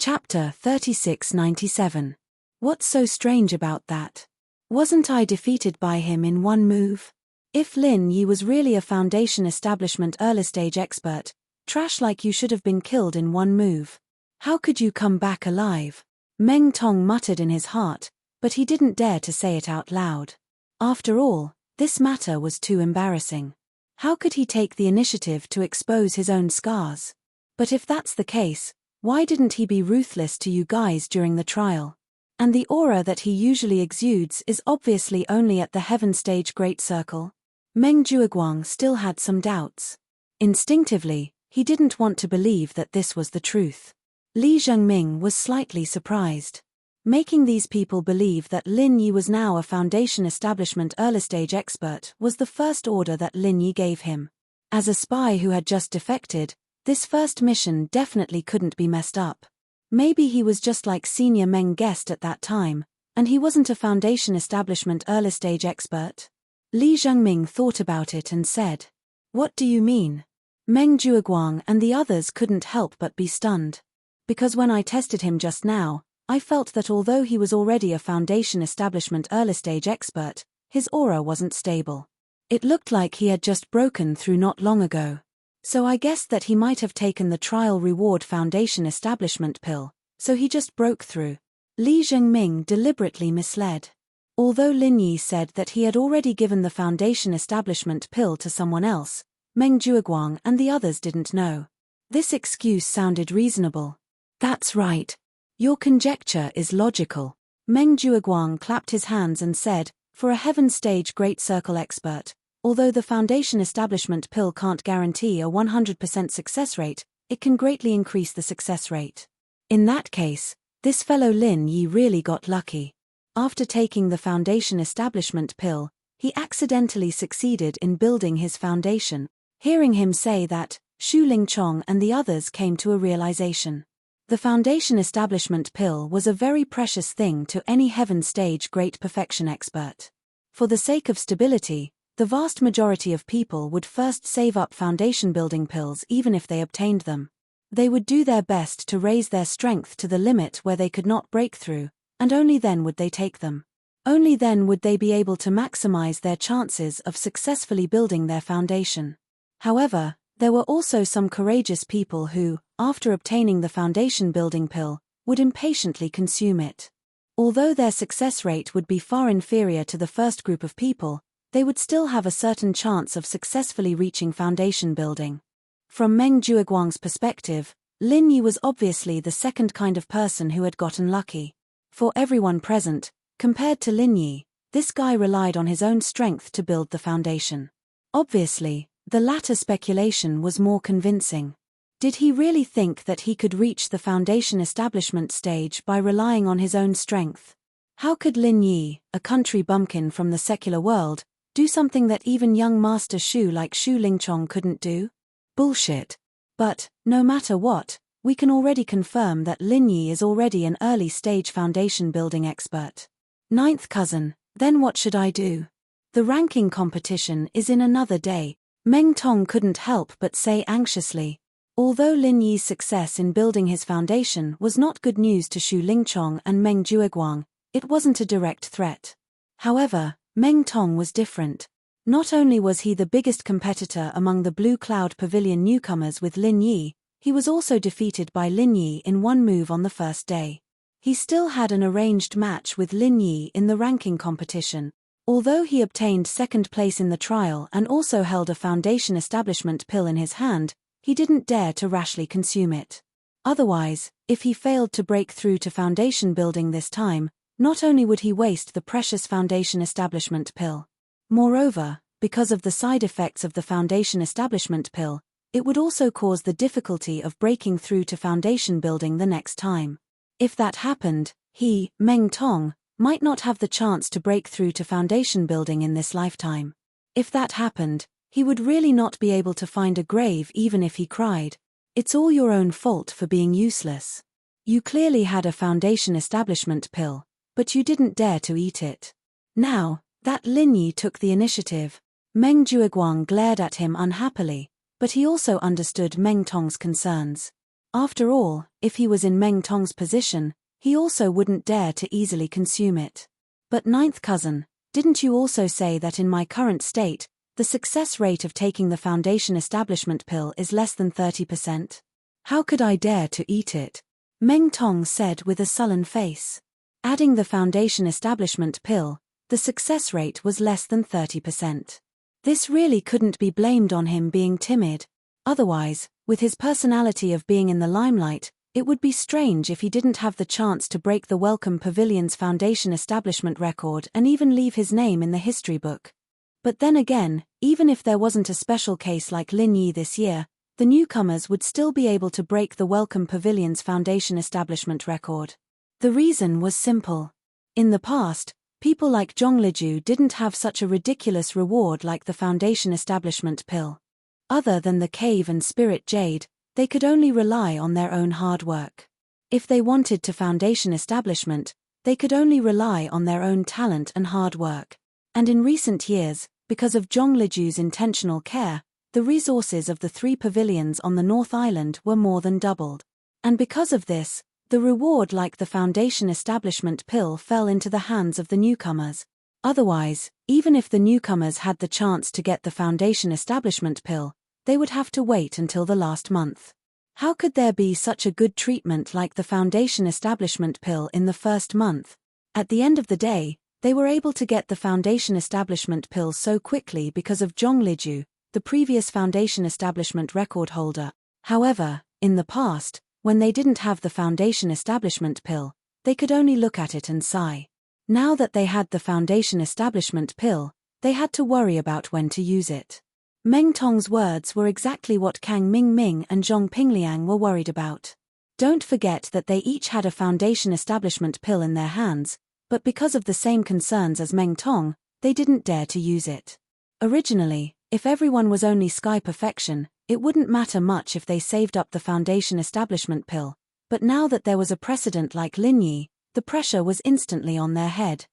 Chapter 3697. What's so strange about that? Wasn't I defeated by him in one move? If Lin Yi was really a Foundation establishment early-stage expert, trash like you should have been killed in one move. How could you come back alive? Meng Tong muttered in his heart, but he didn't dare to say it out loud. After all, this matter was too embarrassing. How could he take the initiative to expose his own scars? But if that's the case, why didn't he be ruthless to you guys during the trial? And the aura that he usually exudes is obviously only at the Heaven Stage Great Circle. Meng Jueguang still had some doubts. Instinctively, he didn't want to believe that this was the truth. Li Zhengming was slightly surprised. Making these people believe that Lin Yi was now a Foundation establishment early-stage expert was the first order that Lin Yi gave him. As a spy who had just defected, this first mission definitely couldn't be messed up. Maybe he was just like Senior Meng guessed at that time, and he wasn't a Foundation establishment early-stage expert. Li Zhengming thought about it and said, "What do you mean?" Meng Jueguang and the others couldn't help but be stunned. Because when I tested him just now, I felt that although he was already a Foundation establishment early-stage expert, his aura wasn't stable. It looked like he had just broken through not long ago. So I guessed that he might have taken the trial reward Foundation establishment pill, so he just broke through. Li Zhengming deliberately misled. Although Lin Yi said that he had already given the Foundation establishment pill to someone else, Meng Jueguang and the others didn't know. This excuse sounded reasonable. That's right. Your conjecture is logical. Meng Jueguang clapped his hands and said, for a Heaven Stage Great Circle expert, although the Foundation establishment pill can't guarantee a 100% success rate, it can greatly increase the success rate. In that case, this fellow Lin Yi really got lucky. After taking the Foundation establishment pill, he accidentally succeeded in building his foundation. Hearing him say that, Xu Lingchong and the others came to a realization. The Foundation establishment pill was a very precious thing to any Heaven Stage Great Perfection expert. For the sake of stability, the vast majority of people would first save up foundation building pills even if they obtained them. They would do their best to raise their strength to the limit where they could not break through, and only then would they take them. Only then would they be able to maximize their chances of successfully building their foundation. However, there were also some courageous people who, after obtaining the foundation building pill, would impatiently consume it. Although their success rate would be far inferior to the first group of people, they would still have a certain chance of successfully reaching foundation building. From Meng Jueguang's perspective, Lin Yi was obviously the second kind of person who had gotten lucky. For everyone present, compared to Lin Yi, this guy relied on his own strength to build the foundation. Obviously, the latter speculation was more convincing. Did he really think that he could reach the foundation establishment stage by relying on his own strength? How could Lin Yi, a country bumpkin from the secular world, do something that even young Master Xu like Xu Lingchong couldn't do? Bullshit. But, no matter what, we can already confirm that Lin Yi is already an early-stage foundation building expert. Ninth cousin, then what should I do? The ranking competition is in another day, Meng Tong couldn't help but say anxiously. Although Lin Yi's success in building his foundation was not good news to Xu Lingchong and Meng Jueguang, it wasn't a direct threat. However, Meng Tong was different. Not only was he the biggest competitor among the Blue Cloud Pavilion newcomers with Lin Yi, he was also defeated by Lin Yi in one move on the first day. He still had an arranged match with Lin Yi in the ranking competition. Although he obtained second place in the trial and also held a foundation establishment pill in his hand, he didn't dare to rashly consume it. Otherwise, if he failed to break through to foundation building this time, not only would he waste the precious foundation establishment pill. Moreover, because of the side effects of the foundation establishment pill, it would also cause the difficulty of breaking through to foundation building the next time. If that happened, he, Meng Tong, might not have the chance to break through to foundation building in this lifetime. If that happened, he would really not be able to find a grave even if he cried. It's all your own fault for being useless. You clearly had a foundation establishment pill, but you didn't dare to eat it. Now, that Lin Yi took the initiative, Meng Jueguang glared at him unhappily, but he also understood Meng Tong's concerns. After all, if he was in Meng Tong's position, he also wouldn't dare to easily consume it. But ninth cousin, didn't you also say that in my current state, the success rate of taking the foundation establishment pill is less than 30%? How could I dare to eat it? Meng Tong said with a sullen face. Adding the foundation establishment pill, the success rate was less than 30%. This really couldn't be blamed on him being timid. Otherwise, with his personality of being in the limelight, it would be strange if he didn't have the chance to break the Welcome Pavilion's foundation establishment record and even leave his name in the history book. But then again, even if there wasn't a special case like Lin Yi this year, the newcomers would still be able to break the Welcome Pavilion's foundation establishment record. The reason was simple. In the past, people like Zhongliju didn't have such a ridiculous reward like the foundation establishment pill. Other than the cave and spirit jade, they could only rely on their own hard work. If they wanted to foundation establishment, they could only rely on their own talent and hard work. And in recent years, because of Zhongliju's intentional care, the resources of the 3 pavilions on the North Island were more than doubled. And because of this, the reward like the foundation establishment pill fell into the hands of the newcomers. Otherwise, even if the newcomers had the chance to get the foundation establishment pill, they would have to wait until the last month. How could there be such a good treatment like the foundation establishment pill in the first month? At the end of the day, they were able to get the foundation establishment pill so quickly because of Zhongliju, the previous foundation establishment record holder. However, in the past, when they didn't have the foundation establishment pill, they could only look at it and sigh. Now that they had the foundation establishment pill, they had to worry about when to use it. Meng Tong's words were exactly what Kang Mingming and Zhong Pingliang were worried about. Don't forget that they each had a foundation establishment pill in their hands, but because of the same concerns as Meng Tong, they didn't dare to use it. Originally, if everyone was only sky perfection, it wouldn't matter much if they saved up the foundation establishment pill, but now that there was a precedent like Lin Yi, the pressure was instantly on their head.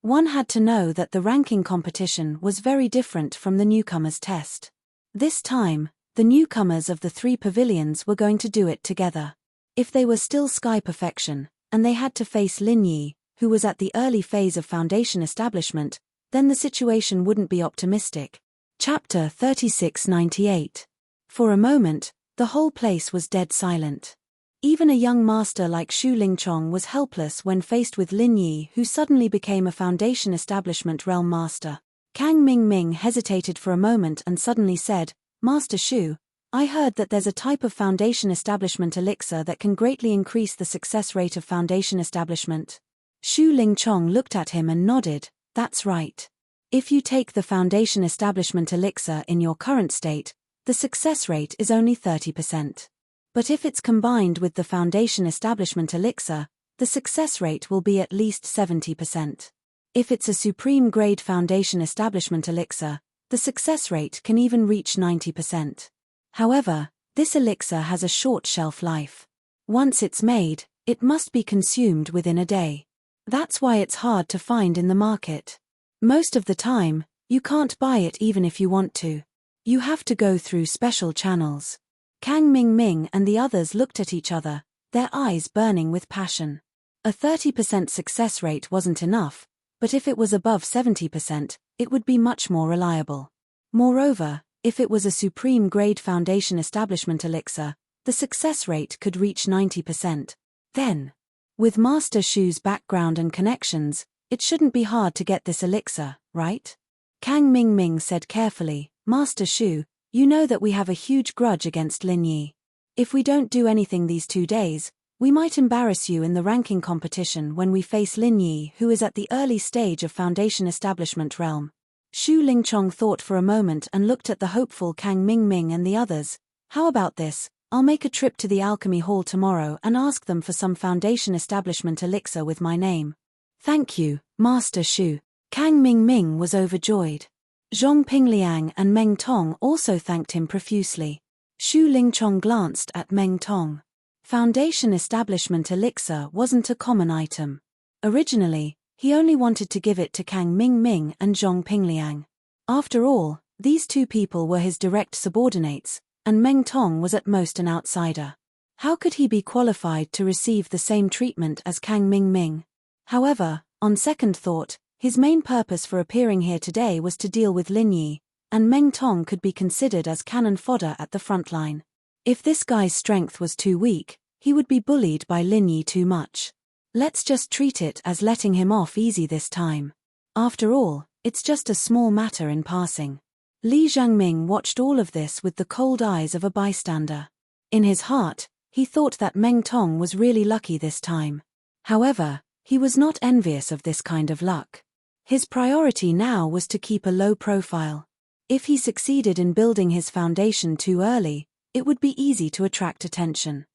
One had to know that the ranking competition was very different from the newcomers' test. This time, the newcomers of the 3 pavilions were going to do it together. If they were still sky perfection, and they had to face Lin Yi, who was at the early phase of foundation establishment, then the situation wouldn't be optimistic. Chapter 3698. For a moment, the whole place was dead silent. Even a young master like Xu Lingchong was helpless when faced with Lin Yi, who suddenly became a foundation establishment realm master. Kang Mingming hesitated for a moment and suddenly said, "Master Xu, I heard that there's a type of foundation establishment elixir that can greatly increase the success rate of foundation establishment." Xu Lingchong looked at him and nodded, "That's right. If you take the foundation establishment elixir in your current state, the success rate is only 30%. But if it's combined with the foundation establishment elixir, the success rate will be at least 70%. If it's a supreme grade foundation establishment elixir, the success rate can even reach 90%. However, this elixir has a short shelf life. Once it's made, it must be consumed within a day. That's why it's hard to find in the market. Most of the time, you can't buy it even if you want to. You have to go through special channels." Kang Mingming and the others looked at each other, their eyes burning with passion. A 30% success rate wasn't enough, but if it was above 70%, it would be much more reliable. Moreover, if it was a supreme grade foundation establishment elixir, the success rate could reach 90%. Then, with Master Shu's background and connections, it shouldn't be hard to get this elixir, right? Kang Mingming said carefully, "Master Shu, you know that we have a huge grudge against Lin Yi. If we don't do anything these 2 days, we might embarrass you in the ranking competition when we face Lin Yi, who is at the early stage of foundation establishment realm." Xu Lingchong thought for a moment and looked at the hopeful Kang Mingming and the others. "How about this? I'll make a trip to the Alchemy Hall tomorrow and ask them for some foundation establishment elixir with my name." "Thank you, Master Xu." Kang Mingming was overjoyed. Zhong Pingliang and Meng Tong also thanked him profusely. Xu Lingchong glanced at Meng Tong. Foundation establishment elixir wasn't a common item. Originally, he only wanted to give it to Kang Mingming and Zhong Pingliang. After all, these 2 people were his direct subordinates, and Meng Tong was at most an outsider. How could he be qualified to receive the same treatment as Kang Ming? However, on second thought, his main purpose for appearing here today was to deal with Lin Yi, and Meng Tong could be considered as cannon fodder at the front line. If this guy's strength was too weak, he would be bullied by Lin Yi too much. Let's just treat it as letting him off easy this time. After all, it's just a small matter in passing. Li Jiangming watched all of this with the cold eyes of a bystander. In his heart, he thought that Meng Tong was really lucky this time. However, he was not envious of this kind of luck. His priority now was to keep a low profile. If he succeeded in building his foundation too early, it would be easy to attract attention.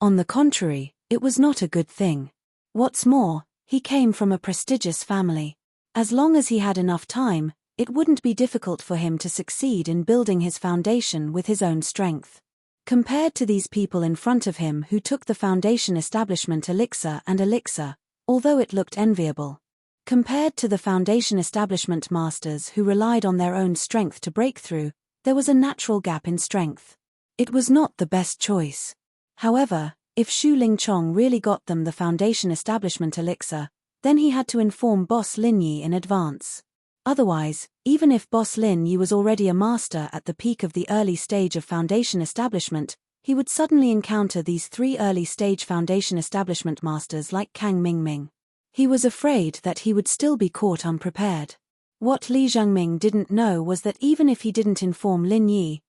On the contrary, it was not a good thing. What's more, he came from a prestigious family. As long as he had enough time, it wouldn't be difficult for him to succeed in building his foundation with his own strength. Compared to these people in front of him who took the foundation establishment elixir, although it looked enviable. Compared to the foundation establishment masters who relied on their own strength to break through, there was a natural gap in strength. It was not the best choice. However, if Xu Lingchong really got them the foundation establishment elixir, then he had to inform Boss Lin Yi in advance. Otherwise, even if Boss Lin Yi was already a master at the peak of the early stage of foundation establishment, he would suddenly encounter these 3 early stage foundation establishment masters like Kang Ming. He was afraid that he would still be caught unprepared. What Li Jiangming didn't know was that even if he didn't inform Lin Yi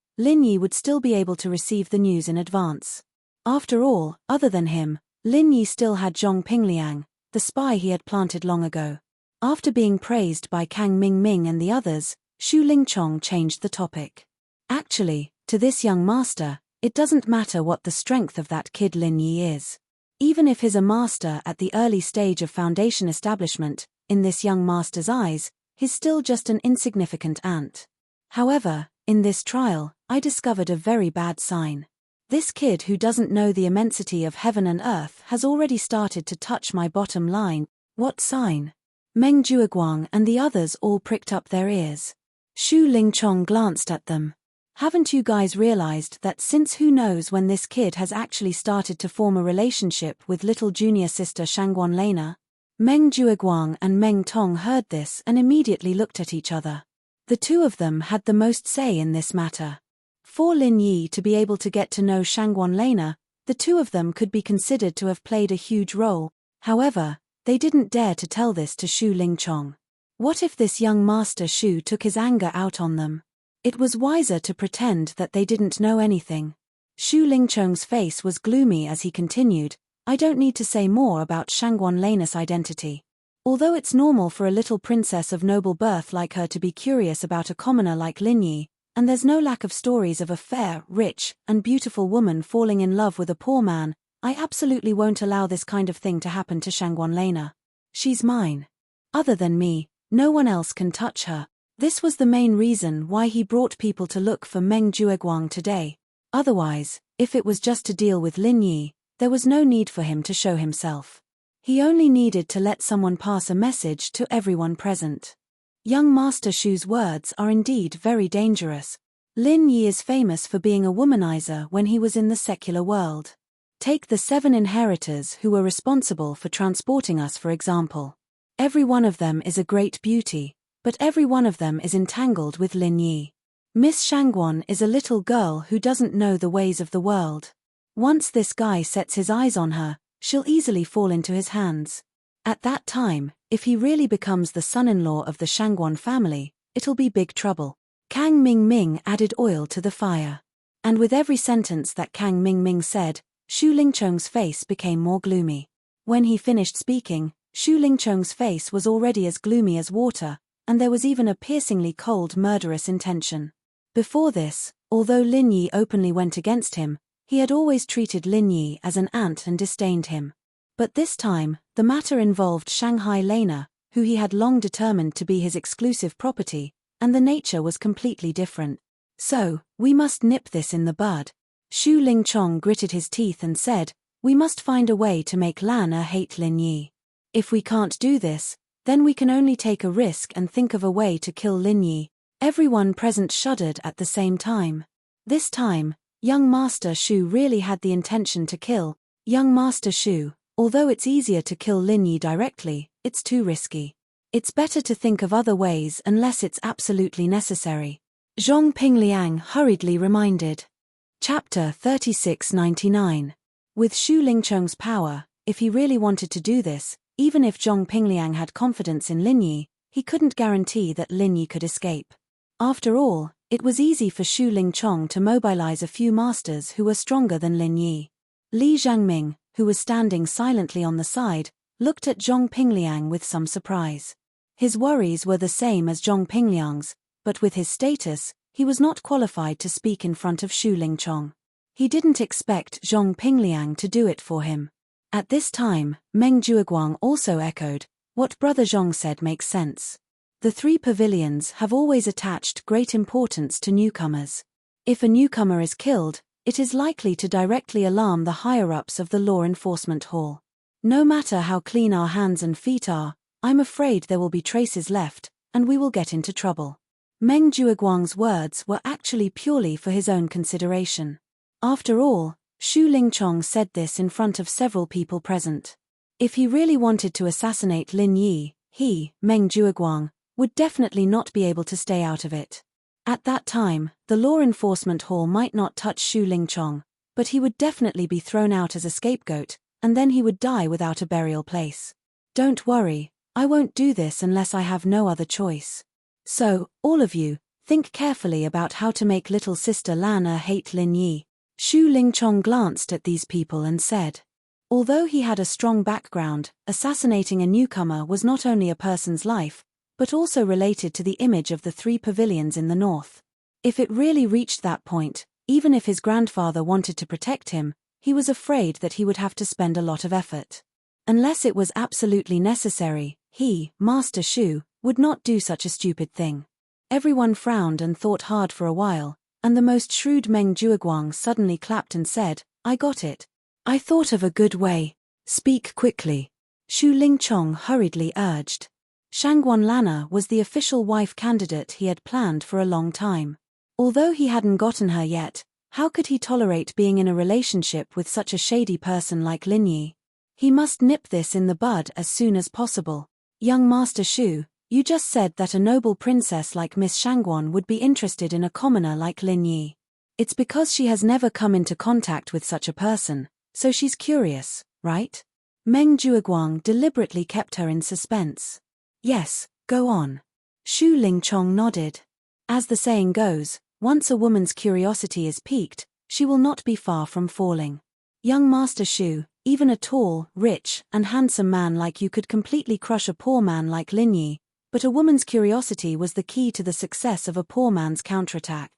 would still be able to receive the news in advance. After all, other than him, Lin Yi still had Zhong Pingliang, the spy he had planted long ago. After being praised by Kang Ming and the others, Xu Lingchong changed the topic. Actually, to this young master, it doesn't matter what the strength of that kid Lin Yi is. Even if he's a master at the early stage of foundation establishment, in this young master's eyes, he's still just an insignificant ant. However, in this trial, I discovered a very bad sign. This kid who doesn't know the immensity of heaven and earth has already started to touch my bottom line. What sign? Meng Jueguang and the others all pricked up their ears. Xu Lingchong glanced at them. Haven't you guys realized that since who knows when this kid has actually started to form a relationship with little junior sister Shangguan Lena? Meng Jueguang and Meng Tong heard this and immediately looked at each other. The two of them had the most say in this matter. For Lin Yi to be able to get to know Shangguan Lena, the two of them could be considered to have played a huge role. However, they didn't dare to tell this to Xu Lingchong. What if this young master Xu took his anger out on them? It was wiser to pretend that they didn't know anything. Xu Lingchong's face was gloomy as he continued, I don't need to say more about Shangguan Lena's identity. Although it's normal for a little princess of noble birth like her to be curious about a commoner like Lin Yi, and there's no lack of stories of a fair, rich, and beautiful woman falling in love with a poor man, I absolutely won't allow this kind of thing to happen to Shangguan Lena. She's mine. Other than me, no one else can touch her. This was the main reason why he brought people to look for Meng Jueguang today. Otherwise, if it was just to deal with Lin Yi, there was no need for him to show himself. He only needed to let someone pass a message to everyone present. Young Master Shu's words are indeed very dangerous. Lin Yi is famous for being a womanizer when he was in the secular world. Take the 7 inheritors who were responsible for transporting us, for example. Every one of them is a great beauty, but every one of them is entangled with Lin Yi. Miss Shangguan is a little girl who doesn't know the ways of the world. Once this guy sets his eyes on her, she'll easily fall into his hands. At that time, if he really becomes the son-in-law of the Shangguan family, it'll be big trouble. Kang Ming added oil to the fire. And with every sentence that Kang Ming said, Xu Lingchong's face became more gloomy. When he finished speaking, Xu Lingchong's face was already as gloomy as water, and there was even a piercingly cold murderous intention. Before this, although Lin Yi openly went against him, he had always treated Lin Yi as an ant and disdained him. But this time, the matter involved Shanghai Lena, who he had long determined to be his exclusive property, and the nature was completely different. So, we must nip this in the bud. Xu Lingchong gritted his teeth and said, we must find a way to make Lana hate Lin Yi. If we can't do this, then we can only take a risk and think of a way to kill Lin Yi. Everyone present shuddered at the same time. This time, Young Master Shu really had the intention to kill young Master Shu. Although it's easier to kill Lin Yi directly, it's too risky. It's better to think of other ways unless it's absolutely necessary. Zhong Pingliang hurriedly reminded. Chapter 3699. With Shu Lingcheng's power, if he really wanted to do this, even if Zhong Pingliang had confidence in Lin Yi, he couldn't guarantee that Lin Yi could escape. After all, it was easy for Shu Lingcheng to mobilize a few masters who were stronger than Lin Yi. Li Zhangming, who was standing silently on the side, looked at Zhong Pingliang with some surprise. His worries were the same as Zhong Pingliang's, but with his status, he was not qualified to speak in front of Shu Lingcheng. He didn't expect Zhong Pingliang to do it for him. At this time, Meng Jueguang also echoed, "What Brother Zhong said makes sense. The three pavilions have always attached great importance to newcomers. If a newcomer is killed, it is likely to directly alarm the higher-ups of the law enforcement hall. No matter how clean our hands and feet are, I'm afraid there will be traces left, and we will get into trouble." Meng Jueguang's words were actually purely for his own consideration. After all, Shu Lingcheng said this in front of several people present. If he really wanted to assassinate Lin Yi, he, Meng Jueguang, would definitely not be able to stay out of it. At that time, the law enforcement hall might not touch Shu Lingcheng, but he would definitely be thrown out as a scapegoat, and then he would die without a burial place. Don't worry, I won't do this unless I have no other choice. So, all of you, think carefully about how to make little sister Lana hate Lin Yi. Shu Lingcheng glanced at these people and said. Although he had a strong background, assassinating a newcomer was not only a person's life, but also related to the image of the three pavilions in the north. If it really reached that point, even if his grandfather wanted to protect him, he was afraid that he would have to spend a lot of effort. Unless it was absolutely necessary, he, Master Shu, would not do such a stupid thing. Everyone frowned and thought hard for a while, and the most shrewd Meng Jueguang suddenly clapped and said, "I got it. I thought of a good way. Speak quickly." Shu Lingcheng hurriedly urged. Shangguan Lana was the official wife candidate he had planned for a long time. Although he hadn't gotten her yet, how could he tolerate being in a relationship with such a shady person like Lin Yi? He must nip this in the bud as soon as possible. Young Master Shu, you just said that a noble princess like Miss Shangguan would be interested in a commoner like Lin Yi. It's because she has never come into contact with such a person, so she's curious, right? Meng Jueguang deliberately kept her in suspense. Yes, go on. Shu Lingcheng nodded. As the saying goes, once a woman's curiosity is piqued, she will not be far from falling. Young Master Shu, even a tall, rich, and handsome man like you could completely crush a poor man like Lin Yi, but a woman's curiosity was the key to the success of a poor man's counterattack.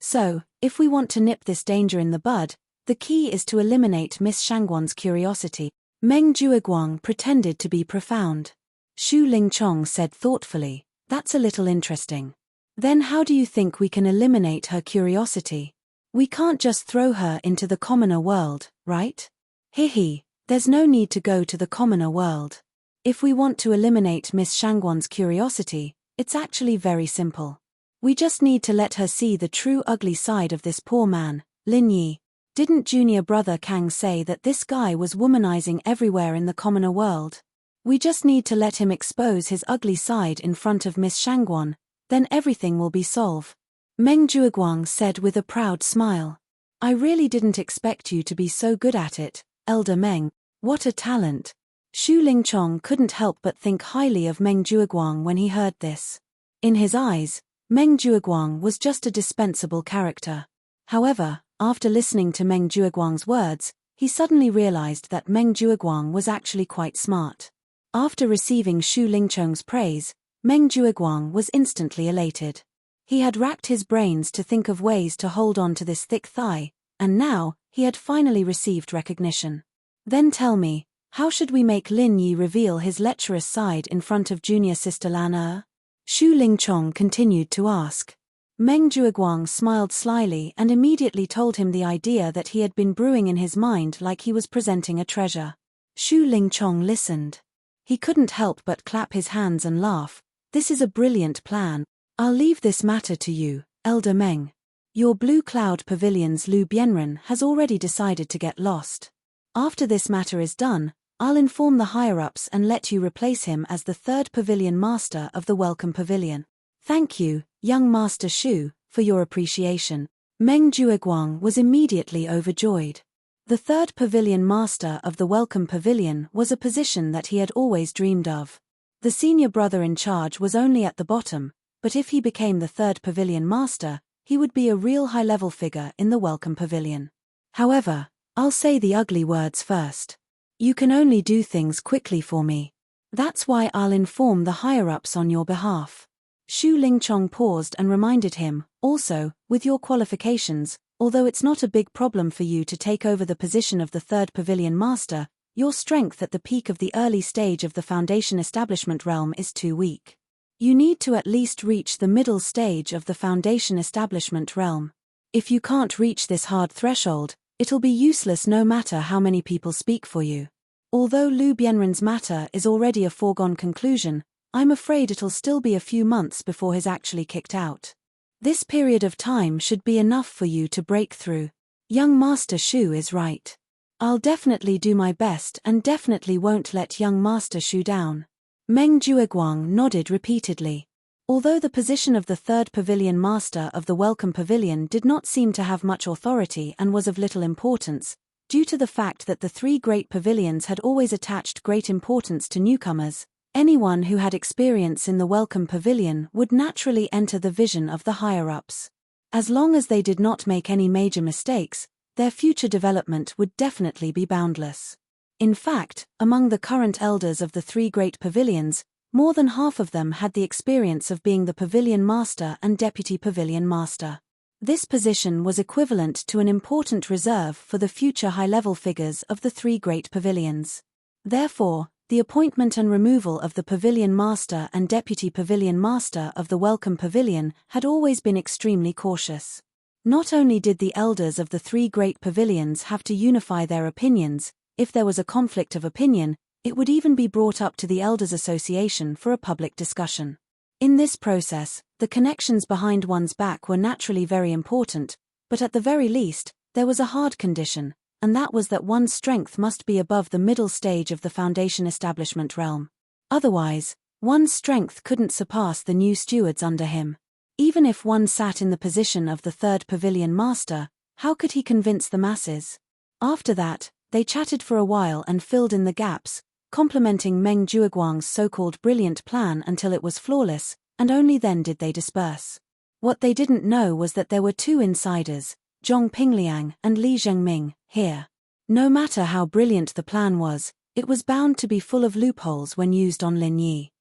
So, if we want to nip this danger in the bud, the key is to eliminate Miss Shangguan's curiosity. Meng Jueguang pretended to be profound. Shu Lingcheng said thoughtfully, "That's a little interesting. Then how do you think we can eliminate her curiosity? We can't just throw her into the commoner world, right?" "Hehe, there's no need to go to the commoner world. If we want to eliminate Miss Shangguan's curiosity, it's actually very simple. We just need to let her see the true ugly side of this poor man, Lin Yi. Didn't junior brother Kang say that this guy was womanizing everywhere in the commoner world? We just need to let him expose his ugly side in front of Miss Shangguan, then everything will be solved." Meng Jueguang said with a proud smile. "I really didn't expect you to be so good at it, Elder Meng. What a talent." Shu Lingcheng couldn't help but think highly of Meng Jueguang when he heard this. In his eyes, Meng Jueguang was just a dispensable character. However, after listening to Meng Jueguang's words, he suddenly realized that Meng Jueguang was actually quite smart. After receiving Shu Lingcheng's praise, Meng Jueguang was instantly elated. He had racked his brains to think of ways to hold on to this thick thigh, and now, he had finally received recognition. "Then tell me, how should we make Lin Yi reveal his lecherous side in front of junior sister Lana?" Shu Lingcheng continued to ask. Meng Jueguang smiled slyly and immediately told him the idea that he had been brewing in his mind like he was presenting a treasure. Shu Lingcheng listened. He couldn't help but clap his hands and laugh. "This is a brilliant plan. I'll leave this matter to you, Elder Meng. Your Blue Cloud Pavilion's Lu Bienren has already decided to get lost. After this matter is done, I'll inform the higher-ups and let you replace him as the third pavilion master of the Welcome Pavilion. Thank you, young Master Shu, for your appreciation. Meng Jueguang was immediately overjoyed. The third pavilion master of the Welcome Pavilion was a position that he had always dreamed of. The senior brother in charge was only at the bottom, but if he became the third pavilion master, he would be a real high-level figure in the Welcome Pavilion. However, I'll say the ugly words first. You can only do things quickly for me. That's why I'll inform the higher-ups on your behalf. Shu Lingchong paused and reminded him, also, with your qualifications, although it's not a big problem for you to take over the position of the third pavilion master, your strength at the peak of the early stage of the Foundation Establishment realm is too weak. You need to at least reach the middle stage of the Foundation Establishment realm. If you can't reach this hard threshold, it'll be useless no matter how many people speak for you. Although Lu Bienren's matter is already a foregone conclusion, I'm afraid it'll still be a few months before he's actually kicked out. This period of time should be enough for you to break through. Young Master Shu is right. I'll definitely do my best and definitely won't let young Master Shu down. Meng Jueguang nodded repeatedly. Although the position of the third pavilion master of the Welcome Pavilion did not seem to have much authority and was of little importance, due to the fact that the three great pavilions had always attached great importance to newcomers, anyone who had experience in the Welcome Pavilion would naturally enter the vision of the higher-ups. As long as they did not make any major mistakes, their future development would definitely be boundless. In fact, among the current elders of the three great pavilions, more than half of them had the experience of being the pavilion master and deputy pavilion master. This position was equivalent to an important reserve for the future high-level figures of the three great pavilions. Therefore, the appointment and removal of the pavilion master and deputy pavilion master of the Welcome Pavilion had always been extremely cautious. Not only did the elders of the three great pavilions have to unify their opinions, if there was a conflict of opinion, it would even be brought up to the Elders Association for a public discussion. In this process, the connections behind one's back were naturally very important, but at the very least, there was a hard condition, and that was that one's strength must be above the middle stage of the Foundation Establishment realm. Otherwise, one's strength couldn't surpass the new stewards under him. Even if one sat in the position of the third pavilion master, how could he convince the masses? After that, they chatted for a while and filled in the gaps, complimenting Meng Jueguang's so-called brilliant plan until it was flawless, and only then did they disperse. What they didn't know was that there were two insiders, Zhong Pingliang and Li Zhengming, here. No matter how brilliant the plan was, it was bound to be full of loopholes when used on Lin Yi.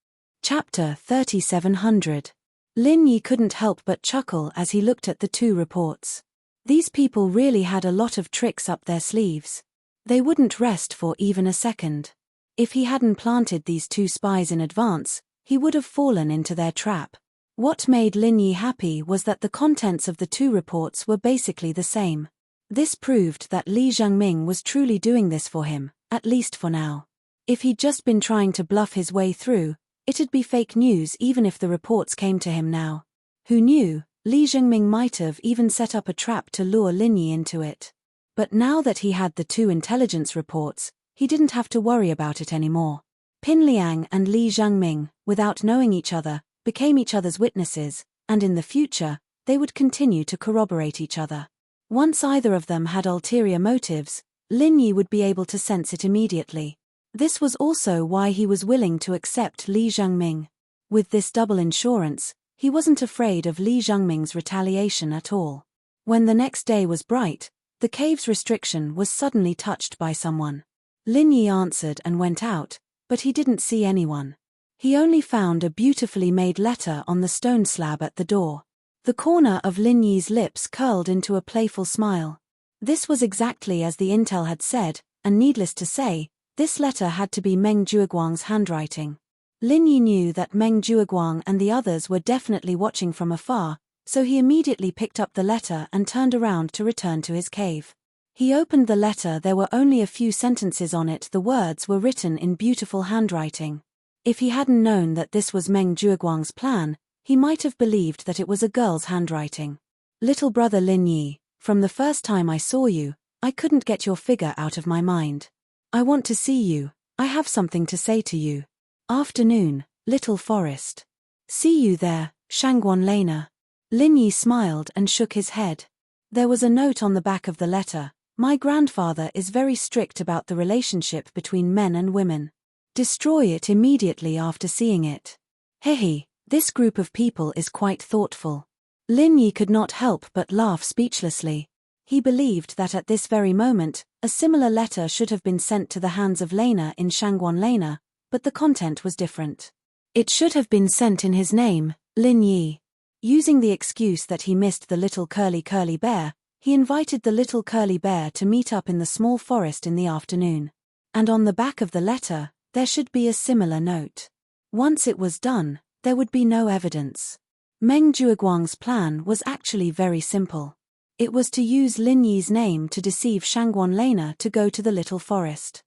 Chapter 3700. Lin Yi couldn't help but chuckle as he looked at the two reports. These people really had a lot of tricks up their sleeves. They wouldn't rest for even a second. If he hadn't planted these two spies in advance, he would have fallen into their trap. What made Lin Yi happy was that the contents of the two reports were basically the same. This proved that Li Zhengming was truly doing this for him, at least for now. If he'd just been trying to bluff his way through, it'd be fake news even if the reports came to him now. Who knew, Li Zhengming might have even set up a trap to lure Lin Yi into it. But now that he had the two intelligence reports, he didn't have to worry about it anymore. Pin Liang and Li Zhengming, without knowing each other, became each other's witnesses, and in the future, they would continue to corroborate each other. Once either of them had ulterior motives, Lin Yi would be able to sense it immediately. This was also why he was willing to accept Li Zhengming. With this double insurance, he wasn't afraid of Li Zhengming's retaliation at all. When the next day was bright, the cave's restriction was suddenly touched by someone. Lin Yi answered and went out, but he didn't see anyone. He only found a beautifully made letter on the stone slab at the door. The corner of Lin Yi's lips curled into a playful smile. This was exactly as the intel had said, and needless to say, this letter had to be Meng Jueguang's handwriting. Lin Yi knew that Meng Jueguang and the others were definitely watching from afar, so he immediately picked up the letter and turned around to return to his cave. He opened the letter. There were only a few sentences on it. The words were written in beautiful handwriting. If he hadn't known that this was Meng Jueguang's plan, he might have believed that it was a girl's handwriting. Little brother Lin Yi, from the first time I saw you, I couldn't get your figure out of my mind. I want to see you, I have something to say to you. Afternoon, Little Forest. See you there, Shangguan Lena. Lin Yi smiled and shook his head. There was a note on the back of the letter. My grandfather is very strict about the relationship between men and women. Destroy it immediately after seeing it. Hehe, this group of people is quite thoughtful. Lin Yi could not help but laugh speechlessly. He believed that at this very moment, a similar letter should have been sent to the hands of Lena in Shangguan Lena, but the content was different. It should have been sent in his name, Lin Yi. Using the excuse that he missed the little curly bear, he invited the little curly bear to meet up in the small forest in the afternoon. And on the back of the letter, there should be a similar note. Once it was done, there would be no evidence. Meng Jueguang's plan was actually very simple. It was to use Lin Yi's name to deceive Shangguan Lena to go to the little forest.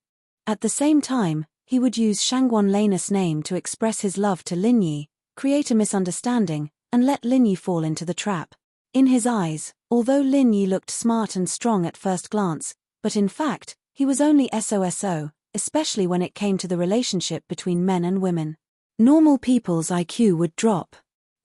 At the same time, he would use Shangguan Lena's name to express his love to Lin Yi, create a misunderstanding, and let Lin Yi fall into the trap. In his eyes, although Lin Yi looked smart and strong at first glance, but in fact, he was only SOSO, especially when it came to the relationship between men and women. Normal people's IQ would drop.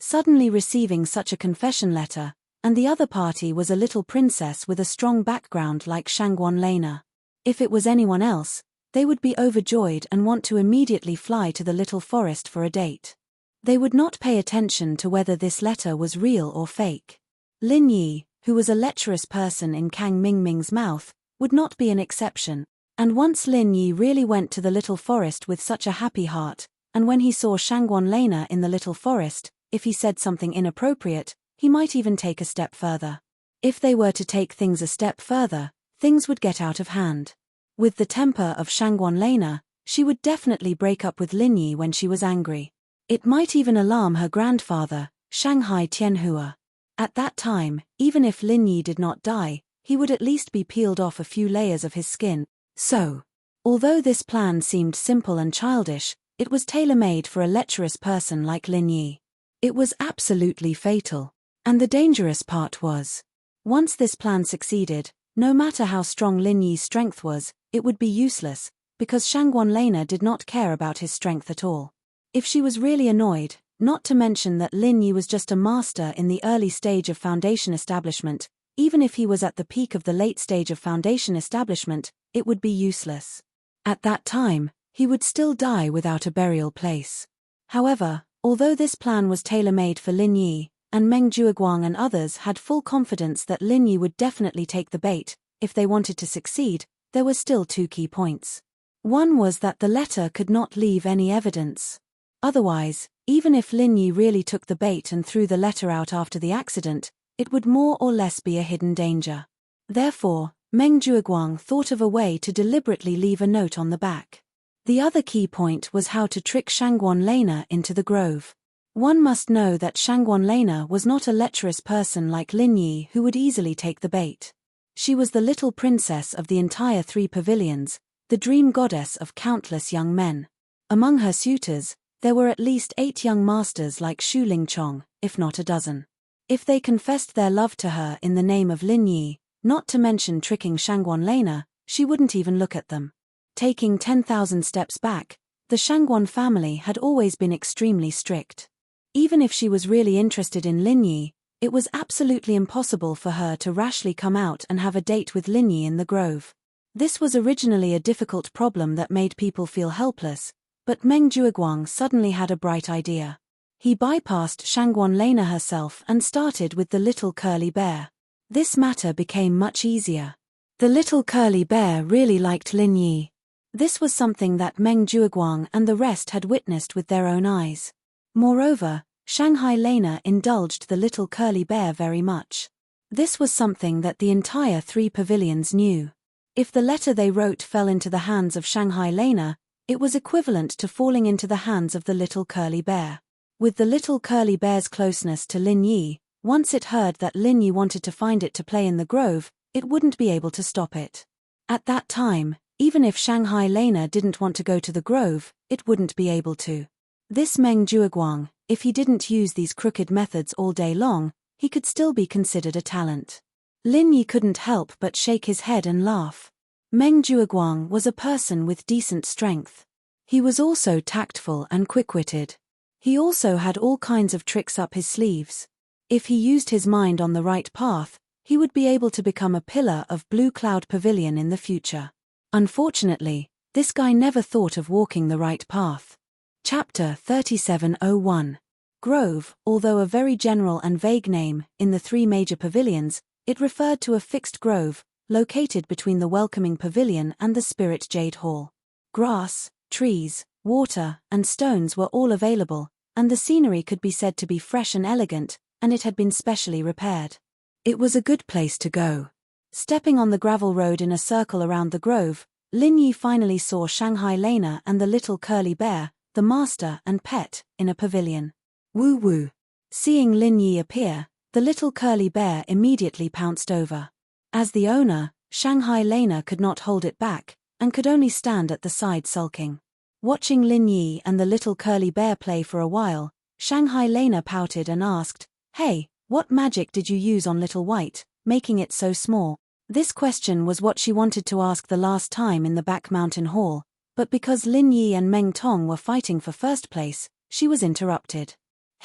Suddenly receiving such a confession letter, and the other party was a little princess with a strong background like Shangguan Lena. If it was anyone else, they would be overjoyed and want to immediately fly to the little forest for a date. They would not pay attention to whether this letter was real or fake. Lin Yi, who was a lecherous person in Kang Mingming's mouth, would not be an exception, and once Lin Yi really went to the little forest with such a happy heart, and when he saw Shangguan Lena in the little forest, if he said something inappropriate, he might even take a step further. If they were to take things a step further, things would get out of hand. With the temper of Shangguan Lena, she would definitely break up with Lin Yi when she was angry. It might even alarm her grandfather, Shanghai Tianhua. At that time, even if Lin Yi did not die, he would at least be peeled off a few layers of his skin. So, although this plan seemed simple and childish, it was tailor-made for a lecherous person like Lin Yi. It was absolutely fatal. And the dangerous part was, once this plan succeeded, no matter how strong Lin Yi's strength was, it would be useless, because Shangguan Lena did not care about his strength at all. If she was really annoyed, not to mention that Lin Yi was just a master in the early stage of foundation establishment, even if he was at the peak of the late stage of foundation establishment, it would be useless. At that time, he would still die without a burial place. However, although this plan was tailor-made for Lin Yi, and Meng Jueguang and others had full confidence that Lin Yi would definitely take the bait, if they wanted to succeed, there were still two key points. One was that the letter could not leave any evidence. Otherwise, even if Lin Yi really took the bait and threw the letter out after the accident, it would more or less be a hidden danger. Therefore, Meng Jueguang thought of a way to deliberately leave a note on the back. The other key point was how to trick Shangguan Lena into the grove. One must know that Shangguan Lena was not a lecherous person like Lin Yi who would easily take the bait. She was the little princess of the entire 3 pavilions, the dream goddess of countless young men. Among her suitors, there were at least 8 young masters like Xu Lingchong, if not a dozen. If they confessed their love to her in the name of Lin Yi, not to mention tricking Shangguan Lena, she wouldn't even look at them. Taking 10,000 steps back, the Shangguan family had always been extremely strict. Even if she was really interested in Lin Yi, it was absolutely impossible for her to rashly come out and have a date with Lin Yi in the grove. This was originally a difficult problem that made people feel helpless, but Meng Jueguang suddenly had a bright idea. He bypassed Shangguan Lena herself and started with the little curly bear. This matter became much easier. The little curly bear really liked Lin Yi. This was something that Meng Jueguang and the rest had witnessed with their own eyes. Moreover, Shanghai Lena indulged the little curly bear very much. This was something that the entire 3 pavilions knew. If the letter they wrote fell into the hands of Shanghai Lena, it was equivalent to falling into the hands of the little curly bear. With the little curly bear's closeness to Lin Yi, once it heard that Lin Yi wanted to find it to play in the grove, it wouldn't be able to stop it. At that time, even if Shanghai Lena didn't want to go to the grove, it wouldn't be able to. This Meng Jueguang, if he didn't use these crooked methods all day long, he could still be considered a talent. Lin Yi couldn't help but shake his head and laugh. Meng Jueguang was a person with decent strength. He was also tactful and quick-witted. He also had all kinds of tricks up his sleeves. If he used his mind on the right path, he would be able to become a pillar of Blue Cloud Pavilion in the future. Unfortunately, this guy never thought of walking the right path. Chapter 3701. Grove, although a very general and vague name, in the three major pavilions, it referred to a fixed grove, located between the welcoming pavilion and the Spirit Jade Hall. Grass, trees, water, and stones were all available, and the scenery could be said to be fresh and elegant, and it had been specially repaired. It was a good place to go. Stepping on the gravel road in a circle around the grove, Lin Yi finally saw Shanghai Lena and the little curly bear, the master and pet, in a pavilion. Woo woo. Seeing Lin Yi appear, the little curly bear immediately pounced over. As the owner, Shanghai Lena could not hold it back, and could only stand at the side sulking. Watching Lin Yi and the little curly bear play for a while, Shanghai Lena pouted and asked, "Hey, what magic did you use on Little White, making it so small?" This question was what she wanted to ask the last time in the back mountain hall, but because Lin Yi and Meng Tong were fighting for first place, she was interrupted.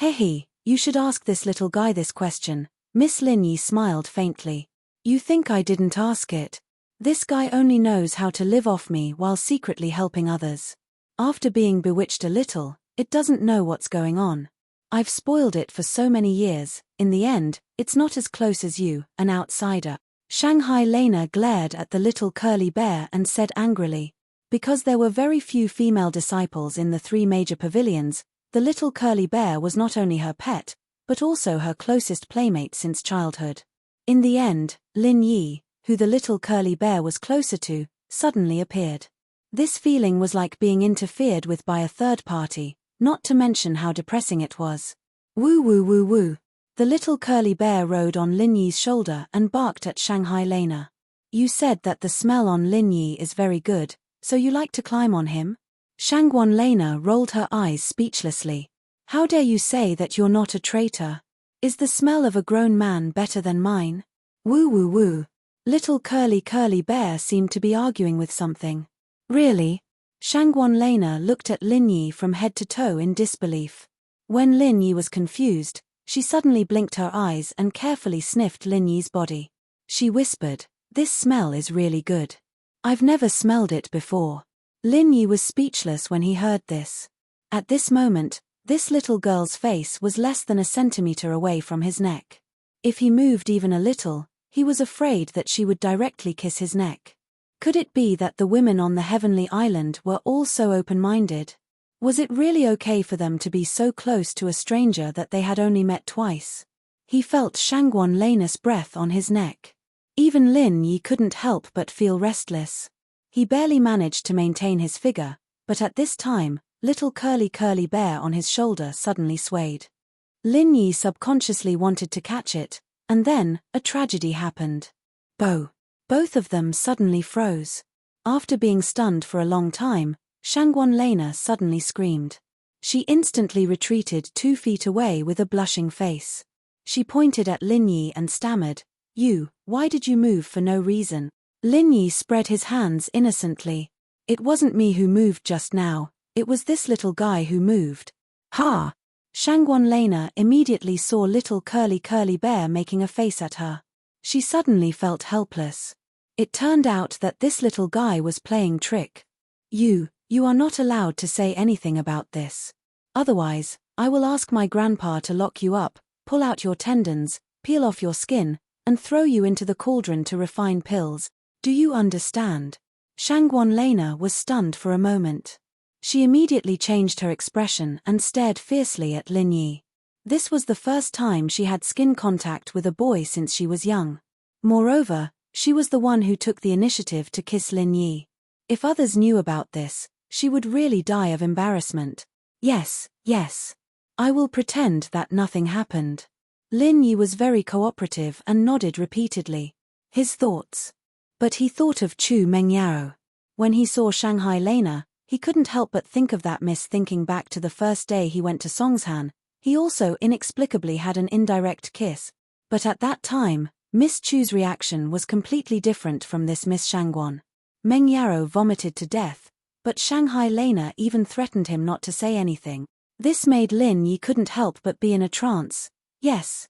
"Hehe, you should ask this little guy this question." Miss Lin Yi smiled faintly. "You think I didn't ask it? This guy only knows how to live off me while secretly helping others. After being bewitched a little, it doesn't know what's going on. I've spoiled it for so many years, in the end, it's not as close as you, an outsider." Shanghai Lena glared at the little curly bear and said angrily. Because there were very few female disciples in the three major pavilions, the little curly bear was not only her pet, but also her closest playmate since childhood. In the end, Lin Yi, who the little curly bear was closer to, suddenly appeared. This feeling was like being interfered with by a third party, not to mention how depressing it was. Woo woo woo woo. The little curly bear rode on Lin Yi's shoulder and barked at Shanghai Lena. "You said that the smell on Lin Yi is very good, so you like to climb on him?" Shangguan Lena rolled her eyes speechlessly. "How dare you say that you're not a traitor? Is the smell of a grown man better than mine?" Woo woo woo. Little curly bear seemed to be arguing with something. "Really?" Shangguan Lena looked at Lin Yi from head to toe in disbelief. When Lin Yi was confused, she suddenly blinked her eyes and carefully sniffed Lin Yi's body. She whispered, "This smell is really good. I've never smelled it before." Lin Yi was speechless when he heard this. At this moment, this little girl's face was less than a centimeter away from his neck. If he moved even a little, he was afraid that she would directly kiss his neck. Could it be that the women on the heavenly island were all so open-minded? Was it really okay for them to be so close to a stranger that they had only met twice? He felt Shangguan Lena's breath on his neck. Even Lin Yi couldn't help but feel restless. He barely managed to maintain his figure, but at this time, little curly bear on his shoulder suddenly swayed. Lin Yi subconsciously wanted to catch it, and then, a tragedy happened. Both of them suddenly froze. After being stunned for a long time, Shangguan Lena suddenly screamed. She instantly retreated 2 feet away with a blushing face. She pointed at Lin Yi and stammered, "Why did you move for no reason?" Lin Yi spread his hands innocently. "It wasn't me who moved just now, it was this little guy who moved." "Ha!" Shangguan Lena immediately saw little curly bear making a face at her. She suddenly felt helpless. It turned out that this little guy was playing trick. You are not allowed to say anything about this. Otherwise, I will ask my grandpa to lock you up, pull out your tendons, peel off your skin, and throw you into the cauldron to refine pills. Do you understand?" Shangguan Lena was stunned for a moment. She immediately changed her expression and stared fiercely at Lin Yi. This was the first time she had skin contact with a boy since she was young. Moreover, she was the one who took the initiative to kiss Lin Yi. If others knew about this, she would really die of embarrassment. Yes. I will pretend that nothing happened." Lin Yi was very cooperative and nodded repeatedly. His thoughts. But he thought of Chu Mengyao. When he saw Shanghai Lena, he couldn't help but think of that miss. Thinking back to the first day he went to Songshan, he also inexplicably had an indirect kiss But at that time, Miss Chu's reaction was completely different from this Miss Shangguan. Meng Yaro vomited to death, but Shanghai Lena even threatened him not to say anything. This made Lin Yi couldn't help but be in a trance. Yes.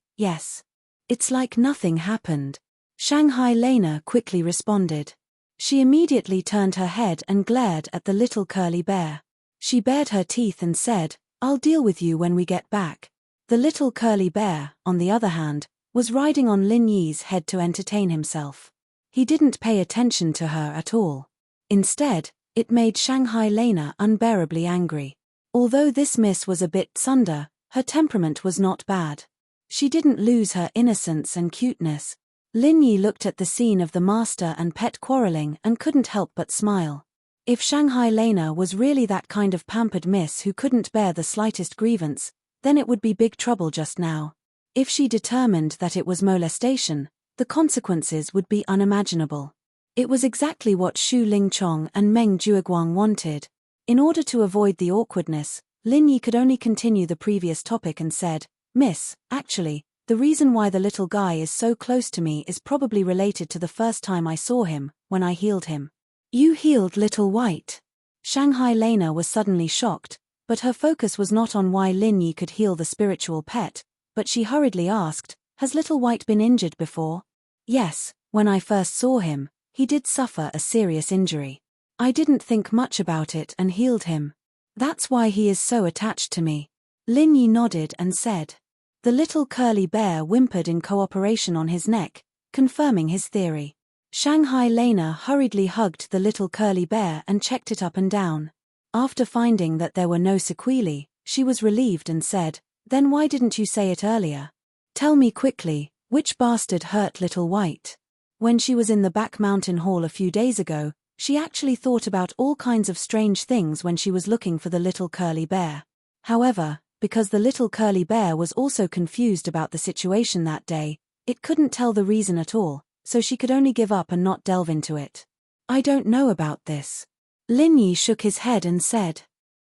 It's like nothing happened. Shanghai Lena quickly responded. She immediately turned her head and glared at the little curly bear. She bared her teeth and said, "I'll deal with you when we get back." The little curly bear, on the other hand, was riding on Lin Yi's head to entertain himself. He didn't pay attention to her at all. Instead, it made Shanghai Lena unbearably angry. Although this miss was a bit tsundere, her temperament was not bad. She didn't lose her innocence and cuteness. Lin Yi looked at the scene of the master and pet quarreling and couldn't help but smile. If Shanghai Lena was really that kind of pampered miss who couldn't bear the slightest grievance, then it would be big trouble just now. If she determined that it was molestation, the consequences would be unimaginable. It was exactly what Xu Lingchong and Meng Jueguang wanted. In order to avoid the awkwardness, Lin Yi could only continue the previous topic and said, "Miss, actually, the reason why the little guy is so close to me is probably related to the first time I saw him, when I healed him." "You healed Little White?" Shanghai Lena was suddenly shocked, but her focus was not on why Lin Yi could heal the spiritual pet, but she hurriedly asked, "Has Little White been injured before?" "Yes, when I first saw him, he did suffer a serious injury. I didn't think much about it and healed him. That's why he is so attached to me." Lin Yi nodded and said. The little curly bear whimpered in cooperation on his neck, confirming his theory. Shanghai Lena hurriedly hugged the little curly bear and checked it up and down. After finding that there were no sequelae, she was relieved and said, "Then why didn't you say it earlier? Tell me quickly, which bastard hurt Little White?" When she was in the back mountain hall a few days ago, she actually thought about all kinds of strange things when she was looking for the little curly bear. However, because the little curly bear was also confused about the situation that day, it couldn't tell the reason at all, so she could only give up and not delve into it. "I don't know about this." Lin Yi shook his head and said.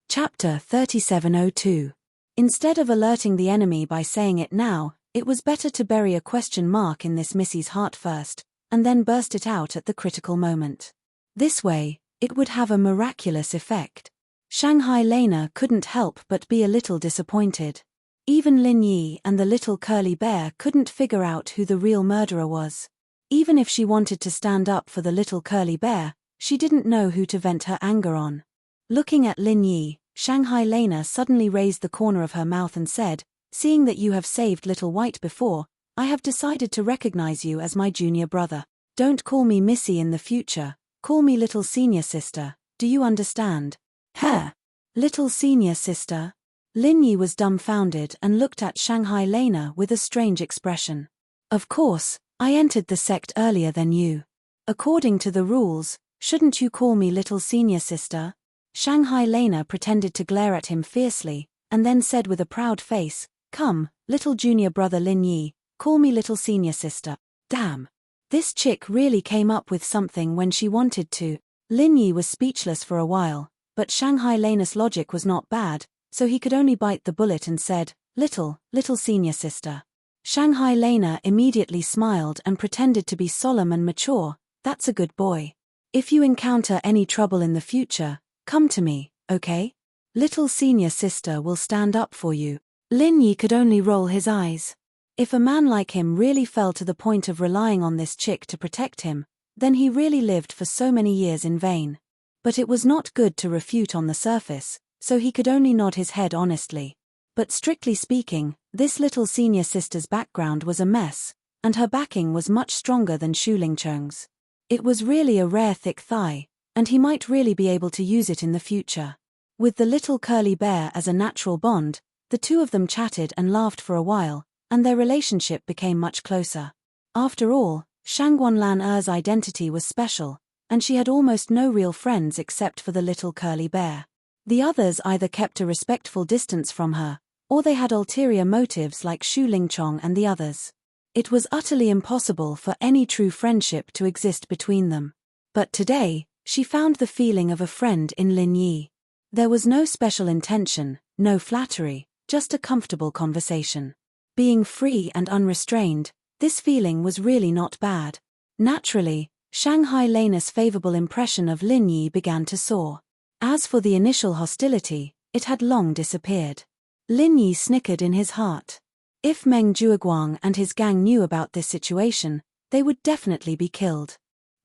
Chapter 3702. Instead of alerting the enemy by saying it now, it was better to bury a question mark in this missy's heart first, and then burst it out at the critical moment. This way, it would have a miraculous effect. Shanghai Lena couldn't help but be a little disappointed. Even Lin Yi and the little curly bear couldn't figure out who the real murderer was. Even if she wanted to stand up for the little curly bear, she didn't know who to vent her anger on. Looking at Lin Yi, Shanghai Lena suddenly raised the corner of her mouth and said, "Seeing that you have saved Little White before, I have decided to recognize you as my junior brother. Don't call me Missy in the future, call me Little Senior Sister, do you understand?" "Huh? Little Senior Sister?" Lin Yi was dumbfounded and looked at Shanghai Lena with a strange expression. "Of course, I entered the sect earlier than you. According to the rules, shouldn't you call me Little Senior Sister?" Shanghai Lena pretended to glare at him fiercely, and then said with a proud face, "Come, little junior brother Lin Yi, call me Little Senior Sister." Damn. This chick really came up with something when she wanted to. Lin Yi was speechless for a while, but Shanghai Lena's logic was not bad, so he could only bite the bullet and said, Little Senior Sister." Shanghai Lena immediately smiled and pretended to be solemn and mature. "That's a good boy. If you encounter any trouble in the future, come to me, okay? Little Senior Sister will stand up for you." Lin Yi could only roll his eyes. If a man like him really fell to the point of relying on this chick to protect him, then he really lived for so many years in vain. But it was not good to refute on the surface, so he could only nod his head honestly. But strictly speaking, this Little Senior Sister's background was a mess, and her backing was much stronger than Xu Lingcheng's. It was really a rare thick thigh, and he might really be able to use it in the future. With the little curly bear as a natural bond, the two of them chatted and laughed for a while, and their relationship became much closer. After all, Shangguan Lan Er's identity was special, and she had almost no real friends except for the little curly bear. The others either kept a respectful distance from her, or they had ulterior motives like Xu Lingchong and the others. It was utterly impossible for any true friendship to exist between them. But today, she found the feeling of a friend in Lin Yi. There was no special intention, no flattery, just a comfortable conversation. Being free and unrestrained, This feeling was really not bad. Naturally, Shanghai Lena's favorable impression of Lin Yi began to soar. As for the initial hostility, it had long disappeared. Lin Yi snickered in his heart. If Meng Jueguang and his gang knew about this situation, they would definitely be killed.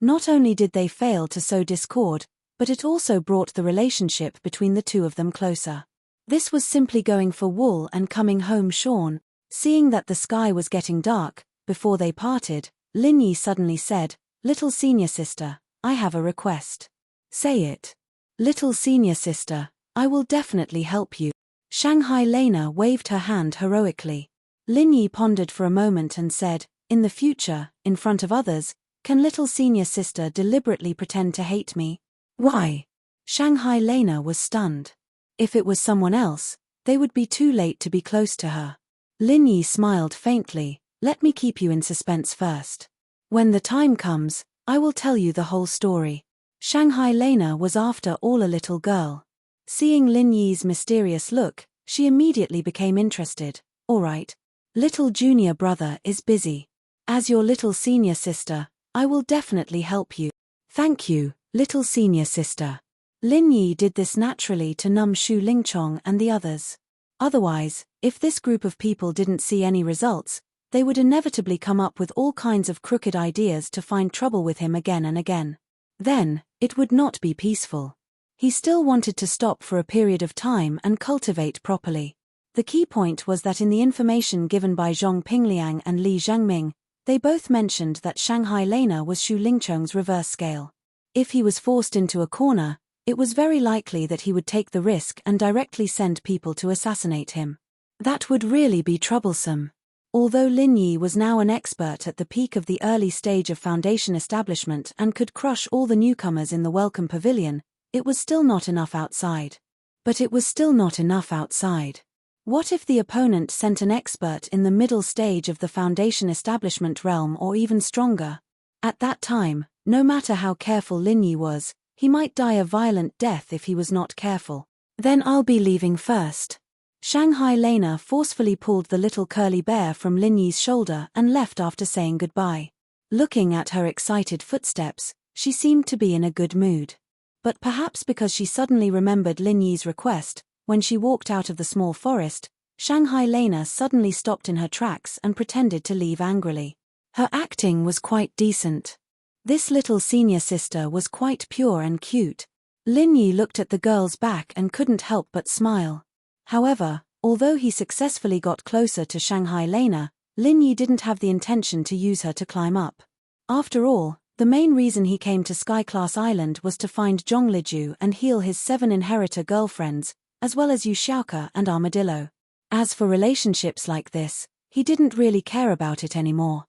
Not only did they fail to sow discord, but it also brought the relationship between the two of them closer. This was simply going for wool and coming home shorn. Seeing that the sky was getting dark, before they parted, Lin Yi suddenly said, "Little senior sister, I have a request." "Say it." "Little senior sister, I will definitely help you." Shanghai Lena waved her hand heroically. Lin Yi pondered for a moment and said, "In the future, in front of others, can little senior sister deliberately pretend to hate me?" "Why?" Shanghai Lena was stunned. If it was someone else, they would be too late to be close to her. Lin Yi smiled faintly. "Let me keep you in suspense first. When the time comes, I will tell you the whole story." Shanghai Lena was after all a little girl. Seeing Lin Yi's mysterious look, she immediately became interested. "All right. Little junior brother is busy. As your little senior sister, I will definitely help you." "Thank you, little senior sister." Lin Yi did this naturally to numb Xu Lingchong and the others. Otherwise, if this group of people didn't see any results, they would inevitably come up with all kinds of crooked ideas to find trouble with him again and again. Then, it would not be peaceful. He still wanted to stop for a period of time and cultivate properly. The key point was that in the information given by Zhong Pingliang and Li Zhangming, they both mentioned that Shanghai Lena was Xu Lingchong's reverse scale. If he was forced into a corner, it was very likely that he would take the risk and directly send people to assassinate him. That would really be troublesome. Although Lin Yi was now an expert at the peak of the early stage of foundation establishment and could crush all the newcomers in the Welcome Pavilion, it was still not enough outside. But it was still not enough outside. What if the opponent sent an expert in the middle stage of the foundation establishment realm or even stronger? At that time, no matter how careful Lin Yi was, he might die a violent death if he was not careful. "Then I'll be leaving first." Shanghai Lena forcefully pulled the little curly bear from Lin Yi's shoulder and left after saying goodbye. Looking at her excited footsteps, she seemed to be in a good mood. But perhaps because she suddenly remembered Lin Yi's request, when she walked out of the small forest, Shanghai Lena suddenly stopped in her tracks and pretended to leave angrily. Her acting was quite decent. This little senior sister was quite pure and cute. Lin Yi looked at the girl's back and couldn't help but smile. However, although he successfully got closer to Shanghai Lena, Lin Yi didn't have the intention to use her to climb up. After all, the main reason he came to Sky Class Island was to find Zhongliju and heal his 7 inheritor girlfriends, as well as Yu Xiaoke and Armadillo. As for relationships like this, he didn't really care about it anymore.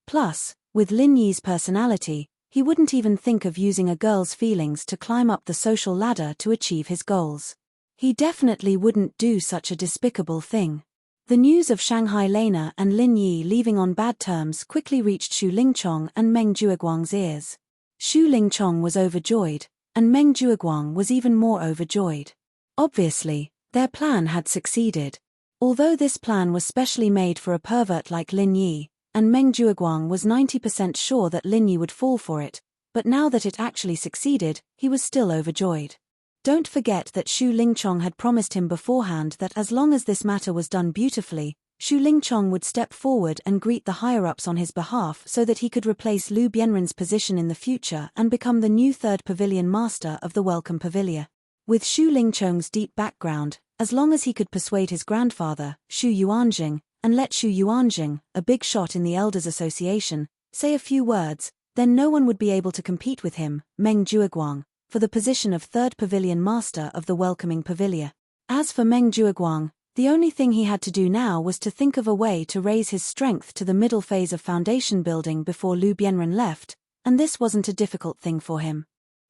Plus, with Lin Yi's personality, he wouldn't even think of using a girl's feelings to climb up the social ladder to achieve his goals. He definitely wouldn't do such a despicable thing. The news of Shanghai Lena and Lin Yi leaving on bad terms quickly reached Xu Lingchong and Meng Jueguang's ears. Xu Lingchong was overjoyed, and Meng Jueguang was even more overjoyed. Obviously, their plan had succeeded. Although this plan was specially made for a pervert like Lin Yi, and Meng Jueguang was 90% sure that Lin Yi would fall for it, but now that it actually succeeded, he was still overjoyed. Don't forget that Xu Lingchong had promised him beforehand that as long as this matter was done beautifully, Xu Lingchong would step forward and greet the higher-ups on his behalf so that he could replace Lu Bianren's position in the future and become the new third pavilion master of the Welcome Pavilion. With Xu Lingchong's deep background, as long as he could persuade his grandfather, Xu Yuanjing, and let Xu Yuanjing, a big shot in the Elders Association, say a few words, then no one would be able to compete with him, Meng Jueguang, for the position of third pavilion master of the Welcoming Pavilion. As for Meng Jueguang, the only thing he had to do now was to think of a way to raise his strength to the middle phase of foundation building before Lu Bianren left, and this wasn't a difficult thing for him.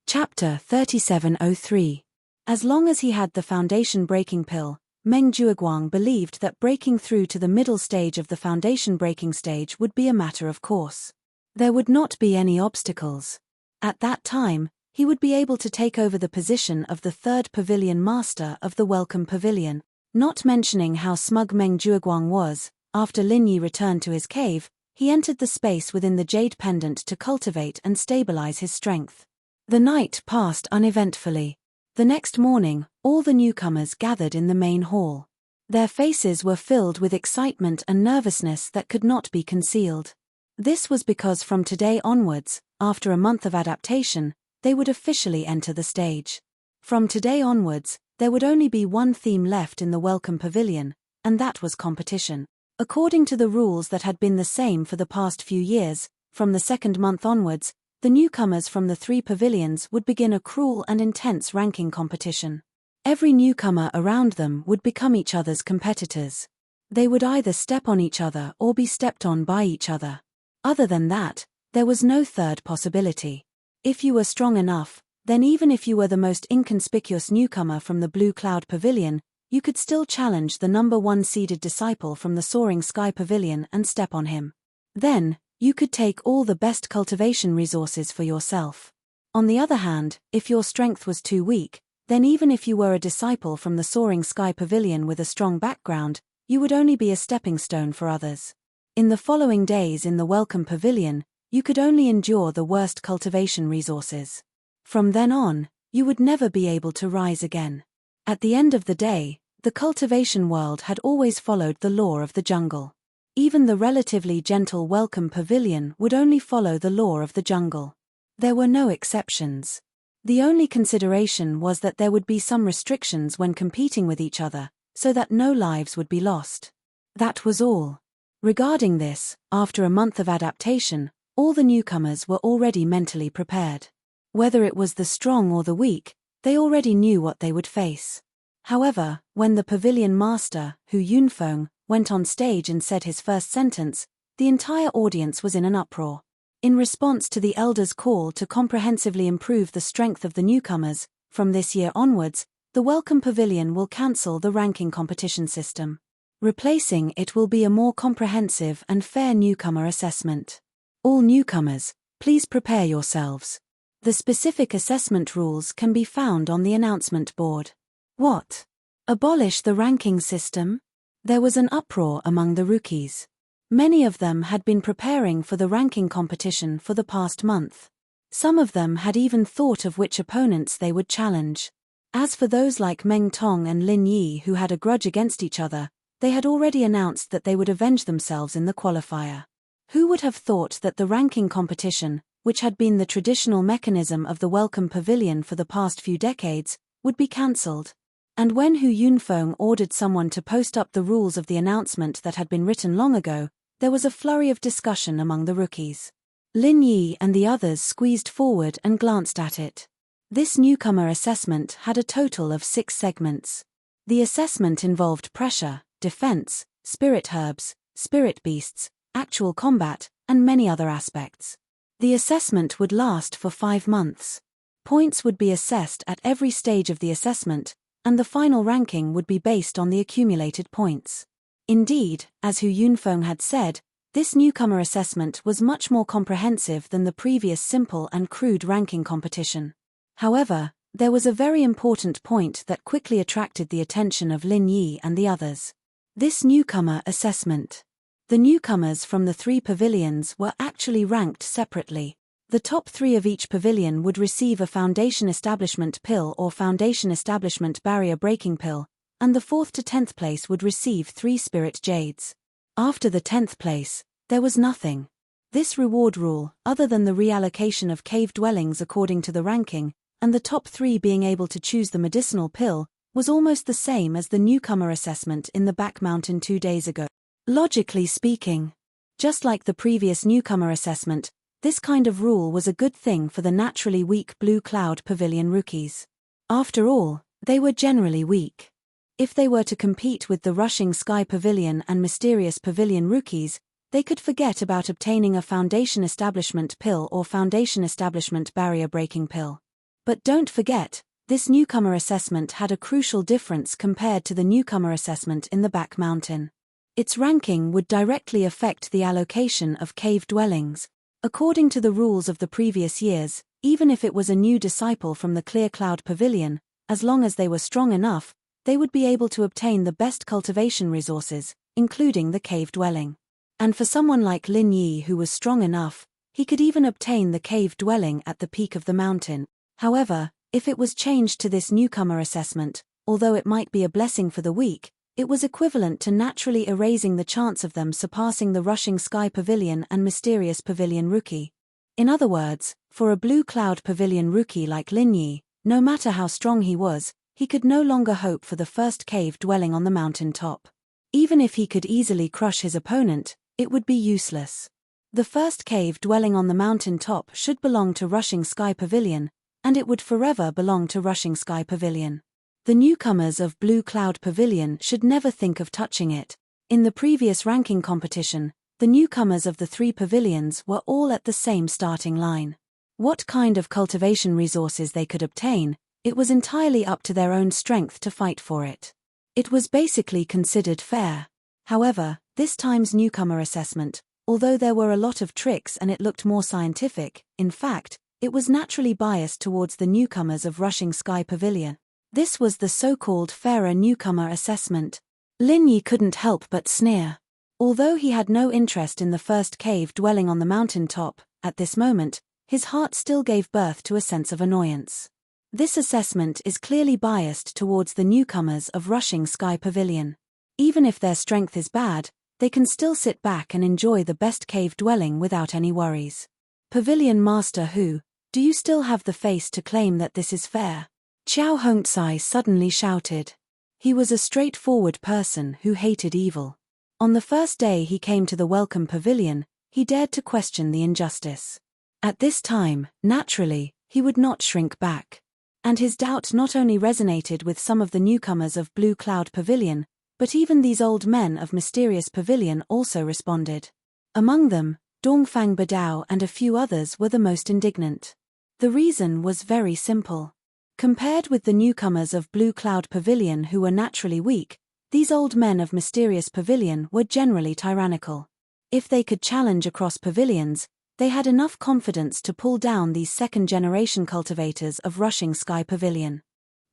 Chapter 3703. As long as he had the foundation breaking pill, Meng Jueguang believed that breaking through to the middle stage of the foundation breaking stage would be a matter of course. There would not be any obstacles. At that time, he would be able to take over the position of the third pavilion master of the Welcome Pavilion. Not mentioning how smug Meng Jueguang was, after Lin Yi returned to his cave, he entered the space within the jade pendant to cultivate and stabilize his strength. The night passed uneventfully. The next morning, all the newcomers gathered in the main hall. Their faces were filled with excitement and nervousness that could not be concealed. This was because from today onwards, after a month of adaptation, they would officially enter the stage. From today onwards, there would only be one theme left in the Welcome Pavilion, and that was competition. According to the rules that had been the same for the past few years, from the second month onwards, the newcomers from the 3 pavilions would begin a cruel and intense ranking competition. Every newcomer around them would become each other's competitors. They would either step on each other or be stepped on by each other. Other than that, there was no third possibility. If you were strong enough, then even if you were the most inconspicuous newcomer from the Blue Cloud Pavilion, you could still challenge the number 1 seeded disciple from the Soaring Sky Pavilion and step on him. Then, you could take all the best cultivation resources for yourself. On the other hand, if your strength was too weak, then even if you were a disciple from the Soaring Sky Pavilion with a strong background, you would only be a stepping stone for others. In the following days in the Welcome Pavilion, you could only endure the worst cultivation resources. From then on, you would never be able to rise again. At the end of the day, the cultivation world had always followed the law of the jungle. Even the relatively gentle Welcome Pavilion would only follow the law of the jungle. There were no exceptions. The only consideration was that there would be some restrictions when competing with each other, so that no lives would be lost. That was all. Regarding this, after a month of adaptation, all the newcomers were already mentally prepared. Whether it was the strong or the weak, they already knew what they would face. However, when the pavilion master, Hu Yunfeng, went on stage and said his first sentence, the entire audience was in an uproar. In response to the elders' call to comprehensively improve the strength of the newcomers, from this year onwards, the Welcome Pavilion will cancel the ranking competition system. Replacing it will be a more comprehensive and fair newcomer assessment. All newcomers, please prepare yourselves. The specific assessment rules can be found on the announcement board. What? Abolish the ranking system? There was an uproar among the rookies. Many of them had been preparing for the ranking competition for the past month. Some of them had even thought of which opponents they would challenge. As for those like Meng Tong and Lin Yi who had a grudge against each other, they had already announced that they would avenge themselves in the qualifier. Who would have thought that the ranking competition, which had been the traditional mechanism of the Welcome Pavilion for the past few decades, would be cancelled? And when Hu Yunfeng ordered someone to post up the rules of the announcement that had been written long ago, there was a flurry of discussion among the rookies. Lin Yi and the others squeezed forward and glanced at it. This newcomer assessment had a total of 6 segments. The assessment involved pressure, defense, spirit herbs, spirit beasts, actual combat, and many other aspects. The assessment would last for 5 months. Points would be assessed at every stage of the assessment, and the final ranking would be based on the accumulated points. Indeed, as Hu Yunfeng had said, this newcomer assessment was much more comprehensive than the previous simple and crude ranking competition. However, there was a very important point that quickly attracted the attention of Lin Yi and the others. This newcomer assessment. The newcomers from the 3 pavilions were actually ranked separately. The top 3 of each pavilion would receive a Foundation Establishment Pill or Foundation Establishment Barrier Breaking Pill, and the 4th to 10th place would receive 3 Spirit Jades. After the 10th place, there was nothing. This reward rule, other than the reallocation of cave dwellings according to the ranking, and the top 3 being able to choose the medicinal pill, was almost the same as the newcomer assessment in the back mountain 2 days ago. Logically speaking, just like the previous newcomer assessment, this kind of rule was a good thing for the naturally weak Blue Cloud Pavilion rookies. After all, they were generally weak. If they were to compete with the Rushing Sky Pavilion and Mysterious Pavilion rookies, they could forget about obtaining a Foundation Establishment Pill or Foundation Establishment Barrier Breaking Pill. But don't forget, this newcomer assessment had a crucial difference compared to the newcomer assessment in the back mountain. Its ranking would directly affect the allocation of cave dwellings. According to the rules of the previous years, even if it was a new disciple from the Clear Cloud Pavilion, as long as they were strong enough, they would be able to obtain the best cultivation resources, including the cave dwelling. And for someone like Lin Yi who was strong enough, he could even obtain the cave dwelling at the peak of the mountain. However, if it was changed to this newcomer assessment, although it might be a blessing for the weak, it was equivalent to naturally erasing the chance of them surpassing the rushing sky pavilion and mysterious pavilion rookie. In other words, for a blue cloud pavilion rookie like Lin Yi, no matter how strong he was, he could no longer hope for the first cave dwelling on the mountain top. Even if he could easily crush his opponent, it would be useless. The first cave dwelling on the mountain top should belong to Rushing Sky Pavilion, and it would forever belong to Rushing Sky Pavilion. The newcomers of Blue Cloud Pavilion should never think of touching it. In the previous ranking competition, the newcomers of the three pavilions were all at the same starting line. What kind of cultivation resources they could obtain, it was entirely up to their own strength to fight for it. It was basically considered fair. However, this time's newcomer assessment, although there were a lot of tricks and it looked more scientific, in fact, it was naturally biased towards the newcomers of Rushing Sky Pavilion. This was the so-called fairer newcomer assessment. Lin Yi couldn't help but sneer. Although he had no interest in the first cave dwelling on the mountain top, at this moment, his heart still gave birth to a sense of annoyance. This assessment is clearly biased towards the newcomers of Rushing Sky Pavilion. Even if their strength is bad, they can still sit back and enjoy the best cave dwelling without any worries. Pavilion Master Hu, do you still have the face to claim that this is fair? Qiao Hongcai suddenly shouted. He was a straightforward person who hated evil. On the first day he came to the Welcome Pavilion, he dared to question the injustice. At this time, naturally, he would not shrink back. And his doubt not only resonated with some of the newcomers of Blue Cloud Pavilion, but even these old men of Mysterious Pavilion also responded. Among them, Dongfang Badao and a few others were the most indignant. The reason was very simple. Compared with the newcomers of Blue Cloud Pavilion who were naturally weak, these old men of Mysterious Pavilion were generally tyrannical. If they could challenge across pavilions, they had enough confidence to pull down these second-generation cultivators of Rushing Sky Pavilion.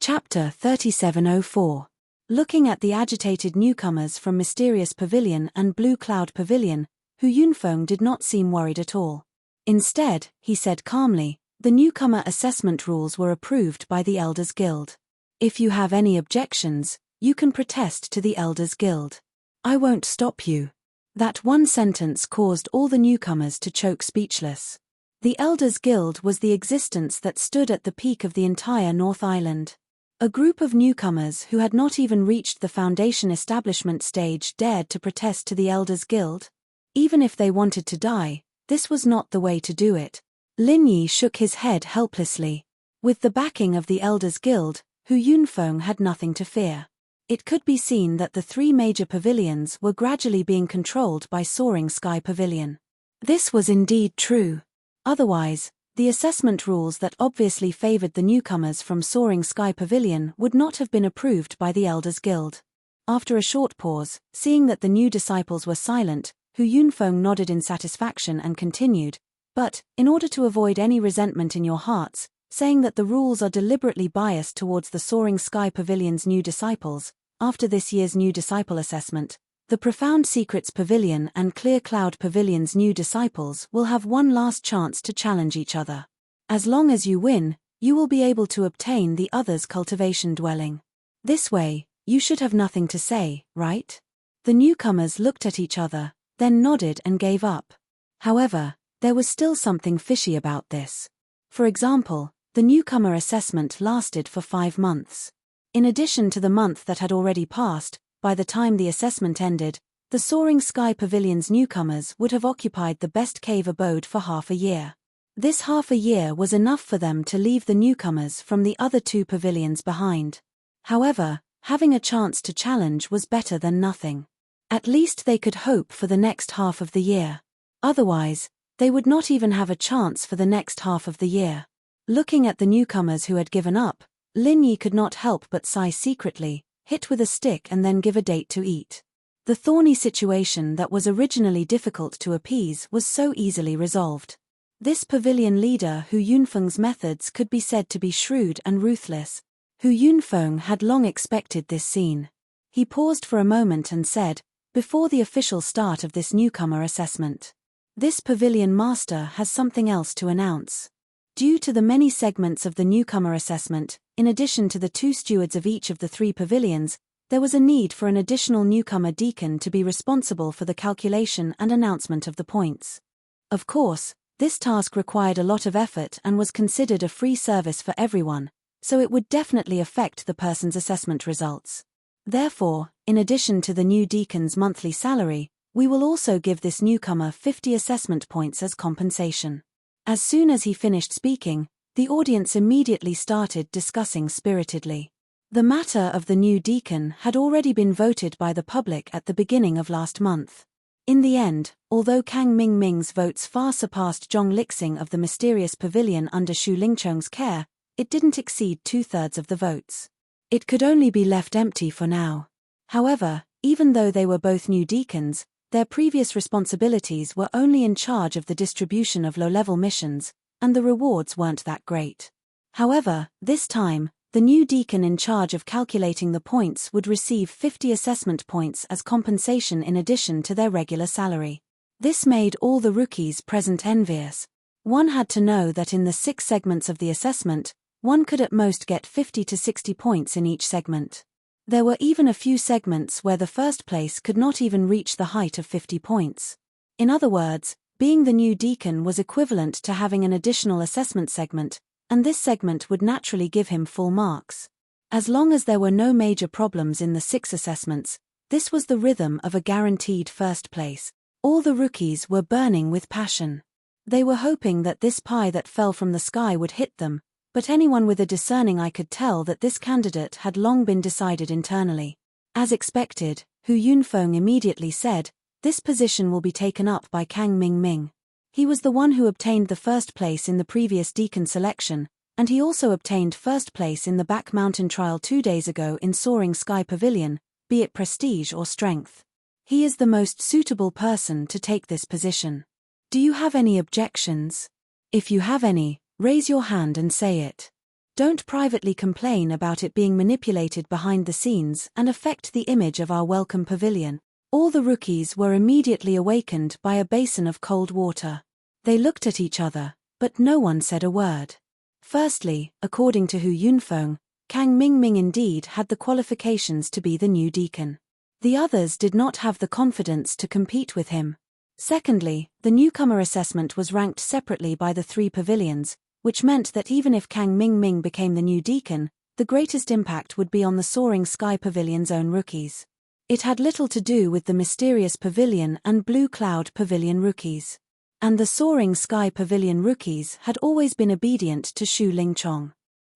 Chapter 3704. Looking at the agitated newcomers from Mysterious Pavilion and Blue Cloud Pavilion, Hu Yunfeng did not seem worried at all. Instead, he said calmly, the newcomer assessment rules were approved by the Elders Guild. If you have any objections, you can protest to the Elders Guild. I won't stop you. That one sentence caused all the newcomers to choke speechless. The Elders Guild was the existence that stood at the peak of the entire North Island. A group of newcomers who had not even reached the foundation establishment stage dared to protest to the Elders Guild. Even if they wanted to die, this was not the way to do it. Lin Yi shook his head helplessly. With the backing of the Elders Guild, Hu Yunfeng had nothing to fear. It could be seen that the three major pavilions were gradually being controlled by Soaring Sky Pavilion. This was indeed true. Otherwise, the assessment rules that obviously favored the newcomers from Soaring Sky Pavilion would not have been approved by the Elders Guild. After a short pause, seeing that the new disciples were silent, Hu Yunfeng nodded in satisfaction and continued, but, in order to avoid any resentment in your hearts, saying that the rules are deliberately biased towards the Soaring Sky Pavilion's new disciples, after this year's new disciple assessment, the Profound Secrets Pavilion and Clear Cloud Pavilion's new disciples will have one last chance to challenge each other. As long as you win, you will be able to obtain the other's cultivation dwelling. This way, you should have nothing to say, right? The newcomers looked at each other, then nodded and gave up. However, there was still something fishy about this. For example, the newcomer assessment lasted for 5 months. In addition to the month that had already passed, by the time the assessment ended, the Soaring Sky Pavilion's newcomers would have occupied the best cave abode for half a year. This half a year was enough for them to leave the newcomers from the other 2 pavilions behind. However, having a chance to challenge was better than nothing. At least they could hope for the next half of the year. Otherwise, they would not even have a chance for the next half of the year. Looking at the newcomers who had given up, Lin Yi could not help but sigh secretly, hit with a stick and then give a date to eat. The thorny situation that was originally difficult to appease was so easily resolved. This pavilion leader Hu Yunfeng's methods could be said to be shrewd and ruthless. Hu Yunfeng had long expected this scene. He paused for a moment and said, before the official start of this newcomer assessment. This pavilion master has something else to announce. Due to the many segments of the newcomer assessment, in addition to the 2 stewards of each of the 3 pavilions, there was a need for an additional newcomer deacon to be responsible for the calculation and announcement of the points. Of course, this task required a lot of effort and was considered a free service for everyone, so it would definitely affect the person's assessment results. Therefore, in addition to the new deacon's monthly salary, we will also give this newcomer 50 assessment points as compensation. As soon as he finished speaking, the audience immediately started discussing spiritedly. The matter of the new deacon had already been voted by the public at the beginning of last month. In the end, although Kang Mingming's votes far surpassed Zhong Lixing of the mysterious pavilion under Xu Lingchong's care, it didn't exceed 2/3 of the votes. It could only be left empty for now. However, even though they were both new deacons, their previous responsibilities were only in charge of the distribution of low-level missions, and the rewards weren't that great. However, this time, the new deacon in charge of calculating the points would receive 50 assessment points as compensation in addition to their regular salary. This made all the rookies present envious. One had to know that in the 6 segments of the assessment, one could at most get 50 to 60 points in each segment. There were even a few segments where the first place could not even reach the height of 50 points. In other words, being the new deacon was equivalent to having an additional assessment segment, and this segment would naturally give him full marks. As long as there were no major problems in the 6 assessments, this was the rhythm of a guaranteed first place. All the rookies were burning with passion. They were hoping that this pie that fell from the sky would hit them, but anyone with a discerning eye could tell that this candidate had long been decided internally. As expected, Hu Yunfeng immediately said, "This position will be taken up by Kang Mingming." He was the one who obtained the first place in the previous deacon selection, and he also obtained first place in the Back Mountain trial 2 days ago in Soaring Sky Pavilion, be it prestige or strength. He is the most suitable person to take this position. Do you have any objections? If you have any, raise your hand and say it. Don't privately complain about it being manipulated behind the scenes and affect the image of our welcome pavilion. All the rookies were immediately awakened by a basin of cold water. They looked at each other, but no one said a word. Firstly, according to Hu Yunfeng, Kang Mingming indeed had the qualifications to be the new deacon. The others did not have the confidence to compete with him. Secondly, the newcomer assessment was ranked separately by the 3 pavilions, which meant that even if Kang Mingming became the new deacon, the greatest impact would be on the Soaring Sky Pavilion's own rookies. It had little to do with the Mysterious Pavilion and Blue Cloud Pavilion rookies. And the Soaring Sky Pavilion rookies had always been obedient to Xu Lingchong.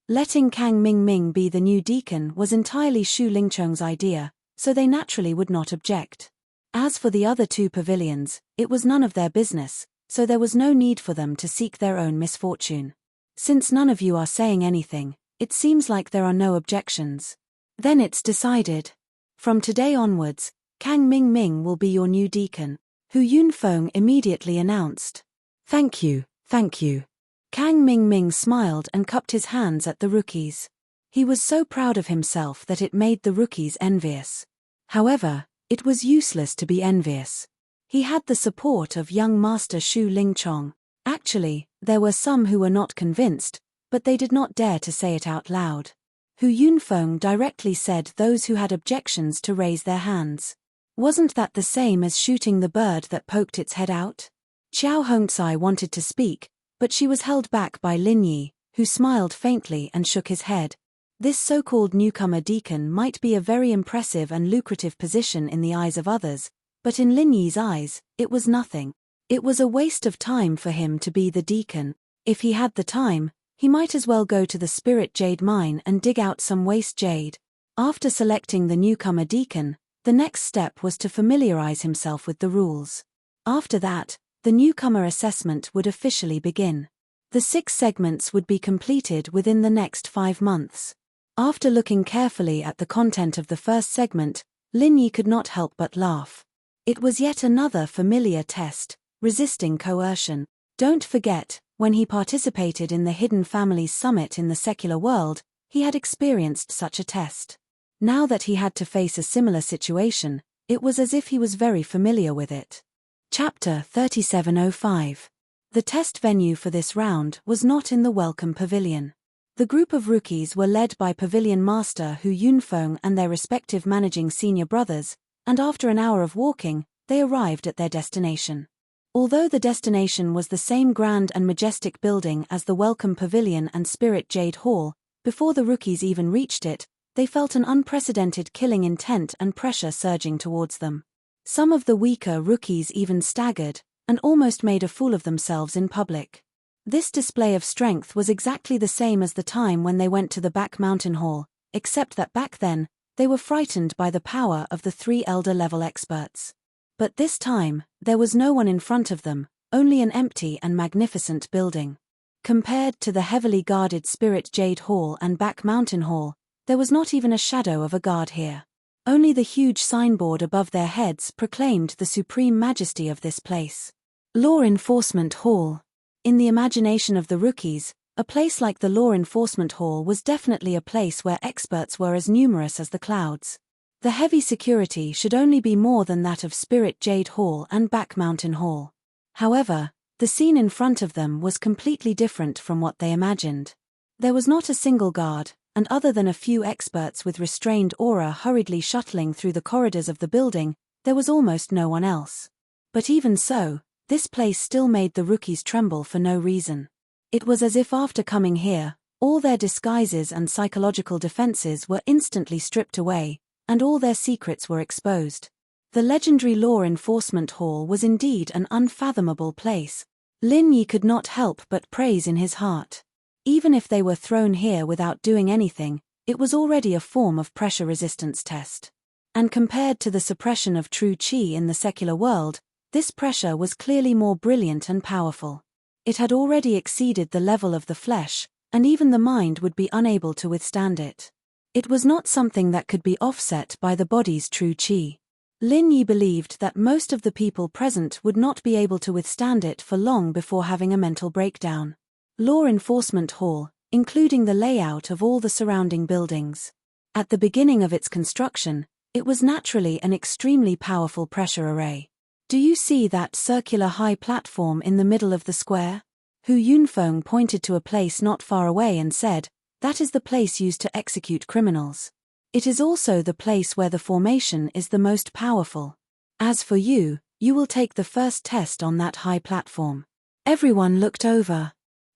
Letting Kang Mingming be the new deacon was entirely Xu Lingchong's idea, so they naturally would not object. As for the other 2 pavilions, it was none of their business, so there was no need for them to seek their own misfortune. Since none of you are saying anything, it seems like there are no objections. Then it's decided. From today onwards, Kang Mingming will be your new deacon, Hu Yunfeng immediately announced. Thank you, thank you. Kang Mingming smiled and cupped his hands at the rookies. He was so proud of himself that it made the rookies envious. However, it was useless to be envious. He had the support of young Master Xu Lingchong. Actually, there were some who were not convinced, but they did not dare to say it out loud. Hu Yunfeng directly said those who had objections to raise their hands. Wasn't that the same as shooting the bird that poked its head out? Xiao Hongcai wanted to speak, but she was held back by Lin Yi, who smiled faintly and shook his head. This so-called newcomer deacon might be a very impressive and lucrative position in the eyes of others, but in Lin Yi's eyes, it was nothing. It was a waste of time for him to be the deacon. If he had the time, he might as well go to the Spirit Jade mine and dig out some waste jade. After selecting the newcomer deacon, the next step was to familiarize himself with the rules. After that, the newcomer assessment would officially begin. The 6 segments would be completed within the next 5 months. After looking carefully at the content of the first segment, Lin Yi could not help but laugh. It was yet another familiar test, resisting coercion. Don't forget, when he participated in the Hidden Families Summit in the secular world, he had experienced such a test. Now that he had to face a similar situation, It was as if he was very familiar with it. Chapter 3705. The test venue for this round was not in the Welcome Pavilion. The group of rookies were led by Pavilion Master Hu Yunfeng and their respective managing senior brothers, and after an hour of walking, they arrived at their destination. Although the destination was the same grand and majestic building as the Welcome Pavilion and Spirit Jade Hall, before the rookies even reached it, they felt an unprecedented killing intent and pressure surging towards them. Some of the weaker rookies even staggered, and almost made a fool of themselves in public. This display of strength was exactly the same as the time when they went to the back mountain hall, except that back then, they were frightened by the power of the 3 elder-level experts. But this time, there was no one in front of them, only an empty and magnificent building. Compared to the heavily guarded Spirit Jade Hall and back mountain hall, there was not even a shadow of a guard here. Only the huge signboard above their heads proclaimed the supreme majesty of this place. Law Enforcement Hall. In the imagination of the rookies, a place like the Law Enforcement Hall was definitely a place where experts were as numerous as the clouds. The heavy security should only be more than that of Spirit Jade Hall and Back Mountain Hall. However, the scene in front of them was completely different from what they imagined. There was not a single guard, and other than a few experts with restrained aura hurriedly shuttling through the corridors of the building, there was almost no one else. But even so, this place still made the rookies tremble for no reason. It was as if after coming here, all their disguises and psychological defenses were instantly stripped away, and all their secrets were exposed. The legendary Law Enforcement Hall was indeed an unfathomable place. Lin Yi could not help but praise in his heart. Even if they were thrown here without doing anything, it was already a form of pressure resistance test. And compared to the suppression of true qi in the secular world, this pressure was clearly more brilliant and powerful. It had already exceeded the level of the flesh, and even the mind would be unable to withstand it. It was not something that could be offset by the body's true qi. Lin Yi believed that most of the people present would not be able to withstand it for long before having a mental breakdown. Law Enforcement Hall, including the layout of all the surrounding buildings. At the beginning of its construction, it was naturally an extremely powerful pressure array. Do you see that circular high platform in the middle of the square? Hu Yunfeng pointed to a place not far away and said, "That is the place used to execute criminals. It is also the place where the formation is the most powerful. As for you, you will take the first test on that high platform." Everyone looked over.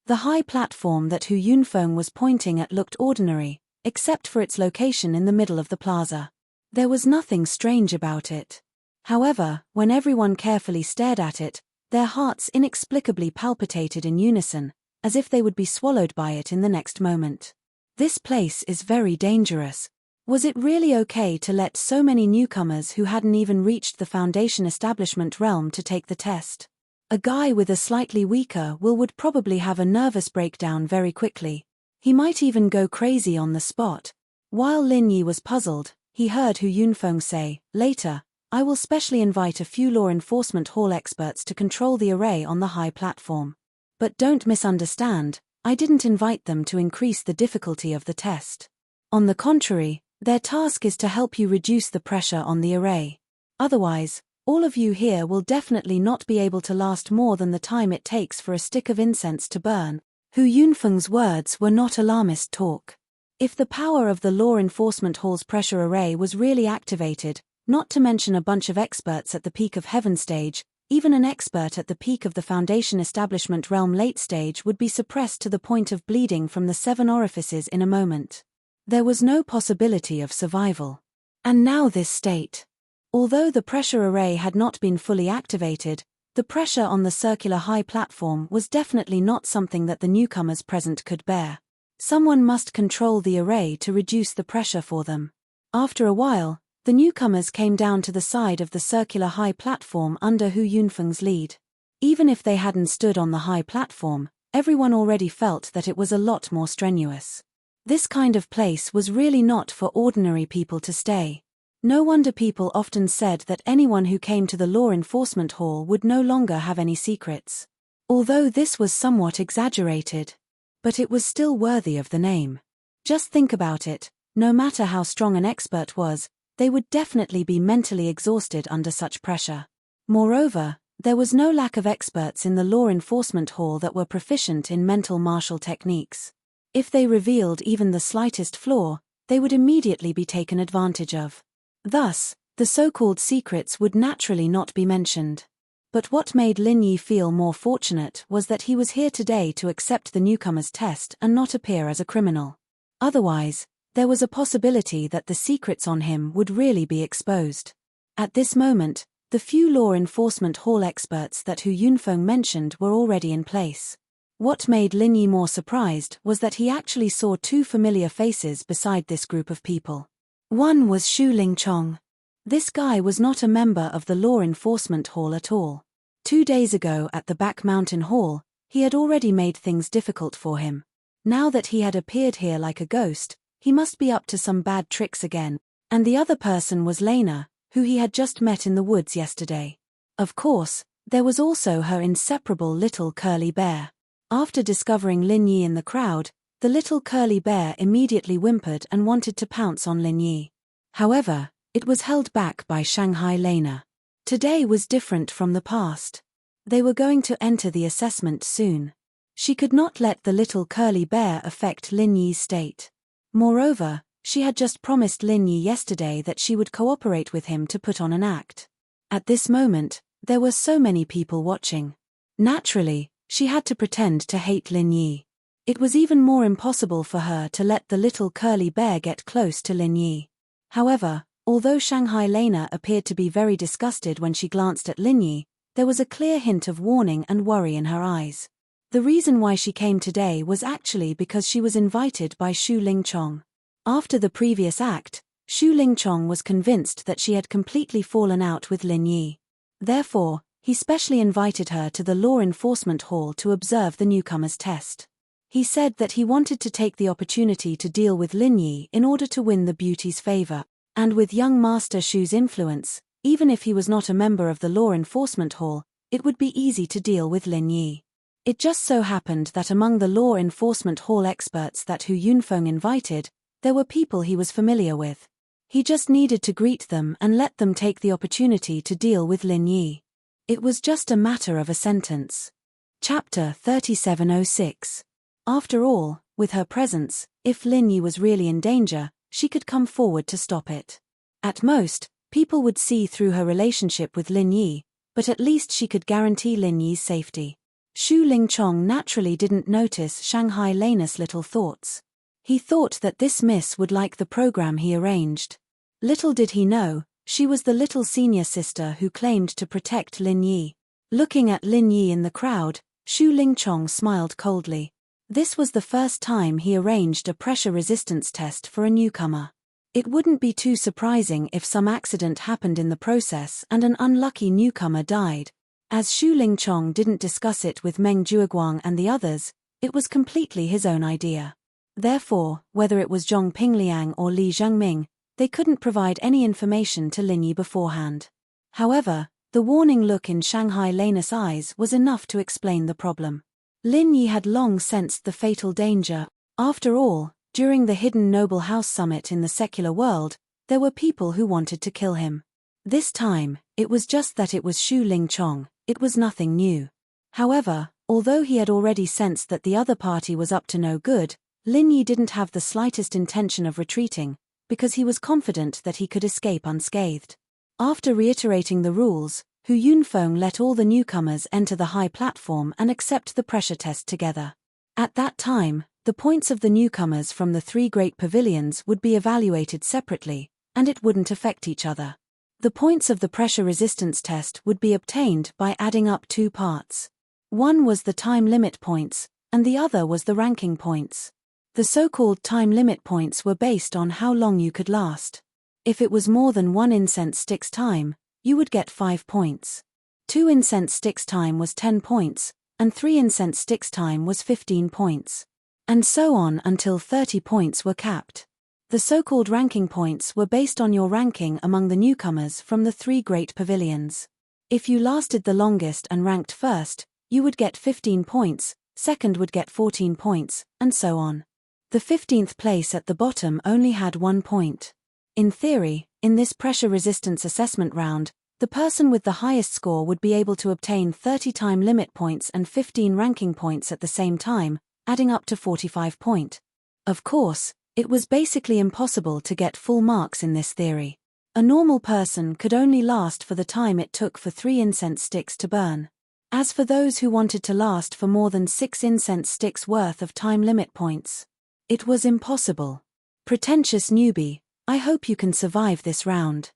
The high platform that Hu Yunfeng was pointing at looked ordinary, except for its location in the middle of the plaza. There was nothing strange about it. However, when everyone carefully stared at it, their hearts inexplicably palpitated in unison, as if they would be swallowed by it in the next moment. This place is very dangerous. Was it really okay to let so many newcomers who hadn't even reached the Foundation establishment realm to take the test? A guy with a slightly weaker will would probably have a nervous breakdown very quickly. He might even go crazy on the spot. While Lin Yi was puzzled, he heard Hu Yunfeng say, "Later, I will specially invite a few Law Enforcement Hall experts to control the array on the high platform. But don't misunderstand, I didn't invite them to increase the difficulty of the test. On the contrary, their task is to help you reduce the pressure on the array. Otherwise, all of you here will definitely not be able to last more than the time it takes for a stick of incense to burn." Hu Yunfeng's words were not alarmist talk. If the power of the Law Enforcement Hall's pressure array was really activated, not to mention a bunch of experts at the peak of Heaven stage, even an expert at the peak of the Foundation establishment realm late stage would be suppressed to the point of bleeding from the 7 orifices in a moment. There was no possibility of survival. And now this state. Although the pressure array had not been fully activated, the pressure on the circular high platform was definitely not something that the newcomers present could bear. Someone must control the array to reduce the pressure for them. After a while, the newcomers came down to the side of the circular high platform under Hu Yunfeng's lead. Even if they hadn't stood on the high platform, everyone already felt that it was a lot more strenuous. This kind of place was really not for ordinary people to stay. No wonder people often said that anyone who came to the Law Enforcement Hall would no longer have any secrets. Although this was somewhat exaggerated. But it was still worthy of the name. Just think about it, no matter how strong an expert was, They would definitely be mentally exhausted under such pressure. Moreover, there was no lack of experts in the law enforcement hall that were proficient in mental martial techniques. If they revealed even the slightest flaw, they would immediately be taken advantage of. Thus, the so-called secrets would naturally not be mentioned. But what made Lin Yi feel more fortunate was that he was here today to accept the newcomer's test and not appear as a criminal. Otherwise, there was a possibility that the secrets on him would really be exposed. At this moment, the few law enforcement hall experts that Hu Yunfeng mentioned were already in place. What made Lin Yi more surprised was that he actually saw two familiar faces beside this group of people. One was Xu Lingchong. This guy was not a member of the law enforcement hall at all. 2 days ago at the Back Mountain Hall, he had already made things difficult for him. Now that he had appeared here like a ghost, he must be up to some bad tricks again. And the other person was Lena, who he had just met in the woods yesterday. Of course, there was also her inseparable little curly bear. After discovering Lin Yi in the crowd, the little curly bear immediately whimpered and wanted to pounce on Lin Yi. However, it was held back by Shanghai Lena. Today was different from the past. They were going to enter the assessment soon. She could not let the little curly bear affect Lin Yi's state. Moreover, she had just promised Lin Yi yesterday that she would cooperate with him to put on an act. At this moment, there were so many people watching. Naturally, she had to pretend to hate Lin Yi. It was even more impossible for her to let the little curly bear get close to Lin Yi. However, although Shanghai Lena appeared to be very disgusted when she glanced at Lin Yi, there was a clear hint of warning and worry in her eyes. The reason why she came today was actually because she was invited by Xu Lingchong. After the previous act, Xu Lingchong was convinced that she had completely fallen out with Lin Yi. Therefore, he specially invited her to the law enforcement hall to observe the newcomer's test. He said that he wanted to take the opportunity to deal with Lin Yi in order to win the beauty's favor. And with young Master Xu's influence, even if he was not a member of the law enforcement hall, it would be easy to deal with Lin Yi. It just so happened that among the law enforcement hall experts that Hu Yunfeng invited, there were people he was familiar with. He just needed to greet them and let them take the opportunity to deal with Lin Yi. It was just a matter of a sentence. Chapter 3706. After all, with her presence, if Lin Yi was really in danger, she could come forward to stop it. At most, people would see through her relationship with Lin Yi, but at least she could guarantee Lin Yi's safety. Xu Lingchong naturally didn't notice Shanghai Lena's little thoughts. He thought that this miss would like the program he arranged. Little did he know, she was the little senior sister who claimed to protect Lin Yi. Looking at Lin Yi in the crowd, Xu Lingchong smiled coldly. This was the first time he arranged a pressure resistance test for a newcomer. It wouldn't be too surprising if some accident happened in the process and an unlucky newcomer died. As Xu Lingchong didn't discuss it with Meng Jueguang and the others, it was completely his own idea. Therefore, whether it was Zhong Pingliang or Li Zhengming, they couldn't provide any information to Lin Yi beforehand. However, the warning look in Shanghai Lena's eyes was enough to explain the problem. Lin Yi had long sensed the fatal danger. After all, during the Hidden Noble House Summit in the secular world, there were people who wanted to kill him. This time, it was just that it was Xu Lingchong, it was nothing new. However, although he had already sensed that the other party was up to no good, Lin Yi didn't have the slightest intention of retreating, because he was confident that he could escape unscathed. After reiterating the rules, Hu Yunfeng let all the newcomers enter the high platform and accept the pressure test together. At that time, the points of the newcomers from the 3 great pavilions would be evaluated separately, and it wouldn't affect each other. The points of the pressure resistance test would be obtained by adding up 2 parts. One was the time limit points, and the other was the ranking points. The so-called time limit points were based on how long you could last. If it was more than 1 incense stick's time, you would get 5 points. 2 incense sticks time was 10 points, and 3 incense sticks time was 15 points. And so on until 30 points were capped. The so-called ranking points were based on your ranking among the newcomers from the 3 great pavilions. If you lasted the longest and ranked first, you would get 15 points, second would get 14 points, and so on. The 15th place at the bottom only had 1 point. In theory, in this pressure resistance assessment round, the person with the highest score would be able to obtain 30 time limit points and 15 ranking points at the same time, adding up to 45 points. Of course, it was basically impossible to get full marks in this theory. A normal person could only last for the time it took for 3 incense sticks to burn. As for those who wanted to last for more than 6 incense sticks worth of time limit points, it was impossible. Pretentious newbie, I hope you can survive this round.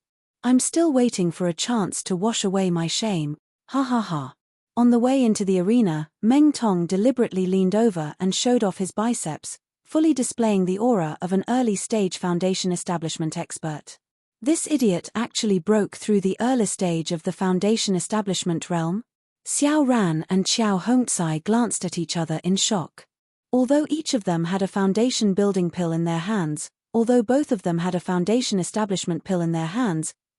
I'm still waiting for a chance to wash away my shame, ha ha ha. On the way into the arena, Meng Tong deliberately leaned over and showed off his biceps, fully displaying the aura of an early-stage foundation establishment expert. This idiot actually broke through the early stage of the foundation establishment realm? Xiao Ran and Xiao Hongcai glanced at each other in shock. Although each of them had a foundation building pill in their hands,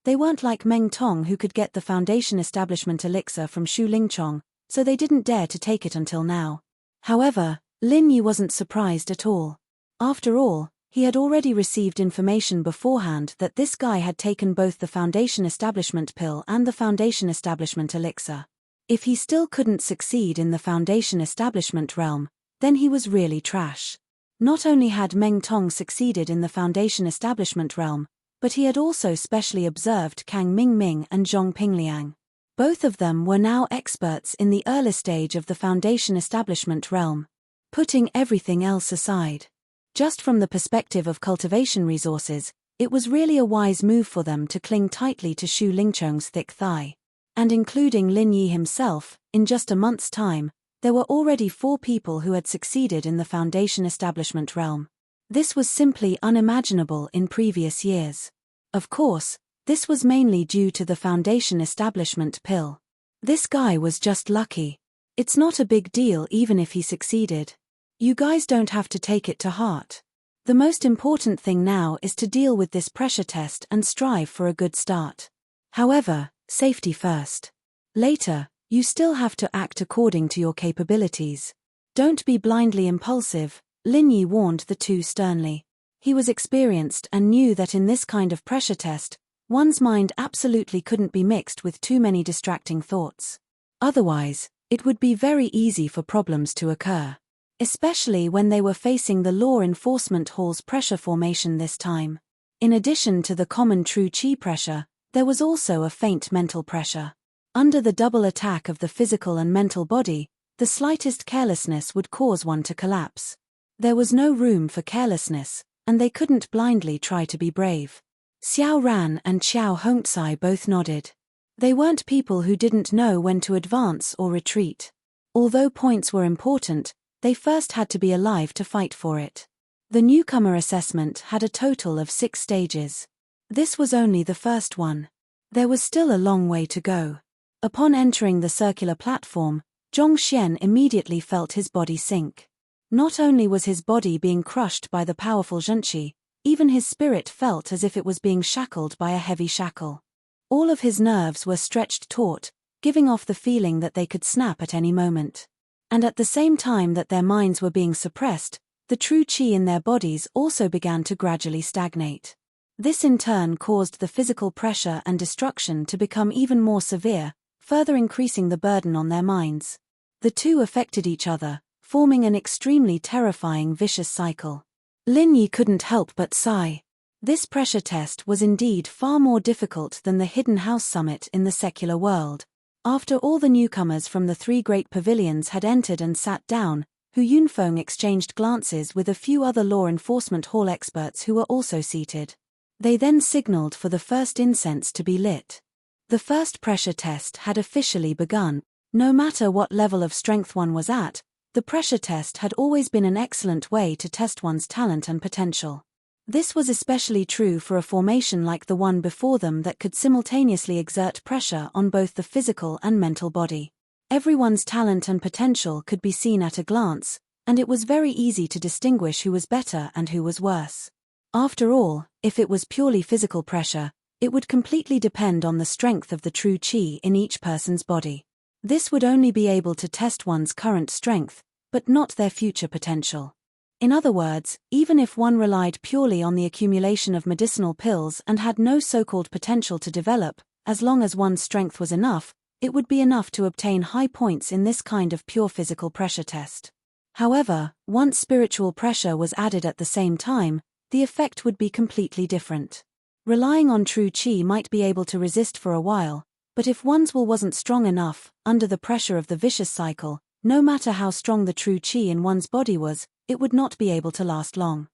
they weren't like Meng Tong who could get the foundation establishment elixir from Shu Lingchong, so they didn't dare to take it until now. However, Lin Yi wasn't surprised at all. After all, he had already received information beforehand that this guy had taken both the foundation establishment pill and the foundation establishment elixir. If he still couldn't succeed in the foundation establishment realm, then he was really trash. Not only had Meng Tong succeeded in the foundation establishment realm, but he had also specially observed Kang Mingming and Zhong Pingliang. Both of them were now experts in the early stage of the foundation establishment realm. Putting everything else aside, just from the perspective of cultivation resources, it was really a wise move for them to cling tightly to Shu Lingchong's thick thigh. And including Lin Yi himself, in just a month's time, there were already 4 people who had succeeded in the foundation establishment realm. This was simply unimaginable in previous years. Of course, this was mainly due to the foundation establishment pill. This guy was just lucky. It's not a big deal even if he succeeded. You guys don't have to take it to heart. The most important thing now is to deal with this pressure test and strive for a good start. However, safety first. Later, you still have to act according to your capabilities. Don't be blindly impulsive, Lin Yi warned the two sternly. He was experienced and knew that in this kind of pressure test, one's mind absolutely couldn't be mixed with too many distracting thoughts. Otherwise, it would be very easy for problems to occur. Especially when they were facing the law enforcement hall's pressure formation this time. In addition to the common true chi pressure, there was also a faint mental pressure. Under the double attack of the physical and mental body, the slightest carelessness would cause one to collapse. There was no room for carelessness, and they couldn't blindly try to be brave. Xiao Ran and Xiao Hongcai both nodded. They weren't people who didn't know when to advance or retreat. Although points were important, they first had to be alive to fight for it. The newcomer assessment had a total of 6 stages. This was only the first one. There was still a long way to go. Upon entering the circular platform, Zhong Xian immediately felt his body sink. Not only was his body being crushed by the powerful zhenqi, even his spirit felt as if it was being shackled by a heavy shackle. All of his nerves were stretched taut, giving off the feeling that they could snap at any moment. And at the same time that their minds were being suppressed, the true qi in their bodies also began to gradually stagnate. This in turn caused the physical pressure and destruction to become even more severe, further increasing the burden on their minds. The two affected each other, forming an extremely terrifying vicious cycle. Lin Yi couldn't help but sigh. This pressure test was indeed far more difficult than the Hidden House Summit in the secular world. After all the newcomers from the 3 great pavilions had entered and sat down, Hu Yunfeng exchanged glances with a few other law enforcement hall experts who were also seated. They then signaled for the first incense to be lit. The first pressure test had officially begun. No matter what level of strength one was at, the pressure test had always been an excellent way to test one's talent and potential. This was especially true for a formation like the one before them that could simultaneously exert pressure on both the physical and mental body. Everyone's talent and potential could be seen at a glance, and it was very easy to distinguish who was better and who was worse. After all, if it was purely physical pressure, it would completely depend on the strength of the true qi in each person's body. This would only be able to test one's current strength, but not their future potential. In other words, even if one relied purely on the accumulation of medicinal pills and had no so-called potential to develop, as long as one's strength was enough, it would be enough to obtain high points in this kind of pure physical pressure test. However, once spiritual pressure was added at the same time, the effect would be completely different. Relying on true chi might be able to resist for a while, but if one's will wasn't strong enough, under the pressure of the vicious cycle, no matter how strong the true chi in one's body was, it would not be able to last long.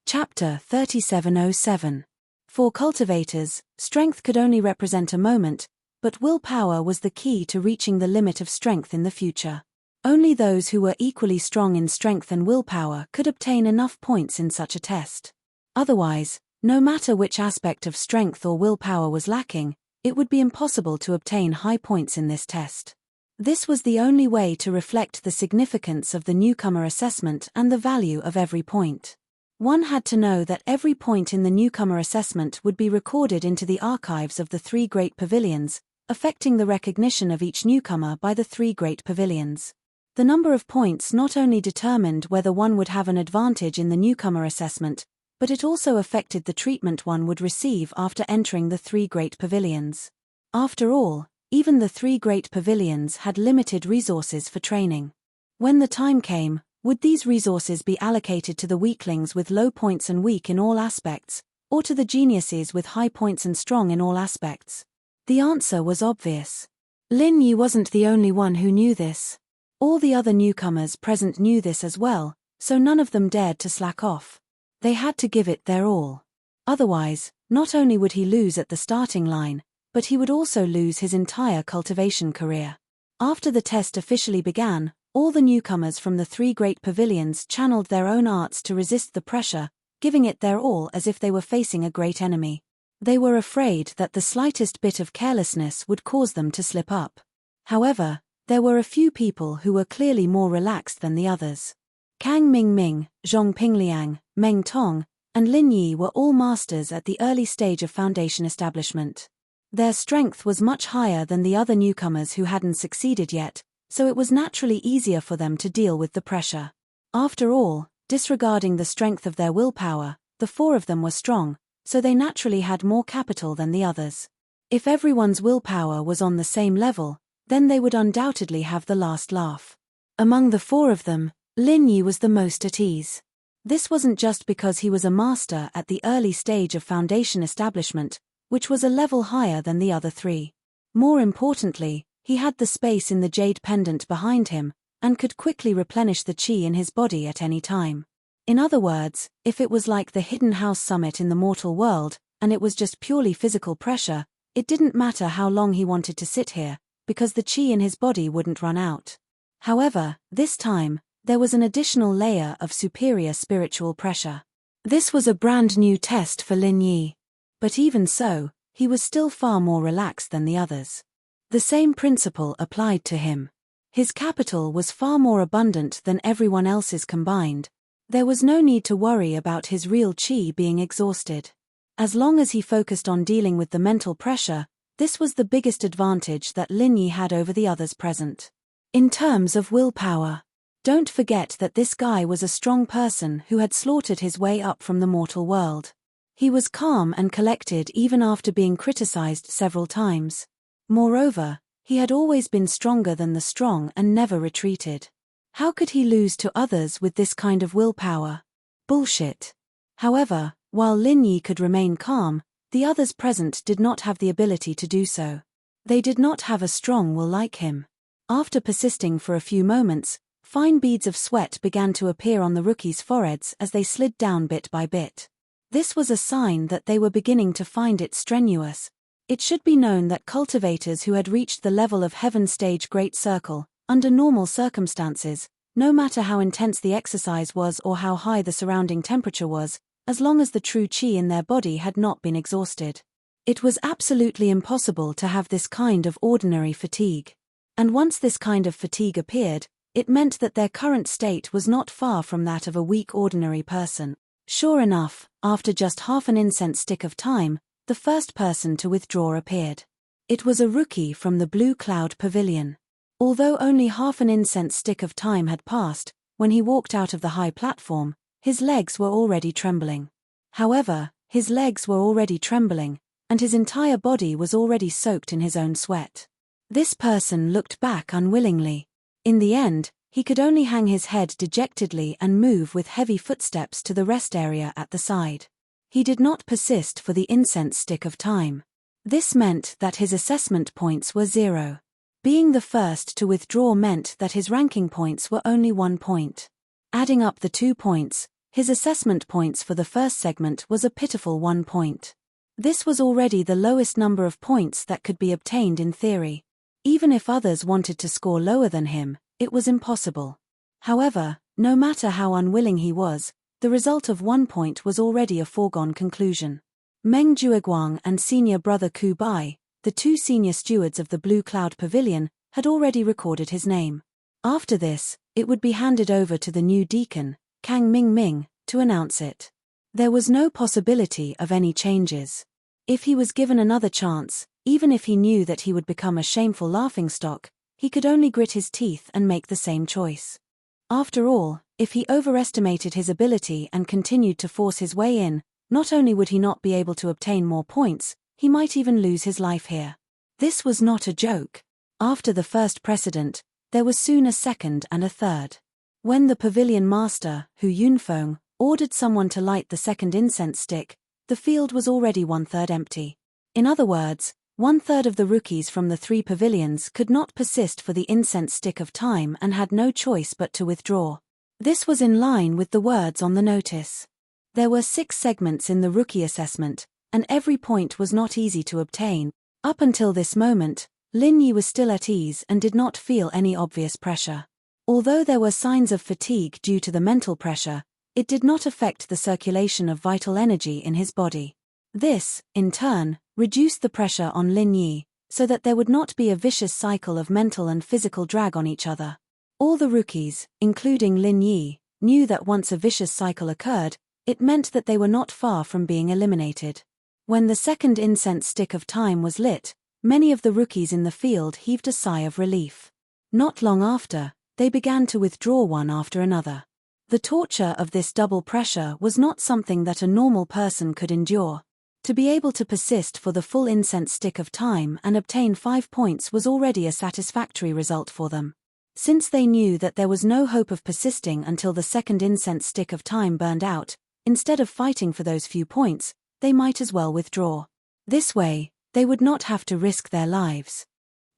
Chapter 3707. For cultivators, strength could only represent a moment, but willpower was the key to reaching the limit of strength in the future. Only those who were equally strong in strength and willpower could obtain enough points in such a test. Otherwise, no matter which aspect of strength or willpower was lacking, it would be impossible to obtain high points in this test. This was the only way to reflect the significance of the newcomer assessment and the value of every point. One had to know that every point in the newcomer assessment would be recorded into the archives of the 3 great pavilions, affecting the recognition of each newcomer by the 3 great pavilions. The number of points not only determined whether one would have an advantage in the newcomer assessment, but it also affected the treatment one would receive after entering the 3 great pavilions. After all, even the 3 great pavilions had limited resources for training. When the time came, would these resources be allocated to the weaklings with low points and weak in all aspects, or to the geniuses with high points and strong in all aspects? The answer was obvious. Lin Yi wasn't the only one who knew this. All the other newcomers present knew this as well, so none of them dared to slack off. They had to give it their all. Otherwise, not only would he lose at the starting line, but he would also lose his entire cultivation career. After the test officially began, all the newcomers from the 3 great pavilions channeled their own arts to resist the pressure, giving it their all as if they were facing a great enemy. They were afraid that the slightest bit of carelessness would cause them to slip up. However, there were a few people who were clearly more relaxed than the others. Kang Mingming, Zhong Pingliang, Meng Tong, and Lin Yi were all masters at the early stage of foundation establishment. Their strength was much higher than the other newcomers who hadn't succeeded yet, so it was naturally easier for them to deal with the pressure. After all, disregarding the strength of their willpower, the 4 of them were strong, so they naturally had more capital than the others. If everyone's willpower was on the same level, then they would undoubtedly have the last laugh. Among the 4 of them, Lin Yi was the most at ease. This wasn't just because he was a master at the early stage of foundation establishment, which was a level higher than the other 3. More importantly, he had the space in the jade pendant behind him, and could quickly replenish the chi in his body at any time. In other words, if it was like the Hidden House Summit in the mortal world, and it was just purely physical pressure, it didn't matter how long he wanted to sit here, because the chi in his body wouldn't run out. However, this time, there was an additional layer of superior spiritual pressure. This was a brand new test for Lin Yi. But even so, he was still far more relaxed than the others. The same principle applied to him. His capital was far more abundant than everyone else's combined. There was no need to worry about his real chi being exhausted. As long as he focused on dealing with the mental pressure, this was the biggest advantage that Lin Yi had over the others present. In terms of willpower, don't forget that this guy was a strong person who had slaughtered his way up from the mortal world. He was calm and collected even after being criticized several times. Moreover, he had always been stronger than the strong and never retreated. How could he lose to others with this kind of willpower? Bullshit. However, while Lin Yi could remain calm, the others present did not have the ability to do so. They did not have a strong will like him. After persisting for a few moments, fine beads of sweat began to appear on the rookies' foreheads as they slid down bit by bit. This was a sign that they were beginning to find it strenuous. It should be known that cultivators who had reached the level of Heaven Stage Great Circle, under normal circumstances, no matter how intense the exercise was or how high the surrounding temperature was, as long as the true chi in their body had not been exhausted. It was absolutely impossible to have this kind of ordinary fatigue. And once this kind of fatigue appeared, it meant that their current state was not far from that of a weak ordinary person. Sure enough, after just half an incense stick of time, the first person to withdraw appeared. It was a rookie from the Blue Cloud Pavilion. Although only half an incense stick of time had passed, when he walked out of the high platform, his legs were already trembling. However, his legs were already trembling, and his entire body was already soaked in his own sweat. This person looked back unwillingly. In the end, he could only hang his head dejectedly and move with heavy footsteps to the rest area at the side. He did not persist for the incense stick of time. This meant that his assessment points were 0. Being the first to withdraw meant that his ranking points were only 1 point. Adding up the 2 points, his assessment points for the first segment was a pitiful 1 point. This was already the lowest number of points that could be obtained in theory. Even if others wanted to score lower than him, it was impossible. However, no matter how unwilling he was, the result of 1 point was already a foregone conclusion. Meng Jueguang and senior brother Ku Bai, the 2 senior stewards of the Blue Cloud Pavilion, had already recorded his name. After this, it would be handed over to the new deacon, Kang Ming, to announce it. There was no possibility of any changes. If he was given another chance, even if he knew that he would become a shameful laughingstock, he could only grit his teeth and make the same choice. After all, if he overestimated his ability and continued to force his way in, not only would he not be able to obtain more points, he might even lose his life here. This was not a joke. After the first precedent, there was soon a second and a third. When the pavilion master, Hu Yunfeng, ordered someone to light the second incense stick, the field was already 1/3 empty. In other words, 1/3 of the rookies from the 3 pavilions could not persist for the incense stick of time and had no choice but to withdraw. This was in line with the words on the notice. There were 6 segments in the rookie assessment, and every point was not easy to obtain. Up until this moment, Lin Yi was still at ease and did not feel any obvious pressure. Although there were signs of fatigue due to the mental pressure, it did not affect the circulation of vital energy in his body. This, in turn, reduced the pressure on Lin Yi, so that there would not be a vicious cycle of mental and physical drag on each other. All the rookies, including Lin Yi, knew that once a vicious cycle occurred, it meant that they were not far from being eliminated. When the second incense stick of time was lit, many of the rookies in the field heaved a sigh of relief. Not long after, they began to withdraw one after another. The torture of this double pressure was not something that a normal person could endure. To be able to persist for the full incense stick of time and obtain 5 points was already a satisfactory result for them. Since they knew that there was no hope of persisting until the second incense stick of time burned out, instead of fighting for those few points, they might as well withdraw. This way, they would not have to risk their lives.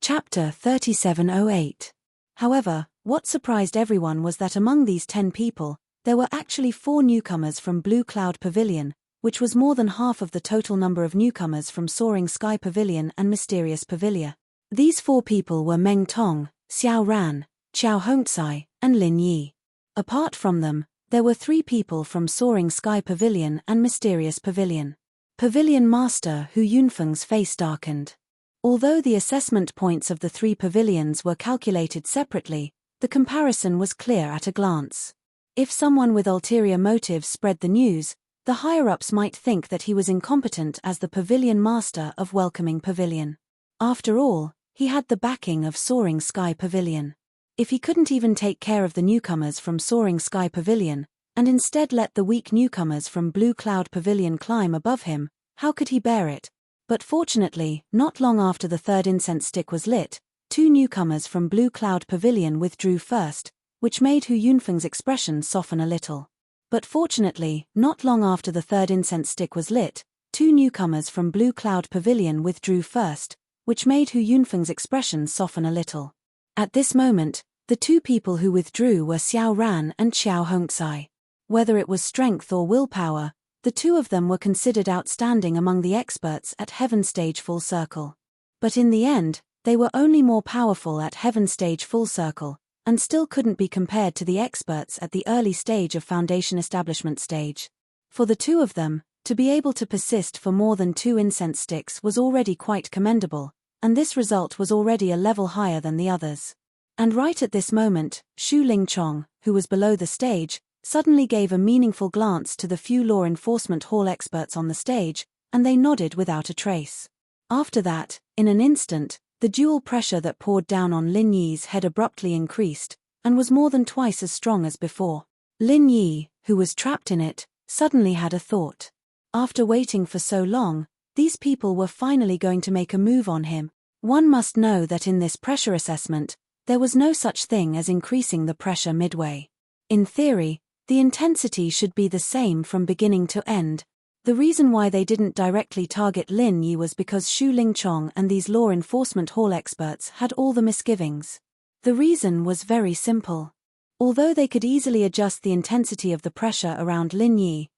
Chapter 3708. However, what surprised everyone was that among these 10 people, there were actually 4 newcomers from Blue Cloud Pavilion, which was more than half of the total number of newcomers from Soaring Sky Pavilion and Mysterious Pavilion. These 4 people were Meng Tong, Xiao Ran, Qiao Hongcai, and Lin Yi. Apart from them, there were 3 people from Soaring Sky Pavilion and Mysterious Pavilion. Pavilion Master Hu Yunfeng's face darkened. Although the assessment points of the 3 pavilions were calculated separately, the comparison was clear at a glance. If someone with ulterior motives spread the news, the higher-ups might think that he was incompetent as the pavilion master of Welcoming Pavilion. After all, he had the backing of Soaring Sky Pavilion. If he couldn't even take care of the newcomers from Soaring Sky Pavilion, and instead let the weak newcomers from Blue Cloud Pavilion climb above him, how could he bear it? But fortunately, not long after the third incense stick was lit, 2 newcomers from Blue Cloud Pavilion withdrew first, which made Hu Yunfeng's expression soften a little. But fortunately, not long after the third incense stick was lit, 2 newcomers from Blue Cloud Pavilion withdrew first, which made Hu Yunfeng's expression soften a little. At this moment, the 2 people who withdrew were Xiao Ran and Qiao Hongcai. Whether it was strength or willpower, the 2 of them were considered outstanding among the experts at Heaven Stage Full Circle. But in the end, they were only more powerful at Heaven Stage Full Circle, and still couldn't be compared to the experts at the early stage of Foundation Establishment stage. For the 2 of them, to be able to persist for more than 2 incense sticks was already quite commendable, and this result was already a level higher than the others. And right at this moment, Shu Lingchong, who was below the stage, suddenly gave a meaningful glance to the few law enforcement hall experts on the stage, and they nodded without a trace. After that, in an instant, the dual pressure that poured down on Lin Yi's head abruptly increased, and was more than twice as strong as before. Lin Yi, who was trapped in it, suddenly had a thought. After waiting for so long, these people were finally going to make a move on him. One must know that in this pressure assessment, there was no such thing as increasing the pressure midway. In theory, the intensity should be the same from beginning to end. The reason why they didn't directly target Lin Yi was because Xu Lingchong and these law enforcement hall experts had all the misgivings. The reason was very simple. Although they could easily adjust the intensity of the pressure around Lin Yi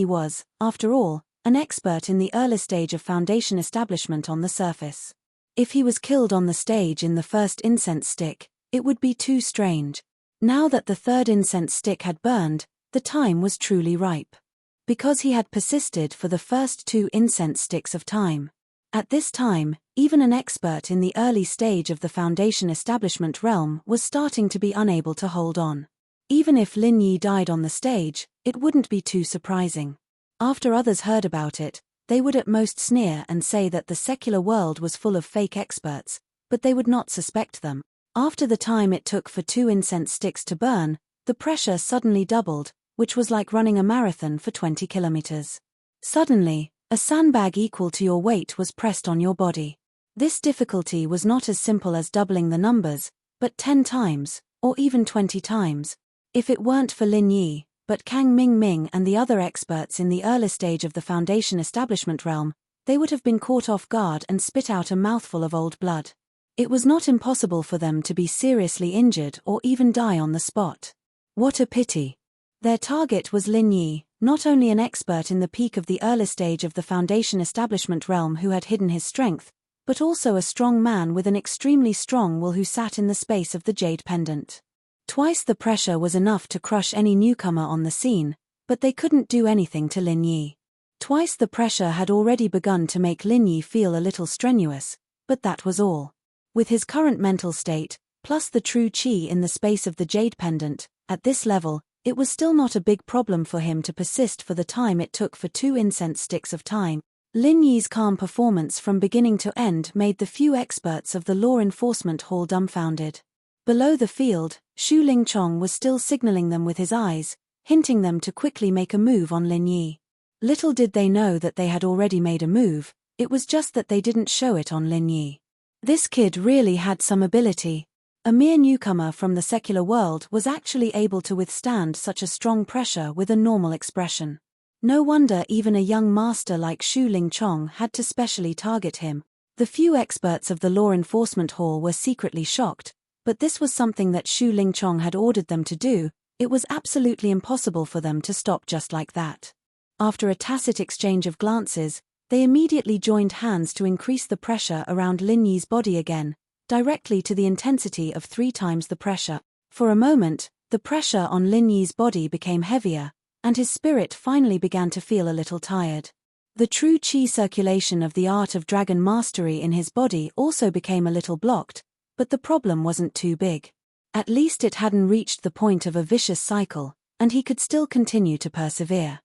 was, after all, an expert in the early stage of foundation establishment on the surface. If he was killed on the stage in the first incense stick, it would be too strange. Now that the third incense stick had burned, the time was truly ripe. Because he had persisted for the first 2 incense sticks of time. At this time, even an expert in the early stage of the foundation establishment realm was starting to be unable to hold on. Even if Lin Yi died on the stage, it wouldn't be too surprising. After others heard about it, they would at most sneer and say that the secular world was full of fake experts, but they would not suspect them. After the time it took for 2 incense sticks to burn, the pressure suddenly doubled, which was like running a marathon for 20 kilometers. Suddenly, a sandbag equal to your weight was pressed on your body. This difficulty was not as simple as doubling the numbers, but 10 times, or even 20 times. If it weren't for Lin Yi, but Kang Ming and the other experts in the early stage of the foundation establishment realm, they would have been caught off guard and spit out a mouthful of old blood. It was not impossible for them to be seriously injured or even die on the spot. What a pity. Their target was Lin Yi, not only an expert in the peak of the early stage of the foundation establishment realm who had hidden his strength, but also a strong man with an extremely strong will who sat in the space of the jade pendant. Twice the pressure was enough to crush any newcomer on the scene, but they couldn't do anything to Lin Yi. Twice the pressure had already begun to make Lin Yi feel a little strenuous, but that was all. With his current mental state, plus the true qi in the space of the jade pendant, at this level, it was still not a big problem for him to persist for the time it took for 2 incense sticks of time. Lin Yi's calm performance from beginning to end made the few experts of the law enforcement hall dumbfounded. Below the field, Xu Lingchong was still signaling them with his eyes, hinting them to quickly make a move on Lin Yi. Little did they know that they had already made a move, it was just that they didn't show it on Lin Yi. This kid really had some ability. A mere newcomer from the secular world was actually able to withstand such a strong pressure with a normal expression. No wonder even a young master like Xu Lingchong had to specially target him. The few experts of the law enforcement hall were secretly shocked, but this was something that Xu Lingchong had ordered them to do. It was absolutely impossible for them to stop just like that. After a tacit exchange of glances, they immediately joined hands to increase the pressure around Lin Yi's body again, directly to the intensity of 3 times the pressure. For a moment, the pressure on Lin Yi's body became heavier, and his spirit finally began to feel a little tired. The true qi circulation of the art of dragon mastery in his body also became a little blocked, but the problem wasn't too big. At least it hadn't reached the point of a vicious cycle, and he could still continue to persevere.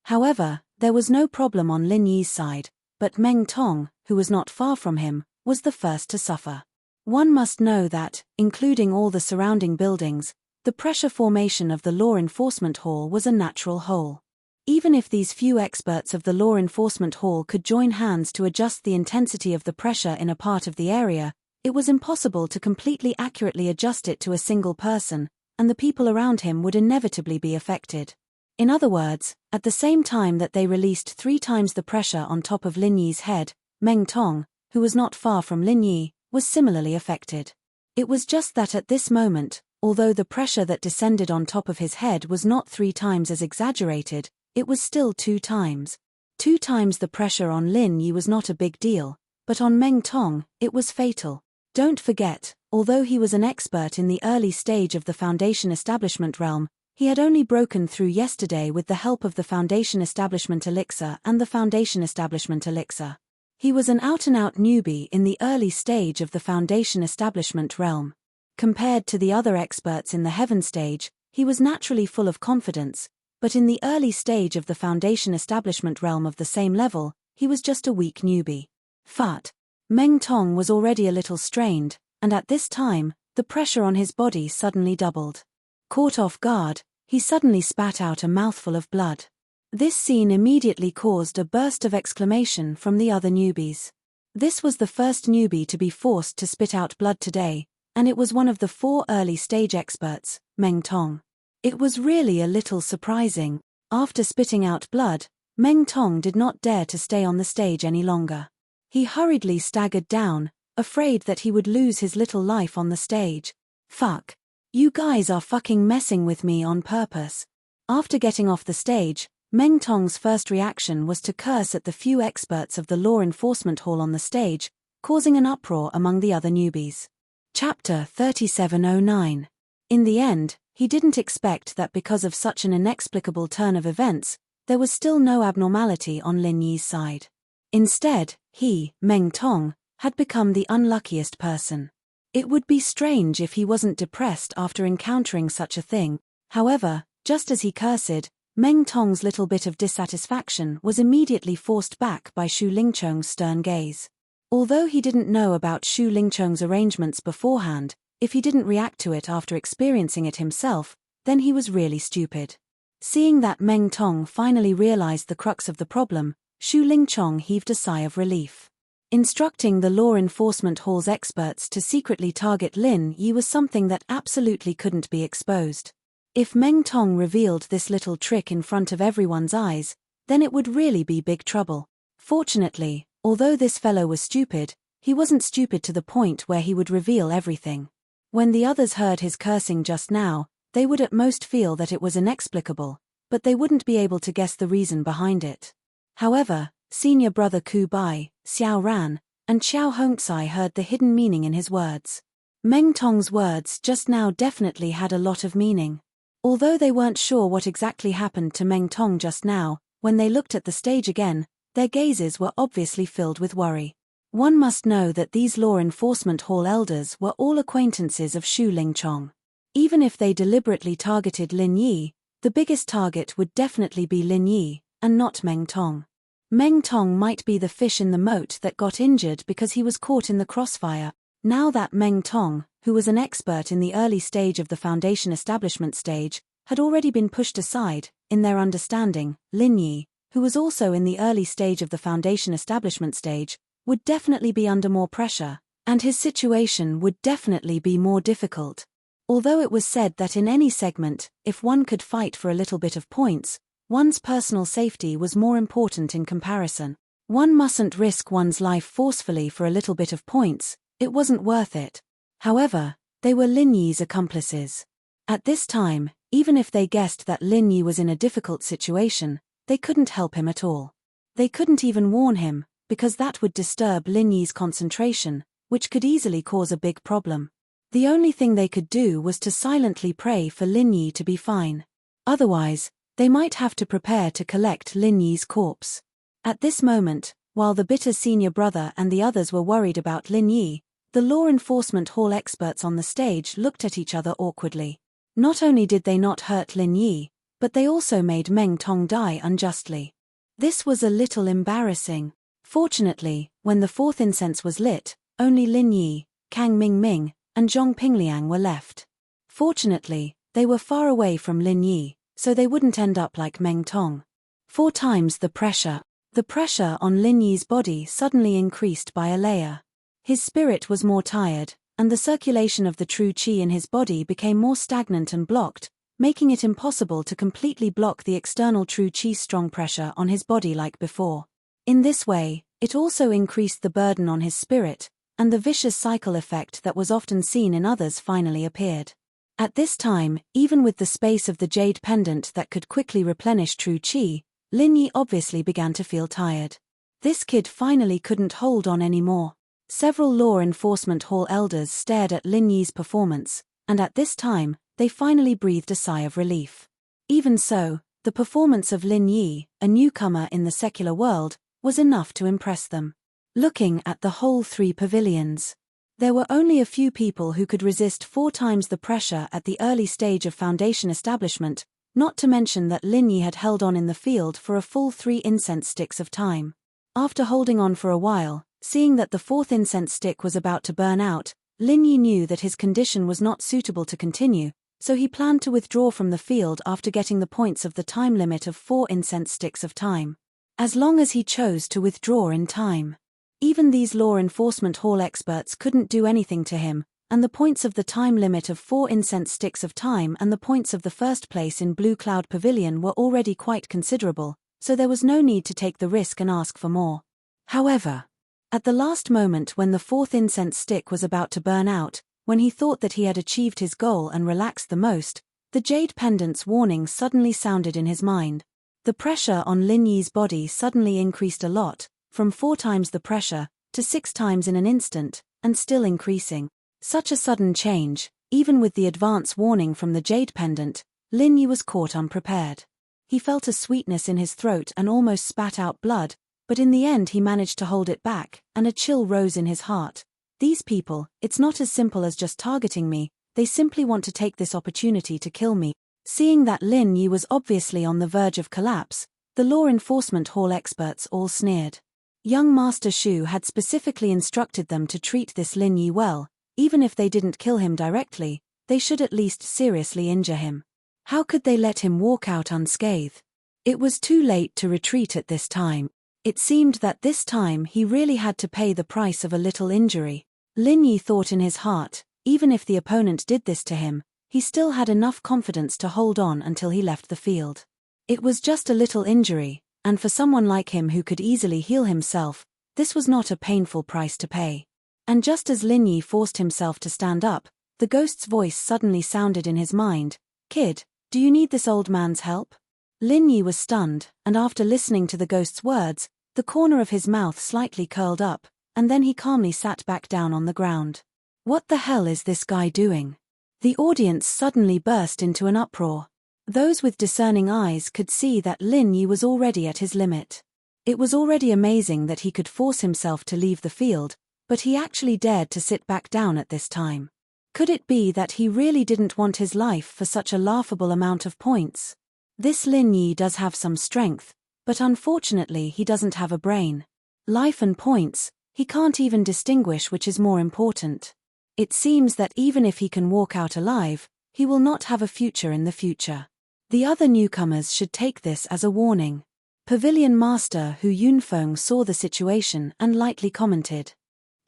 However, there was no problem on Lin Yi's side, but Meng Tong, who was not far from him, was the first to suffer. One must know that, including all the surrounding buildings, the pressure formation of the law enforcement hall was a natural whole. Even if these few experts of the law enforcement hall could join hands to adjust the intensity of the pressure in a part of the area, it was impossible to completely accurately adjust it to a single person, and the people around him would inevitably be affected. In other words, at the same time that they released 3 times the pressure on top of Lin Yi's head, Meng Tong, who was not far from Lin Yi, was similarly affected. It was just that at this moment, although the pressure that descended on top of his head was not 3 times as exaggerated, it was still 2 times. 2 times the pressure on Lin Yi was not a big deal, but on Meng Tong, it was fatal. Don't forget, although he was an expert in the early stage of the foundation establishment realm, he had only broken through yesterday with the help of the foundation establishment elixir and the foundation establishment elixir. He was an out-and-out newbie in the early stage of the foundation establishment realm. Compared to the other experts in the heaven stage, he was naturally full of confidence, but in the early stage of the foundation establishment realm of the same level, he was just a weak newbie. Fat. Meng Tong was already a little strained, and at this time, the pressure on his body suddenly doubled. Caught off guard, he suddenly spat out a mouthful of blood. This scene immediately caused a burst of exclamation from the other newbies. This was the first newbie to be forced to spit out blood today, and it was one of the 4 early stage experts, Meng Tong. It was really a little surprising. After spitting out blood, Meng Tong did not dare to stay on the stage any longer. He hurriedly staggered down, afraid that he would lose his little life on the stage. Fuck. You guys are fucking messing with me on purpose. After getting off the stage, Meng Tong's first reaction was to curse at the few experts of the law enforcement hall on the stage, causing an uproar among the other newbies. Chapter 3709. In the end, he didn't expect that because of such an inexplicable turn of events, there was still no abnormality on Lin Yi's side. Instead, he, Meng Tong, had become the unluckiest person. It would be strange if he wasn't depressed after encountering such a thing. However, just as he cursed, Meng Tong's little bit of dissatisfaction was immediately forced back by Shu Lingchong's stern gaze. Although he didn't know about Shu Lingchong's arrangements beforehand, if he didn't react to it after experiencing it himself, then he was really stupid. Seeing that Meng Tong finally realized the crux of the problem, Shu Lingchong heaved a sigh of relief. Instructing the law enforcement hall's experts to secretly target Lin Yi was something that absolutely couldn't be exposed. If Meng Tong revealed this little trick in front of everyone's eyes, then it would really be big trouble. Fortunately, although this fellow was stupid, he wasn't stupid to the point where he would reveal everything. When the others heard his cursing just now, they would at most feel that it was inexplicable, but they wouldn't be able to guess the reason behind it. However, senior brother Ku Bai, Xiao Ran, and Xiao Hongcai heard the hidden meaning in his words. Meng Tong's words just now definitely had a lot of meaning. Although they weren't sure what exactly happened to Meng Tong just now, when they looked at the stage again, their gazes were obviously filled with worry. One must know that these law enforcement hall elders were all acquaintances of Shu Lingchong. Even if they deliberately targeted Lin Yi, the biggest target would definitely be Lin Yi, and not Meng Tong. Meng Tong might be the fish in the moat that got injured because he was caught in the crossfire. Now that Meng Tong, who was an expert in the early stage of the foundation establishment stage, had already been pushed aside, in their understanding, Lin Yi, who was also in the early stage of the foundation establishment stage, would definitely be under more pressure, and his situation would definitely be more difficult. Although it was said that in any segment, if one could fight for a little bit of points, one's personal safety was more important in comparison. One mustn't risk one's life forcefully for a little bit of points, it wasn't worth it. However, they were Lin Yi's accomplices. At this time, even if they guessed that Lin Yi was in a difficult situation, they couldn't help him at all. They couldn't even warn him, because that would disturb Lin Yi's concentration, which could easily cause a big problem. The only thing they could do was to silently pray for Lin Yi to be fine. Otherwise, they might have to prepare to collect Lin Yi's corpse. At this moment, while the bitter senior brother and the others were worried about Lin Yi, the law enforcement hall experts on the stage looked at each other awkwardly. Not only did they not hurt Lin Yi, but they also made Meng Tong die unjustly. This was a little embarrassing. Fortunately, when the 4th incense was lit, only Lin Yi, Kang Ming, and Zhong Pingliang were left. Fortunately, they were far away from Lin Yi, so they wouldn't end up like Meng Tong. 4 times the pressure. The pressure on Lin Yi's body suddenly increased by a layer. His spirit was more tired, and the circulation of the true qi in his body became more stagnant and blocked, making it impossible to completely block the external true qi's strong pressure on his body like before. In this way, it also increased the burden on his spirit, and the vicious cycle effect that was often seen in others finally appeared. At this time, even with the space of the jade pendant that could quickly replenish true qi, Lin Yi obviously began to feel tired. This kid finally couldn't hold on anymore. Several law enforcement hall elders stared at Lin Yi's performance, and at this time, they finally breathed a sigh of relief. Even so, the performance of Lin Yi, a newcomer in the secular world, was enough to impress them. Looking at the whole 3 pavilions, there were only a few people who could resist 4 times the pressure at the early stage of foundation establishment, not to mention that Lin Yi had held on in the field for a full 3 incense sticks of time. After holding on for a while, seeing that the 4th incense stick was about to burn out, Lin Yi knew that his condition was not suitable to continue, so he planned to withdraw from the field after getting the points of the time limit of 4 incense sticks of time. As long as he chose to withdraw in time. Even these law enforcement hall experts couldn't do anything to him, and the points of the time limit of 4 incense sticks of time and the points of the first place in Blue Cloud Pavilion were already quite considerable, so there was no need to take the risk and ask for more. However, at the last moment when the 4th incense stick was about to burn out, when he thought that he had achieved his goal and relaxed the most, the jade pendant's warning suddenly sounded in his mind. The pressure on Lin Yi's body suddenly increased a lot, from 4 times the pressure to 6 times in an instant, and still increasing. Such a sudden change, even with the advance warning from the jade pendant, Lin Yi was caught unprepared. He felt a sweetness in his throat and almost spat out blood, but in the end he managed to hold it back, and a chill rose in his heart. These people, it's not as simple as just targeting me, they simply want to take this opportunity to kill me. Seeing that Lin Yi was obviously on the verge of collapse, the law enforcement hall experts all sneered. Young Master Shu had specifically instructed them to treat this Lin Yi well. Even if they didn't kill him directly, they should at least seriously injure him. How could they let him walk out unscathed? It was too late to retreat at this time. It seemed that this time he really had to pay the price of a little injury. Lin Yi thought in his heart, even if the opponent did this to him, he still had enough confidence to hold on until he left the field. It was just a little injury, and for someone like him who could easily heal himself, this was not a painful price to pay. And just as Lin Yi forced himself to stand up, the ghost's voice suddenly sounded in his mind. "Kid, do you need this old man's help?" Lin Yi was stunned, and after listening to the ghost's words, the corner of his mouth slightly curled up, and then he calmly sat back down on the ground. What the hell is this guy doing? The audience suddenly burst into an uproar. Those with discerning eyes could see that Lin Yi was already at his limit. It was already amazing that he could force himself to leave the field, but he actually dared to sit back down at this time. Could it be that he really didn't want his life for such a laughable amount of points? This Lin Yi does have some strength, but unfortunately he doesn't have a brain. Life and points, he can't even distinguish which is more important. It seems that even if he can walk out alive, he will not have a future in the future. The other newcomers should take this as a warning. Pavilion Master Hu Yunfeng saw the situation and lightly commented.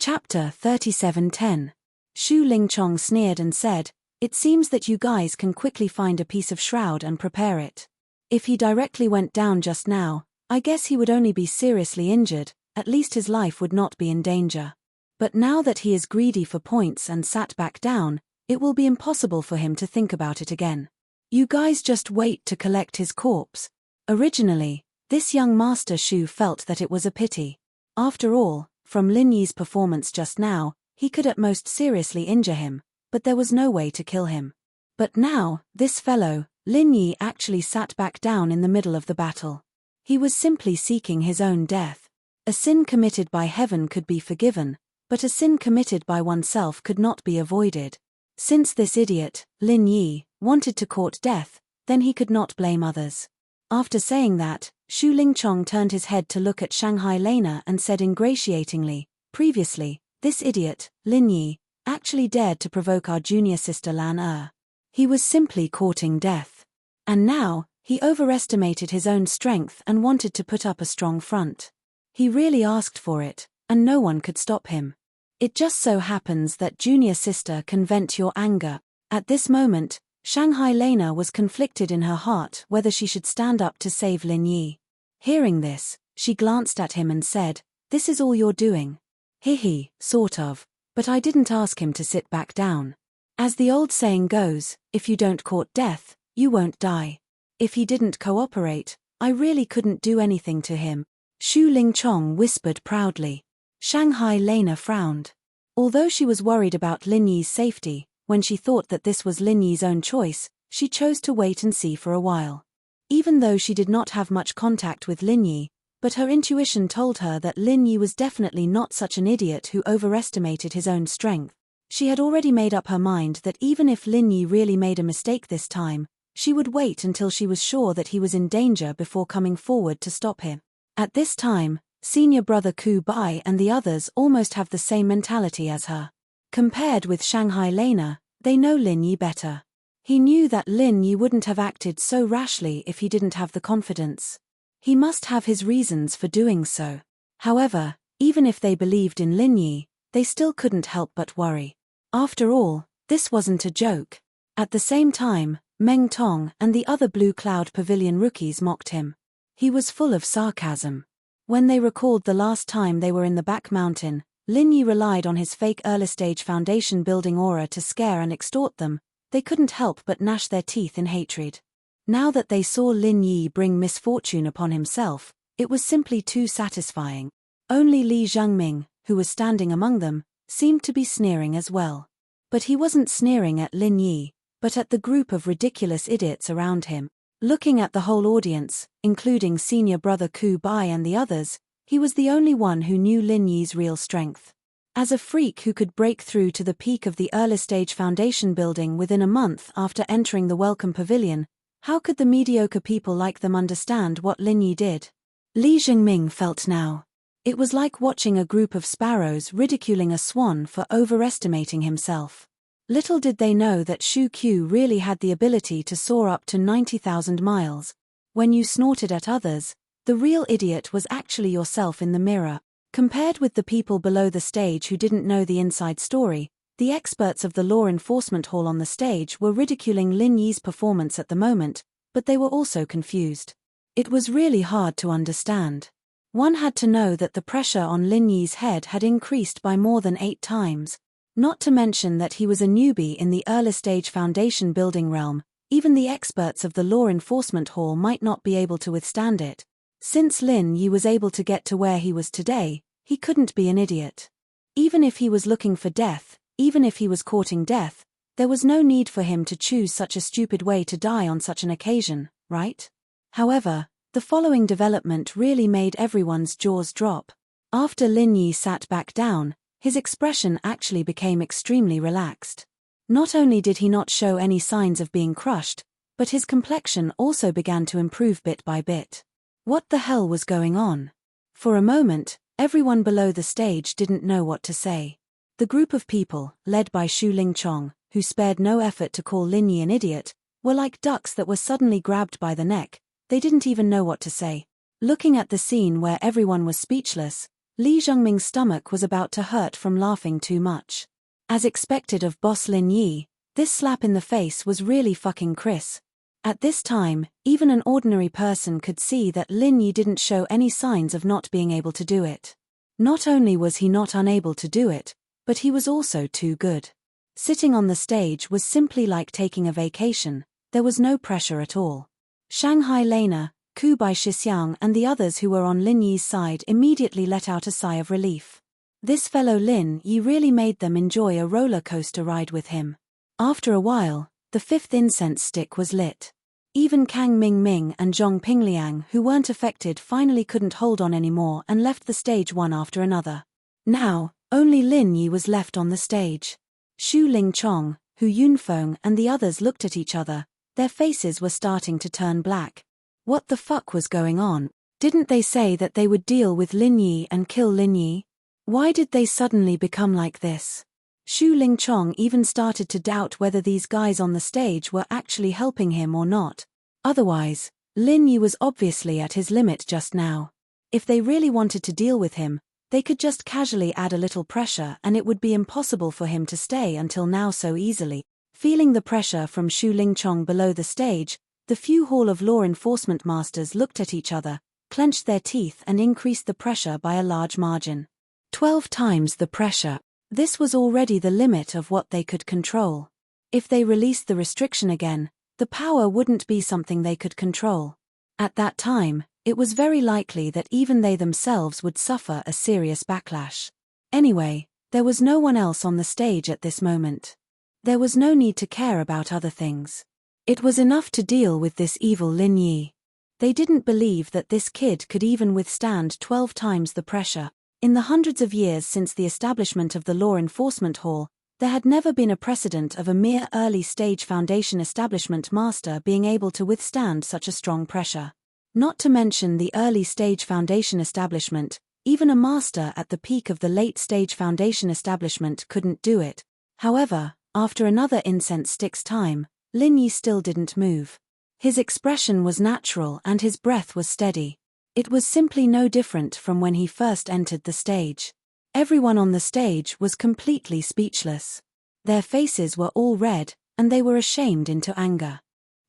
Chapter 37:10. Shu Lingchong sneered and said, "It seems that you guys can quickly find a piece of shroud and prepare it. If he directly went down just now, I guess he would only be seriously injured, at least his life would not be in danger. But now that he is greedy for points and sat back down, it will be impossible for him to think about it again. You guys just wait to collect his corpse." Originally, this young Master Shu felt that it was a pity. After all, from Lin Yi's performance just now, he could at most seriously injure him, but there was no way to kill him. But now, this fellow, Lin Yi, actually sat back down in the middle of the battle. He was simply seeking his own death. A sin committed by heaven could be forgiven, but a sin committed by oneself could not be avoided. Since this idiot, Lin Yi, wanted to court death, then he could not blame others. After saying that, Shu Lingchong turned his head to look at Shanghai Lena and said ingratiatingly, "Previously, this idiot, Lin Yi, actually dared to provoke our junior sister Lan Er. He was simply courting death. And now, he overestimated his own strength and wanted to put up a strong front. He really asked for it, and no one could stop him. It just so happens that junior sister can vent your anger." At this moment, Shanghai Lena was conflicted in her heart whether she should stand up to save Lin Yi. Hearing this, she glanced at him and said, "This is all you're doing?" "Hihi, sort of, but I didn't ask him to sit back down. As the old saying goes, if you don't court death, you won't die. If he didn't cooperate, I really couldn't do anything to him," Shu Lingchong whispered proudly. Shanghai Lena frowned. Although she was worried about Lin Yi's safety, when she thought that this was Lin Yi's own choice, she chose to wait and see for a while. Even though she did not have much contact with Lin Yi, but her intuition told her that Lin Yi was definitely not such an idiot who overestimated his own strength. She had already made up her mind that even if Lin Yi really made a mistake this time, she would wait until she was sure that he was in danger before coming forward to stop him. At this time, senior brother Ku Bai and the others almost have the same mentality as her. Compared with Shanghai Lena, they know Lin Yi better. He knew that Lin Yi wouldn't have acted so rashly if he didn't have the confidence. He must have his reasons for doing so. However, even if they believed in Lin Yi, they still couldn't help but worry. After all, this wasn't a joke. At the same time, Meng Tong and the other Blue Cloud Pavilion rookies mocked him. He was full of sarcasm. When they recalled the last time they were in the back mountain, Lin Yi relied on his fake early-stage foundation building aura to scare and extort them. They couldn't help but gnash their teeth in hatred. Now that they saw Lin Yi bring misfortune upon himself, it was simply too satisfying. Only Li Zhengming, who was standing among them, seemed to be sneering as well. But he wasn't sneering at Lin Yi, but at the group of ridiculous idiots around him. Looking at the whole audience, including senior brother Ku Bai and the others, he was the only one who knew Lin Yi's real strength. As a freak who could break through to the peak of the early-stage foundation building within a month after entering the Welcome Pavilion, how could the mediocre people like them understand what Lin Yi did? Li Zhengming felt now. It was like watching a group of sparrows ridiculing a swan for overestimating himself. Little did they know that Shu Qiu really had the ability to soar up to 90,000 miles. When you snorted at others, the real idiot was actually yourself in the mirror. Compared with the people below the stage who didn't know the inside story, the experts of the law enforcement hall on the stage were ridiculing Lin Yi's performance at the moment, but they were also confused. It was really hard to understand. One had to know that the pressure on Lin Yi's head had increased by more than 8 times. Not to mention that he was a newbie in the early-stage foundation building realm. Even the experts of the law enforcement hall might not be able to withstand it. Since Lin Yi was able to get to where he was today, he couldn't be an idiot. Even if he was looking for death, even if he was courting death, there was no need for him to choose such a stupid way to die on such an occasion, right? However, the following development really made everyone's jaws drop. After Lin Yi sat back down, his expression actually became extremely relaxed. Not only did he not show any signs of being crushed, but his complexion also began to improve bit by bit. What the hell was going on? For a moment, everyone below the stage didn't know what to say. The group of people, led by Xu Lingchong, who spared no effort to call Lin Yi an idiot, were like ducks that were suddenly grabbed by the neck. They didn't even know what to say. Looking at the scene where everyone was speechless, Li Zhengming's stomach was about to hurt from laughing too much. As expected of boss Lin Yi, this slap in the face was really fucking Chris. At this time, even an ordinary person could see that Lin Yi didn't show any signs of not being able to do it. Not only was he not unable to do it, but he was also too good. Sitting on the stage was simply like taking a vacation. There was no pressure at all. Shanghai Lena, Ku Bai Shixiang and the others who were on Lin Yi's side immediately let out a sigh of relief. This fellow Lin Yi really made them enjoy a roller coaster ride with him. After a while, the 5th incense stick was lit. Even Kang Ming and Zhong Pingliang, who weren't affected, finally couldn't hold on anymore and left the stage one after another. Now, only Lin Yi was left on the stage. Xu Lingchong, Hu Yunfeng and the others looked at each other. Their faces were starting to turn black. What the fuck was going on? Didn't they say that they would deal with Lin Yi and kill Lin Yi? Why did they suddenly become like this? Xu Lingchong even started to doubt whether these guys on the stage were actually helping him or not. Otherwise, Lin Yi was obviously at his limit just now. If they really wanted to deal with him, they could just casually add a little pressure and it would be impossible for him to stay until now so easily. Feeling the pressure from Xu Lingchong below the stage, the few Hall of Law Enforcement masters looked at each other, clenched their teeth and increased the pressure by a large margin. 12 times the pressure. This was already the limit of what they could control. If they released the restriction again, the power wouldn't be something they could control. At that time, it was very likely that even they themselves would suffer a serious backlash. Anyway, there was no one else on the stage at this moment. There was no need to care about other things. It was enough to deal with this evil Lin Yi. They didn't believe that this kid could even withstand 12 times the pressure. In the hundreds of years since the establishment of the Law Enforcement Hall, there had never been a precedent of a mere early-stage foundation establishment master being able to withstand such a strong pressure. Not to mention the early-stage foundation establishment, even a master at the peak of the late-stage foundation establishment couldn't do it. However, after another incense stick's time, Lin Yi still didn't move. His expression was natural and his breath was steady. It was simply no different from when he first entered the stage. Everyone on the stage was completely speechless. Their faces were all red, and they were ashamed into anger.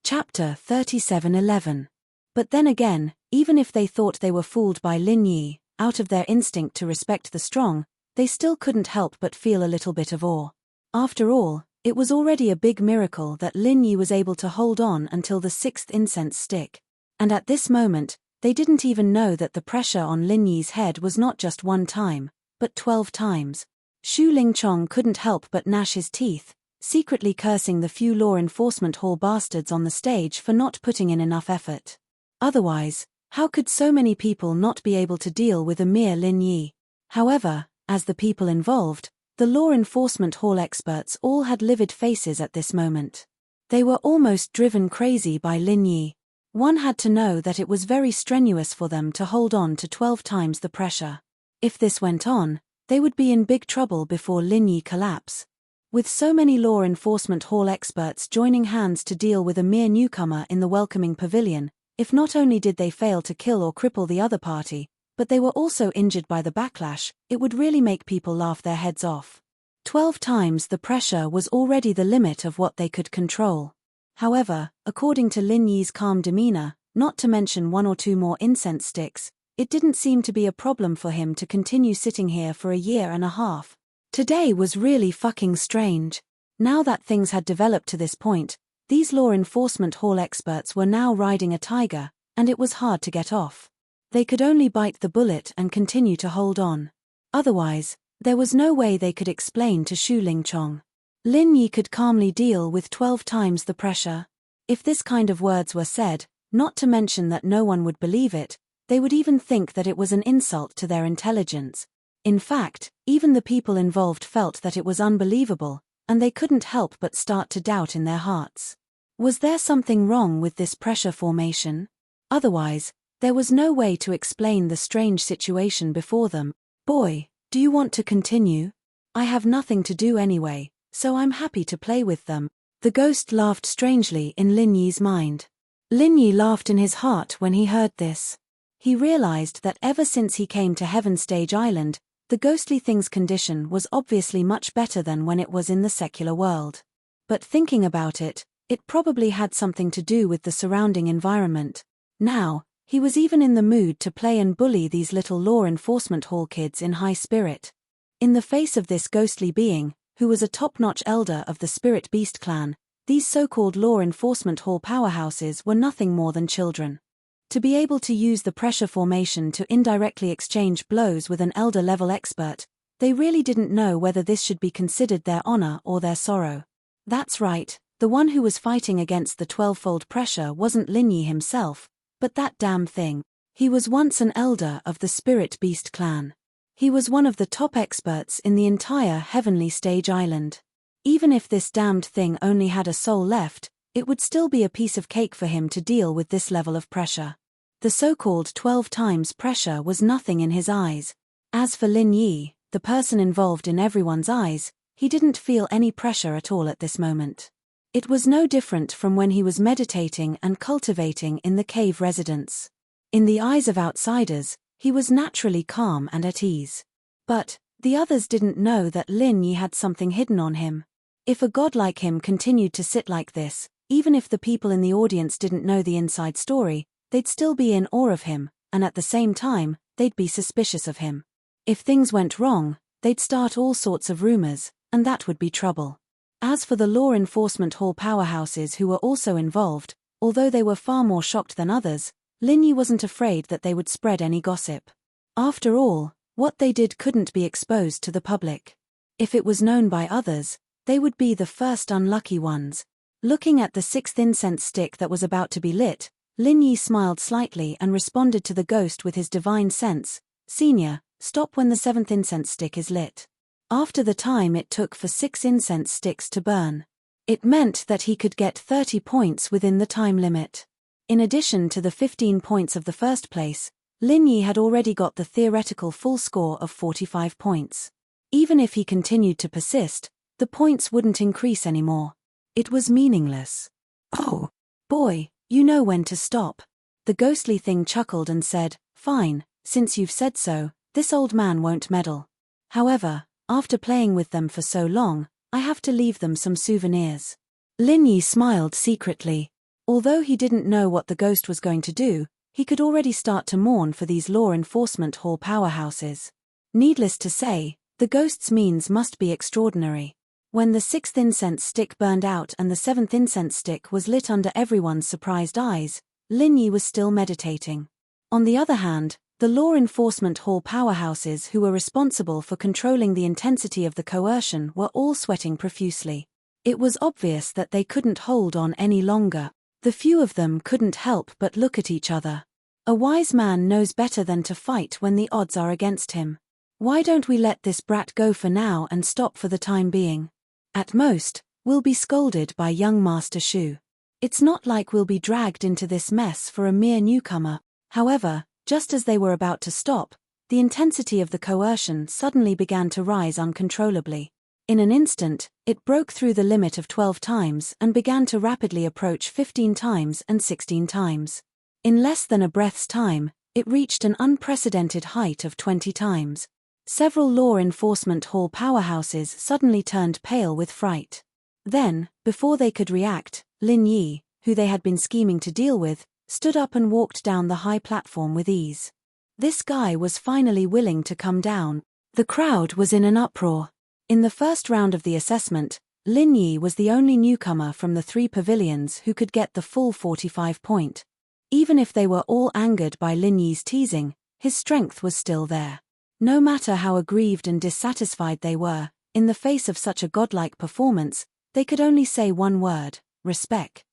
Chapter 37:11. But then again, even if they thought they were fooled by Lin Yi, out of their instinct to respect the strong, they still couldn't help but feel a little bit of awe. After all, it was already a big miracle that Lin Yi was able to hold on until the 6th incense stick. And at this moment, they didn't even know that the pressure on Lin Yi's head was not just 1 time, but 12 times. Shu Lingchong couldn't help but gnash his teeth, secretly cursing the few law enforcement hall bastards on the stage for not putting in enough effort. Otherwise, how could so many people not be able to deal with a mere Lin Yi? However, as the people involved, the law enforcement hall experts all had livid faces at this moment. They were almost driven crazy by Lin Yi. One had to know that it was very strenuous for them to hold on to 12 times the pressure. If this went on, they would be in big trouble before Lin Yi collapse. With so many law enforcement hall experts joining hands to deal with a mere newcomer in the welcoming pavilion, if not only did they fail to kill or cripple the other party, but they were also injured by the backlash, it would really make people laugh their heads off. 12 times the pressure was already the limit of what they could control. However, according to Lin Yi's calm demeanor, not to mention 1 or 2 more incense sticks, it didn't seem to be a problem for him to continue sitting here for a year and a half. Today was really fucking strange. Now that things had developed to this point, these law enforcement hall experts were now riding a tiger, and it was hard to get off. They could only bite the bullet and continue to hold on. Otherwise, there was no way they could explain to Shu Lingchong. Lin Yi could calmly deal with 12 times the pressure. If this kind of words were said, not to mention that no one would believe it, they would even think that it was an insult to their intelligence. In fact, even the people involved felt that it was unbelievable, and they couldn't help but start to doubt in their hearts. Was there something wrong with this pressure formation? Otherwise, there was no way to explain the strange situation before them. Boy, do you want to continue? I have nothing to do anyway, so I'm happy to play with them. The ghost laughed strangely in Lin Yi's mind. Lin Yi laughed in his heart when he heard this. He realized that ever since he came to Heaven Stage Island, the ghostly thing's condition was obviously much better than when it was in the secular world. But thinking about it, it probably had something to do with the surrounding environment. Now, he was even in the mood to play and bully these little law enforcement hall kids in high spirit. In the face of this ghostly being, who was a top-notch elder of the Spirit Beast clan, these so-called law enforcement hall powerhouses were nothing more than children. To be able to use the pressure formation to indirectly exchange blows with an elder-level expert, they really didn't know whether this should be considered their honor or their sorrow. That's right, the one who was fighting against the 12-fold pressure wasn't Lin Yi himself, but that damn thing. He was once an elder of the Spirit Beast clan. He was one of the top experts in the entire Heavenly Stage Island. Even if this damned thing only had a soul left, it would still be a piece of cake for him to deal with this level of pressure. The so-called 12 times pressure was nothing in his eyes. As for Lin Yi, the person involved in everyone's eyes, he didn't feel any pressure at all at this moment. It was no different from when he was meditating and cultivating in the cave residence. In the eyes of outsiders, he was naturally calm and at ease. But the others didn't know that Lin Yi had something hidden on him. If a god like him continued to sit like this, even if the people in the audience didn't know the inside story, they'd still be in awe of him, and at the same time, they'd be suspicious of him. If things went wrong, they'd start all sorts of rumors, and that would be trouble. As for the law enforcement hall powerhouses who were also involved, although they were far more shocked than others, Lin Yi wasn't afraid that they would spread any gossip. After all, what they did couldn't be exposed to the public. If it was known by others, they would be the first unlucky ones. Looking at the 6th incense stick that was about to be lit, Lin Yi smiled slightly and responded to the ghost with his divine sense, "Senior, stop when the 7th incense stick is lit." After the time it took for 6 incense sticks to burn, it meant that he could get 30 points within the time limit. In addition to the 15 points of the first place, Lin Yi had already got the theoretical full score of 45 points. Even if he continued to persist, the points wouldn't increase anymore. It was meaningless. Oh, boy, you know when to stop. The ghostly thing chuckled and said, "Fine, since you've said so, this old man won't meddle. However, after playing with them for so long, I have to leave them some souvenirs." Lin Yi smiled secretly. Although he didn't know what the ghost was going to do, he could already start to mourn for these law enforcement hall powerhouses. Needless to say, the ghost's means must be extraordinary. When the 6th incense stick burned out and the 7th incense stick was lit under everyone's surprised eyes, Lin Yi was still meditating. On the other hand, the law enforcement hall powerhouses who were responsible for controlling the intensity of the coercion were all sweating profusely. It was obvious that they couldn't hold on any longer. The few of them couldn't help but look at each other. A wise man knows better than to fight when the odds are against him. Why don't we let this brat go for now and stop for the time being? At most, we'll be scolded by young Master Shu. It's not like we'll be dragged into this mess for a mere newcomer. However, just as they were about to stop, the intensity of the coercion suddenly began to rise uncontrollably. In an instant, it broke through the limit of 12 times and began to rapidly approach 15 times and 16 times. In less than a breath's time, it reached an unprecedented height of 20 times. Several law enforcement hall powerhouses suddenly turned pale with fright. Then, before they could react, Lin Yi, who they had been scheming to deal with, stood up and walked down the high platform with ease. This guy was finally willing to come down. The crowd was in an uproar. In the first round of the assessment, Lin Yi was the only newcomer from the 3 pavilions who could get the full 45 point. Even if they were all angered by Lin Yi's teasing, his strength was still there. No matter how aggrieved and dissatisfied they were, in the face of such a godlike performance, they could only say one word: respect.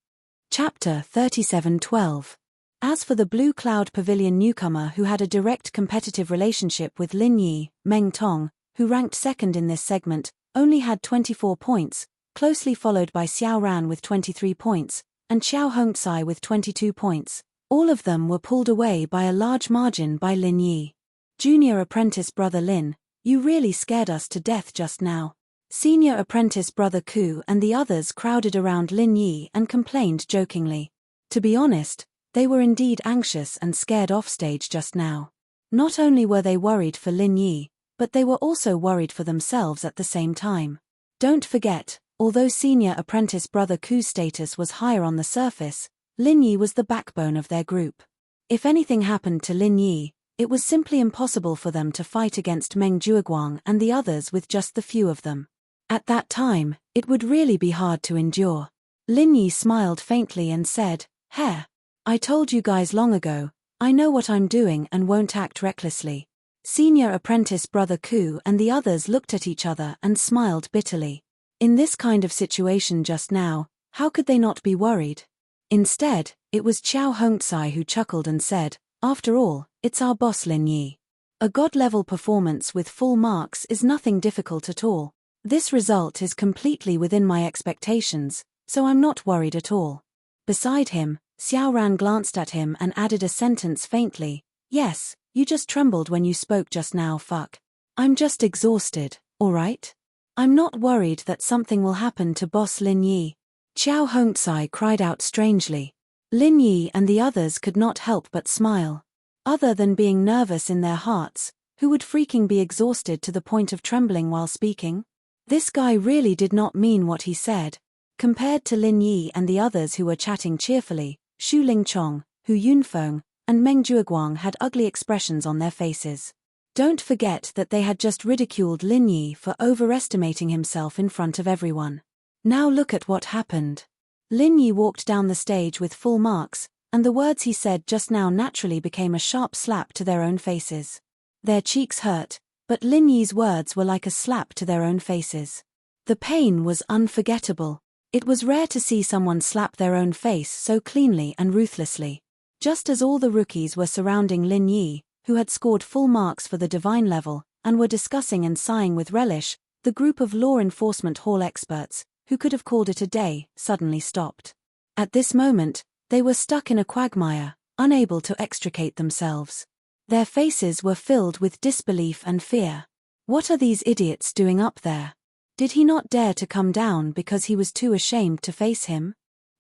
Chapter 37:12. As for the Blue Cloud Pavilion newcomer who had a direct competitive relationship with Lin Yi, Meng Tong, who ranked second in this segment, only had 24 points, closely followed by Xiao Ran with 23 points, and Xiao Hongcai with 22 points. All of them were pulled away by a large margin by Lin Yi. Junior apprentice brother Lin, you really scared us to death just now. Senior apprentice brother Ku and the others crowded around Lin Yi and complained jokingly. To be honest, they were indeed anxious and scared offstage just now. Not only were they worried for Lin Yi, but they were also worried for themselves at the same time. Don't forget, although senior apprentice brother Ku's status was higher on the surface, Lin Yi was the backbone of their group. If anything happened to Lin Yi, it was simply impossible for them to fight against Meng Jueguang and the others with just the few of them. At that time, it would really be hard to endure. Lin Yi smiled faintly and said, "Heh. I told you guys long ago, I know what I'm doing and won't act recklessly." Senior apprentice brother Ku and the others looked at each other and smiled bitterly. In this kind of situation just now, how could they not be worried? Instead, it was Xiao Hongcai who chuckled and said, "After all, it's our boss Lin Yi. A god-level performance with full marks is nothing difficult at all. This result is completely within my expectations, so I'm not worried at all." Beside him, Xiao Ran glanced at him and added a sentence faintly, "Yes, you just trembled when you spoke just now, fuck. I'm just exhausted, alright? I'm not worried that something will happen to boss Lin Yi." Xiao Hongcai cried out strangely. Lin Yi and the others could not help but smile. Other than being nervous in their hearts, who would freaking be exhausted to the point of trembling while speaking? This guy really did not mean what he said. Compared to Lin Yi and the others who were chatting cheerfully, Shu Lingchong, Hu Yunfeng, and Meng Jueguang had ugly expressions on their faces. Don't forget that they had just ridiculed Lin Yi for overestimating himself in front of everyone. Now look at what happened. Lin Yi walked down the stage with full marks, and the words he said just now naturally became a sharp slap to their own faces. Their cheeks hurt, but Lin Yi's words were like a slap to their own faces. The pain was unforgettable. It was rare to see someone slap their own face so cleanly and ruthlessly. Just as all the rookies were surrounding Lin Yi, who had scored full marks for the divine level, and were discussing and sighing with relish, the group of law enforcement hall experts, who could have called it a day, suddenly stopped. At this moment, they were stuck in a quagmire, unable to extricate themselves. Their faces were filled with disbelief and fear. What are these idiots doing up there? Did he not dare to come down because he was too ashamed to face him?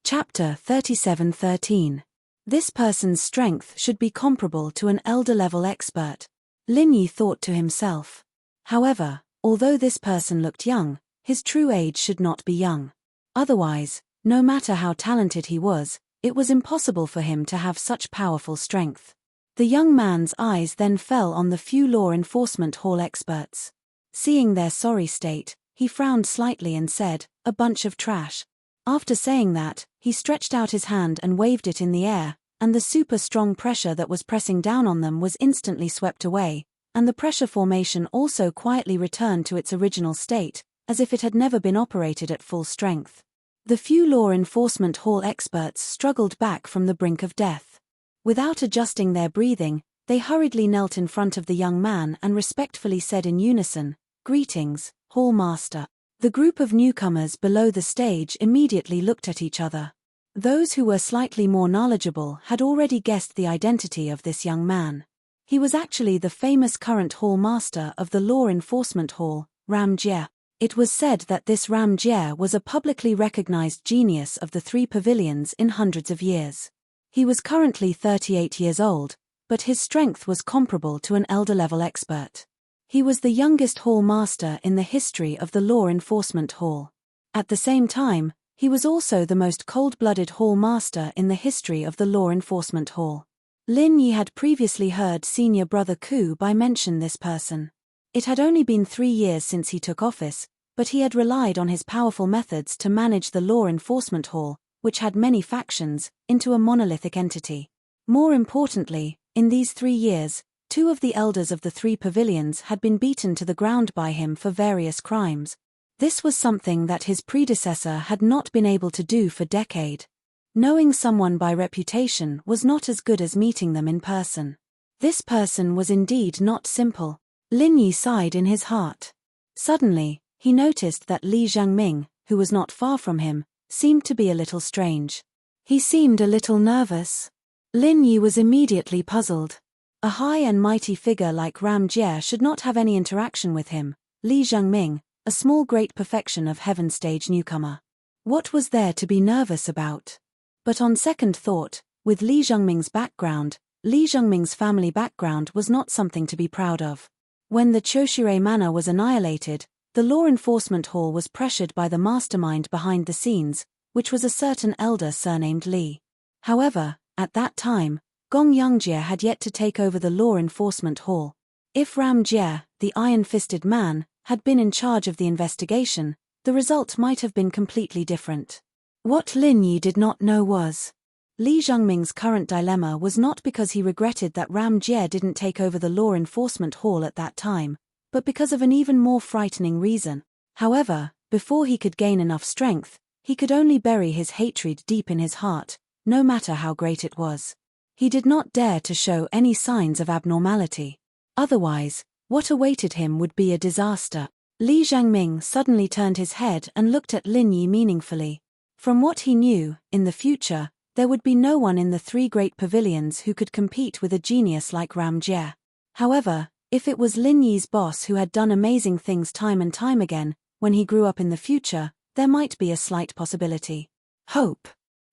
Chapter 37:13. This person's strength should be comparable to an elder-level expert. Lin Yi thought to himself. However, although this person looked young, his true age should not be young. Otherwise, no matter how talented he was, it was impossible for him to have such powerful strength. The young man's eyes then fell on the few law enforcement hall experts. Seeing their sorry state, he frowned slightly and said, "A bunch of trash." After saying that, he stretched out his hand and waved it in the air, and the super strong pressure that was pressing down on them was instantly swept away, and the pressure formation also quietly returned to its original state, as if it had never been operated at full strength. The few law enforcement hall experts struggled back from the brink of death. Without adjusting their breathing, they hurriedly knelt in front of the young man and respectfully said in unison, "Greetings, Hall Master." The group of newcomers below the stage immediately looked at each other. Those who were slightly more knowledgeable had already guessed the identity of this young man. He was actually the famous current Hall Master of the Law Enforcement Hall, Ram Jie. It was said that this Ram Jie was a publicly recognized genius of the three pavilions in hundreds of years. He was currently 38 years old, but his strength was comparable to an elder-level expert. He was the youngest Hall Master in the history of the Law Enforcement Hall. At the same time, he was also the most cold-blooded Hall Master in the history of the Law Enforcement Hall. Lin Yi had previously heard Senior Brother Ku Bai mention this person. It had only been 3 years since he took office, but he had relied on his powerful methods to manage the Law Enforcement Hall, which had many factions, into a monolithic entity. More importantly, in these 3 years, 2 of the elders of the 3 pavilions had been beaten to the ground by him for various crimes. This was something that his predecessor had not been able to do for decades. Knowing someone by reputation was not as good as meeting them in person. This person was indeed not simple. Lin Yi sighed in his heart. Suddenly, he noticed that Li Zhangming, who was not far from him, seemed to be a little strange. He seemed a little nervous. Lin Yi was immediately puzzled. A high and mighty figure like Ram Jie should not have any interaction with him, Li Zhangming, a small great perfection of heaven stage newcomer. What was there to be nervous about? But on second thought, with Li Zhangming's background, Li Zhangming's family background was not something to be proud of. When the Choshire Manor was annihilated, the Law Enforcement Hall was pressured by the mastermind behind the scenes, which was a certain elder surnamed Li. However, at that time, Gong Yongjie had yet to take over the Law Enforcement Hall. If Ram Jie, the iron-fisted man, had been in charge of the investigation, the result might have been completely different. What Lin Yi did not know was, Li Zhangming's current dilemma was not because he regretted that Ram Jie didn't take over the Law Enforcement Hall at that time, but because of an even more frightening reason. However, before he could gain enough strength, he could only bury his hatred deep in his heart, no matter how great it was. He did not dare to show any signs of abnormality. Otherwise, what awaited him would be a disaster. Li Zhangming suddenly turned his head and looked at Lin Yi meaningfully. From what he knew, in the future, there would be no one in the 3 great pavilions who could compete with a genius like Ram Jie. However, if it was Lin Yi's boss who had done amazing things time and time again, when he grew up in the future, there might be a slight possibility. Hope.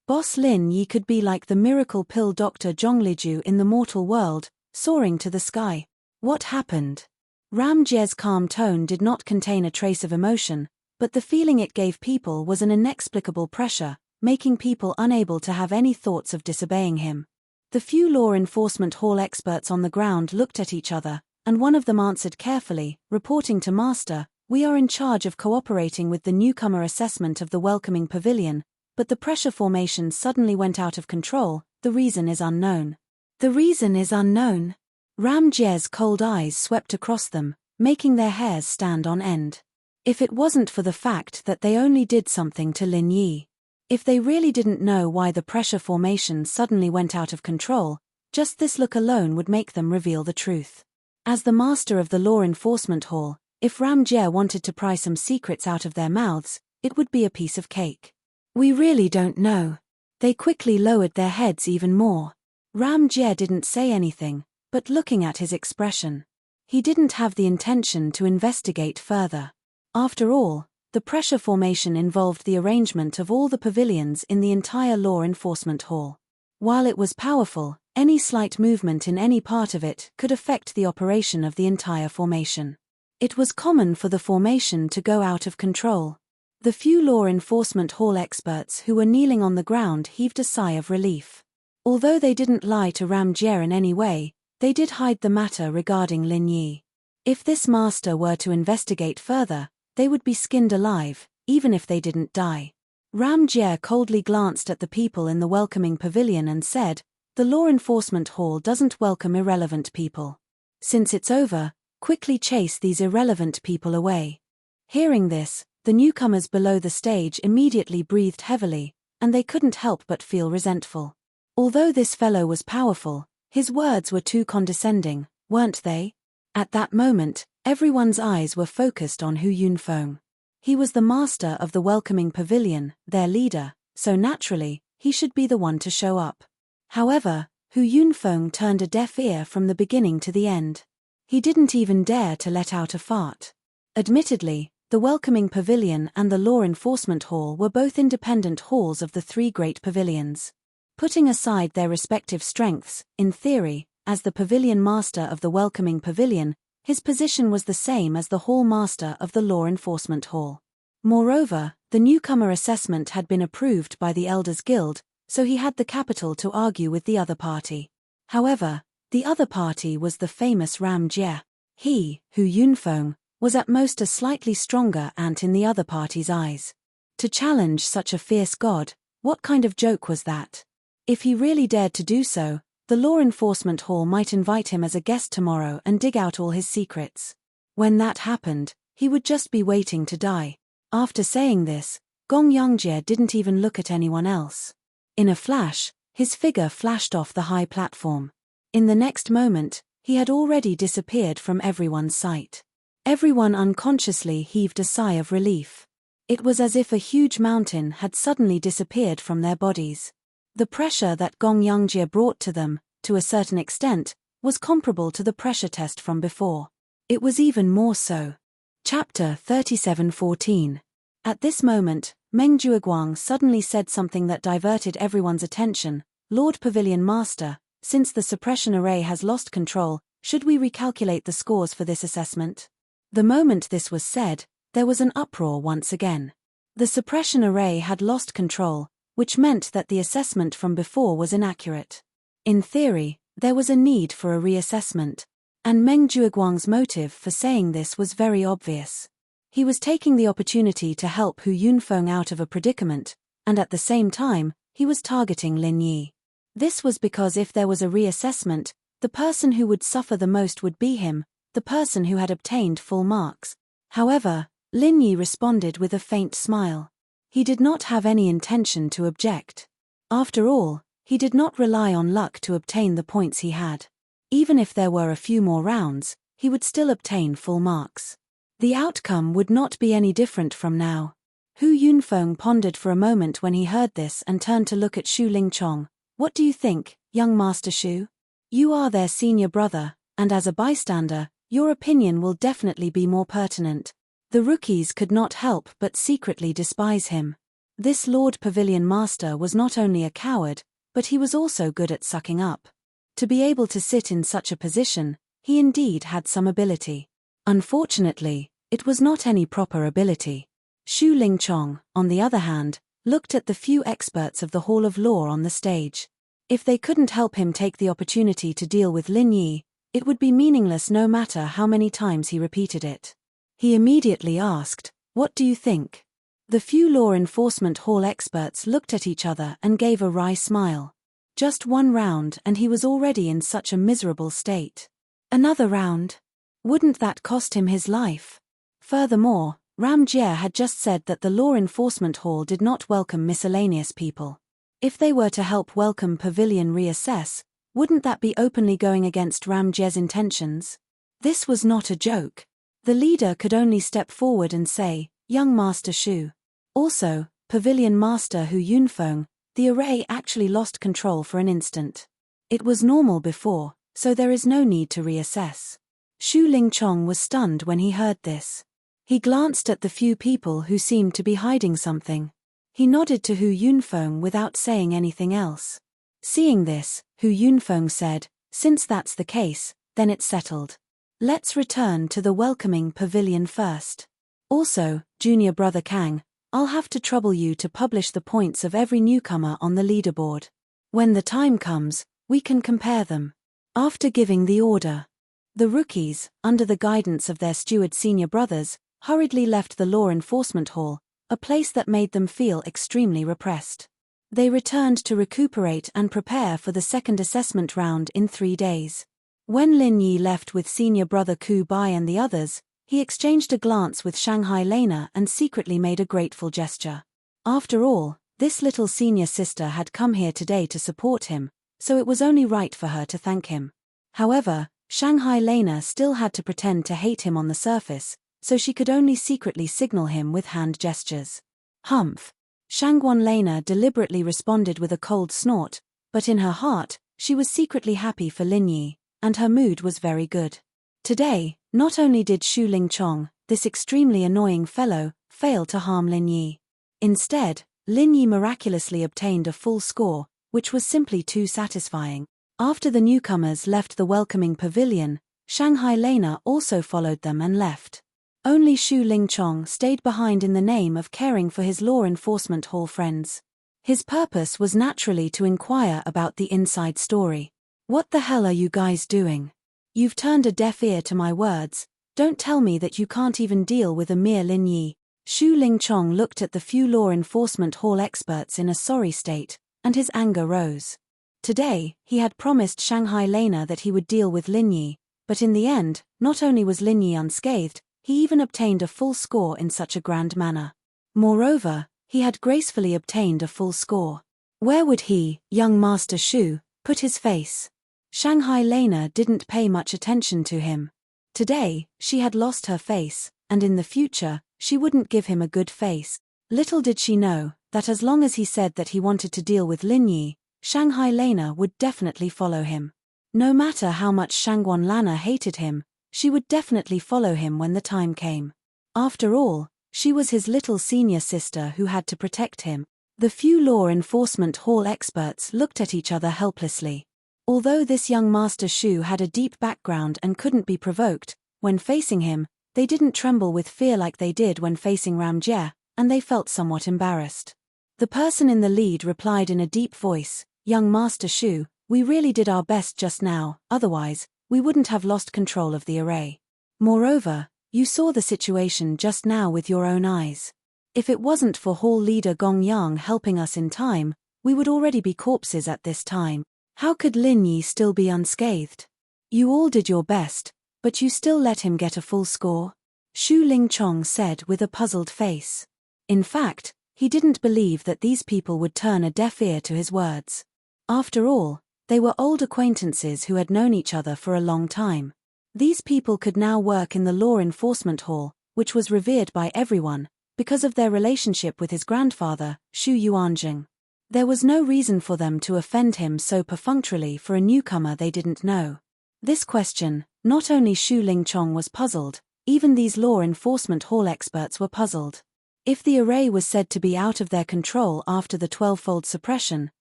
Boss Lin Yi could be like the miracle pill Dr. Zhongliju in the mortal world, soaring to the sky. What happened? Ram Jie's calm tone did not contain a trace of emotion, but the feeling it gave people was an inexplicable pressure, making people unable to have any thoughts of disobeying him. The few Law Enforcement Hall experts on the ground looked at each other, and one of them answered carefully, reporting to Master, "We are in charge of cooperating with the newcomer assessment of the welcoming pavilion, but the pressure formation suddenly went out of control. The reason is unknown." The reason is unknown. Ram Jie's cold eyes swept across them, making their hairs stand on end. If it wasn't for the fact that they only did something to Lin Yi. If they really didn't know why the pressure formation suddenly went out of control, just this look alone would make them reveal the truth. As the master of the Law Enforcement Hall, if Ram Jie wanted to pry some secrets out of their mouths, it would be a piece of cake. "We really don't know." They quickly lowered their heads even more. Ram Jie didn't say anything, but looking at his expression, he didn't have the intention to investigate further. After all, The pressure formation involved the arrangement of all the pavilions in the entire law enforcement hall. While it was powerful, any slight movement in any part of it could affect the operation of the entire formation. It was common for the formation to go out of control. The few law enforcement hall experts who were kneeling on the ground heaved a sigh of relief. Although they didn't lie to Ram Jie in any way, they did hide the matter regarding Lin Yi. If this master were to investigate further, they would be skinned alive, even if they didn't die. Ram Jie coldly glanced at the people in the welcoming pavilion and said, "The law enforcement hall doesn't welcome irrelevant people. Since it's over, quickly chase these irrelevant people away." Hearing this, the newcomers below the stage immediately breathed heavily, and they couldn't help but feel resentful. Although this fellow was powerful, his words were too condescending, weren't they? At that moment, everyone's eyes were focused on Hu Yunfeng. He was the master of the welcoming pavilion, their leader, so naturally, he should be the one to show up. However, Hu Yunfeng turned a deaf ear from the beginning to the end. He didn't even dare to let out a fart. Admittedly, the welcoming pavilion and the law enforcement hall were both independent halls of the three great pavilions. Putting aside their respective strengths, in theory, as the pavilion master of the welcoming pavilion, his position was the same as the hall master of the law enforcement hall. Moreover, the newcomer assessment had been approved by the Elders Guild, so he had the capital to argue with the other party. However, the other party was the famous Ram Jie. He, Hu Yunfeng, was at most a slightly stronger ant in the other party's eyes. To challenge such a fierce god, what kind of joke was that? If he really dared to do so, the law enforcement hall might invite him as a guest tomorrow and dig out all his secrets. When that happened, he would just be waiting to die. After saying this, Gong Yangjie didn't even look at anyone else. In a flash, his figure flashed off the high platform. In the next moment, he had already disappeared from everyone's sight. Everyone unconsciously heaved a sigh of relief. It was as if a huge mountain had suddenly disappeared from their bodies. The pressure that Gong Yangjie brought to them, to a certain extent, was comparable to the pressure test from before. It was even more so. Chapter 37:14. At this moment, Meng Jueguang suddenly said something that diverted everyone's attention. "Lord Pavilion Master, since the suppression array has lost control, should we recalculate the scores for this assessment?" The moment this was said, there was an uproar once again. The suppression array had lost control, which meant that the assessment from before was inaccurate. In theory, there was a need for a reassessment, and Meng Jueguang's motive for saying this was very obvious. He was taking the opportunity to help Hu Yunfeng out of a predicament, and at the same time, he was targeting Lin Yi. This was because if there was a reassessment, the person who would suffer the most would be him, the person who had obtained full marks. However, Lin Yi responded with a faint smile. He did not have any intention to object. After all, he did not rely on luck to obtain the points he had. Even if there were a few more rounds, he would still obtain full marks. The outcome would not be any different from now. Hu Yunfeng pondered for a moment when he heard this and turned to look at Shu Lingchong. "What do you think, young Master Shu? You are their senior brother, and as a bystander, your opinion will definitely be more pertinent." The rookies could not help but secretly despise him. This Lord Pavilion Master was not only a coward, but he was also good at sucking up. To be able to sit in such a position, he indeed had some ability. Unfortunately, it was not any proper ability. Shu Lingchong, on the other hand, looked at the few experts of the Hall of Law on the stage. If they couldn't help him take the opportunity to deal with Lin Yi, it would be meaningless no matter how many times he repeated it. He immediately asked, "What do you think?" The few law enforcement hall experts looked at each other and gave a wry smile. Just one round and he was already in such a miserable state. Another round? Wouldn't that cost him his life? Furthermore, Ram Jie had just said that the law enforcement hall did not welcome miscellaneous people. If they were to help welcome Pavilion reassess, wouldn't that be openly going against Ram Jie's intentions? This was not a joke. The leader could only step forward and say, "Young Master Shu." Also, Pavilion Master Hu Yunfeng, the array actually lost control for an instant. It was normal before, so there is no need to reassess. Shu Lingchong was stunned when he heard this. He glanced at the few people who seemed to be hiding something. He nodded to Hu Yunfeng without saying anything else. Seeing this, Hu Yunfeng said, "Since that's the case, then it's settled. Let's return to the welcoming pavilion first. Also, junior brother Kang, I'll have to trouble you to publish the points of every newcomer on the leaderboard. When the time comes, we can compare them." After giving the order, the rookies, under the guidance of their steward senior brothers, hurriedly left the law enforcement hall, a place that made them feel extremely repressed. They returned to recuperate and prepare for the second assessment round in 3 days. When Lin Yi left with senior brother Ku Bai and the others, he exchanged a glance with Shanghai Lena and secretly made a grateful gesture. After all, this little senior sister had come here today to support him, so it was only right for her to thank him. However, Shanghai Lena still had to pretend to hate him on the surface, so she could only secretly signal him with hand gestures. Humph. Shangguan Lena deliberately responded with a cold snort, but in her heart, she was secretly happy for Lin Yi, and her mood was very good. Today, not only did Shu Lingchong, this extremely annoying fellow, fail to harm Lin Yi. Instead, Lin Yi miraculously obtained a full score, which was simply too satisfying. After the newcomers left the welcoming pavilion, Shanghai Lena also followed them and left. Only Shu Lingchong stayed behind in the name of caring for his law enforcement hall friends. His purpose was naturally to inquire about the inside story. "What the hell are you guys doing? You've turned a deaf ear to my words. Don't tell me that you can't even deal with a mere Lin Yi." Shu Lingchong looked at the few law enforcement hall experts in a sorry state, and his anger rose. Today, he had promised Shanghai Lena that he would deal with Lin Yi, but in the end, not only was Lin Yi unscathed, he even obtained a full score in such a grand manner. Moreover, he had gracefully obtained a full score. Where would he, young Master Shu, put his face? Shanghai Lena didn't pay much attention to him. Today, she had lost her face, and in the future, she wouldn't give him a good face. Little did she know, that as long as he said that he wanted to deal with Lin Yi, Shanghai Lena would definitely follow him. No matter how much Shangguan Lana hated him, she would definitely follow him when the time came. After all, she was his little senior sister who had to protect him. The few law enforcement hall experts looked at each other helplessly. Although this young Master Shu had a deep background and couldn't be provoked, when facing him, they didn't tremble with fear like they did when facing Ram Jie, and they felt somewhat embarrassed. The person in the lead replied in a deep voice, "Young Master Shu, we really did our best just now, otherwise, we wouldn't have lost control of the array. Moreover, you saw the situation just now with your own eyes. If it wasn't for Hall Leader Gong Yang helping us in time, we would already be corpses at this time. How could Lin Yi still be unscathed? You all did your best, but you still let him get a full score?" Shu Lingchong said with a puzzled face. In fact, he didn't believe that these people would turn a deaf ear to his words. After all, they were old acquaintances who had known each other for a long time. These people could now work in the law enforcement hall, which was revered by everyone, because of their relationship with his grandfather, Shu Yuanjing. There was no reason for them to offend him so perfunctorily for a newcomer they didn't know. This question, not only Shu Lingchong was puzzled, even these law enforcement hall experts were puzzled. If the array was said to be out of their control after the 12-fold suppression,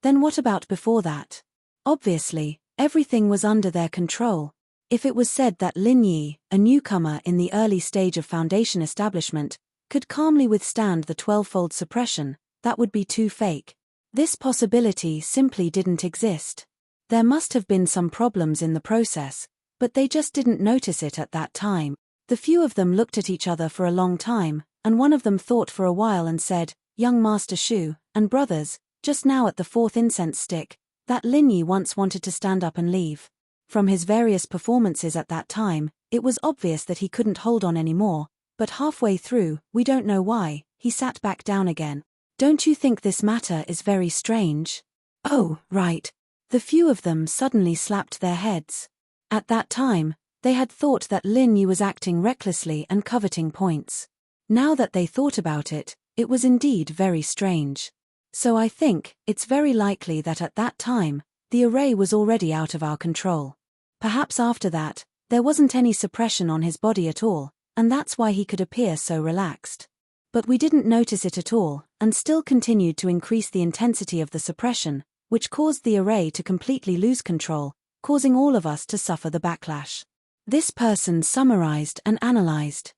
then what about before that? Obviously, everything was under their control. If it was said that Lin Yi, a newcomer in the early stage of Foundation establishment, could calmly withstand the 12-fold suppression, that would be too fake. This possibility simply didn't exist. There must have been some problems in the process, but they just didn't notice it at that time. The few of them looked at each other for a long time, and one of them thought for a while and said, "Young Master Shu, and brothers, just now at the 4th incense stick, that Lin Yi once wanted to stand up and leave. From his various performances at that time, it was obvious that he couldn't hold on anymore, but halfway through, we don't know why, he sat back down again. Don't you think this matter is very strange?" "Oh, right." The few of them suddenly slapped their heads. At that time, they had thought that Lin Yi was acting recklessly and coveting points. Now that they thought about it, it was indeed very strange. So I think, it's very likely that at that time, the array was already out of our control. Perhaps after that, there wasn't any suppression on his body at all, and that's why he could appear so relaxed. But we didn't notice it at all, and still continued to increase the intensity of the suppression, which caused the array to completely lose control, causing all of us to suffer the backlash. This person summarized and analyzed.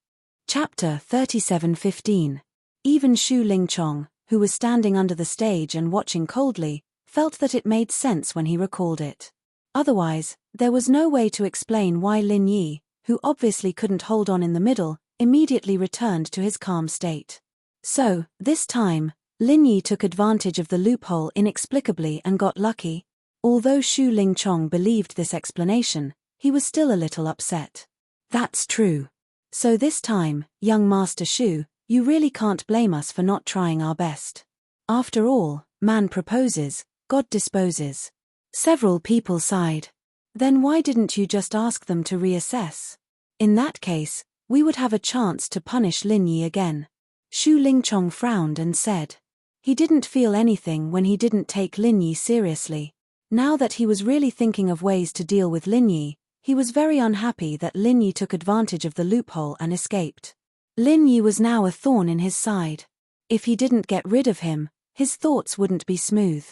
Chapter 37:15. Even Xu Lingchong, who was standing under the stage and watching coldly, felt that it made sense when he recalled it. Otherwise, there was no way to explain why Lin Yi, who obviously couldn't hold on in the middle, immediately returned to his calm state. So, this time, Lin Yi took advantage of the loophole inexplicably and got lucky. Although Xu Lingchong believed this explanation, he was still a little upset. That's true. So this time, young Master Xu, you really can't blame us for not trying our best. After all, man proposes, God disposes. Several people sighed. Then why didn't you just ask them to reassess? In that case, we would have a chance to punish Lin Yi again. Xu Lingchong frowned and said. He didn't feel anything when he didn't take Lin Yi seriously. Now that he was really thinking of ways to deal with Lin Yi, he was very unhappy that Lin Yi took advantage of the loophole and escaped. Lin Yi was now a thorn in his side. If he didn't get rid of him, his thoughts wouldn't be smooth.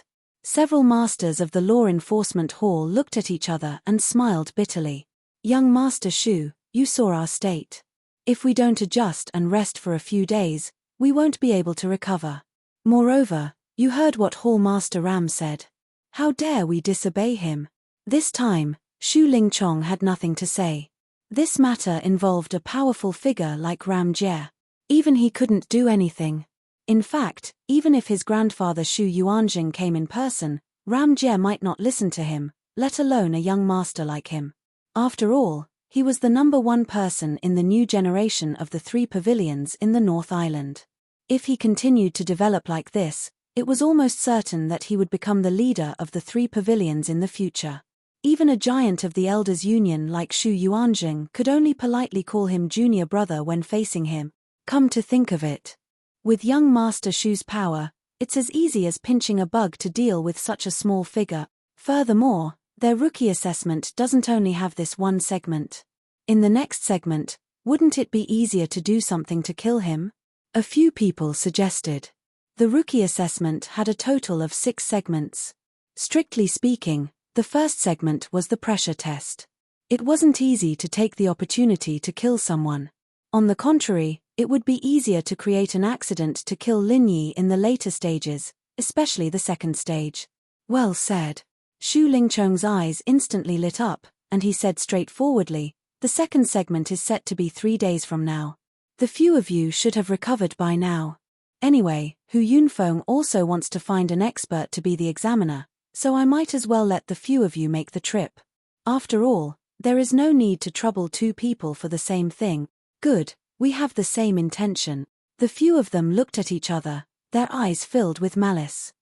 Several masters of the law enforcement hall looked at each other and smiled bitterly. Young Master Xu, you saw our state. If we don't adjust and rest for a few days, we won't be able to recover. Moreover, you heard what Hall Master Ram said. How dare we disobey him? This time, Xu Lingchong had nothing to say. This matter involved a powerful figure like Ram Jie. Even he couldn't do anything. In fact, even if his grandfather Xu Yuanjing came in person, Ram Jie might not listen to him, let alone a young master like him. After all, he was the #1 person in the new generation of the 3 pavilions in the North Island. If he continued to develop like this, it was almost certain that he would become the leader of the 3 pavilions in the future. Even a giant of the Elders' Union like Xu Yuanjing could only politely call him junior brother when facing him. Come to think of it. With young Master Xu's power, it's as easy as pinching a bug to deal with such a small figure. Furthermore, their rookie assessment doesn't only have this one segment. In the next segment, wouldn't it be easier to do something to kill him? A few people suggested. The rookie assessment had a total of 6 segments. Strictly speaking, the first segment was the pressure test. It wasn't easy to take the opportunity to kill someone. On the contrary, it would be easier to create an accident to kill Lin Yi in the later stages, especially the second stage. Well said. Xu Lingchong's eyes instantly lit up, and he said straightforwardly, the second segment is set to be 3 days from now. The few of you should have recovered by now. Anyway, Hu Yunfeng also wants to find an expert to be the examiner, so I might as well let the few of you make the trip. After all, there is no need to trouble 2 people for the same thing. Good, we have the same intention. The few of them looked at each other, their eyes filled with malice.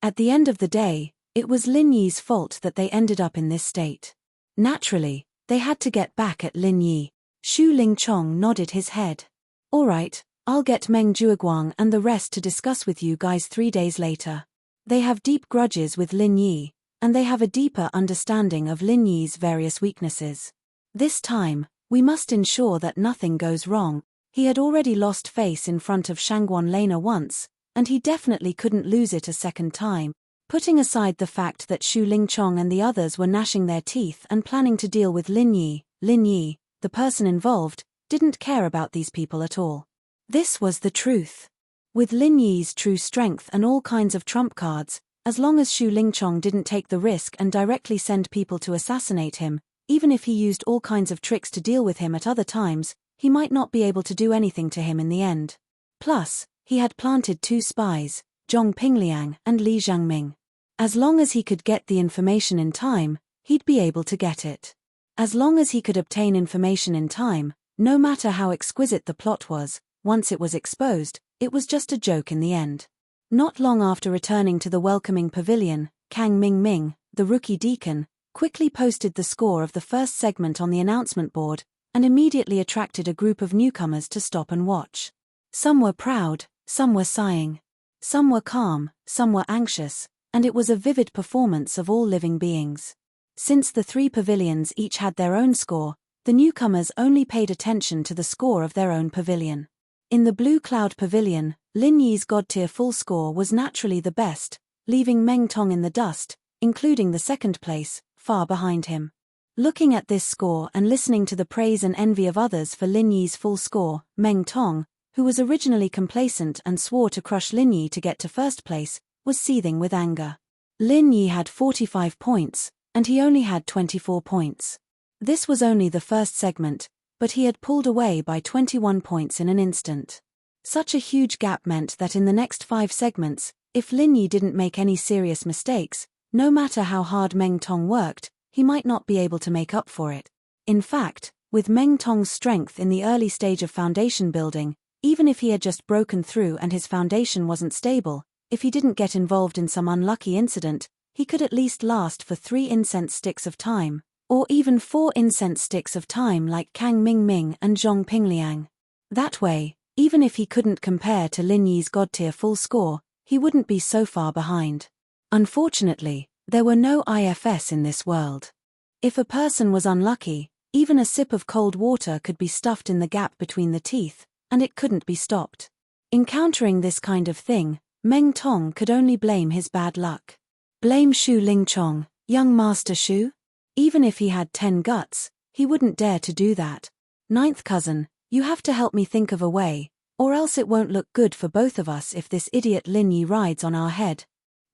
At the end of the day, it was Lin Yi's fault that they ended up in this state. Naturally, they had to get back at Lin Yi. Xu Lingchong nodded his head. All right, I'll get Meng Jueguang and the rest to discuss with you guys 3 days later. They have deep grudges with Lin Yi, and they have a deeper understanding of Lin Yi's various weaknesses. This time, we must ensure that nothing goes wrong. He had already lost face in front of Shangguan Lena once, and he definitely couldn't lose it a second time. Putting aside the fact that Xu Lingchong and the others were gnashing their teeth and planning to deal with Lin Yi, the person involved, didn't care about these people at all. This was the truth. With Lin Yi's true strength and all kinds of trump cards, as long as Xu Lingchong didn't take the risk and directly send people to assassinate him, even if he used all kinds of tricks to deal with him at other times, he might not be able to do anything to him in the end. Plus, he had planted 2 spies, Zhong Pingliang and Li Zhangming. As long as he could get the information in time, he'd be able to get it. As long as he could obtain information in time, no matter how exquisite the plot was, once it was exposed, it was just a joke in the end. Not long after returning to the welcoming pavilion, Kang Ming, the rookie deacon, quickly posted the score of the first segment on the announcement board, and immediately attracted a group of newcomers to stop and watch. Some were proud, some were sighing. Some were calm, some were anxious, and it was a vivid performance of all living beings. Since the 3 pavilions each had their own score, The newcomers only paid attention to the score of their own pavilion. In the Blue Cloud Pavilion, Lin Yi's God-tier full score was naturally the best, leaving Meng Tong in the dust, including the second place, far behind him. Looking at this score and listening to the praise and envy of others for Lin Yi's full score, Meng Tong, who was originally complacent and swore to crush Lin Yi to get to first place, was seething with anger. Lin Yi had 45 points, and he only had 24 points. This was only the first segment, but he had pulled away by 21 points in an instant. Such a huge gap meant that in the next 5 segments, if Lin Yi didn't make any serious mistakes, no matter how hard Meng Tong worked, he might not be able to make up for it. In fact, with Meng Tong's strength in the early stage of foundation building, even if he had just broken through and his foundation wasn't stable, if he didn't get involved in some unlucky incident, he could at least last for 3 incense sticks of time, or even 4 incense sticks of time like Kang Ming Ming and Zhong Pingliang. That way, even if he couldn't compare to Lin Yi's god-tier full score, he wouldn't be so far behind. Unfortunately, there were no IFS in this world. If a person was unlucky, even a sip of cold water could be stuffed in the gap between the teeth, and it couldn't be stopped. Encountering this kind of thing, Meng Tong could only blame his bad luck. Blame Shu Lingchong, young Master Shu? Even if he had 10 guts, he wouldn't dare to do that. Ninth cousin, you have to help me think of a way, or else it won't look good for both of us if this idiot Lin Yi rides on our head.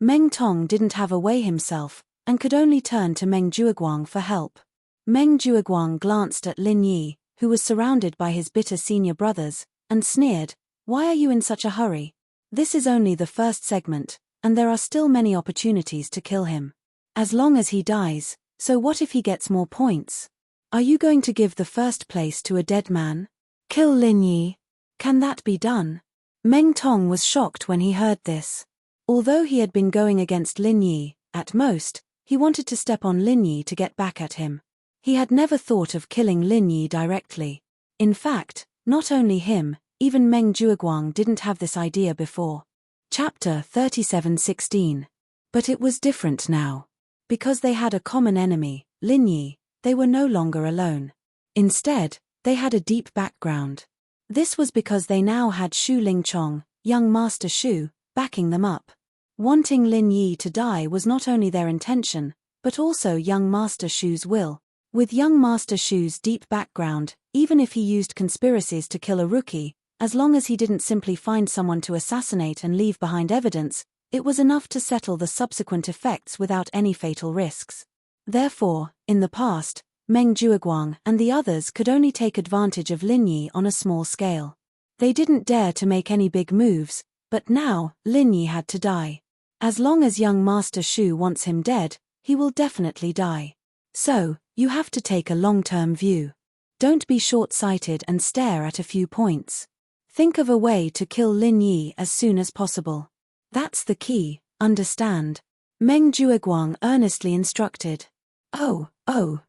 Meng Tong didn't have a way himself, and could only turn to Meng Jueguang for help. Meng Jueguang glanced at Lin Yi, who was surrounded by his bitter senior brothers, and sneered, "Why are you in such a hurry? This is only the first segment, and there are still many opportunities to kill him. As long as he dies, so what if he gets more points? Are you going to give the first place to a dead man? Kill Lin Yi? Can that be done?" Meng Tong was shocked when he heard this. Although he had been going against Lin Yi, at most, he wanted to step on Lin Yi to get back at him. He had never thought of killing Lin Yi directly. In fact, not only him, even Meng Jueguang didn't have this idea before. Chapter 37:16. But it was different now. Because they had a common enemy, Lin Yi, they were no longer alone. Instead, they had a deep background. This was because they now had Shu Lingchong, young Master Shu, backing them up. Wanting Lin Yi to die was not only their intention, but also young Master Shu's will. With young Master Shu's deep background, even if he used conspiracies to kill a rookie, as long as he didn't simply find someone to assassinate and leave behind evidence, it was enough to settle the subsequent effects without any fatal risks. Therefore, in the past, Meng Jueguang and the others could only take advantage of Lin Yi on a small scale. They didn't dare to make any big moves, but now, Lin Yi had to die. As long as young Master Shu wants him dead, he will definitely die. So, you have to take a long-term view. Don't be short-sighted and stare at a few points. Think of a way to kill Lin Yi as soon as possible. That's the key, understand? Meng Jueguang earnestly instructed. Oh,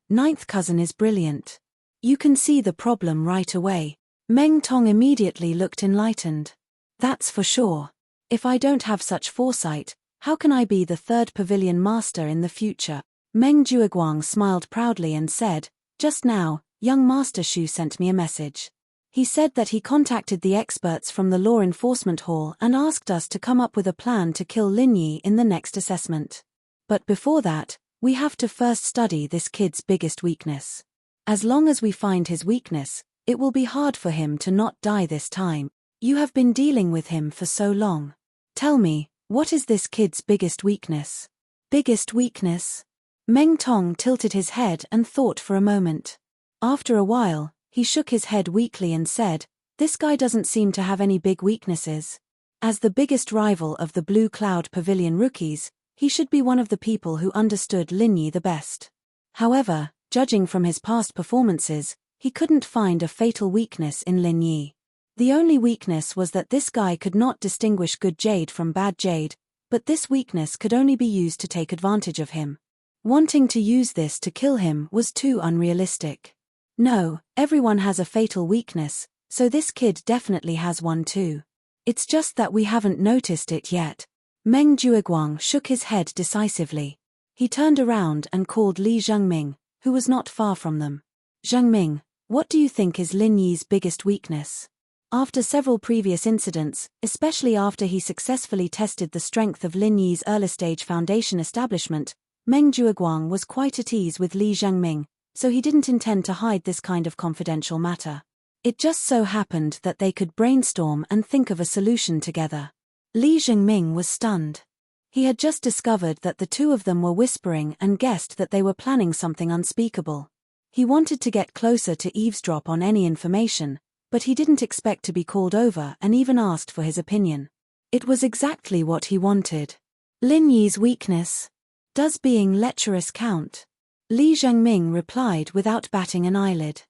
ninth cousin is brilliant. You can see the problem right away. Meng Tong immediately looked enlightened. That's for sure. If I don't have such foresight, how can I be the third pavilion master in the future? Meng Jueguang smiled proudly and said, "Just now, young Master Shu sent me a message. He said that he contacted the experts from the Law Enforcement Hall and asked us to come up with a plan to kill Lin Yi in the next assessment. But before that, we have to first study this kid's biggest weakness. As long as we find his weakness, it will be hard for him to not die this time. You have been dealing with him for so long. Tell me, what is this kid's biggest weakness?" Biggest weakness? Meng Tong tilted his head and thought for a moment. After a while, he shook his head weakly and said, "This guy doesn't seem to have any big weaknesses. As the biggest rival of the Blue Cloud Pavilion rookies, he should be one of the people who understood Lin Yi the best. However, judging from his past performances, he couldn't find a fatal weakness in Lin Yi. The only weakness was that this guy could not distinguish good jade from bad jade, but this weakness could only be used to take advantage of him. Wanting to use this to kill him was too unrealistic. No, everyone has a fatal weakness, so this kid definitely has one too. It's just that we haven't noticed it yet." Meng Jueguang shook his head decisively. He turned around and called Li Zhengming, who was not far from them. Zhengming, what do you think is Lin Yi's biggest weakness? After several previous incidents, especially after he successfully tested the strength of Lin Yi's early-stage foundation establishment, Meng Jueguang was quite at ease with Li Zhengming, so he didn't intend to hide this kind of confidential matter. It just so happened that they could brainstorm and think of a solution together. Li Zhengming was stunned. He had just discovered that the two of them were whispering and guessed that they were planning something unspeakable. He wanted to get closer to eavesdrop on any information, but he didn't expect to be called over and even asked for his opinion. It was exactly what he wanted. Lin Yi's weakness. Does being lecherous count? Li Zhengming replied without batting an eyelid.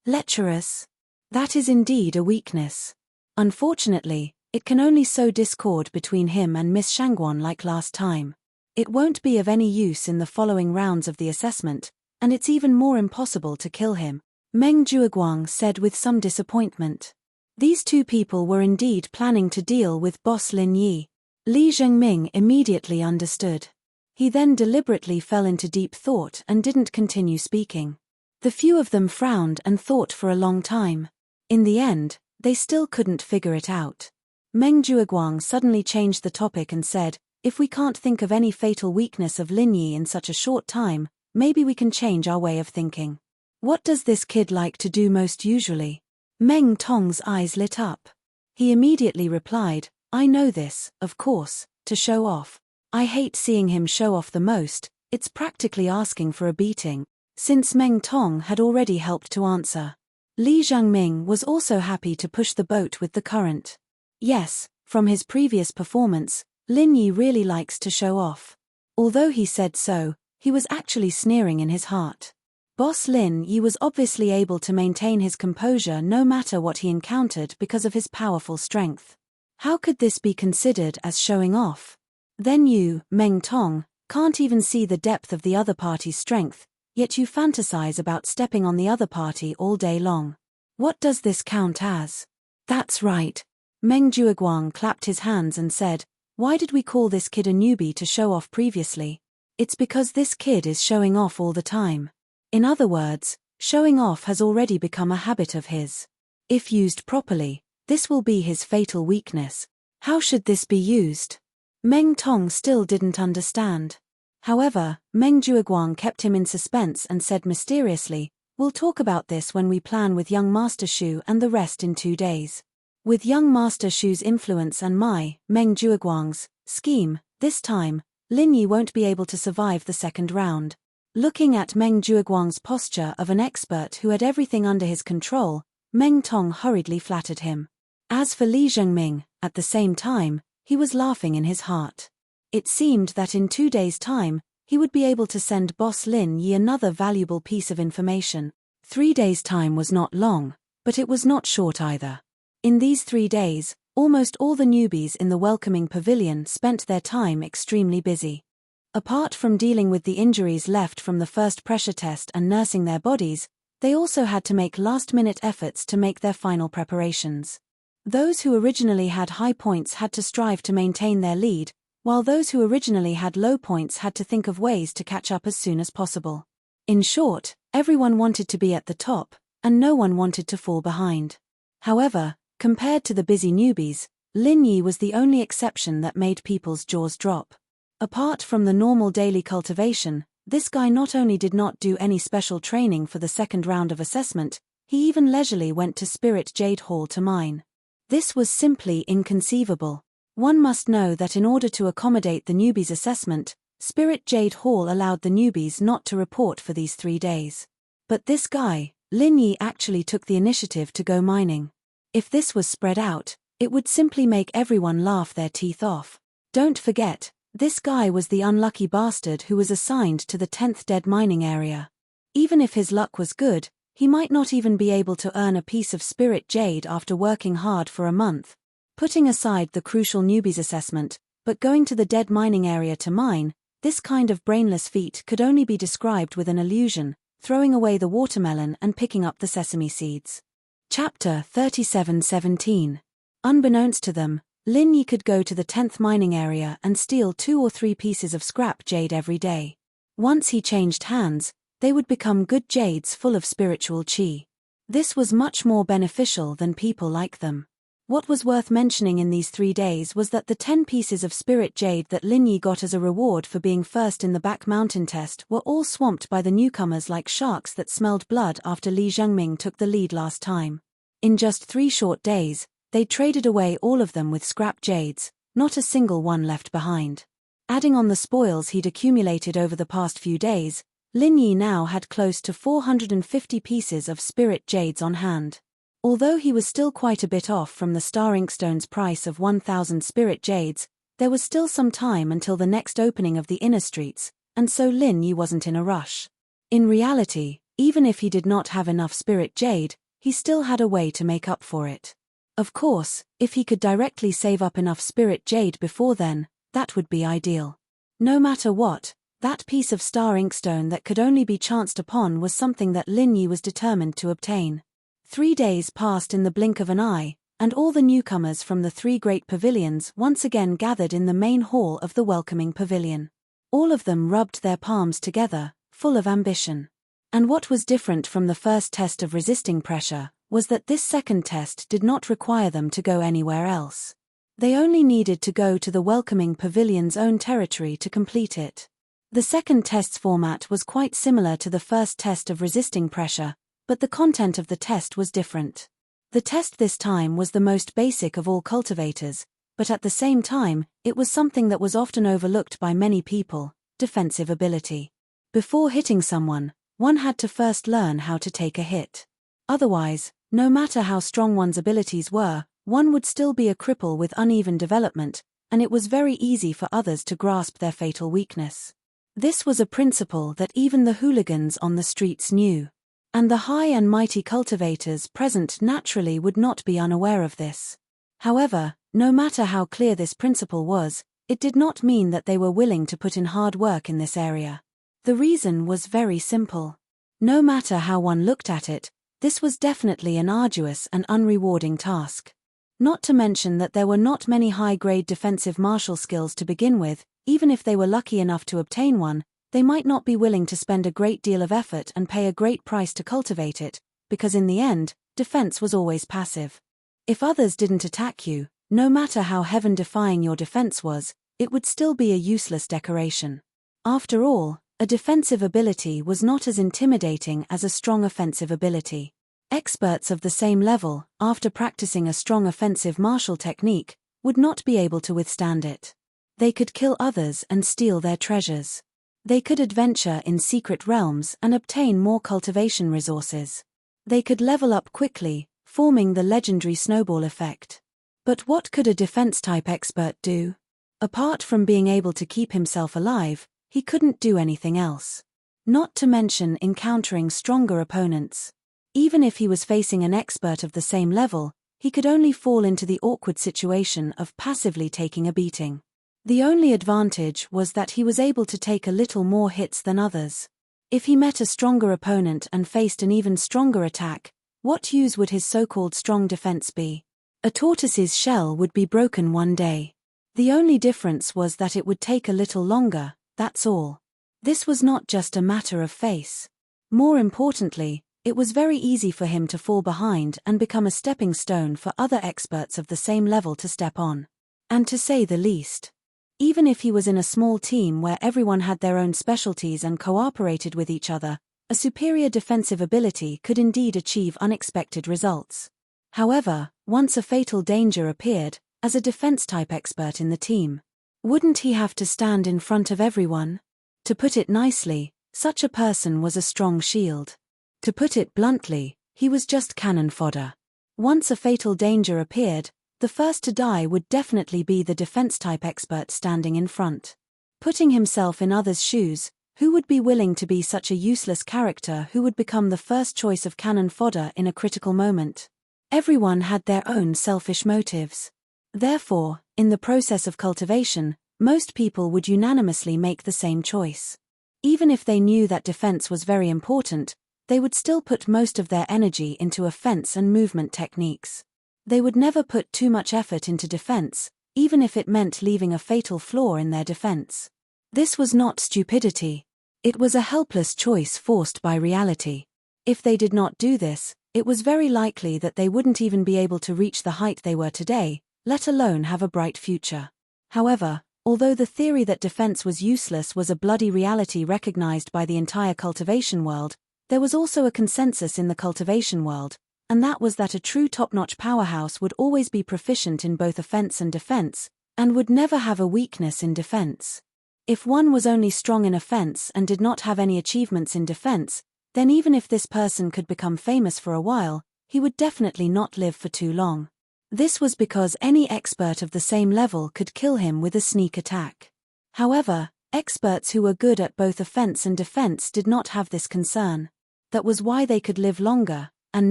Lecherous? That is indeed a weakness. Unfortunately, it can only sow discord between him and Miss Shangguan like last time. It won't be of any use in the following rounds of the assessment, and it's even more impossible to kill him, Meng Jueguang said with some disappointment. These two people were indeed planning to deal with boss Lin Yi. Li Zhengming immediately understood. He then deliberately fell into deep thought and didn't continue speaking. The few of them frowned and thought for a long time. In the end, they still couldn't figure it out. Meng Jueguang suddenly changed the topic and said, if we can't think of any fatal weakness of Lin Yi in such a short time, maybe we can change our way of thinking. What does this kid like to do most usually? Meng Tong's eyes lit up. He immediately replied, I know this, of course, to show off. I hate seeing him show off the most, it's practically asking for a beating. Since Meng Tong had already helped to answer. Li Zhengming was also happy to push the boat with the current. Yes, from his previous performance, Lin Yi really likes to show off. Although he said so, he was actually sneering in his heart. Boss Lin Yi was obviously able to maintain his composure no matter what he encountered because of his powerful strength. How could this be considered as showing off? Then you, Meng Tong, can't even see the depth of the other party's strength, yet you fantasize about stepping on the other party all day long. What does this count as? That's right. Meng Jueguang clapped his hands and said, why did we call this kid a newbie to show off previously? It's because this kid is showing off all the time. In other words, showing off has already become a habit of his. If used properly, this will be his fatal weakness. How should this be used? Meng Tong still didn't understand. However, Meng Jueguang kept him in suspense and said mysteriously, we'll talk about this when we plan with young Master Shu and the rest in 2 days. With young Master Shu's influence and Meng Jueguang's, scheme, this time, Lin Yi won't be able to survive the second round. Looking at Meng Jueguang's posture of an expert who had everything under his control, Meng Tong hurriedly flattered him. As for Li Zhengming, at the same time, he was laughing in his heart. It seemed that in 2 days' time, he would be able to send boss Lin Yi another valuable piece of information. 3 days' time was not long, but it was not short either. In these 3 days, almost all the newbies in the welcoming pavilion spent their time extremely busy. Apart from dealing with the injuries left from the first pressure test and nursing their bodies, they also had to make last-minute efforts to make their final preparations. Those who originally had high points had to strive to maintain their lead, while those who originally had low points had to think of ways to catch up as soon as possible. In short, everyone wanted to be at the top, and no one wanted to fall behind. However, compared to the busy newbies, Lin Yi was the only exception that made people's jaws drop. Apart from the normal daily cultivation, this guy not only did not do any special training for the second round of assessment, he even leisurely went to Spirit Jade Hall to mine. This was simply inconceivable. One must know that in order to accommodate the newbies' assessment, Spirit Jade Hall allowed the newbies not to report for these 3 days. But this guy, Lin Yi, actually took the initiative to go mining. If this was spread out, it would simply make everyone laugh their teeth off. Don't forget, this guy was the unlucky bastard who was assigned to the 10th dead mining area. Even if his luck was good, he might not even be able to earn a piece of spirit jade after working hard for a month. Putting aside the crucial newbies assessment, but going to the dead mining area to mine, this kind of brainless feat could only be described with an illusion, throwing away the watermelon and picking up the sesame seeds. Chapter 37:17. Unbeknownst to them, Lin Yi could go to the 10th mining area and steal 2 or 3 pieces of scrap jade every day. Once he changed hands, they would become good jades full of spiritual chi. This was much more beneficial than people like them. What was worth mentioning in these 3 days was that the 10 pieces of spirit jade that Lin Yi got as a reward for being first in the back mountain test were all swamped by the newcomers like sharks that smelled blood after Li Zhengming took the lead last time. In just 3 short days, they traded away all of them with scrap jades, not a single one left behind. Adding on the spoils he'd accumulated over the past few days, Lin Yi now had close to 450 pieces of spirit jades on hand. Although he was still quite a bit off from the star inkstone's price of 1,000 spirit jades, there was still some time until the next opening of the inner streets, and so Lin Yi wasn't in a rush. In reality, even if he did not have enough spirit jade, he still had a way to make up for it. Of course, if he could directly save up enough spirit jade before then, that would be ideal. No matter what, that piece of star inkstone that could only be chanced upon was something that Lin Yi was determined to obtain. 3 days passed in the blink of an eye, and all the newcomers from the 3 great pavilions once again gathered in the main hall of the welcoming pavilion. All of them rubbed their palms together, full of ambition. And what was different from the first test of resisting pressure was that this second test did not require them to go anywhere else. They only needed to go to the welcoming pavilion's own territory to complete it. The second test's format was quite similar to the first test of resisting pressure, but the content of the test was different. The test this time was the most basic of all cultivators, but at the same time, it was something that was often overlooked by many people: defensive ability. Before hitting someone, one had to first learn how to take a hit. Otherwise, no matter how strong one's abilities were, one would still be a cripple with uneven development, and it was very easy for others to grasp their fatal weakness. This was a principle that even the hooligans on the streets knew. And the high and mighty cultivators present naturally would not be unaware of this. However, no matter how clear this principle was, it did not mean that they were willing to put in hard work in this area. The reason was very simple. No matter how one looked at it, this was definitely an arduous and unrewarding task. Not to mention that there were not many high-grade defensive martial skills to begin with. Even if they were lucky enough to obtain one, they might not be willing to spend a great deal of effort and pay a great price to cultivate it, because in the end, defense was always passive. If others didn't attack you, no matter how heaven-defying your defense was, it would still be a useless decoration. After all, a defensive ability was not as intimidating as a strong offensive ability. Experts of the same level, after practicing a strong offensive martial technique, would not be able to withstand it. They could kill others and steal their treasures. They could adventure in secret realms and obtain more cultivation resources. They could level up quickly, forming the legendary snowball effect. But what could a defense-type expert do? Apart from being able to keep himself alive, he couldn't do anything else. Not to mention encountering stronger opponents. Even if he was facing an expert of the same level, he could only fall into the awkward situation of passively taking a beating. The only advantage was that he was able to take a little more hits than others. If he met a stronger opponent and faced an even stronger attack, what use would his so-called strong defense be? A tortoise's shell would be broken one day. The only difference was that it would take a little longer, that's all. This was not just a matter of face. More importantly, it was very easy for him to fall behind and become a stepping stone for other experts of the same level to step on. And to say the least, even if he was in a small team where everyone had their own specialties and cooperated with each other, a superior defensive ability could indeed achieve unexpected results. However, once a fatal danger appeared, as a defense-type expert in the team, wouldn't he have to stand in front of everyone? To put it nicely, such a person was a strong shield. To put it bluntly, he was just cannon fodder. Once a fatal danger appeared, the first to die would definitely be the defense-type expert standing in front. Putting himself in others' shoes, who would be willing to be such a useless character who would become the first choice of cannon fodder in a critical moment? Everyone had their own selfish motives. Therefore, in the process of cultivation, most people would unanimously make the same choice. Even if they knew that defense was very important, they would still put most of their energy into offense and movement techniques. They would never put too much effort into defense, even if it meant leaving a fatal flaw in their defense. This was not stupidity. It was a helpless choice forced by reality. If they did not do this, it was very likely that they wouldn't even be able to reach the height they were today, let alone have a bright future. However, although the theory that defense was useless was a bloody reality recognized by the entire cultivation world, there was also a consensus in the cultivation world, and that was that a true top-notch powerhouse would always be proficient in both offense and defense, and would never have a weakness in defense. If one was only strong in offense and did not have any achievements in defense, then even if this person could become famous for a while, he would definitely not live for too long. This was because any expert of the same level could kill him with a sneak attack. However, experts who were good at both offense and defense did not have this concern. That was why they could live longer, and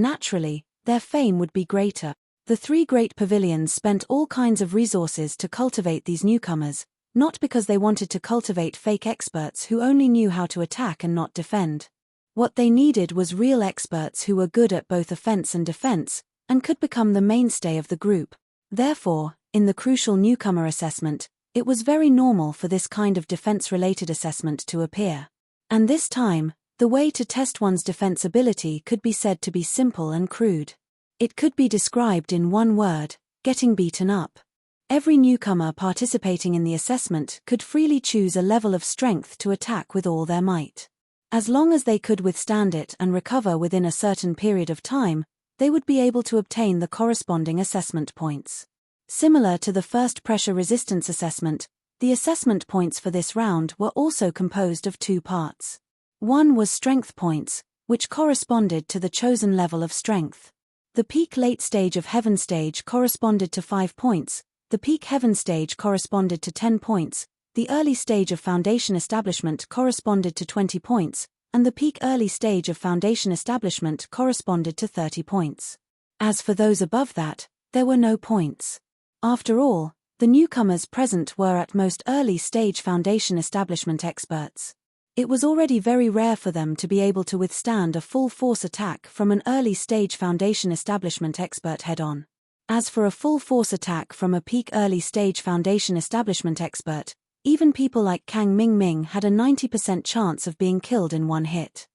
naturally, their fame would be greater. The three great pavilions spent all kinds of resources to cultivate these newcomers, not because they wanted to cultivate fake experts who only knew how to attack and not defend. What they needed was real experts who were good at both offense and defense, and could become the mainstay of the group. Therefore, in the crucial newcomer assessment, it was very normal for this kind of defense-related assessment to appear. And this time, the way to test one's defense ability could be said to be simple and crude. It could be described in one word: getting beaten up. Every newcomer participating in the assessment could freely choose a level of strength to attack with all their might. As long as they could withstand it and recover within a certain period of time, they would be able to obtain the corresponding assessment points. Similar to the first pressure resistance assessment, the assessment points for this round were also composed of two parts. One was strength points, which corresponded to the chosen level of strength. The peak late stage of heaven stage corresponded to 5 points, the peak heaven stage corresponded to 10 points, the early stage of foundation establishment corresponded to 20 points, and the peak early stage of foundation establishment corresponded to 30 points. As for those above that, there were no points. After all, the newcomers present were at most early stage foundation establishment experts. It was already very rare for them to be able to withstand a full force attack from an early stage foundation establishment expert head-on. As for a full force attack from a peak early stage foundation establishment expert, even people like Kang Ming had a 90% chance of being killed in one hit.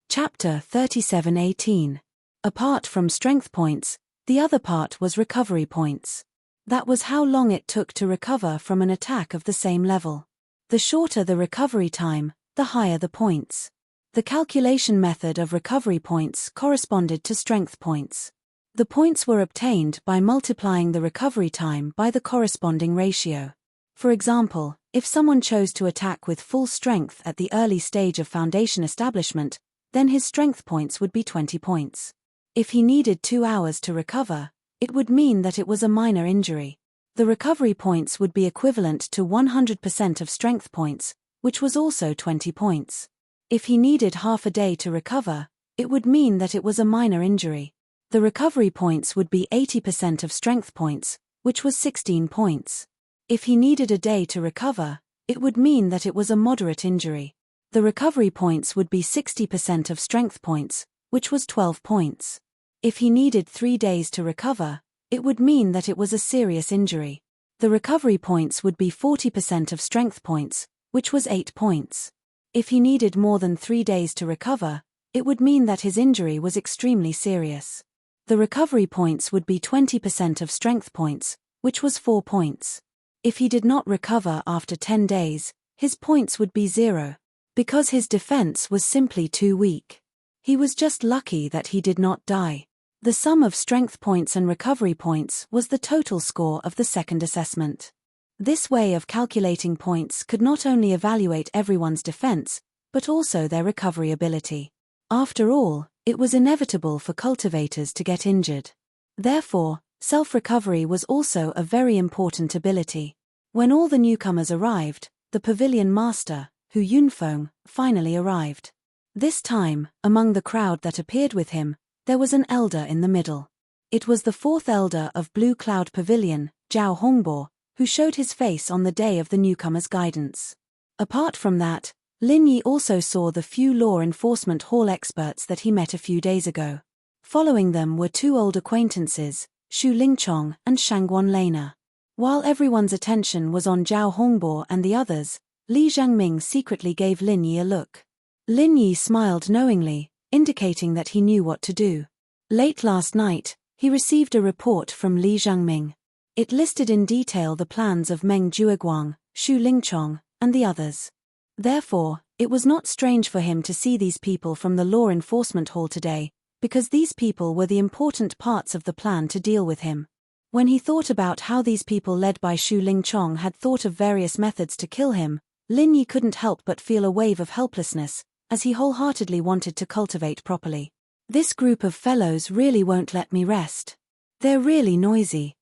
Chapter 37:18. Apart from strength points, the other part was recovery points. That was how long it took to recover from an attack of the same level. The shorter the recovery time, the higher the points. The calculation method of recovery points corresponded to strength points. The points were obtained by multiplying the recovery time by the corresponding ratio. For example, if someone chose to attack with full strength at the early stage of foundation establishment, then his strength points would be 20 points. If he needed 2 hours to recover, it would mean that it was a minor injury. The recovery points would be equivalent to 100% of strength points, which was also 20 points. If he needed half a day to recover, it would mean that it was a minor injury. The recovery points would be 80% of strength points, which was 16 points. If he needed a day to recover, it would mean that it was a moderate injury. The recovery points would be 60% of strength points, which was 12 points. If he needed 3 days to recover, it would mean that it was a serious injury. The recovery points would be 40% of strength points, which was 8 points. If he needed more than 3 days to recover, it would mean that his injury was extremely serious. The recovery points would be 20% of strength points, which was 4 points. If he did not recover after 10 days, his points would be 0. Because his defense was simply too weak. He was just lucky that he did not die. The sum of strength points and recovery points was the total score of the second assessment. This way of calculating points could not only evaluate everyone's defense, but also their recovery ability. After all, it was inevitable for cultivators to get injured. Therefore, self-recovery was also a very important ability. When all the newcomers arrived, the pavilion master, Hu Yunfeng, finally arrived. This time, among the crowd that appeared with him, there was an elder in the middle. It was the 4th elder of Blue Cloud Pavilion, Zhao Hongbo, who showed his face on the day of the newcomers' guidance. Apart from that, Lin Yi also saw the few law enforcement hall experts that he met a few days ago. Following them were 2 old acquaintances, Xu Lingchong and Shangguan Lena. While everyone's attention was on Zhao Hongbo and the others, Li Jiangming secretly gave Lin Yi a look. Lin Yi smiled knowingly, indicating that he knew what to do. Late last night, he received a report from Li Zhangming. It listed in detail the plans of Meng Jueguang, Xu Lingchong, and the others. Therefore, it was not strange for him to see these people from the law enforcement hall today, because these people were the important parts of the plan to deal with him. When he thought about how these people led by Xu Lingchong had thought of various methods to kill him, Lin Yi couldn't help but feel a wave of helplessness, as he wholeheartedly wanted to cultivate properly. This group of fellows really won't let me rest. They're really noisy.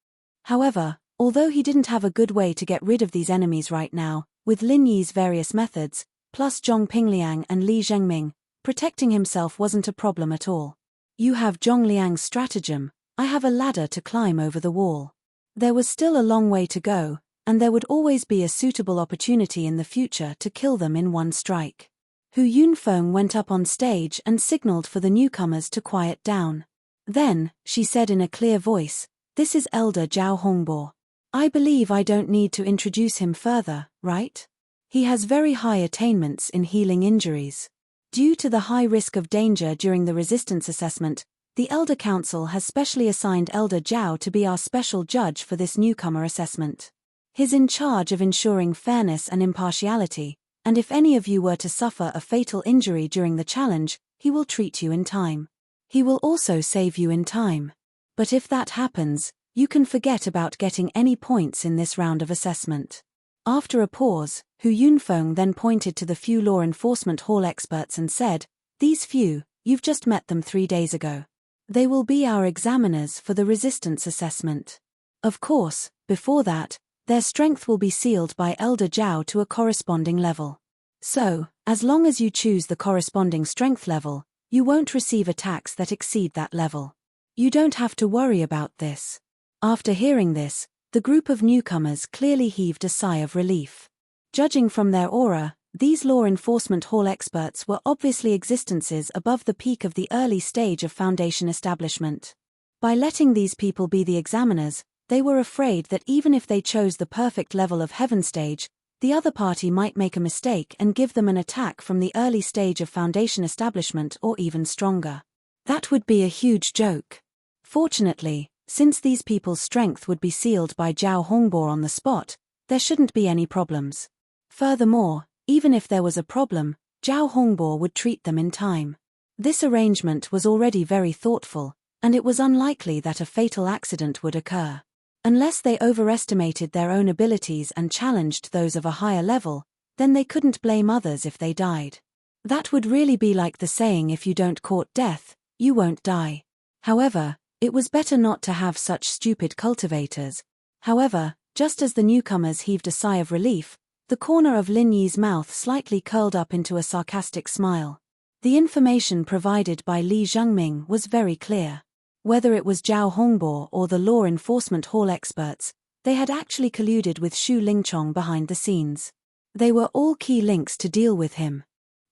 However, although he didn't have a good way to get rid of these enemies right now, with Lin Yi's various methods, plus Zhong Pingliang and Li Zhengming, protecting himself wasn't a problem at all. You have Zhong Liang's stratagem, I have a ladder to climb over the wall. There was still a long way to go, and there would always be a suitable opportunity in the future to kill them in one strike. Hu Yunfeng went up on stage and signaled for the newcomers to quiet down. Then, she said in a clear voice, "This is Elder Zhao Hongbo. I believe I don't need to introduce him further, right? He has very high attainments in healing injuries. Due to the high risk of danger during the resistance assessment, the Elder Council has specially assigned Elder Zhao to be our special judge for this newcomer assessment. He's in charge of ensuring fairness and impartiality, and if any of you were to suffer a fatal injury during the challenge, he will treat you in time. He will also save you in time. But if that happens, you can forget about getting any points in this round of assessment." After a pause, Hu Yunfeng then pointed to the few law enforcement hall experts and said, "These few, you've just met them 3 days ago. They will be our examiners for the resistance assessment. Of course, before that, their strength will be sealed by Elder Zhao to a corresponding level. So, as long as you choose the corresponding strength level, you won't receive attacks that exceed that level. You don't have to worry about this." After hearing this, the group of newcomers clearly heaved a sigh of relief. Judging from their aura, these law enforcement hall experts were obviously existences above the peak of the early stage of Foundation establishment. By letting these people be the examiners, they were afraid that even if they chose the perfect level of Heaven stage, the other party might make a mistake and give them an attack from the early stage of Foundation establishment or even stronger. That would be a huge joke. Fortunately, since these people's strength would be sealed by Zhao Hongbo on the spot, there shouldn't be any problems. Furthermore, even if there was a problem, Zhao Hongbo would treat them in time. This arrangement was already very thoughtful, and it was unlikely that a fatal accident would occur. Unless they overestimated their own abilities and challenged those of a higher level, then they couldn't blame others if they died. That would really be like the saying, "If you don't court death, you won't die." However, it was better not to have such stupid cultivators. However, just as the newcomers heaved a sigh of relief, the corner of Lin Yi's mouth slightly curled up into a sarcastic smile. The information provided by Li Zhangming was very clear. Whether it was Zhao Hongbo or the law enforcement hall experts, they had actually colluded with Xu Lingchong behind the scenes. They were all key links to deal with him.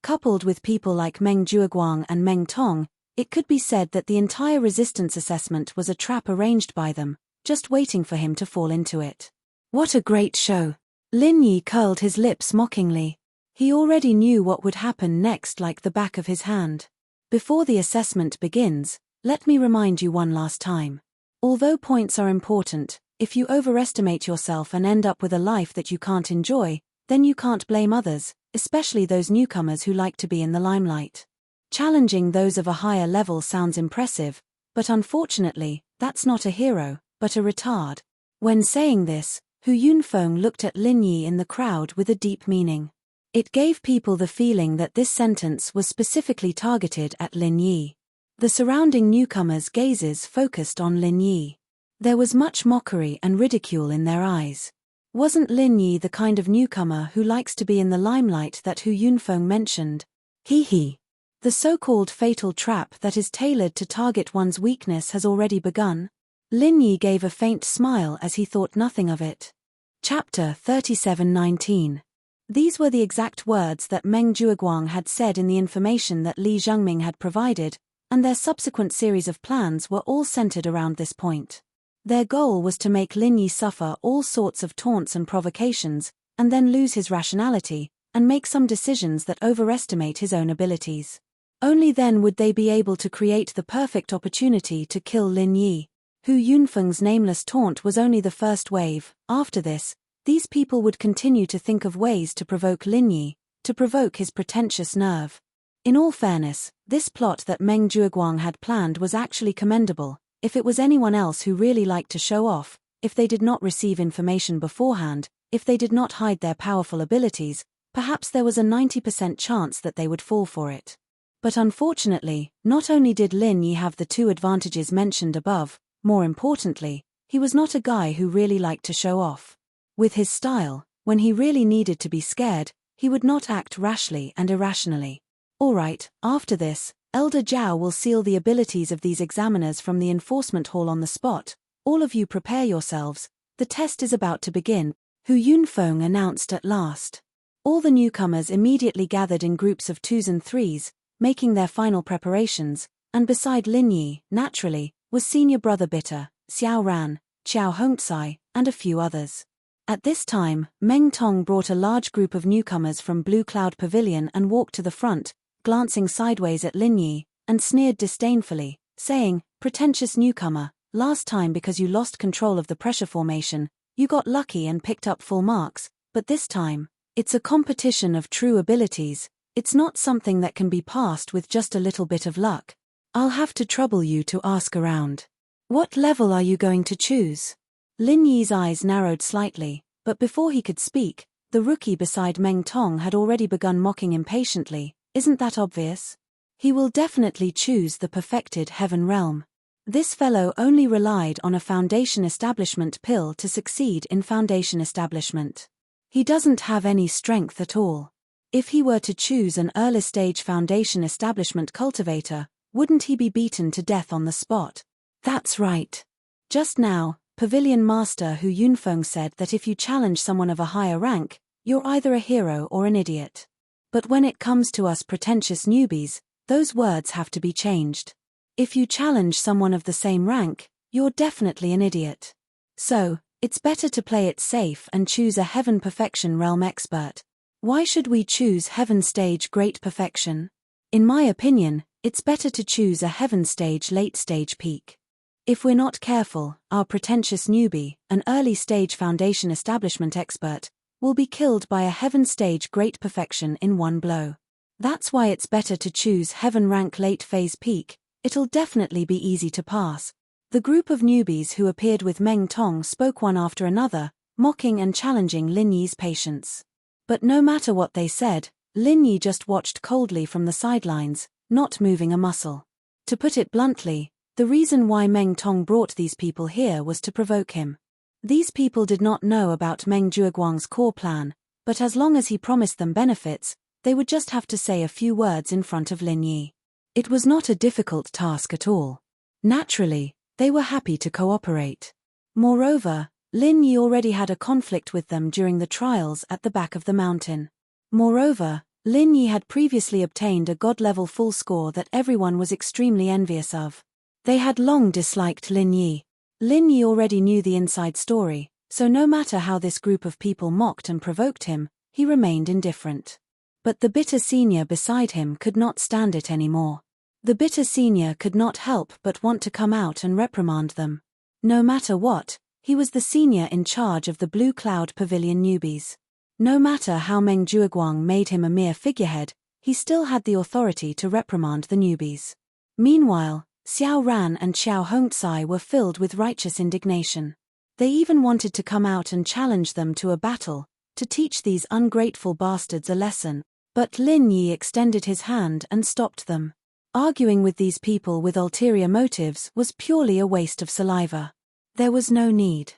Coupled with people like Meng Jueguang and Meng Tong, it could be said that the entire resistance assessment was a trap arranged by them, just waiting for him to fall into it. What a great show! Lin Yi curled his lips mockingly. He already knew what would happen next like the back of his hand. Before the assessment begins, let me remind you one last time. Although points are important, if you overestimate yourself and end up with a life that you can't enjoy, then you can't blame others, especially those newcomers who like to be in the limelight. Challenging those of a higher level sounds impressive, but unfortunately, that's not a hero, but a retard. When saying this, Hu Yunfeng looked at Lin Yi in the crowd with a deep meaning. It gave people the feeling that this sentence was specifically targeted at Lin Yi. The surrounding newcomers' gazes focused on Lin Yi. There was much mockery and ridicule in their eyes. Wasn't Lin Yi the kind of newcomer who likes to be in the limelight that Hu Yunfeng mentioned? He. The so-called fatal trap that is tailored to target one's weakness has already begun. Lin Yi gave a faint smile as he thought nothing of it. Chapter 37:19. These were the exact words that Meng Jueguang had said in the information that Li Zhangming had provided, and their subsequent series of plans were all centered around this point. Their goal was to make Lin Yi suffer all sorts of taunts and provocations, and then lose his rationality, and make some decisions that overestimate his own abilities. Only then would they be able to create the perfect opportunity to kill Lin Yi. Hu Yunfeng's nameless taunt was only the first wave. After this, these people would continue to think of ways to provoke Lin Yi, to provoke his pretentious nerve. In all fairness, this plot that Meng Zhuoguang had planned was actually commendable. If it was anyone else who really liked to show off, if they did not receive information beforehand, if they did not hide their powerful abilities, perhaps there was a 90% chance that they would fall for it. But unfortunately, not only did Lin Yi have the two advantages mentioned above, more importantly, he was not a guy who really liked to show off. With his style, when he really needed to be scared, he would not act rashly and irrationally. Alright, after this, Elder Zhao will seal the abilities of these examiners from the enforcement hall on the spot. All of you prepare yourselves, the test is about to begin, Hu Yunfeng announced at last. All the newcomers immediately gathered in groups of 2s and 3s, making their final preparations, and beside Lin Yi, naturally, was senior brother Bitter, Xiao Ran, Qiao Hongcai, and a few others. At this time, Meng Tong brought a large group of newcomers from Blue Cloud Pavilion and walked to the front, glancing sideways at Lin Yi, and sneered disdainfully, saying, "Pretentious newcomer, last time because you lost control of the pressure formation, you got lucky and picked up full marks, but this time, it's a competition of true abilities, it's not something that can be passed with just a little bit of luck. I'll have to trouble you to ask around. What level are you going to choose?" Lin Yi's eyes narrowed slightly, but before he could speak, the rookie beside Meng Tong had already begun mocking impatiently. "Isn't that obvious? He will definitely choose the perfected heaven realm. This fellow only relied on a foundation establishment pill to succeed in foundation establishment. He doesn't have any strength at all. If he were to choose an early stage foundation establishment cultivator, wouldn't he be beaten to death on the spot?" "That's right. Just now, Pavilion Master Hu Yunfeng said that if you challenge someone of a higher rank, you're either a hero or an idiot. But when it comes to us pretentious newbies, those words have to be changed. If you challenge someone of the same rank, you're definitely an idiot. So, it's better to play it safe and choose a Heaven Perfection Realm expert. Why should we choose Heaven Stage Great Perfection? In my opinion, it's better to choose a Heaven Stage Late Stage Peak. If we're not careful, our pretentious newbie, an early stage foundation establishment expert, will be killed by a Heaven Stage Great Perfection in one blow. That's why it's better to choose Heaven Rank Late Phase Peak. It'll definitely be easy to pass." The group of newbies who appeared with Meng Tong spoke one after another, mocking and challenging Lin Yi's patience. But no matter what they said, Lin Yi just watched coldly from the sidelines, not moving a muscle. To put it bluntly, the reason why Meng Tong brought these people here was to provoke him. These people did not know about Meng Zhuoguang's core plan, but as long as he promised them benefits, they would just have to say a few words in front of Lin Yi. It was not a difficult task at all. Naturally, they were happy to cooperate. Moreover, Lin Yi already had a conflict with them during the trials at the back of the mountain. Moreover, Lin Yi had previously obtained a god-level full score that everyone was extremely envious of. They had long disliked Lin Yi. Lin Yi already knew the inside story, so no matter how this group of people mocked and provoked him, he remained indifferent. But the bitter senior beside him could not stand it anymore. The bitter senior could not help but want to come out and reprimand them. No matter what, he was the senior in charge of the Blue Cloud Pavilion newbies. No matter how Meng Zhuoguang made him a mere figurehead, he still had the authority to reprimand the newbies. Meanwhile, Xiao Ran and Qiao Hongcai were filled with righteous indignation. They even wanted to come out and challenge them to a battle, to teach these ungrateful bastards a lesson, but Lin Yi extended his hand and stopped them. Arguing with these people with ulterior motives was purely a waste of saliva. There was no need.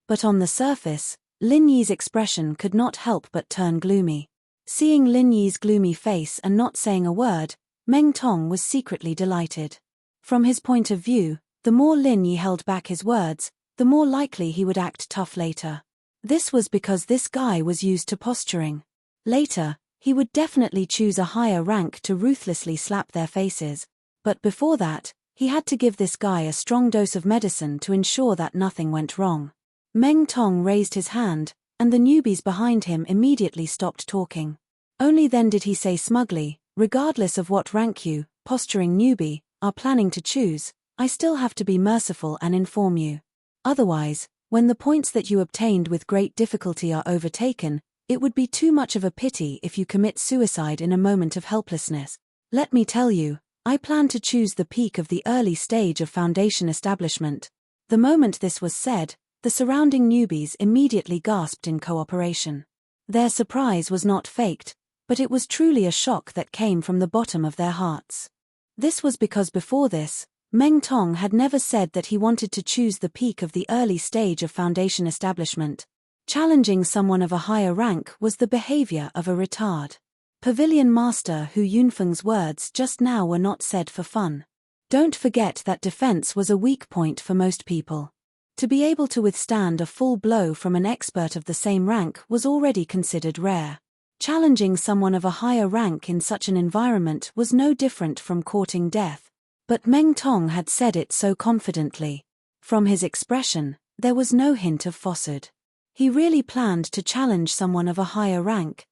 But on the surface, Lin Yi's expression could not help but turn gloomy. Seeing Lin Yi's gloomy face and not saying a word, Meng Tong was secretly delighted. From his point of view, the more Lin Yi held back his words, the more likely he would act tough later. This was because this guy was used to posturing. Later, he would definitely choose a higher rank to ruthlessly slap their faces, but before that, he had to give this guy a strong dose of medicine to ensure that nothing went wrong. Meng Tong raised his hand, and the newbies behind him immediately stopped talking. Only then did he say smugly, regardless of what rank you, posturing newbie, are planning to choose, I still have to be merciful and inform you. Otherwise, when the points that you obtained with great difficulty are overtaken, it would be too much of a pity if you commit suicide in a moment of helplessness. Let me tell you, I plan to choose the peak of the early stage of foundation establishment. The moment this was said, the surrounding newbies immediately gasped in cooperation. Their surprise was not faked, but it was truly a shock that came from the bottom of their hearts. This was because before this, Meng Tong had never said that he wanted to choose the peak of the early stage of foundation establishment. Challenging someone of a higher rank was the behavior of a retard. Pavilion Master Hu Yunfeng's words just now were not said for fun. Don't forget that defense was a weak point for most people. To be able to withstand a full blow from an expert of the same rank was already considered rare. Challenging someone of a higher rank in such an environment was no different from courting death. But Meng Tong had said it so confidently. From his expression, there was no hint of falsehood. He really planned to challenge someone of a higher rank.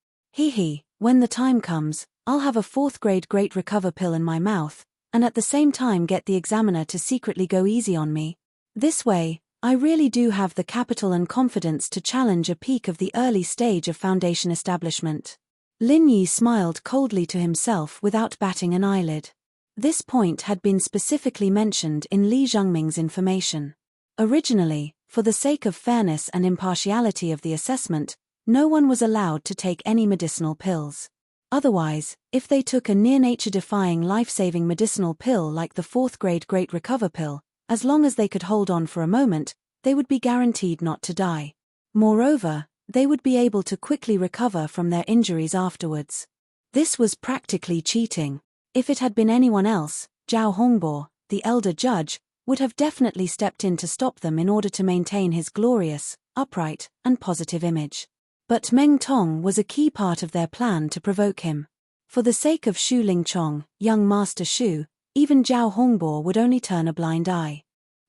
When the time comes, I'll have a 4th grade Great Recover pill in my mouth, and at the same time get the examiner to secretly go easy on me. This way, I really do have the capital and confidence to challenge a peak of the early stage of foundation establishment. Lin Yi smiled coldly to himself without batting an eyelid. This point had been specifically mentioned in Li Zhengming's information. Originally, for the sake of fairness and impartiality of the assessment, no one was allowed to take any medicinal pills. Otherwise, if they took a near-nature-defying life-saving medicinal pill like the 4th grade Great Recover pill, as long as they could hold on for a moment, they would be guaranteed not to die. Moreover, they would be able to quickly recover from their injuries afterwards. This was practically cheating. If it had been anyone else, Zhao Hongbo, the elder judge, would have definitely stepped in to stop them in order to maintain his glorious, upright, and positive image. But Meng Tong was a key part of their plan to provoke him. For the sake of Shu Lingchong, young Master Shu, even Zhao Hongbo would only turn a blind eye.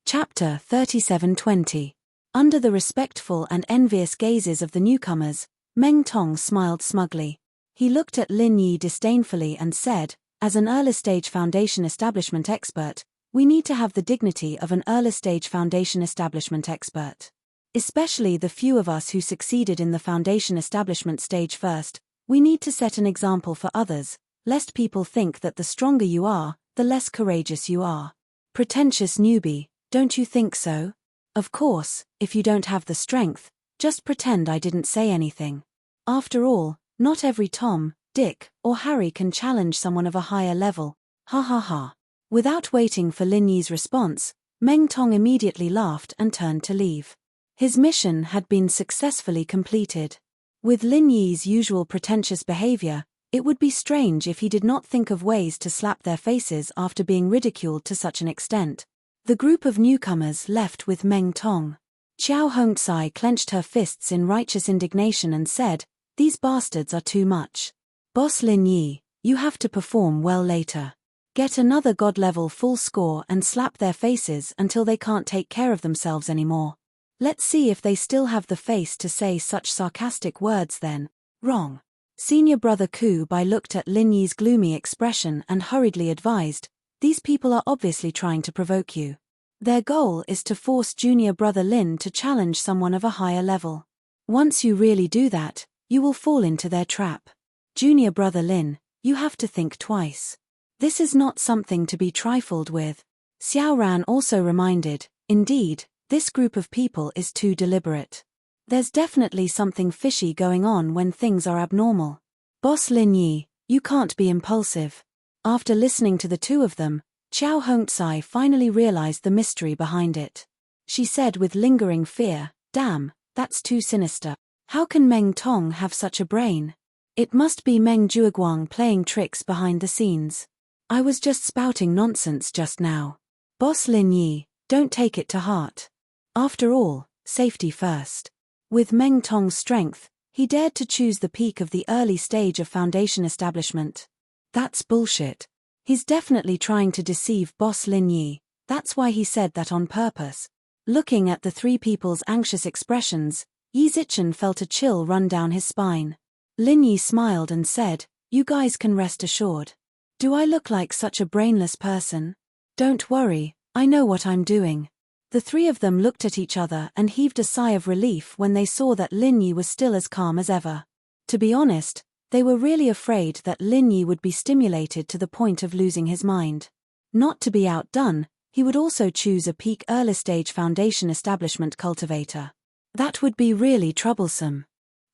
Chapter 3720. Under the respectful and envious gazes of the newcomers, Meng Tong smiled smugly. He looked at Lin Yi disdainfully and said, as an early-stage foundation establishment expert, we need to have the dignity of an early-stage foundation establishment expert. Especially the few of us who succeeded in the foundation establishment stage first, we need to set an example for others, lest people think that the stronger you are, the less courageous you are. Pretentious newbie, don't you think so? Of course, if you don't have the strength, just pretend I didn't say anything. After all, not every Tom, Dick, or Harry can challenge someone of a higher level. Ha ha ha. Without waiting for Lin Yi's response, Meng Tong immediately laughed and turned to leave. His mission had been successfully completed. With Lin Yi's usual pretentious behavior, it would be strange if he did not think of ways to slap their faces after being ridiculed to such an extent. The group of newcomers left with Meng Tong. Qiao Hongcai clenched her fists in righteous indignation and said, "These bastards are too much. Boss Lin Yi, you have to perform well later. Get another god-level full score and slap their faces until they can't take care of themselves anymore. Let's see if they still have the face to say such sarcastic words then." Wrong. Senior brother Ku Bai looked at Lin Yi's gloomy expression and hurriedly advised, "These people are obviously trying to provoke you. Their goal is to force junior brother Lin to challenge someone of a higher level. Once you really do that, you will fall into their trap. Junior brother Lin, you have to think twice. This is not something to be trifled with." Xiao Ran also reminded, "Indeed, this group of people is too deliberate. There's definitely something fishy going on when things are abnormal. Boss Lin Yi, you can't be impulsive." After listening to the two of them, Qiao Hongcai finally realized the mystery behind it. She said with lingering fear, "Damn, that's too sinister. How can Meng Tong have such a brain? It must be Meng Jueguang playing tricks behind the scenes. I was just spouting nonsense just now. Boss Lin Yi, don't take it to heart. After all, safety first." With Meng Tong's strength, he dared to choose the peak of the early stage of foundation establishment. That's bullshit. He's definitely trying to deceive Boss Lin Yi, that's why he said that on purpose. Looking at the three people's anxious expressions, Yi Zichen felt a chill run down his spine. Lin Yi smiled and said, "You guys can rest assured. Do I look like such a brainless person? Don't worry, I know what I'm doing." The three of them looked at each other and heaved a sigh of relief when they saw that Lin Yi was still as calm as ever. To be honest, they were really afraid that Lin Yi would be stimulated to the point of losing his mind. Not to be outdone, he would also choose a peak early-stage foundation establishment cultivator. That would be really troublesome.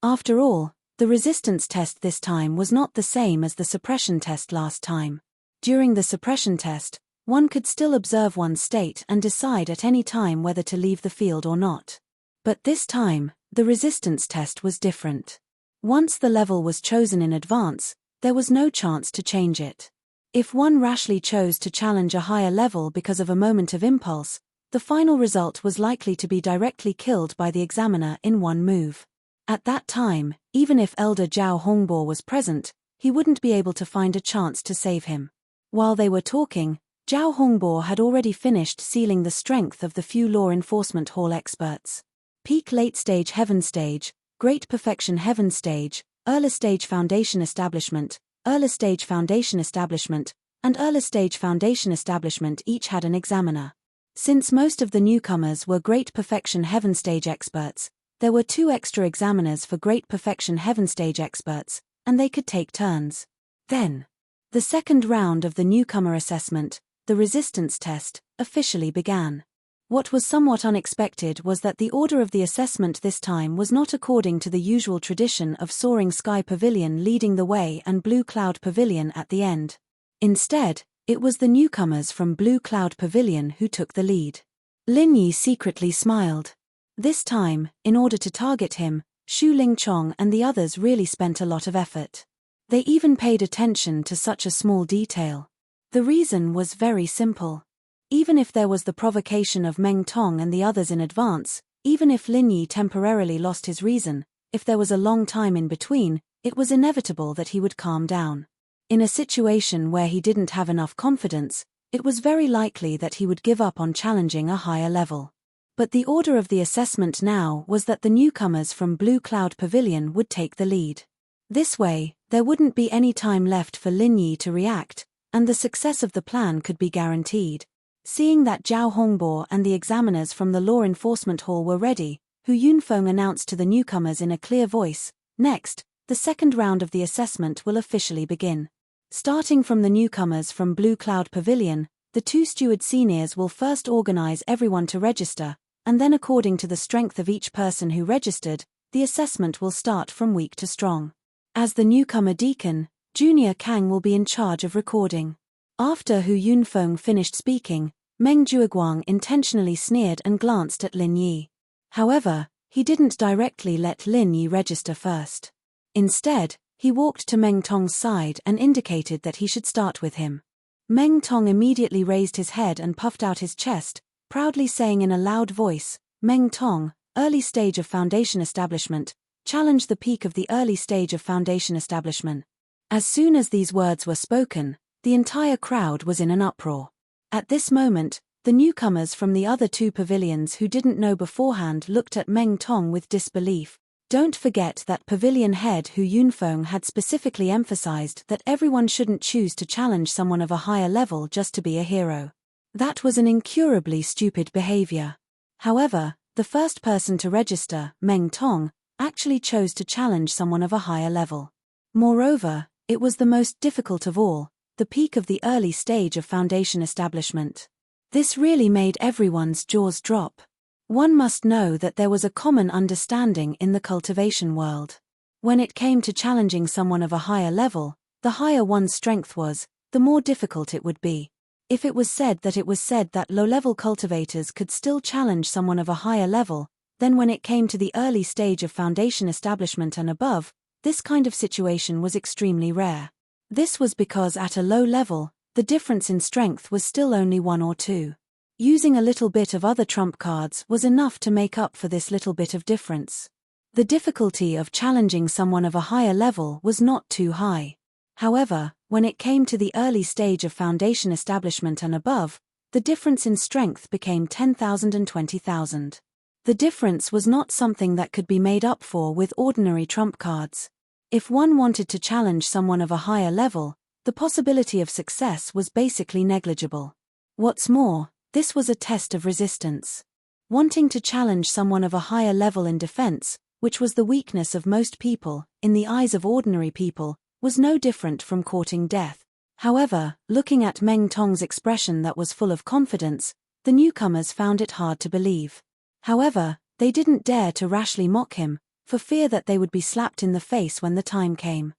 After all, the resistance test this time was not the same as the suppression test last time. During the suppression test, one could still observe one's state and decide at any time whether to leave the field or not. But this time, the resistance test was different. Once the level was chosen in advance, there was no chance to change it. If one rashly chose to challenge a higher level because of a moment of impulse, the final result was likely to be directly killed by the examiner in one move. At that time, even if Elder Zhao Hongbo was present, he wouldn't be able to find a chance to save him. While they were talking, Zhao Hongbo had already finished sealing the strength of the few law enforcement hall experts. Peak late stage heaven stage, great perfection heaven stage, early stage foundation establishment, early stage foundation establishment, and early stage foundation establishment each had an examiner. Since most of the newcomers were great perfection heaven stage experts, there were 2 extra examiners for great perfection heaven stage experts, and they could take turns. Then, the second round of the newcomer assessment, the resistance test, officially began. What was somewhat unexpected was that the order of the assessment this time was not according to the usual tradition of Soaring Sky Pavilion leading the way and Blue Cloud Pavilion at the end. Instead, it was the newcomers from Blue Cloud Pavilion who took the lead. Lin Yi secretly smiled. This time, in order to target him, Xu Lingchong and the others really spent a lot of effort. They even paid attention to such a small detail. The reason was very simple. Even if there was the provocation of Meng Tong and the others in advance, even if Lin Yi temporarily lost his reason, if there was a long time in between, it was inevitable that he would calm down. In a situation where he didn't have enough confidence, it was very likely that he would give up on challenging a higher level. But the order of the assessment now was that the newcomers from Blue Cloud Pavilion would take the lead. This way, there wouldn't be any time left for Lin Yi to react, and the success of the plan could be guaranteed. Seeing that Zhao Hongbo and the examiners from the Law Enforcement Hall were ready, Hu Yunfeng announced to the newcomers in a clear voice, "Next, the second round of the assessment will officially begin. Starting from the newcomers from Blue Cloud Pavilion, the 2 steward seniors will first organize everyone to register, and then according to the strength of each person who registered, the assessment will start from weak to strong. As the newcomer deacon, Junior Kang will be in charge of recording." After Hu Yunfeng finished speaking, Meng Jueguang intentionally sneered and glanced at Lin Yi. However, he didn't directly let Lin Yi register first. Instead, he walked to Meng Tong's side and indicated that he should start with him. Meng Tong immediately raised his head and puffed out his chest, proudly saying in a loud voice, "Meng Tong, early stage of foundation establishment, challenge the peak of the early stage of foundation establishment." As soon as these words were spoken, the entire crowd was in an uproar. At this moment, the newcomers from the other 2 pavilions who didn't know beforehand looked at Meng Tong with disbelief. Don't forget that pavilion head Hu Yunfeng had specifically emphasized that everyone shouldn't choose to challenge someone of a higher level just to be a hero. That was an incurably stupid behavior. However, the first person to register, Meng Tong, actually chose to challenge someone of a higher level. Moreover, it was the most difficult of all, the peak of the early stage of foundation establishment. This really made everyone's jaws drop. One must know that there was a common understanding in the cultivation world. When it came to challenging someone of a higher level, the higher one's strength was, the more difficult it would be. If it was said that low-level cultivators could still challenge someone of a higher level, then when it came to the early stage of foundation establishment and above, this kind of situation was extremely rare. This was because at a low level, the difference in strength was still only 1 or 2. Using a little bit of other trump cards was enough to make up for this little bit of difference. The difficulty of challenging someone of a higher level was not too high. However, when it came to the early stage of foundation establishment and above, the difference in strength became 10,000 and 20,000. The difference was not something that could be made up for with ordinary trump cards. If one wanted to challenge someone of a higher level, the possibility of success was basically negligible. What's more, this was a test of resistance. Wanting to challenge someone of a higher level in defense, which was the weakness of most people, in the eyes of ordinary people, was no different from courting death. However, looking at Meng Tong's expression that was full of confidence, the newcomers found it hard to believe. However, they didn't dare to rashly mock him, for fear that they would be slapped in the face when the time came.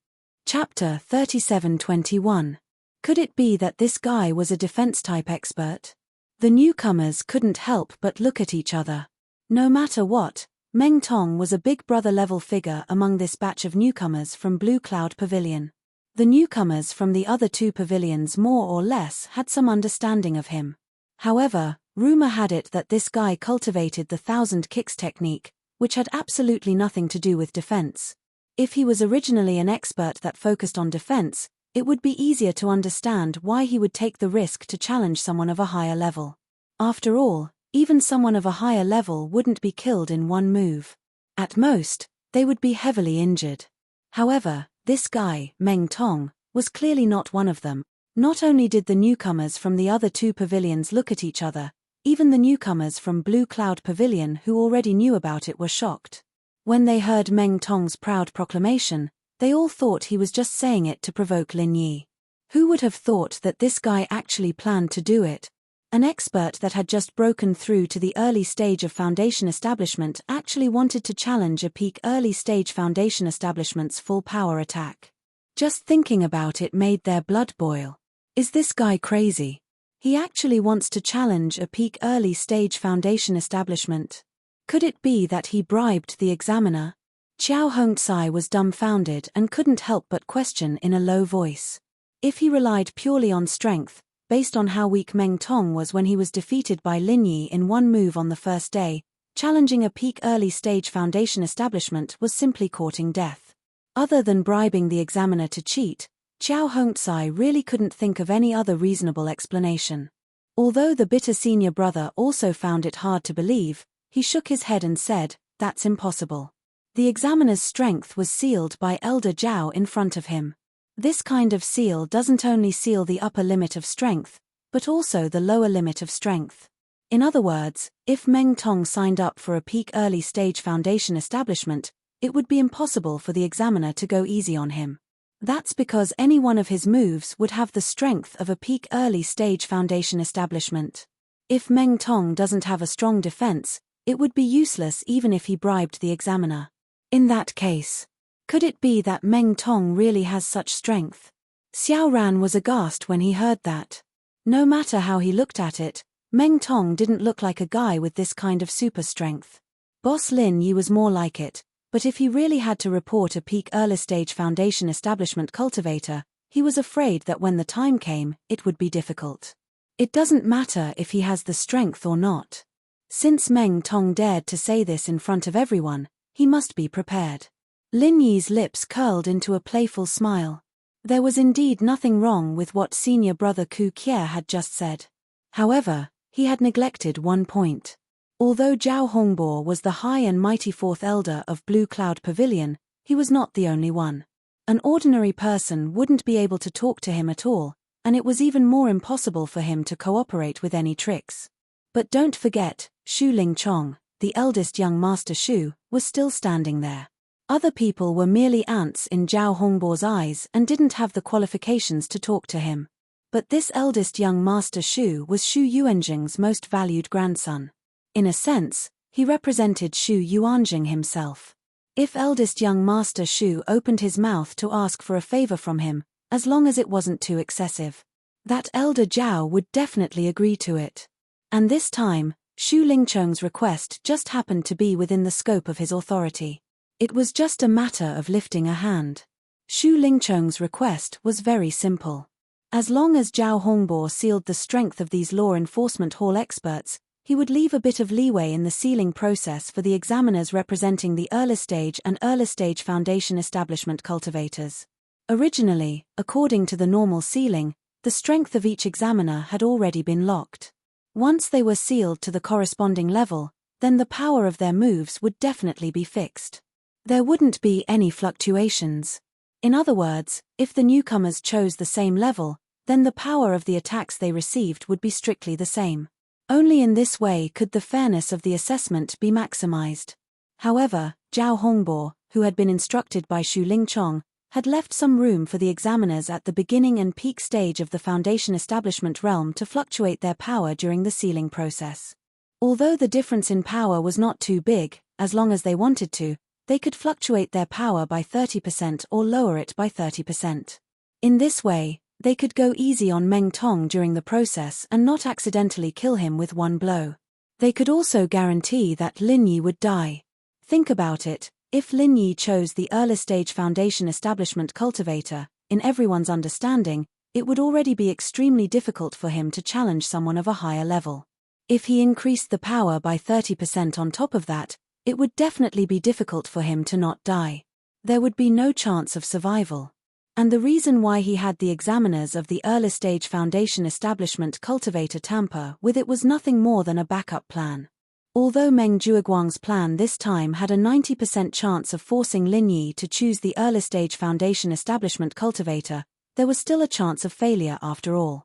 Chapter 37:21. Could it be that this guy was a defense-type expert? The newcomers couldn't help but look at each other. No matter what, Meng Tong was a big brother-level figure among this batch of newcomers from Blue Cloud Pavilion. The newcomers from the other two pavilions more or less had some understanding of him. However, rumor had it that this guy cultivated the 1,000 kicks technique, which had absolutely nothing to do with defense. If he was originally an expert that focused on defense, it would be easier to understand why he would take the risk to challenge someone of a higher level. After all, even someone of a higher level wouldn't be killed in one move. At most, they would be heavily injured. However, this guy, Meng Tong, was clearly not one of them. Not only did the newcomers from the other two pavilions look at each other, even the newcomers from Blue Cloud Pavilion who already knew about it were shocked. When they heard Meng Tong's proud proclamation, they all thought he was just saying it to provoke Lin Yi. Who would have thought that this guy actually planned to do it? An expert that had just broken through to the early stage of Foundation establishment actually wanted to challenge a peak early stage Foundation establishment's full power attack. Just thinking about it made their blood boil. Is this guy crazy? He actually wants to challenge a peak early stage Foundation establishment. Could it be that he bribed the examiner? Xiao Hongcai was dumbfounded and couldn't help but question in a low voice. If he relied purely on strength, based on how weak Meng Tong was when he was defeated by Lin Yi in one move on the first day, challenging a peak early stage Foundation establishment was simply courting death. Other than bribing the examiner to cheat, Xiao Hongcai really couldn't think of any other reasonable explanation. Although the bitter senior brother also found it hard to believe, he shook his head and said, "That's impossible." The examiner's strength was sealed by Elder Zhao in front of him. This kind of seal doesn't only seal the upper limit of strength, but also the lower limit of strength. In other words, if Meng Tong signed up for a peak early stage Foundation establishment, it would be impossible for the examiner to go easy on him. That's because any one of his moves would have the strength of a peak early stage Foundation establishment. If Meng Tong doesn't have a strong defense, it would be useless even if he bribed the examiner. In that case, could it be that Meng Tong really has such strength? Xiao Ran was aghast when he heard that. No matter how he looked at it, Meng Tong didn't look like a guy with this kind of super strength. Boss Lin Yi was more like it. But if he really had to report a peak early stage Foundation establishment cultivator, he was afraid that when the time came, it would be difficult. It doesn't matter if he has the strength or not. Since Meng Tong dared to say this in front of everyone, he must be prepared. Lin Yi's lips curled into a playful smile. There was indeed nothing wrong with what senior brother Ku Kie had just said. However, he had neglected one point. Although Zhao Hongbo was the high and mighty fourth elder of Blue Cloud Pavilion, he was not the only one. An ordinary person wouldn't be able to talk to him at all, and it was even more impossible for him to cooperate with any tricks. But don't forget, Shu Lingchong, the eldest young Master Shu, was still standing there. Other people were merely ants in Zhao Hongbo's eyes and didn't have the qualifications to talk to him. But this eldest young Master Shu was Shu Yuanjing's most valued grandson. In a sense, he represented Shu Yuanjing himself. If eldest young Master Shu opened his mouth to ask for a favor from him, as long as it wasn't too excessive, that elder Zhao would definitely agree to it. And this time, Shu Lingchong's request just happened to be within the scope of his authority. It was just a matter of lifting a hand. Shu Lingchong's request was very simple. As long as Zhao Hongbo sealed the strength of these law enforcement hall experts, he would leave a bit of leeway in the sealing process for the examiners representing the early stage and early stage Foundation establishment cultivators. Originally, according to the normal sealing, the strength of each examiner had already been locked. Once they were sealed to the corresponding level, then the power of their moves would definitely be fixed. There wouldn't be any fluctuations. In other words, if the newcomers chose the same level, then the power of the attacks they received would be strictly the same. Only in this way could the fairness of the assessment be maximized. However, Zhao Hongbo, who had been instructed by Xu Lingchong, had left some room for the examiners at the beginning and peak stage of the Foundation establishment realm to fluctuate their power during the sealing process. Although the difference in power was not too big, as long as they wanted to, they could fluctuate their power by 30% or lower it by 30%. In this way, they could go easy on Meng Tong during the process and not accidentally kill him with one blow. They could also guarantee that Lin Yi would die. Think about it, if Lin Yi chose the early stage Foundation establishment cultivator, in everyone's understanding, it would already be extremely difficult for him to challenge someone of a higher level. If he increased the power by 30% on top of that, it would definitely be difficult for him to not die. There would be no chance of survival. And the reason why he had the examiners of the early stage Foundation establishment cultivator tamper with it was nothing more than a backup plan. Although Meng Zhuoguang's plan this time had a 90% chance of forcing Lin Yi to choose the early stage Foundation establishment cultivator, there was still a chance of failure after all.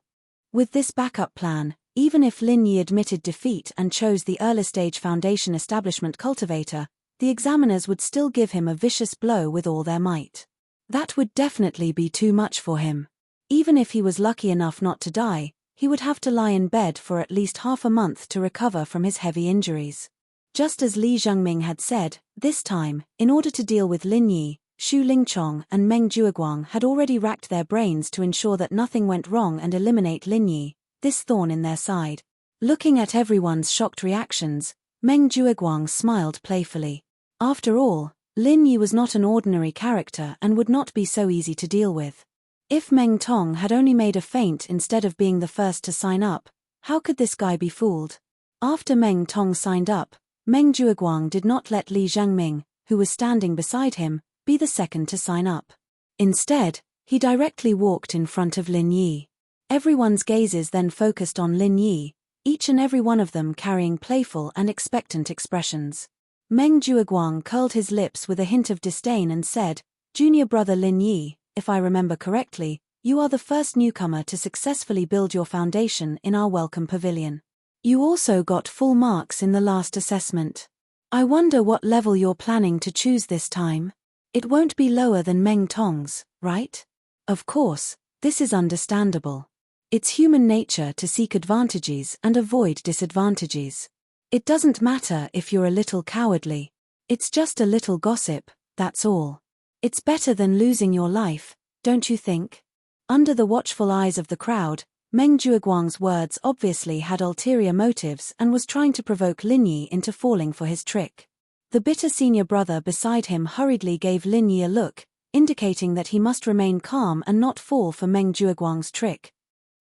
With this backup plan, even if Lin Yi admitted defeat and chose the early stage Foundation establishment cultivator, the examiners would still give him a vicious blow with all their might. That would definitely be too much for him. Even if he was lucky enough not to die, he would have to lie in bed for at least half a month to recover from his heavy injuries. Just as Li Zhengming had said, this time, in order to deal with Lin Yi, Xu Lingchong and Meng Zhuoguang had already racked their brains to ensure that nothing went wrong and eliminate Lin Yi, this thorn in their side. Looking at everyone's shocked reactions, Meng Zhuoguang smiled playfully. After all, Lin Yi was not an ordinary character and would not be so easy to deal with. If Meng Tong had only made a feint instead of being the first to sign up, how could this guy be fooled? After Meng Tong signed up, Meng Zhuoguang did not let Li Zhengming, who was standing beside him, be the second to sign up. Instead, he directly walked in front of Lin Yi. Everyone's gazes then focused on Lin Yi, each and every one of them carrying playful and expectant expressions. Meng Zhuoguang curled his lips with a hint of disdain and said, "Junior brother Lin Yi, if I remember correctly, you are the first newcomer to successfully build your foundation in our welcome pavilion. You also got full marks in the last assessment. I wonder what level you're planning to choose this time. It won't be lower than Meng Tong's, right? Of course, this is understandable. It's human nature to seek advantages and avoid disadvantages. It doesn't matter if you're a little cowardly. It's just a little gossip, that's all. It's better than losing your life, don't you think?" Under the watchful eyes of the crowd, Meng Zhuoguang's words obviously had ulterior motives and was trying to provoke Lin Yi into falling for his trick. The bitter senior brother beside him hurriedly gave Lin Yi a look, indicating that he must remain calm and not fall for Meng Zhuoguang's trick.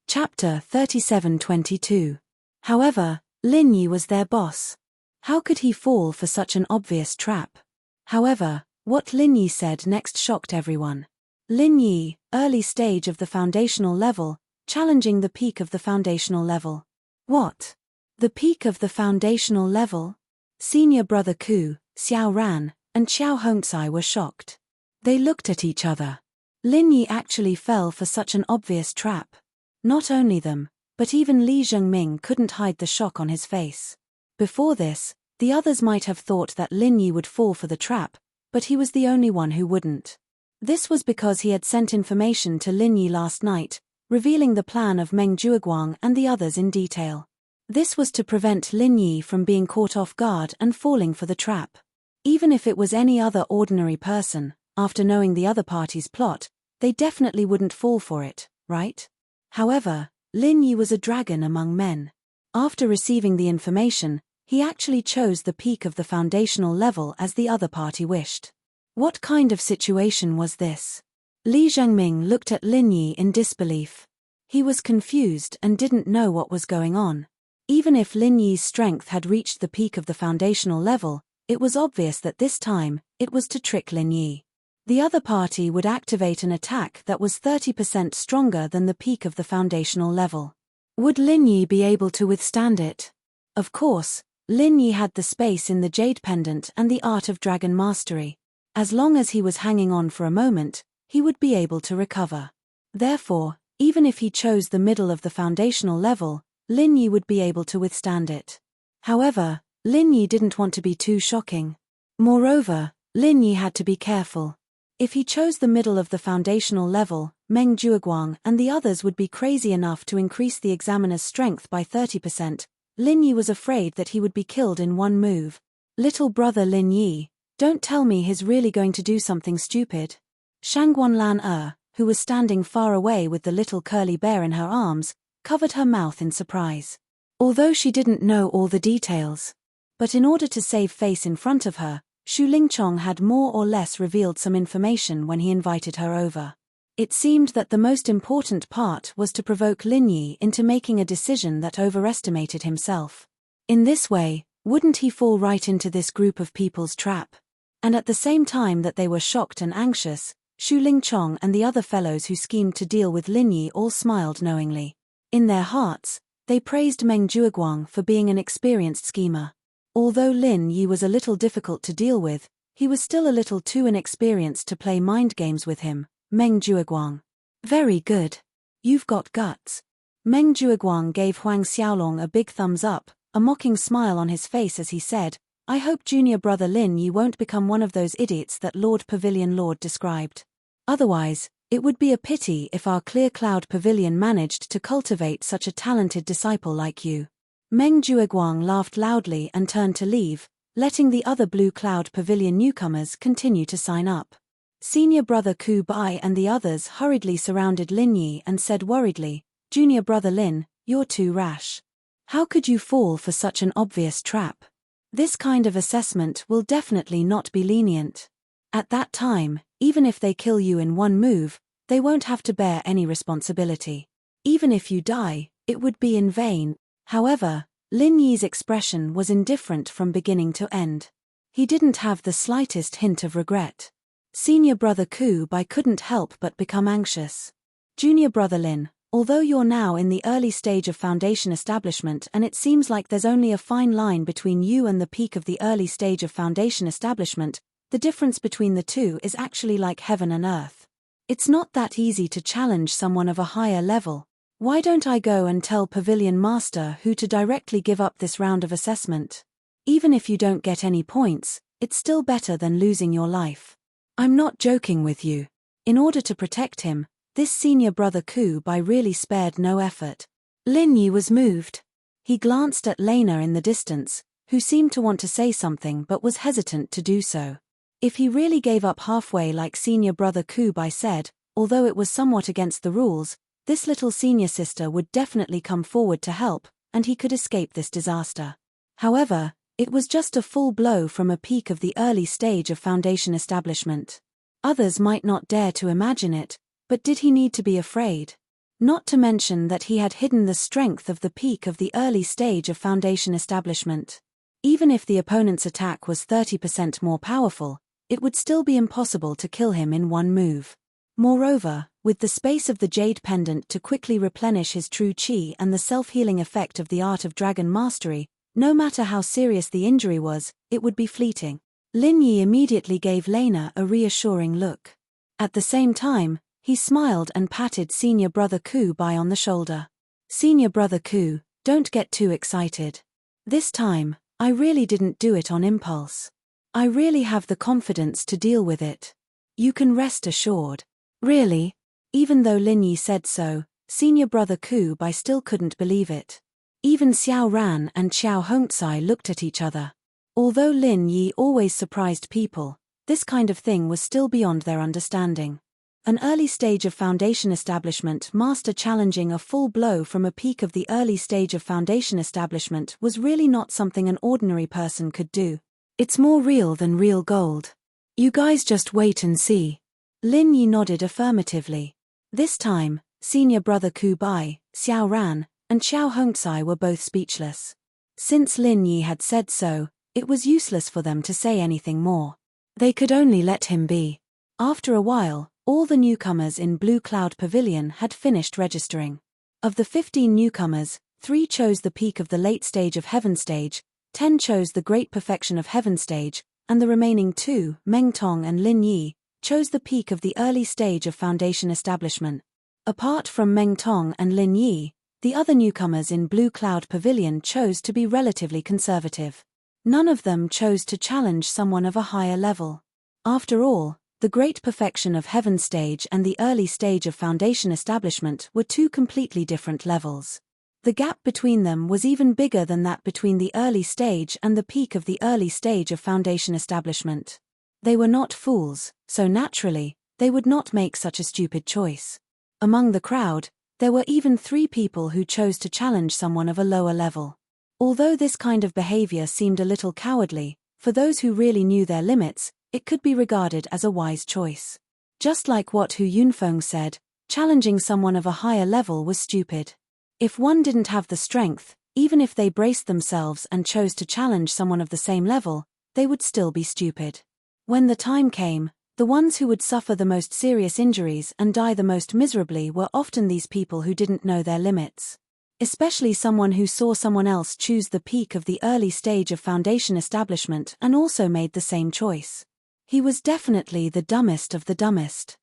Chapter 37:22. However, Lin Yi was their boss. How could he fall for such an obvious trap? However, what Lin Yi said next shocked everyone. Lin Yi, early stage of the foundational level, challenging the peak of the foundational level. What? The peak of the foundational level? Senior brother Ku, Xiao Ran, and Xiao Hongcai were shocked. They looked at each other. Lin Yi actually fell for such an obvious trap. Not only them, but even Li Zhengming couldn't hide the shock on his face. Before this, the others might have thought that Lin Yi would fall for the trap, but he was the only one who wouldn't. This was because he had sent information to Lin Yi last night, revealing the plan of Meng Zhuoguang and the others in detail. This was to prevent Lin Yi from being caught off guard and falling for the trap. Even if it was any other ordinary person, after knowing the other party's plot, they definitely wouldn't fall for it, right? However, Lin Yi was a dragon among men. After receiving the information, he actually chose the peak of the foundational level as the other party wished. What kind of situation was this? Li Zhengming looked at Lin Yi in disbelief. He was confused and didn't know what was going on. Even if Lin Yi's strength had reached the peak of the foundational level, it was obvious that this time, it was to trick Lin Yi. The other party would activate an attack that was 30% stronger than the peak of the foundational level. Would Lin Yi be able to withstand it? Of course, Lin Yi had the space in the Jade Pendant and the art of dragon mastery. As long as he was hanging on for a moment, he would be able to recover. Therefore, even if he chose the middle of the foundational level, Lin Yi would be able to withstand it. However, Lin Yi didn't want to be too shocking. Moreover, Lin Yi had to be careful. If he chose the middle of the foundational level, Meng Jueguang and the others would be crazy enough to increase the examiner's strength by 30%. Lin Yi was afraid that he would be killed in one move. Little brother Lin Yi, don't tell me he's really going to do something stupid. Shangguanlan who was standing far away with the little curly bear in her arms, covered her mouth in surprise. Although she didn't know all the details. But in order to save face in front of her, Xu Lingchong had more or less revealed some information when he invited her over. It seemed that the most important part was to provoke Lin Yi into making a decision that overestimated himself. In this way, wouldn't he fall right into this group of people's trap? And at the same time that they were shocked and anxious, Xu Lingchong and the other fellows who schemed to deal with Lin Yi all smiled knowingly. In their hearts, they praised Meng Jueguang for being an experienced schemer. Although Lin Yi was a little difficult to deal with, he was still a little too inexperienced to play mind games with him. Meng Jueguang. Very good. You've got guts. Meng Jueguang gave Huang Xiaolong a big thumbs up, a mocking smile on his face as he said, I hope junior brother Lin Yi won't become one of those idiots that Lord Pavilion Lord described. Otherwise, it would be a pity if our Clear Cloud Pavilion managed to cultivate such a talented disciple like you. Meng Jueguang laughed loudly and turned to leave, letting the other Blue Cloud Pavilion newcomers continue to sign up. Senior brother Ku Bai and the others hurriedly surrounded Lin Yi and said worriedly, Junior brother Lin, you're too rash. How could you fall for such an obvious trap? This kind of assessment will definitely not be lenient. At that time, even if they kill you in one move, they won't have to bear any responsibility. Even if you die, it would be in vain. However, Lin Yi's expression was indifferent from beginning to end. He didn't have the slightest hint of regret. Senior brother Ku Bai couldn't help but become anxious. Junior brother Lin, although you're now in the early stage of foundation establishment and it seems like there's only a fine line between you and the peak of the early stage of foundation establishment, the difference between the two is actually like heaven and earth. It's not that easy to challenge someone of a higher level. Why don't I go and tell Pavilion Master who to directly give up this round of assessment? Even if you don't get any points, it's still better than losing your life. I'm not joking with you. In order to protect him, this senior brother Ku Bai really spared no effort. Lin Yi was moved. He glanced at Lena in the distance, who seemed to want to say something but was hesitant to do so. If he really gave up halfway like senior brother Ku Bai said, although it was somewhat against the rules, this little senior sister would definitely come forward to help, and he could escape this disaster. However, it was just a full blow from a peak of the early stage of foundation establishment. Others might not dare to imagine it, but did he need to be afraid? Not to mention that he had hidden the strength of the peak of the early stage of foundation establishment. Even if the opponent's attack was 30% more powerful, it would still be impossible to kill him in one move. Moreover, with the space of the Jade Pendant to quickly replenish his true chi and the self-healing effect of the Art of Dragon Mastery, no matter how serious the injury was, it would be fleeting. Lin Yi immediately gave Lena a reassuring look. At the same time, he smiled and patted senior brother Ku Bai on the shoulder. Senior brother Ku, don't get too excited. This time, I really didn't do it on impulse. I really have the confidence to deal with it. You can rest assured. Really? Even though Lin Yi said so, senior brother Ku Bai still couldn't believe it. Even Xiao Ran and Xiao Hongcai looked at each other. Although Lin Yi always surprised people, this kind of thing was still beyond their understanding. An early stage of foundation establishment master challenging a full blow from a peak of the early stage of foundation establishment was really not something an ordinary person could do. It's more real than real gold. You guys just wait and see. Lin Yi nodded affirmatively. This time, senior brother Ku Bai, Xiao Ran, and Xiao Hongcai were both speechless. Since Lin Yi had said so, it was useless for them to say anything more. They could only let him be. After a while, all the newcomers in Blue Cloud Pavilion had finished registering. Of the 15 newcomers, 3 chose the peak of the late stage of Heaven stage, 10 chose the great perfection of Heaven stage, and the remaining 2, Meng Tong and Lin Yi, chose the peak of the early stage of foundation establishment. Apart from Meng Tong and Lin Yi, the other newcomers in Blue Cloud Pavilion chose to be relatively conservative. None of them chose to challenge someone of a higher level. After all, the great perfection of Heaven stage and the early stage of foundation establishment were two completely different levels. The gap between them was even bigger than that between the early stage and the peak of the early stage of foundation establishment. They were not fools, so naturally, they would not make such a stupid choice. Among the crowd, there were even 3 people who chose to challenge someone of a lower level. Although this kind of behavior seemed a little cowardly, for those who really knew their limits, it could be regarded as a wise choice. Just like what Hu Yunfeng said, challenging someone of a higher level was stupid. If one didn't have the strength, even if they braced themselves and chose to challenge someone of the same level, they would still be stupid. When the time came, the ones who would suffer the most serious injuries and die the most miserably were often these people who didn't know their limits. Especially someone who saw someone else choose the peak of the early stage of foundation establishment and also made the same choice. He was definitely the dumbest of the dumbest.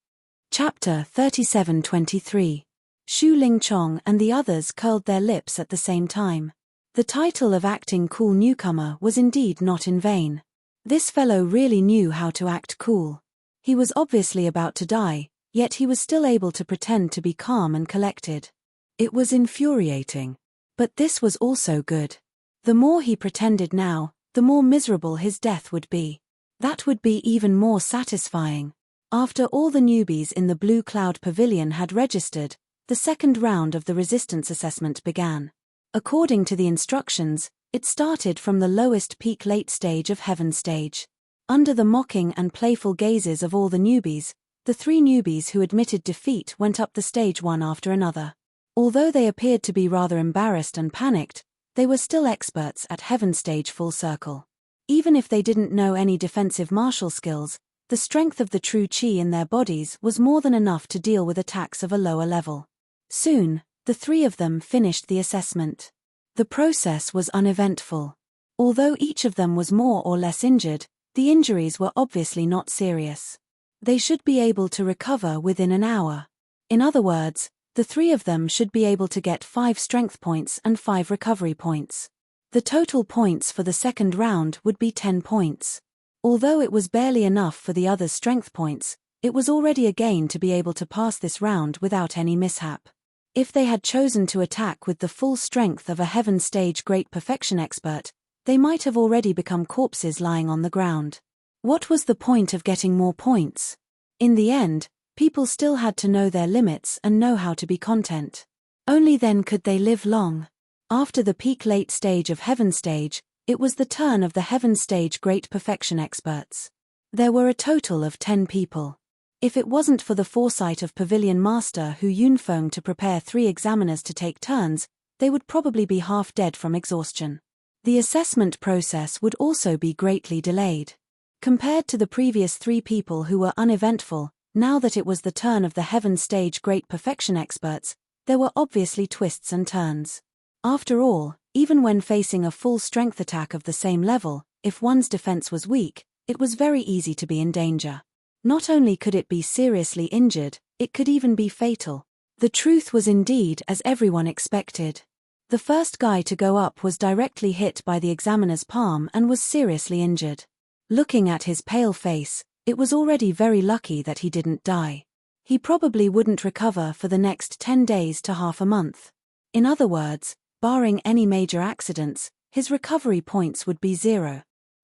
Chapter 37:23. Xu Lingchong and the others curled their lips at the same time. The title of acting cool newcomer was indeed not in vain. This fellow really knew how to act cool. He was obviously about to die, yet he was still able to pretend to be calm and collected. It was infuriating. But this was also good. The more he pretended now, the more miserable his death would be. That would be even more satisfying. After all the newbies in the Blue Cloud Pavilion had registered, the second round of the resistance assessment began. According to the instructions, it started from the lowest peak late stage of Heaven stage. Under the mocking and playful gazes of all the newbies, the 3 newbies who admitted defeat went up the stage one after another. Although they appeared to be rather embarrassed and panicked, they were still experts at Heaven stage full circle. Even if they didn't know any defensive martial skills, the strength of the true qi in their bodies was more than enough to deal with attacks of a lower level. Soon, the 3 of them finished the assessment. The process was uneventful. Although each of them was more or less injured, the injuries were obviously not serious. They should be able to recover within an hour. In other words, the 3 of them should be able to get 5 strength points and 5 recovery points. The total points for the second round would be 10 points. Although it was barely enough for the others' strength points, it was already a gain to be able to pass this round without any mishap. If they had chosen to attack with the full strength of a Heaven stage great perfection expert, they might have already become corpses lying on the ground. What was the point of getting more points? In the end, people still had to know their limits and know how to be content. Only then could they live long. After the peak late stage of Heaven stage, it was the turn of the Heaven stage great perfection experts. There were a total of 10 people. If it wasn't for the foresight of Pavilion Master Hu Yunfeng to prepare 3 examiners to take turns, they would probably be half dead from exhaustion. The assessment process would also be greatly delayed. Compared to the previous 3 people who were uneventful, now that it was the turn of the Heaven stage great perfection experts, there were obviously twists and turns. After all, even when facing a full strength attack of the same level, if one's defense was weak, it was very easy to be in danger. Not only could it be seriously injured, it could even be fatal. The truth was indeed as everyone expected. The first guy to go up was directly hit by the examiner's palm and was seriously injured. Looking at his pale face, it was already very lucky that he didn't die. He probably wouldn't recover for the next 10 days to half a month. In other words, barring any major accidents, his recovery points would be 0.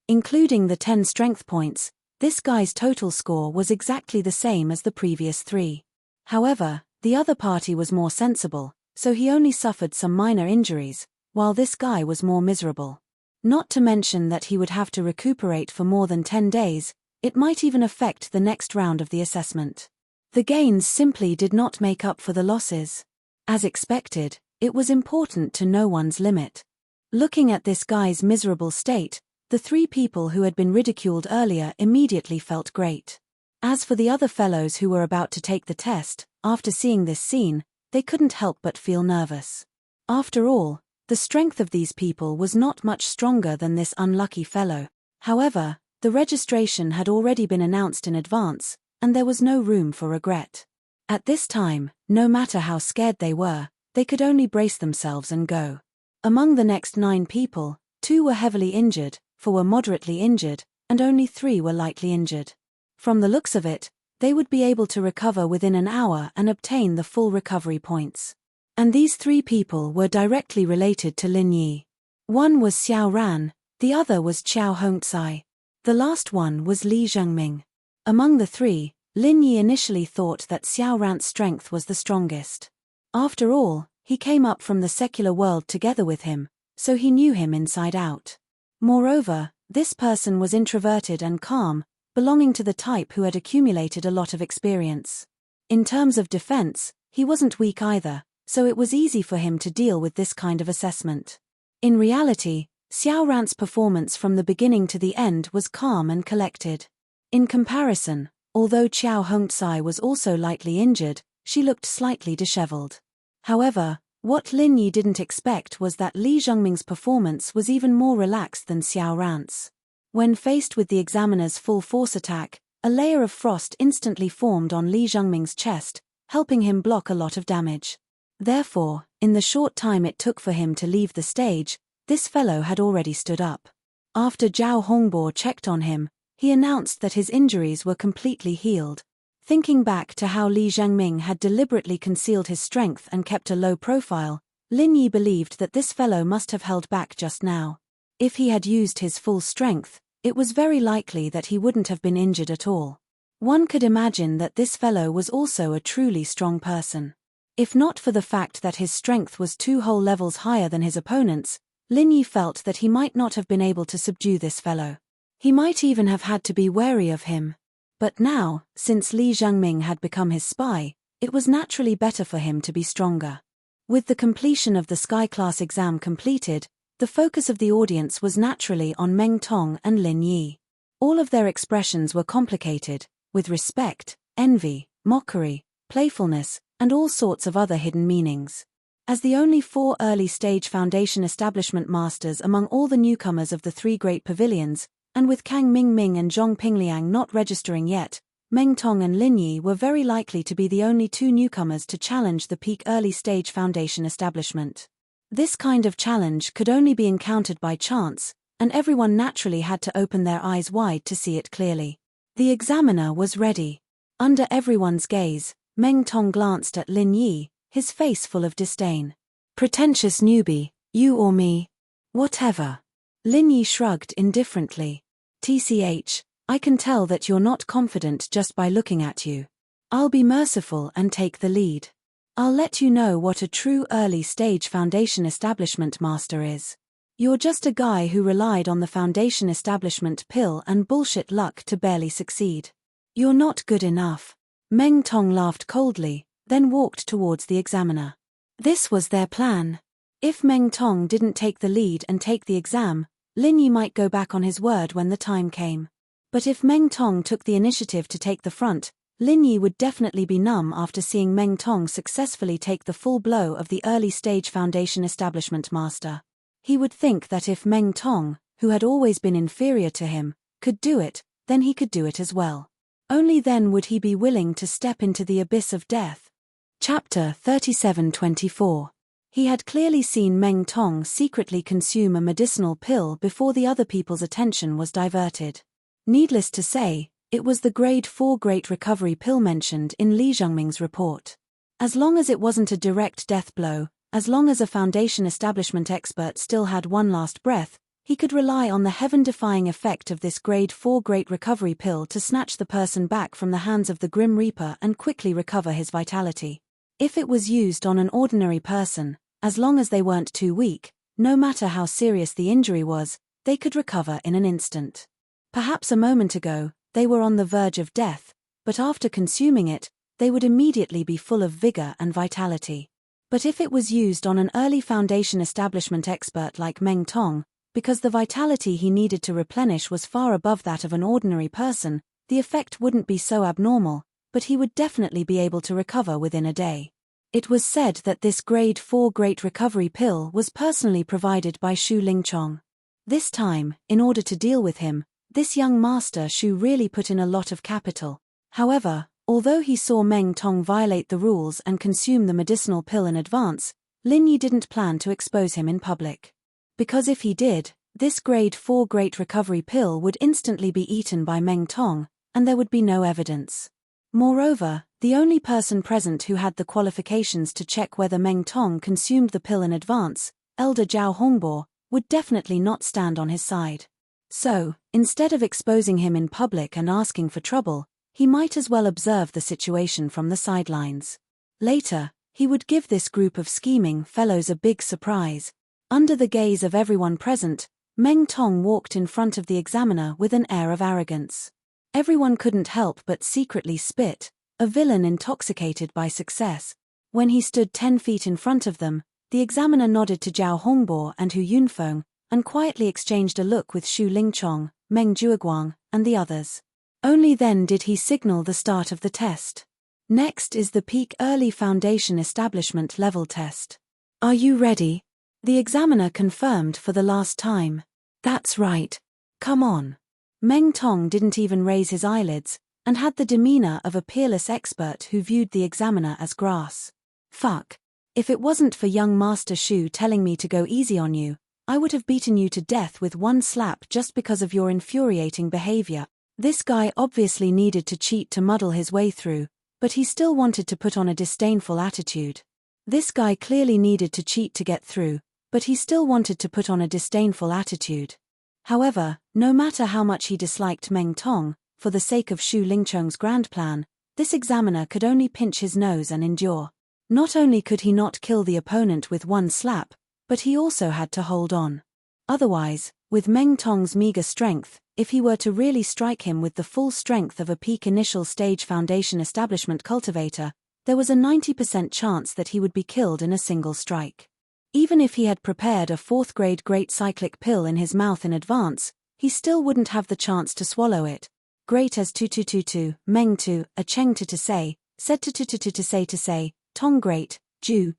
Including the 10 strength points, this guy's total score was exactly the same as the previous 3. However, the other party was more sensible, so he only suffered some minor injuries, while this guy was more miserable. Not to mention that he would have to recuperate for more than 10 days, it might even affect the next round of the assessment. The gains simply did not make up for the losses. As expected, it was important to know one's limit. Looking at this guy's miserable state, the 3 people who had been ridiculed earlier immediately felt great. As for the other fellows who were about to take the test, after seeing this scene, they couldn't help but feel nervous. After all, the strength of these people was not much stronger than this unlucky fellow. However, the registration had already been announced in advance, and there was no room for regret. At this time, no matter how scared they were, they could only brace themselves and go. Among the next 9 people, 2 were heavily injured, 4 were moderately injured, and only 3 were lightly injured. From the looks of it, they would be able to recover within an hour and obtain the full recovery points. And these 3 people were directly related to Lin Yi. One was Xiao Ran, the other was Qiao Hongcai. The last one was Li Zhengming. Among the 3, Lin Yi initially thought that Xiao Ran's strength was the strongest. After all, he came up from the secular world together with him, so he knew him inside out. Moreover, this person was introverted and calm, belonging to the type who had accumulated a lot of experience. In terms of defense, he wasn't weak either, so it was easy for him to deal with this kind of assessment. In reality, Xiao Ran's performance from the beginning to the end was calm and collected. In comparison, although Qiao Hongcai was also lightly injured, she looked slightly disheveled. However, what Lin Yi didn't expect was that Li Zhengming's performance was even more relaxed than Xiao Ran's. When faced with the examiner's full force attack, a layer of frost instantly formed on Li Zhengming's chest, helping him block a lot of damage. Therefore, in the short time it took for him to leave the stage, this fellow had already stood up. After Zhao Hongbo checked on him, he announced that his injuries were completely healed. Thinking back to how Li Zhengming had deliberately concealed his strength and kept a low profile, Lin Yi believed that this fellow must have held back just now. If he had used his full strength, it was very likely that he wouldn't have been injured at all. One could imagine that this fellow was also a truly strong person. If not for the fact that his strength was 2 whole levels higher than his opponent's, Lin Yi felt that he might not have been able to subdue this fellow. He might even have had to be wary of him. But now, since Li Zhengming had become his spy, it was naturally better for him to be stronger. With the completion of the Sky Class exam completed, the focus of the audience was naturally on Meng Tong and Lin Yi. All of their expressions were complicated, with respect, envy, mockery, playfulness, and all sorts of other hidden meanings. As the only 4 early-stage foundation establishment masters among all the newcomers of the 3 great pavilions, and with Kang Mingming and Zhong Pingliang not registering yet, Meng Tong and Lin Yi were very likely to be the only 2 newcomers to challenge the peak early-stage foundation establishment. This kind of challenge could only be encountered by chance, and everyone naturally had to open their eyes wide to see it clearly. The examiner was ready. Under everyone's gaze, Meng Tong glanced at Lin Yi, his face full of disdain. "Pretentious newbie, you or me? Whatever." Lin Yi shrugged indifferently. "TCH, I can tell that you're not confident just by looking at you. I'll be merciful and take the lead. I'll let you know what a true early-stage foundation establishment master is. You're just a guy who relied on the foundation establishment pill and bullshit luck to barely succeed. You're not good enough." Meng Tong laughed coldly, then walked towards the examiner. This was their plan. If Meng Tong didn't take the lead and take the exam, Lin Yi might go back on his word when the time came. But if Meng Tong took the initiative to take the front, Lin Yi would definitely be numb after seeing Meng Tong successfully take the full blow of the early-stage foundation establishment master. He would think that if Meng Tong, who had always been inferior to him, could do it, then he could do it as well. Only then would he be willing to step into the abyss of death. Chapter 37-24. He had clearly seen Meng Tong secretly consume a medicinal pill before the other people's attention was diverted. Needless to say, it was the grade 4 Great Recovery pill mentioned in Li Zhengming's report. As long as it wasn't a direct death blow, as long as a foundation establishment expert still had one last breath, he could rely on the heaven-defying effect of this grade 4 Great Recovery pill to snatch the person back from the hands of the Grim Reaper and quickly recover his vitality. If it was used on an ordinary person, as long as they weren't too weak, no matter how serious the injury was, they could recover in an instant. Perhaps a moment ago, they were on the verge of death, but after consuming it, they would immediately be full of vigor and vitality. But if it was used on an early foundation establishment expert like Meng Tong, because the vitality he needed to replenish was far above that of an ordinary person, the effect wouldn't be so abnormal, but he would definitely be able to recover within a day. It was said that this grade 4 Great Recovery pill was personally provided by Xu Lingchong. This time, in order to deal with him, this young master Xu really put in a lot of capital. However, although he saw Meng Tong violate the rules and consume the medicinal pill in advance, Lin Yi didn't plan to expose him in public. Because if he did, this grade 4 Great Recovery pill would instantly be eaten by Meng Tong, and there would be no evidence. Moreover, the only person present who had the qualifications to check whether Meng Tong consumed the pill in advance, Elder Zhao Hongbo, would definitely not stand on his side. So, instead of exposing him in public and asking for trouble, he might as well observe the situation from the sidelines. Later, he would give this group of scheming fellows a big surprise. Under the gaze of everyone present, Meng Tong walked in front of the examiner with an air of arrogance. Everyone couldn't help but secretly spit, a villain intoxicated by success. When he stood 10 feet in front of them, the examiner nodded to Zhao Hongbo and Hu Yunfeng, and quietly exchanged a look with Xu Lingchong, Meng Jueguang, and the others. Only then did he signal the start of the test. Next is the Peak Early Foundation Establishment Level Test. Are you ready? The examiner confirmed for the last time. That's right. Come on. Meng Tong didn't even raise his eyelids, and had the demeanor of a peerless expert who viewed the examiner as grass. Fuck. If it wasn't for young Master Xu telling me to go easy on you, I would have beaten you to death with one slap just because of your infuriating behavior. This guy obviously needed to cheat to muddle his way through, but he still wanted to put on a disdainful attitude. This guy clearly needed to cheat to get through, but he still wanted to put on a disdainful attitude. However, no matter how much he disliked Meng Tong, for the sake of Xu Lingchong's grand plan, this examiner could only pinch his nose and endure. Not only could he not kill the opponent with one slap, but he also had to hold on. Otherwise, with Meng Tong's meager strength, if he were to really strike him with the full strength of a peak initial stage foundation establishment cultivator, there was a 90% chance that he would be killed in a single strike. Even if he had prepared a 4th grade great cyclic pill in his mouth in advance, he still wouldn't have the chance to swallow it. Great as tu, Meng tu, a Cheng to say, said to say, Tong great, Ju,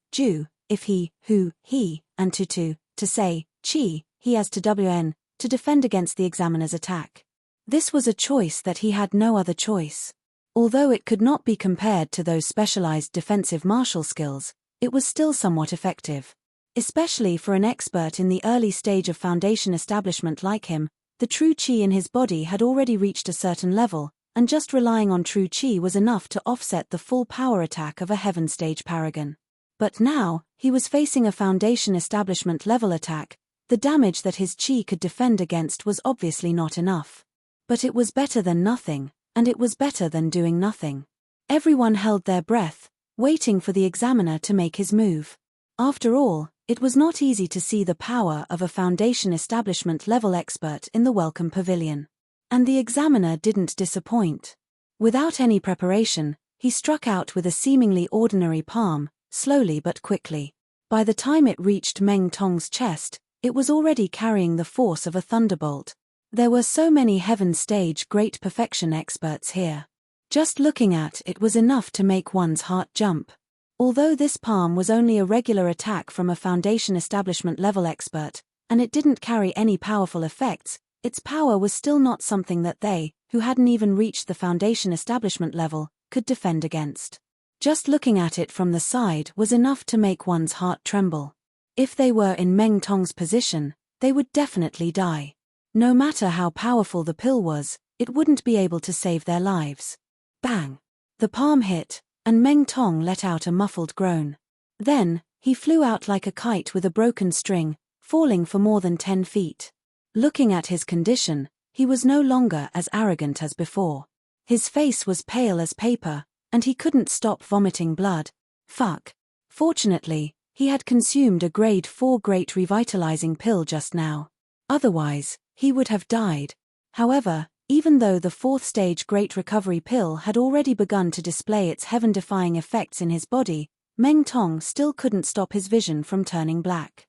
if he, who, he, and to say, Chi, he as to wn, to defend against the examiner's attack. This was a choice that he had no other choice. Although it could not be compared to those specialized defensive martial skills, it was still somewhat effective. Especially for an expert in the early stage of foundation establishment like him, the true chi in his body had already reached a certain level, and just relying on true chi was enough to offset the full power attack of a heaven stage paragon. But now, he was facing a foundation establishment level attack. The damage that his chi could defend against was obviously not enough. But it was better than nothing, and it was better than doing nothing. Everyone held their breath, waiting for the examiner to make his move. After all, it was not easy to see the power of a foundation establishment level expert in the welcome pavilion. And the examiner didn't disappoint. Without any preparation, he struck out with a seemingly ordinary palm, slowly but quickly. By the time it reached Meng Tong's chest, it was already carrying the force of a thunderbolt. There were so many heaven stage great perfection experts here. Just looking at it was enough to make one's heart jump. Although this palm was only a regular attack from a foundation establishment level expert, and it didn't carry any powerful effects, its power was still not something that they, who hadn't even reached the foundation establishment level, could defend against. Just looking at it from the side was enough to make one's heart tremble. If they were in Meng Tong's position, they would definitely die. No matter how powerful the pill was, it wouldn't be able to save their lives. Bang! The palm hit, and Meng Tong let out a muffled groan. Then, he flew out like a kite with a broken string, falling for more than 10 feet. Looking at his condition, he was no longer as arrogant as before. His face was pale as paper, and he couldn't stop vomiting blood. Fuck. Fortunately, he had consumed a grade 4 great revitalizing pill just now. Otherwise, he would have died. However, even though the 4th stage great recovery pill had already begun to display its heaven-defying effects in his body, Meng Tong still couldn't stop his vision from turning black.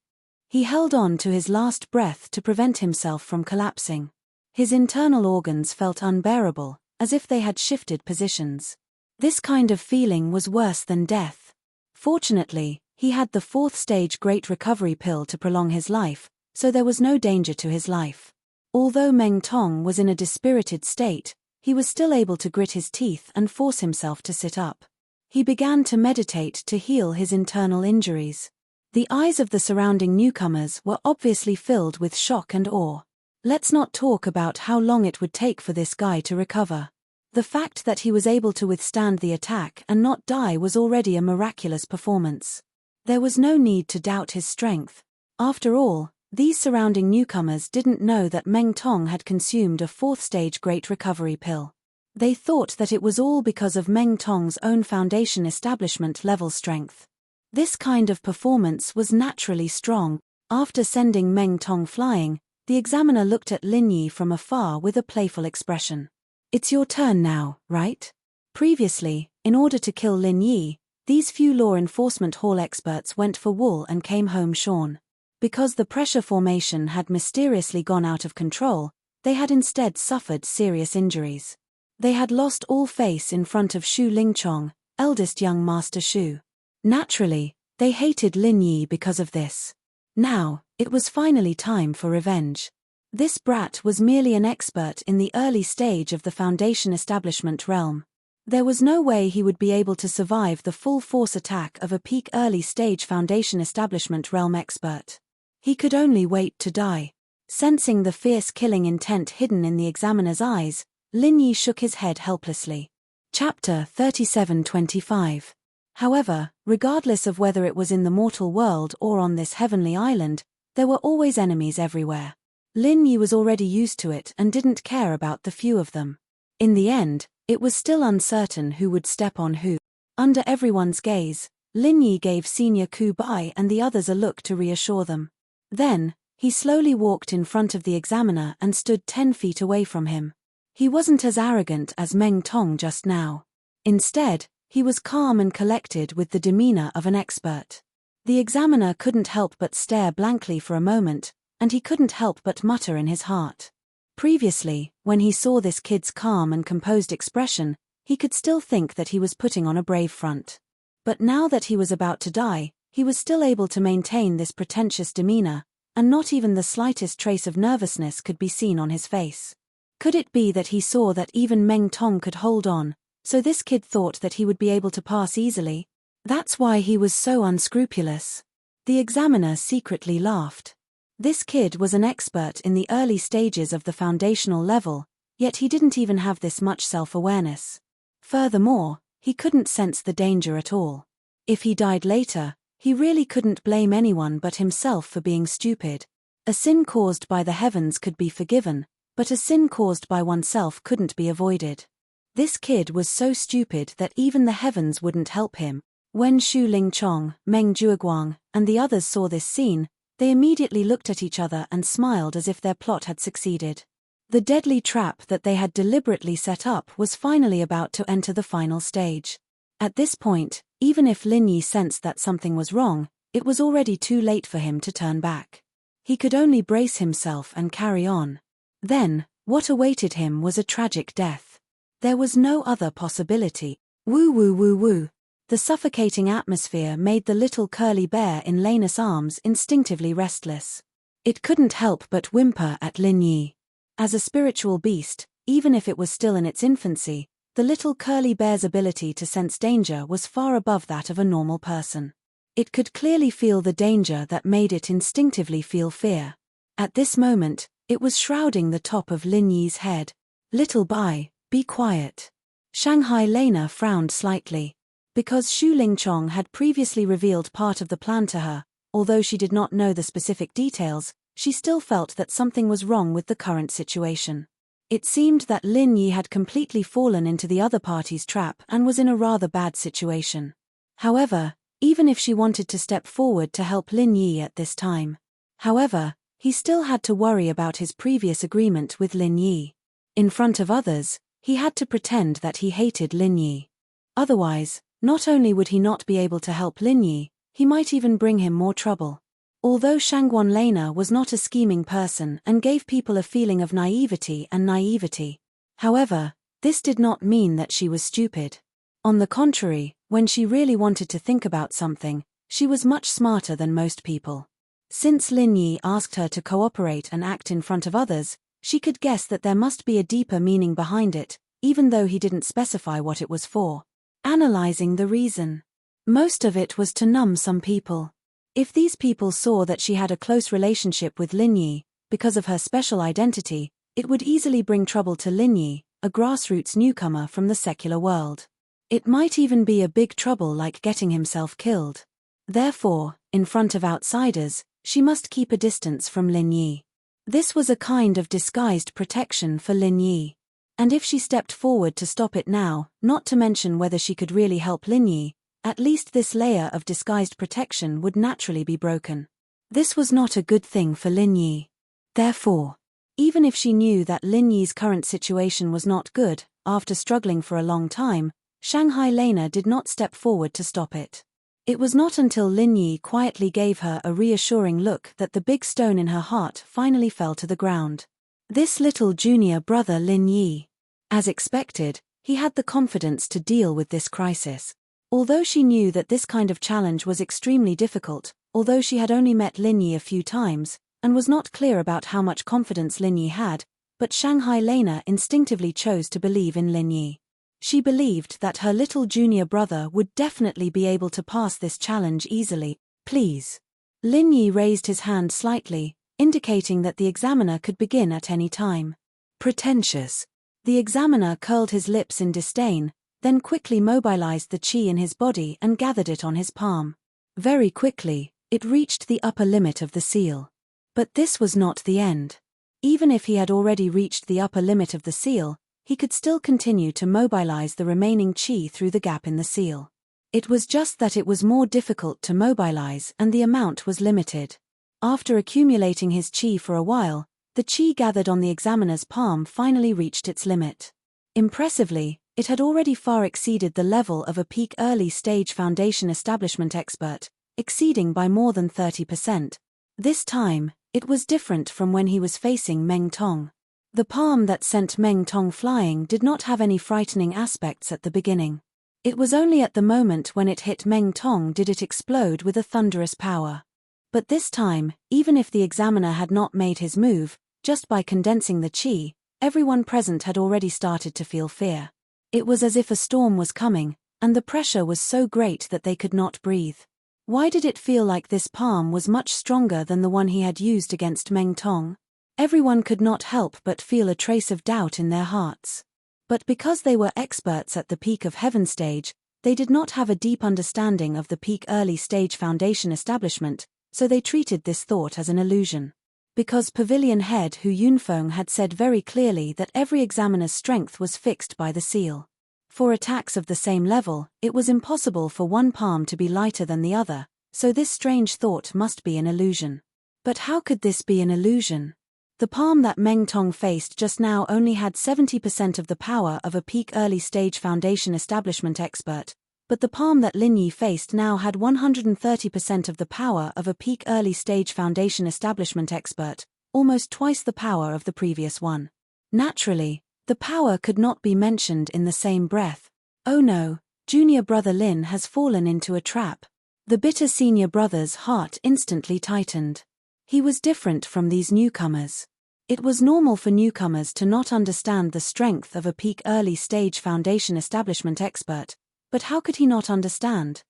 He held on to his last breath to prevent himself from collapsing. His internal organs felt unbearable, as if they had shifted positions. This kind of feeling was worse than death. Fortunately, he had the 4th stage great recovery pill to prolong his life, so there was no danger to his life. Although Meng Tong was in a dispirited state, he was still able to grit his teeth and force himself to sit up. He began to meditate to heal his internal injuries. The eyes of the surrounding newcomers were obviously filled with shock and awe. Let's not talk about how long it would take for this guy to recover. The fact that he was able to withstand the attack and not die was already a miraculous performance. There was no need to doubt his strength. After all, these surrounding newcomers didn't know that Meng Tong had consumed a fourth-stage Great Recovery pill. They thought that it was all because of Meng Tong's own Foundation establishment level strength. This kind of performance was naturally strong. After sending Meng Tong flying, the examiner looked at Lin Yi from afar with a playful expression. It's your turn now, right? Previously, in order to kill Lin Yi, these few law enforcement hall experts went for wool and came home shorn. Because the pressure formation had mysteriously gone out of control, they had instead suffered serious injuries. They had lost all face in front of Shu Lingchong, eldest young Master Shu. Naturally, they hated Lin Yi because of this. Now, it was finally time for revenge. This brat was merely an expert in the early stage of the Foundation establishment realm. There was no way he would be able to survive the full-force attack of a peak early-stage Foundation establishment realm expert. He could only wait to die. Sensing the fierce killing intent hidden in the examiner's eyes, Lin Yi shook his head helplessly. Chapter 3725. However, regardless of whether it was in the mortal world or on this heavenly island, there were always enemies everywhere. Lin Yi was already used to it and didn't care about the few of them. In the end, it was still uncertain who would step on who. Under everyone's gaze, Lin Yi gave Senior Ku Bai and the others a look to reassure them. Then, he slowly walked in front of the examiner and stood 10 feet away from him. He wasn't as arrogant as Meng Tong just now. Instead, he was calm and collected with the demeanor of an expert. The examiner couldn't help but stare blankly for a moment, and he couldn't help but mutter in his heart. Previously, when he saw this kid's calm and composed expression, he could still think that he was putting on a brave front. But now that he was about to die, he was still able to maintain this pretentious demeanor, and not even the slightest trace of nervousness could be seen on his face. Could it be that he saw that even Meng Tong could hold on, so this kid thought that he would be able to pass easily? That's why he was so unscrupulous. The examiner secretly laughed. This kid was an expert in the early stages of the foundational level, yet he didn't even have this much self-awareness. Furthermore, he couldn't sense the danger at all. If he died later, he really couldn't blame anyone but himself for being stupid. A sin caused by the heavens could be forgiven, but a sin caused by oneself couldn't be avoided. This kid was so stupid that even the heavens wouldn't help him. When Shu Lingchong, Meng Jueguang, and the others saw this scene, they immediately looked at each other and smiled as if their plot had succeeded. The deadly trap that they had deliberately set up was finally about to enter the final stage. At this point, even if Lin Yi sensed that something was wrong, it was already too late for him to turn back. He could only brace himself and carry on. Then, what awaited him was a tragic death. There was no other possibility. Woo woo woo woo. The suffocating atmosphere made the little curly bear in Lena's arms instinctively restless. It couldn't help but whimper at Lin Yi. As a spiritual beast, even if it was still in its infancy, the little curly bear's ability to sense danger was far above that of a normal person. It could clearly feel the danger that made it instinctively feel fear. At this moment, it was shrouding the top of Lin Yi's head. Little Bai, be quiet. Shanghai Lena frowned slightly. Because Shu Lingchong had previously revealed part of the plan to her, although she did not know the specific details, she still felt that something was wrong with the current situation. It seemed that Lin Yi had completely fallen into the other party's trap and was in a rather bad situation. However, even if she wanted to step forward to help Lin Yi at this time. However, he still had to worry about his previous agreement with Lin Yi. In front of others, he had to pretend that he hated Lin Yi. Otherwise, not only would he not be able to help Lin Yi, he might even bring him more trouble. Although Shangguan Lena was not a scheming person and gave people a feeling of naivety, however, this did not mean that she was stupid. On the contrary, when she really wanted to think about something, she was much smarter than most people. Since Lin Yi asked her to cooperate and act in front of others, she could guess that there must be a deeper meaning behind it, even though he didn't specify what it was for. Analyzing the reason. Most of it was to numb some people. If these people saw that she had a close relationship with Lin Yi, because of her special identity, it would easily bring trouble to Lin Yi, a grassroots newcomer from the secular world. It might even be a big trouble like getting himself killed. Therefore, in front of outsiders, she must keep a distance from Lin Yi. This was a kind of disguised protection for Lin Yi. And if she stepped forward to stop it now, not to mention whether she could really help Lin Yi, at least this layer of disguised protection would naturally be broken. This was not a good thing for Lin Yi. Therefore, even if she knew that Lin Yi's current situation was not good, after struggling for a long time, Shanghai Lena did not step forward to stop it. It was not until Lin Yi quietly gave her a reassuring look that the big stone in her heart finally fell to the ground. This little junior brother Lin Yi. As expected, he had the confidence to deal with this crisis. Although she knew that this kind of challenge was extremely difficult, although she had only met Lin Yi a few times, and was not clear about how much confidence Lin Yi had, but Shanghai Lena instinctively chose to believe in Lin Yi. She believed that her little junior brother would definitely be able to pass this challenge easily. Please. Lin Yi raised his hand slightly, indicating that the examiner could begin at any time. Pretentious. The examiner curled his lips in disdain, then quickly mobilized the qi in his body and gathered it on his palm. Very quickly, it reached the upper limit of the seal. But this was not the end. Even if he had already reached the upper limit of the seal, he could still continue to mobilize the remaining qi through the gap in the seal. It was just that it was more difficult to mobilize and the amount was limited. After accumulating his qi for a while, the qi gathered on the examiner's palm finally reached its limit. Impressively, it had already far exceeded the level of a peak early-stage foundation establishment expert, exceeding by more than 30%. This time, it was different from when he was facing Meng Tong. The palm that sent Meng Tong flying did not have any frightening aspects at the beginning. It was only at the moment when it hit Meng Tong did it explode with a thunderous power. But this time, even if the examiner had not made his move, just by condensing the qi, everyone present had already started to feel fear. It was as if a storm was coming, and the pressure was so great that they could not breathe. Why did it feel like this palm was much stronger than the one he had used against Meng Tong? Everyone could not help but feel a trace of doubt in their hearts. But because they were experts at the peak of heaven stage, they did not have a deep understanding of the peak early stage foundation establishment, so they treated this thought as an illusion. Because Pavilion Head Hu Yunfeng had said very clearly that every examiner's strength was fixed by the seal. For attacks of the same level, it was impossible for one palm to be lighter than the other, so this strange thought must be an illusion. But how could this be an illusion? The palm that Meng Tong faced just now only had 70% of the power of a peak early stage foundation establishment expert, but the palm that Lin Yi faced now had 130% of the power of a peak early stage foundation establishment expert, almost twice the power of the previous one. Naturally, the power could not be mentioned in the same breath. Oh no, junior brother Lin has fallen into a trap. The bitter senior brother's heart instantly tightened. He was different from these newcomers. It was normal for newcomers to not understand the strength of a peak early stage foundation establishment expert, but how could he not understand?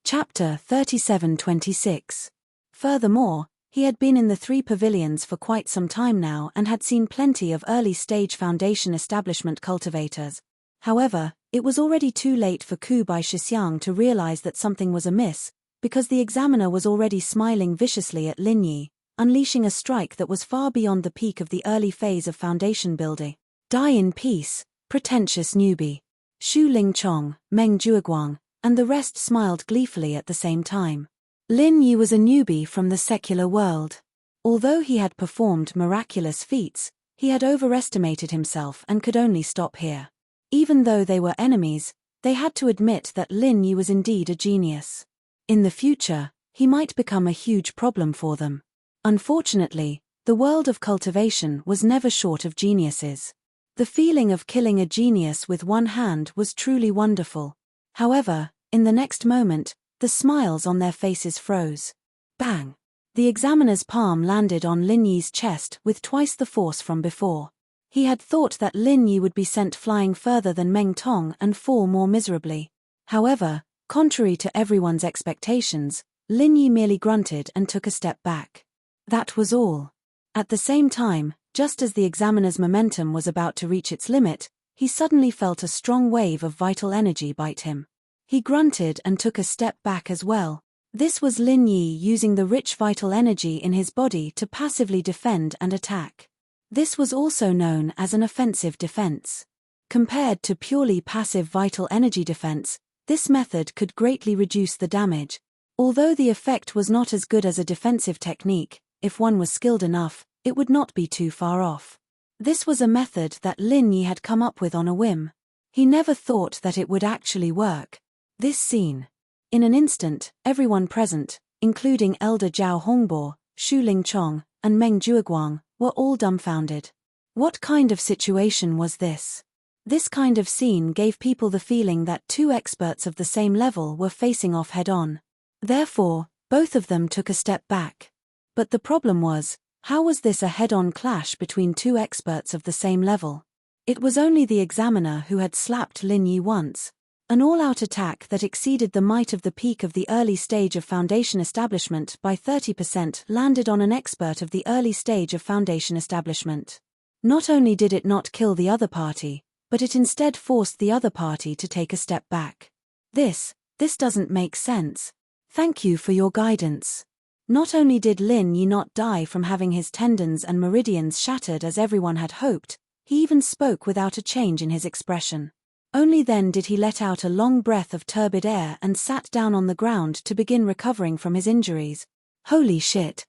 Chapter 37-26. Furthermore, he had been in the three pavilions for quite some time now and had seen plenty of early stage foundation establishment cultivators. However, it was already too late for Ku Bai Shixiang to realize that something was amiss, because the examiner was already smiling viciously at Lin Yi, unleashing a strike that was far beyond the peak of the early phase of foundation building. Die in peace, pretentious newbie. Xu Lingchong, Meng Jueguang, and the rest smiled gleefully at the same time. Lin Yi was a newbie from the secular world. Although he had performed miraculous feats, he had overestimated himself and could only stop here. Even though they were enemies, they had to admit that Lin Yi was indeed a genius. In the future, he might become a huge problem for them. Unfortunately, the world of cultivation was never short of geniuses. The feeling of killing a genius with one hand was truly wonderful. However, in the next moment, the smiles on their faces froze. Bang! The examiner's palm landed on Lin Yi's chest with twice the force from before. He had thought that Lin Yi would be sent flying further than Meng Tong and fall more miserably. However, contrary to everyone's expectations, Lin Yi merely grunted and took a step back. That was all. At the same time, just as the examiner's momentum was about to reach its limit, he suddenly felt a strong wave of vital energy bite him. He grunted and took a step back as well. This was Lin Yi using the rich vital energy in his body to passively defend and attack. This was also known as an offensive defense. Compared to purely passive vital energy defense, this method could greatly reduce the damage. Although the effect was not as good as a defensive technique, if one was skilled enough, it would not be too far off. This was a method that Lin Yi had come up with on a whim. He never thought that it would actually work. This scene. In an instant, everyone present, including Elder Zhao Hongbo, Xu Lingchong, and Meng Jueguang, were all dumbfounded. What kind of situation was this? This kind of scene gave people the feeling that two experts of the same level were facing off head-on. Therefore, both of them took a step back. But the problem was, how was this a head-on clash between two experts of the same level? It was only the examiner who had slapped Lin Yi once. An all-out attack that exceeded the might of the peak of the early stage of foundation establishment by 30% landed on an expert of the early stage of foundation establishment. Not only did it not kill the other party, but it instead forced the other party to take a step back. This doesn't make sense. Thank you for your guidance. Not only did Lin Yi not die from having his tendons and meridians shattered as everyone had hoped, he even spoke without a change in his expression. Only then did he let out a long breath of turbid air and sat down on the ground to begin recovering from his injuries. Holy shit!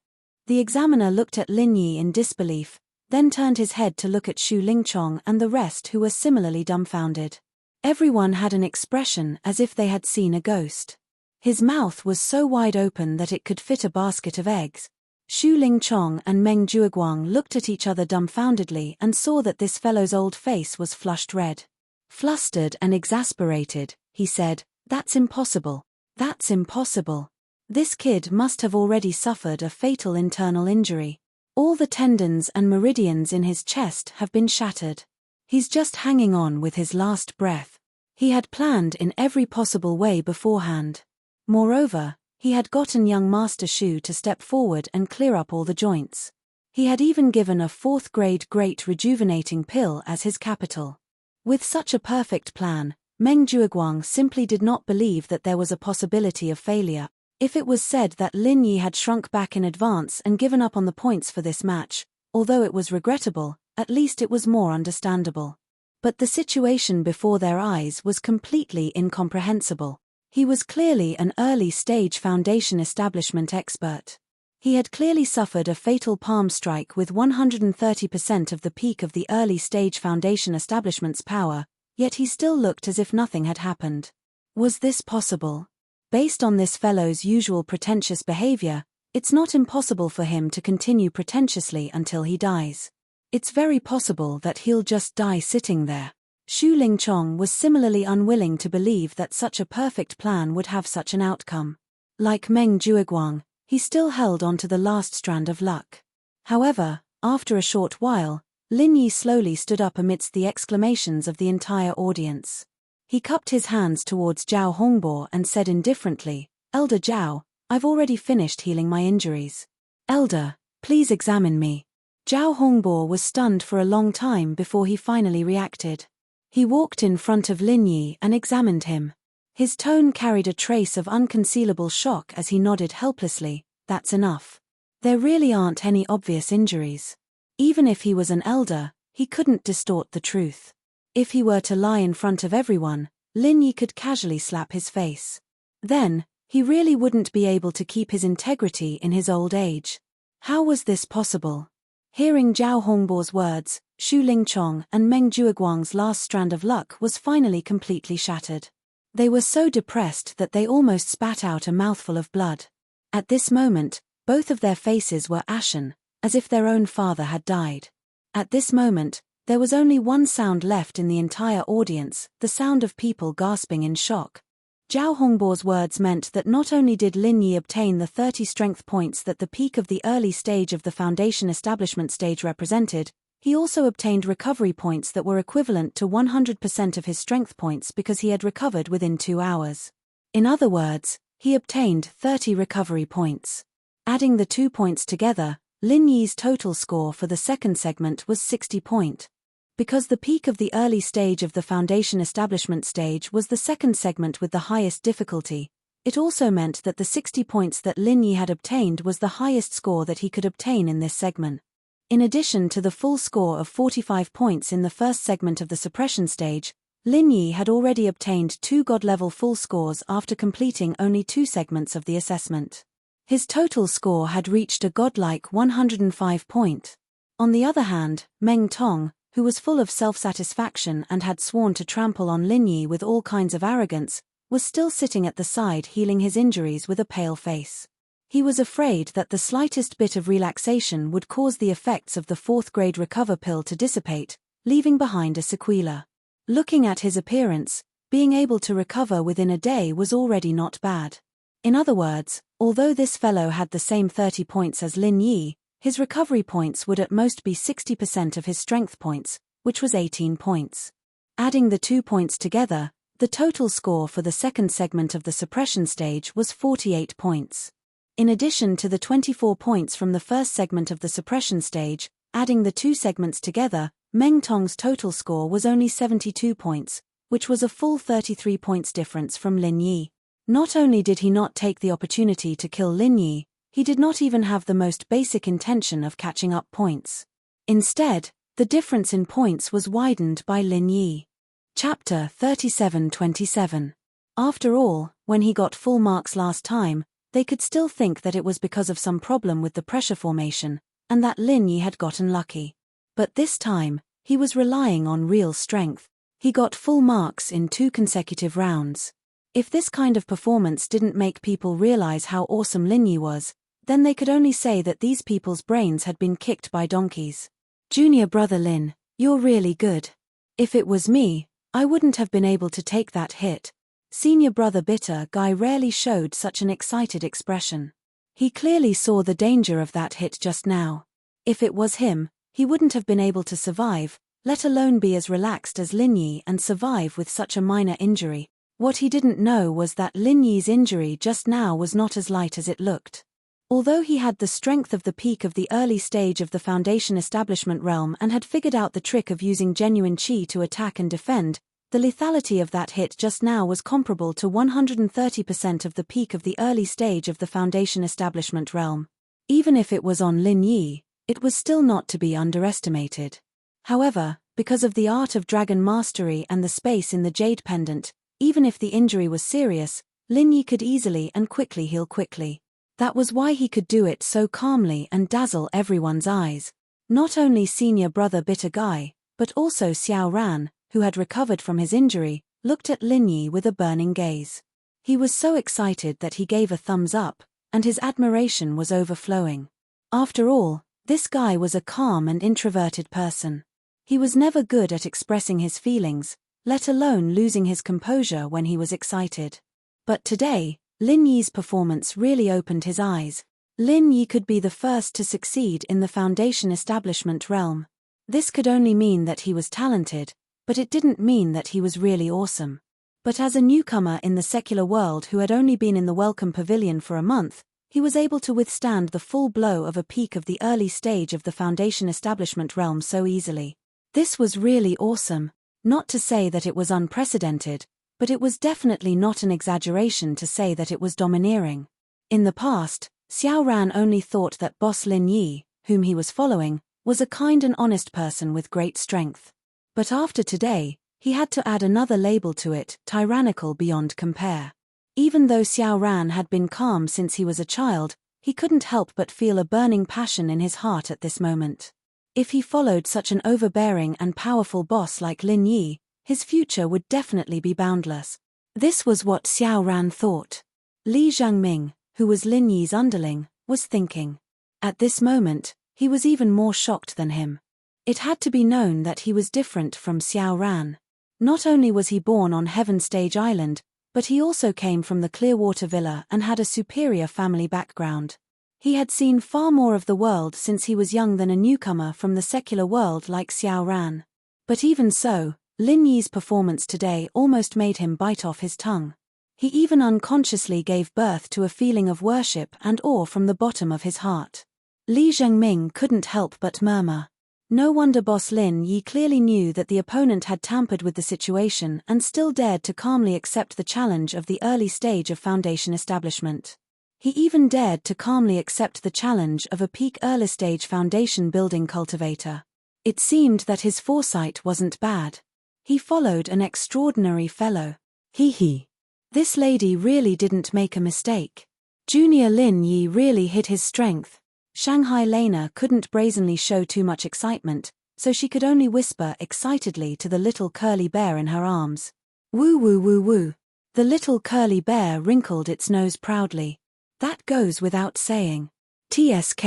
The examiner looked at Lin Yi in disbelief, then turned his head to look at Xu Lingchong and the rest who were similarly dumbfounded. Everyone had an expression as if they had seen a ghost. His mouth was so wide open that it could fit a basket of eggs. Xu Lingchong and Meng Jueguang looked at each other dumbfoundedly and saw that this fellow's old face was flushed red. Flustered and exasperated, he said, "That's impossible. That's impossible. This kid must have already suffered a fatal internal injury. All the tendons and meridians in his chest have been shattered. He's just hanging on with his last breath." He had planned in every possible way beforehand. Moreover, he had gotten young Master Xu to step forward and clear up all the joints. He had even given a 4th-grade great rejuvenating pill as his capital. With such a perfect plan, Meng Jueguang simply did not believe that there was a possibility of failure. If it was said that Lin Yi had shrunk back in advance and given up on the points for this match, although it was regrettable, at least it was more understandable. But the situation before their eyes was completely incomprehensible. He was clearly an early-stage foundation establishment expert. He had clearly suffered a fatal palm strike with 130% of the peak of the early-stage foundation establishment's power, yet he still looked as if nothing had happened. Was this possible? Based on this fellow's usual pretentious behavior, it's not impossible for him to continue pretentiously until he dies. It's very possible that he'll just die sitting there. Xu Lingchong was similarly unwilling to believe that such a perfect plan would have such an outcome. Like Meng Jueguang, he still held on to the last strand of luck. However, after a short while, Lin Yi slowly stood up amidst the exclamations of the entire audience. He cupped his hands towards Zhao Hongbo and said indifferently, "Elder Zhao, I've already finished healing my injuries. Elder, please examine me." Zhao Hongbo was stunned for a long time before he finally reacted. He walked in front of Lin Yi and examined him. His tone carried a trace of unconcealable shock as he nodded helplessly, "That's enough. There really aren't any obvious injuries." Even if he was an elder, he couldn't distort the truth. If he were to lie in front of everyone, Lin Yi could casually slap his face. Then, he really wouldn't be able to keep his integrity in his old age. How was this possible? Hearing Zhao Hongbo's words, Xu Lingchong and Meng Jueguang's last strand of luck was finally completely shattered. They were so depressed that they almost spat out a mouthful of blood. At this moment, both of their faces were ashen, as if their own father had died. At this moment, there was only one sound left in the entire audience, the sound of people gasping in shock. Zhao Hongbo's words meant that not only did Lin Yi obtain the 30 strength points that the peak of the early stage of the foundation establishment stage represented, He also obtained recovery points that were equivalent to 100% of his strength points because he had recovered within 2 hours. In other words, he obtained 30 recovery points. Adding the 2 points together, Lin Yi's total score for the second segment was 60 points. Because the peak of the early stage of the foundation establishment stage was the second segment with the highest difficulty, it also meant that the 60 points that Lin Yi had obtained was the highest score that he could obtain in this segment. In addition to the full score of 45 points in the first segment of the suppression stage, Lin Yi had already obtained 2 God-level full scores after completing only 2 segments of the assessment. His total score had reached a godlike 105 points. On the other hand, Meng Tong, who was full of self-satisfaction and had sworn to trample on Lin Yi with all kinds of arrogance, was still sitting at the side healing his injuries with a pale face. He was afraid that the slightest bit of relaxation would cause the effects of the 4th grade recover pill to dissipate, leaving behind a sequela. Looking at his appearance, being able to recover within a day was already not bad. In other words, although this fellow had the same 30 points as Lin Yi, his recovery points would at most be 60% of his strength points, which was 18 points. Adding the 2 points together, the total score for the second segment of the suppression stage was 48 points. In addition to the 24 points from the first segment of the suppression stage, adding the 2 segments together, Meng Tong's total score was only 72 points, which was a full 33 points difference from Lin Yi. Not only did he not take the opportunity to kill Lin Yi, he did not even have the most basic intention of catching up points. Instead, the difference in points was widened by Lin Yi. Chapter 37-27. After all, when he got full marks last time, they could still think that it was because of some problem with the pressure formation, and that Lin Yi had gotten lucky. But this time, he was relying on real strength. He got full marks in 2 consecutive rounds. If this kind of performance didn't make people realize how awesome Lin Yi was, then they could only say that these people's brains had been kicked by donkeys. Junior brother Lin, you're really good. If it was me, I wouldn't have been able to take that hit. Senior brother Bitter Guy rarely showed such an excited expression. He clearly saw the danger of that hit just now. If it was him, he wouldn't have been able to survive, let alone be as relaxed as Lin Yi and survive with such a minor injury. What he didn't know was that Lin Yi's injury just now was not as light as it looked. Although he had the strength of the peak of the early stage of the foundation establishment realm and had figured out the trick of using genuine chi to attack and defend, the lethality of that hit just now was comparable to 130% of the peak of the early stage of the foundation establishment realm. Even if it was on Lin Yi, it was still not to be underestimated. However, because of the art of dragon mastery and the space in the jade pendant, even if the injury was serious, Lin Yi could easily and quickly heal quickly. That was why he could do it so calmly and dazzle everyone's eyes. Not only senior brother Bitter Guy, but also Xiao Ran, who had recovered from his injury, looked at Lin Yi with a burning gaze. He was so excited that he gave a thumbs up, and his admiration was overflowing. After all, this guy was a calm and introverted person. He was never good at expressing his feelings, let alone losing his composure when he was excited. But today, Lin Yi's performance really opened his eyes. Lin Yi could be the first to succeed in the foundation establishment realm. This could only mean that he was talented, but it didn't mean that he was really awesome. But as a newcomer in the secular world who had only been in the welcome pavilion for a month, he was able to withstand the full blow of a peak of the early stage of the foundation establishment realm so easily. This was really awesome. Not to say that it was unprecedented, but it was definitely not an exaggeration to say that it was domineering. In the past, Xiao Ran only thought that boss Lin Yi, whom he was following, was a kind and honest person with great strength. But after today, he had to add another label to it, tyrannical beyond compare. Even though Xiao Ran had been calm since he was a child, he couldn't help but feel a burning passion in his heart at this moment. If he followed such an overbearing and powerful boss like Lin Yi, his future would definitely be boundless. This was what Xiao Ran thought. Li Zhangming, who was Lin Yi's underling, was thinking. At this moment, he was even more shocked than him. It had to be known that he was different from Xiao Ran. Not only was he born on Heaven Stage Island, but he also came from the Clearwater Villa and had a superior family background. He had seen far more of the world since he was young than a newcomer from the secular world like Xiao Ran. But even so, Lin Yi's performance today almost made him bite off his tongue. He even unconsciously gave birth to a feeling of worship and awe from the bottom of his heart. Li Zhengming couldn't help but murmur. No wonder boss Lin Yi clearly knew that the opponent had tampered with the situation and still dared to calmly accept the challenge of the early stage of foundation establishment. He even dared to calmly accept the challenge of a peak early stage foundation building cultivator. It seemed that his foresight wasn't bad. He followed an extraordinary fellow. He. This lady really didn't make a mistake. Junior Lin Yi really hid his strength. Shanghai Lena couldn't brazenly show too much excitement, so she could only whisper excitedly to the little curly bear in her arms. Woo woo woo woo. The little curly bear wrinkled its nose proudly. That goes without saying. TSK.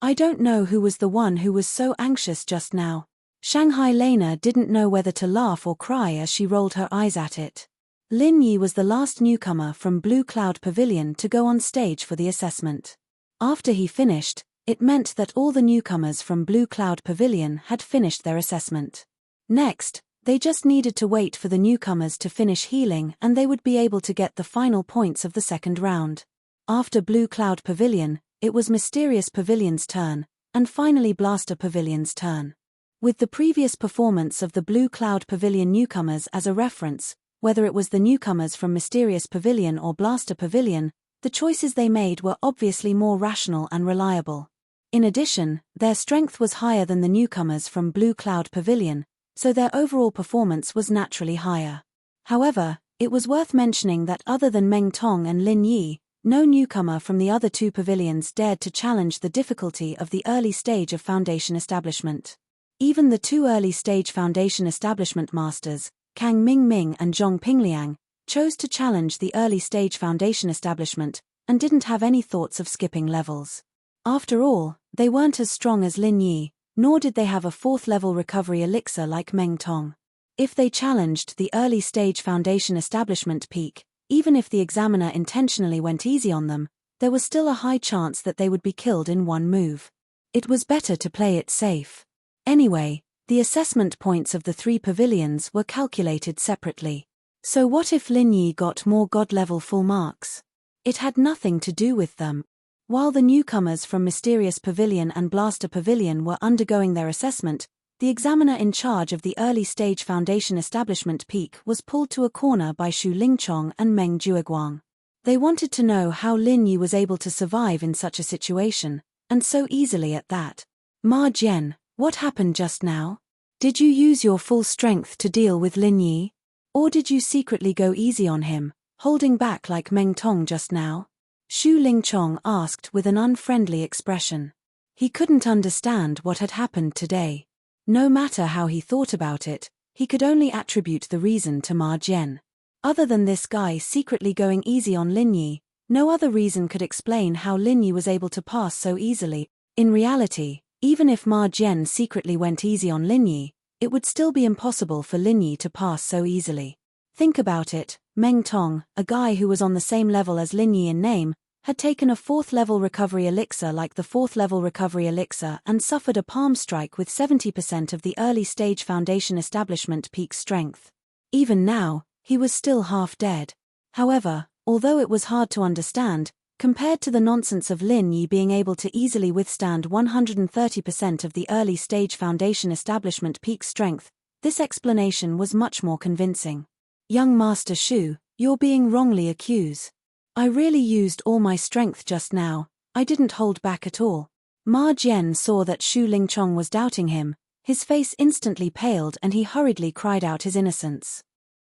I don't know who was the one who was so anxious just now. Shanghai Lena didn't know whether to laugh or cry as she rolled her eyes at it. Lin Yi was the last newcomer from Blue Cloud Pavilion to go on stage for the assessment. After he finished, it meant that all the newcomers from Blue Cloud Pavilion had finished their assessment. Next, they just needed to wait for the newcomers to finish healing and they would be able to get the final points of the second round. After Blue Cloud Pavilion, it was Mysterious Pavilion's turn, and finally Blaster Pavilion's turn. With the previous performance of the Blue Cloud Pavilion newcomers as a reference, whether it was the newcomers from Mysterious Pavilion or Blaster Pavilion, the choices they made were obviously more rational and reliable. In addition, their strength was higher than the newcomers from Blue Cloud Pavilion, so their overall performance was naturally higher. However, it was worth mentioning that other than Meng Tong and Lin Yi, no newcomer from the other two pavilions dared to challenge the difficulty of the early stage of foundation establishment. Even the two early stage foundation establishment masters, Kang Mingming and Zhong Pingliang, chose to challenge the early stage foundation establishment and didn't have any thoughts of skipping levels. After all, they weren't as strong as Lin Yi, nor did they have a fourth-level recovery elixir like Meng Tong. If they challenged the early stage foundation establishment peak, even if the examiner intentionally went easy on them, there was still a high chance that they would be killed in one move. It was better to play it safe. Anyway, the assessment points of the three pavilions were calculated separately. So what if Lin Yi got more God-level full marks? It had nothing to do with them. While the newcomers from Mysterious Pavilion and Blaster Pavilion were undergoing their assessment, the examiner in charge of the early stage foundation establishment peak was pulled to a corner by Xu Lingchong and Meng Jueguang. They wanted to know how Lin Yi was able to survive in such a situation, and so easily at that. Ma Jian, what happened just now? Did you use your full strength to deal with Lin Yi? Or did you secretly go easy on him, holding back like Meng Tong just now? Xu Lingchong asked with an unfriendly expression. He couldn't understand what had happened today. No matter how he thought about it, he could only attribute the reason to Ma Jian. Other than this guy secretly going easy on Lin Yi, no other reason could explain how Lin Yi was able to pass so easily. In reality, even if Ma Jian secretly went easy on Lin Yi, it would still be impossible for Lin Yi to pass so easily. Think about it, Meng Tong, a guy who was on the same level as Lin Yi in name, had taken a fourth-level recovery elixir like the fourth-level recovery elixir and suffered a palm strike with 70% of the early-stage foundation establishment peak strength. Even now, he was still half dead. However, although it was hard to understand, compared to the nonsense of Lin Yi being able to easily withstand 130% of the early-stage foundation establishment peak strength, this explanation was much more convincing. Young Master Xu, you're being wrongly accused. I really used all my strength just now, I didn't hold back at all. Ma Jian saw that Xu Lingchong was doubting him, his face instantly paled and he hurriedly cried out his innocence.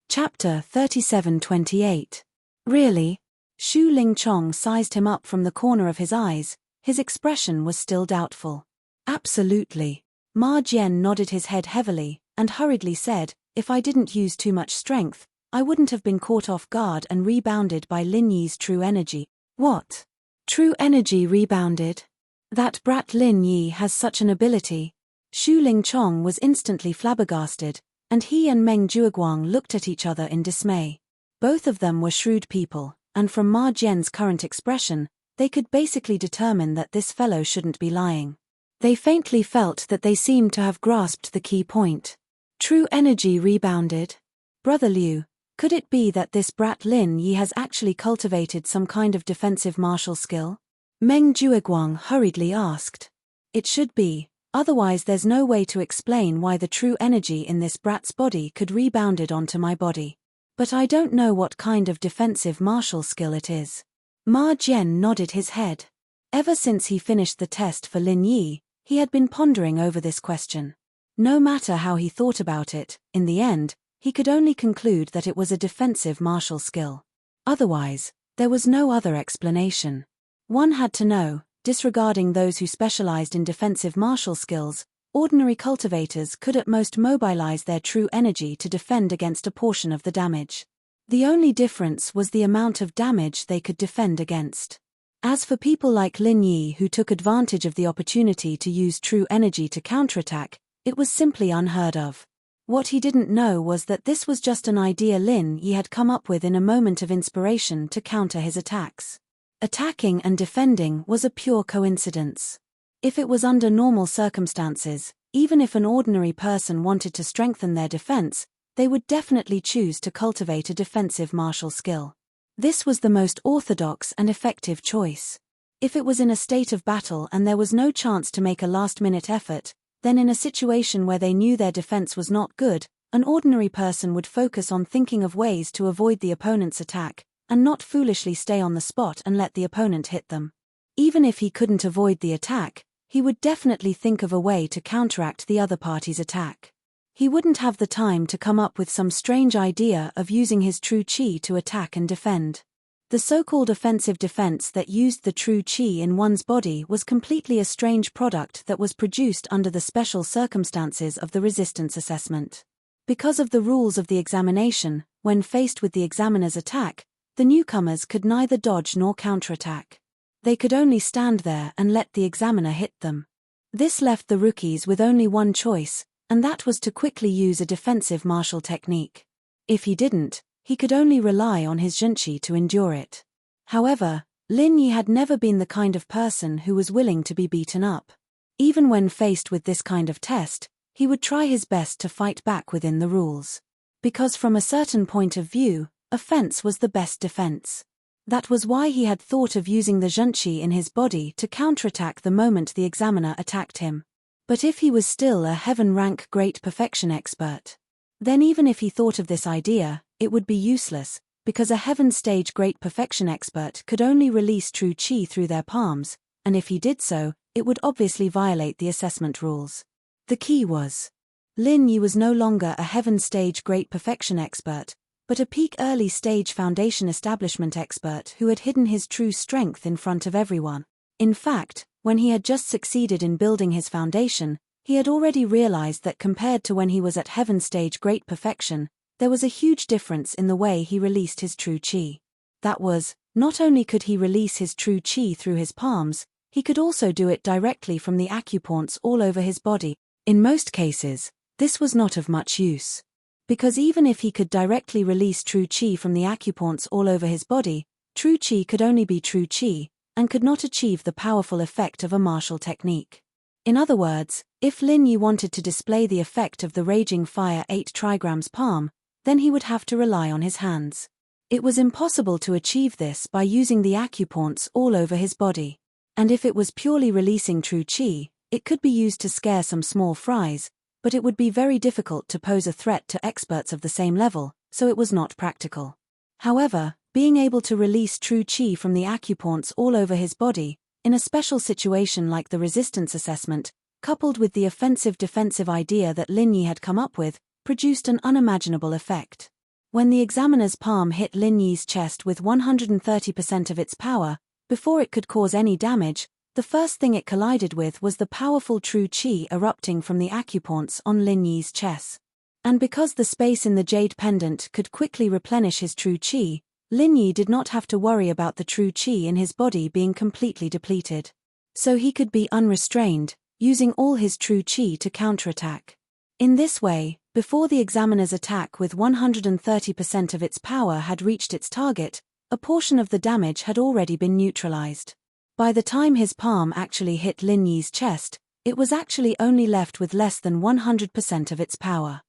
Chapter 37-28. Really? Xu Lingchong sized him up from the corner of his eyes, his expression was still doubtful. Absolutely. Ma Jian nodded his head heavily, and hurriedly said, if I didn't use too much strength, I wouldn't have been caught off guard and rebounded by Lin Yi's true energy. What? True energy rebounded? That brat Lin Yi has such an ability. Xu Lingchong was instantly flabbergasted, and he and Meng Jueguang looked at each other in dismay. Both of them were shrewd people, and from Ma Jian's current expression, they could basically determine that this fellow shouldn't be lying. They faintly felt that they seemed to have grasped the key point. True energy rebounded. Brother Liu, could it be that this brat Lin Yi has actually cultivated some kind of defensive martial skill? Meng Jueguang hurriedly asked. It should be, otherwise there's no way to explain why the true energy in this brat's body could rebounded onto my body. But I don't know what kind of defensive martial skill it is. Ma Jian nodded his head. Ever since he finished the test for Lin Yi, he had been pondering over this question. No matter how he thought about it, in the end, he could only conclude that it was a defensive martial skill. Otherwise, there was no other explanation. One had to know, disregarding those who specialized in defensive martial skills, ordinary cultivators could at most mobilize their true energy to defend against a portion of the damage. The only difference was the amount of damage they could defend against. As for people like Lin Yi who took advantage of the opportunity to use true energy to counterattack, it was simply unheard of. What he didn't know was that this was just an idea Lin Yi had come up with in a moment of inspiration to counter his attacks. Attacking and defending was a pure coincidence. If it was under normal circumstances, even if an ordinary person wanted to strengthen their defense, they would definitely choose to cultivate a defensive martial skill. This was the most orthodox and effective choice. If it was in a state of battle and there was no chance to make a last-minute effort, then in a situation where they knew their defense was not good, an ordinary person would focus on thinking of ways to avoid the opponent's attack, and not foolishly stay on the spot and let the opponent hit them. Even if he couldn't avoid the attack, he would definitely think of a way to counteract the other party's attack. He wouldn't have the time to come up with some strange idea of using his true qi to attack and defend. The so-called offensive defense that used the true qi in one's body was completely a strange product that was produced under the special circumstances of the resistance assessment. Because of the rules of the examination, when faced with the examiner's attack, the newcomers could neither dodge nor counterattack. They could only stand there and let the examiner hit them. This left the rookies with only one choice, and that was to quickly use a defensive martial technique. If he didn't, he could only rely on his zhenqi to endure it. However, Lin Yi had never been the kind of person who was willing to be beaten up. Even when faced with this kind of test, he would try his best to fight back within the rules. Because from a certain point of view, offense was the best defense. That was why he had thought of using the zhenqi in his body to counterattack the moment the examiner attacked him. But if he was still a heaven-rank great perfection expert, then even if he thought of this idea, it would be useless, because a heaven-stage great perfection expert could only release true qi through their palms, and if he did so, it would obviously violate the assessment rules. The key was, Lin Yi was no longer a heaven-stage great perfection expert, but a peak early-stage foundation establishment expert who had hidden his true strength in front of everyone. In fact, when he had just succeeded in building his foundation, he had already realized that compared to when he was at heaven stage great perfection, there was a huge difference in the way he released his true qi. That was, not only could he release his true qi through his palms, he could also do it directly from the acupoints all over his body. In most cases, this was not of much use. Because even if he could directly release true qi from the acupoints all over his body, true qi could only be true qi, and could not achieve the powerful effect of a martial technique. In other words, if Lin Yi wanted to display the effect of the Raging Fire 8 trigrams palm, then he would have to rely on his hands. It was impossible to achieve this by using the acupoints all over his body. And if it was purely releasing true qi, it could be used to scare some small fries, but it would be very difficult to pose a threat to experts of the same level, so it was not practical. However, being able to release true qi from the acupoints all over his body, in a special situation like the resistance assessment, coupled with the offensive-defensive idea that Lin Yi had come up with, produced an unimaginable effect. When the examiner's palm hit Lin Yi's chest with 130% of its power, before it could cause any damage, the first thing it collided with was the powerful true qi erupting from the acupoints on Lin Yi's chest. And because the space in the jade pendant could quickly replenish his true qi, Lin Yi did not have to worry about the true qi in his body being completely depleted. So he could be unrestrained, using all his true qi to counterattack. In this way, before the examiner's attack with 130% of its power had reached its target, a portion of the damage had already been neutralized. By the time his palm actually hit Lin Yi's chest, it was actually only left with less than 100% of its power.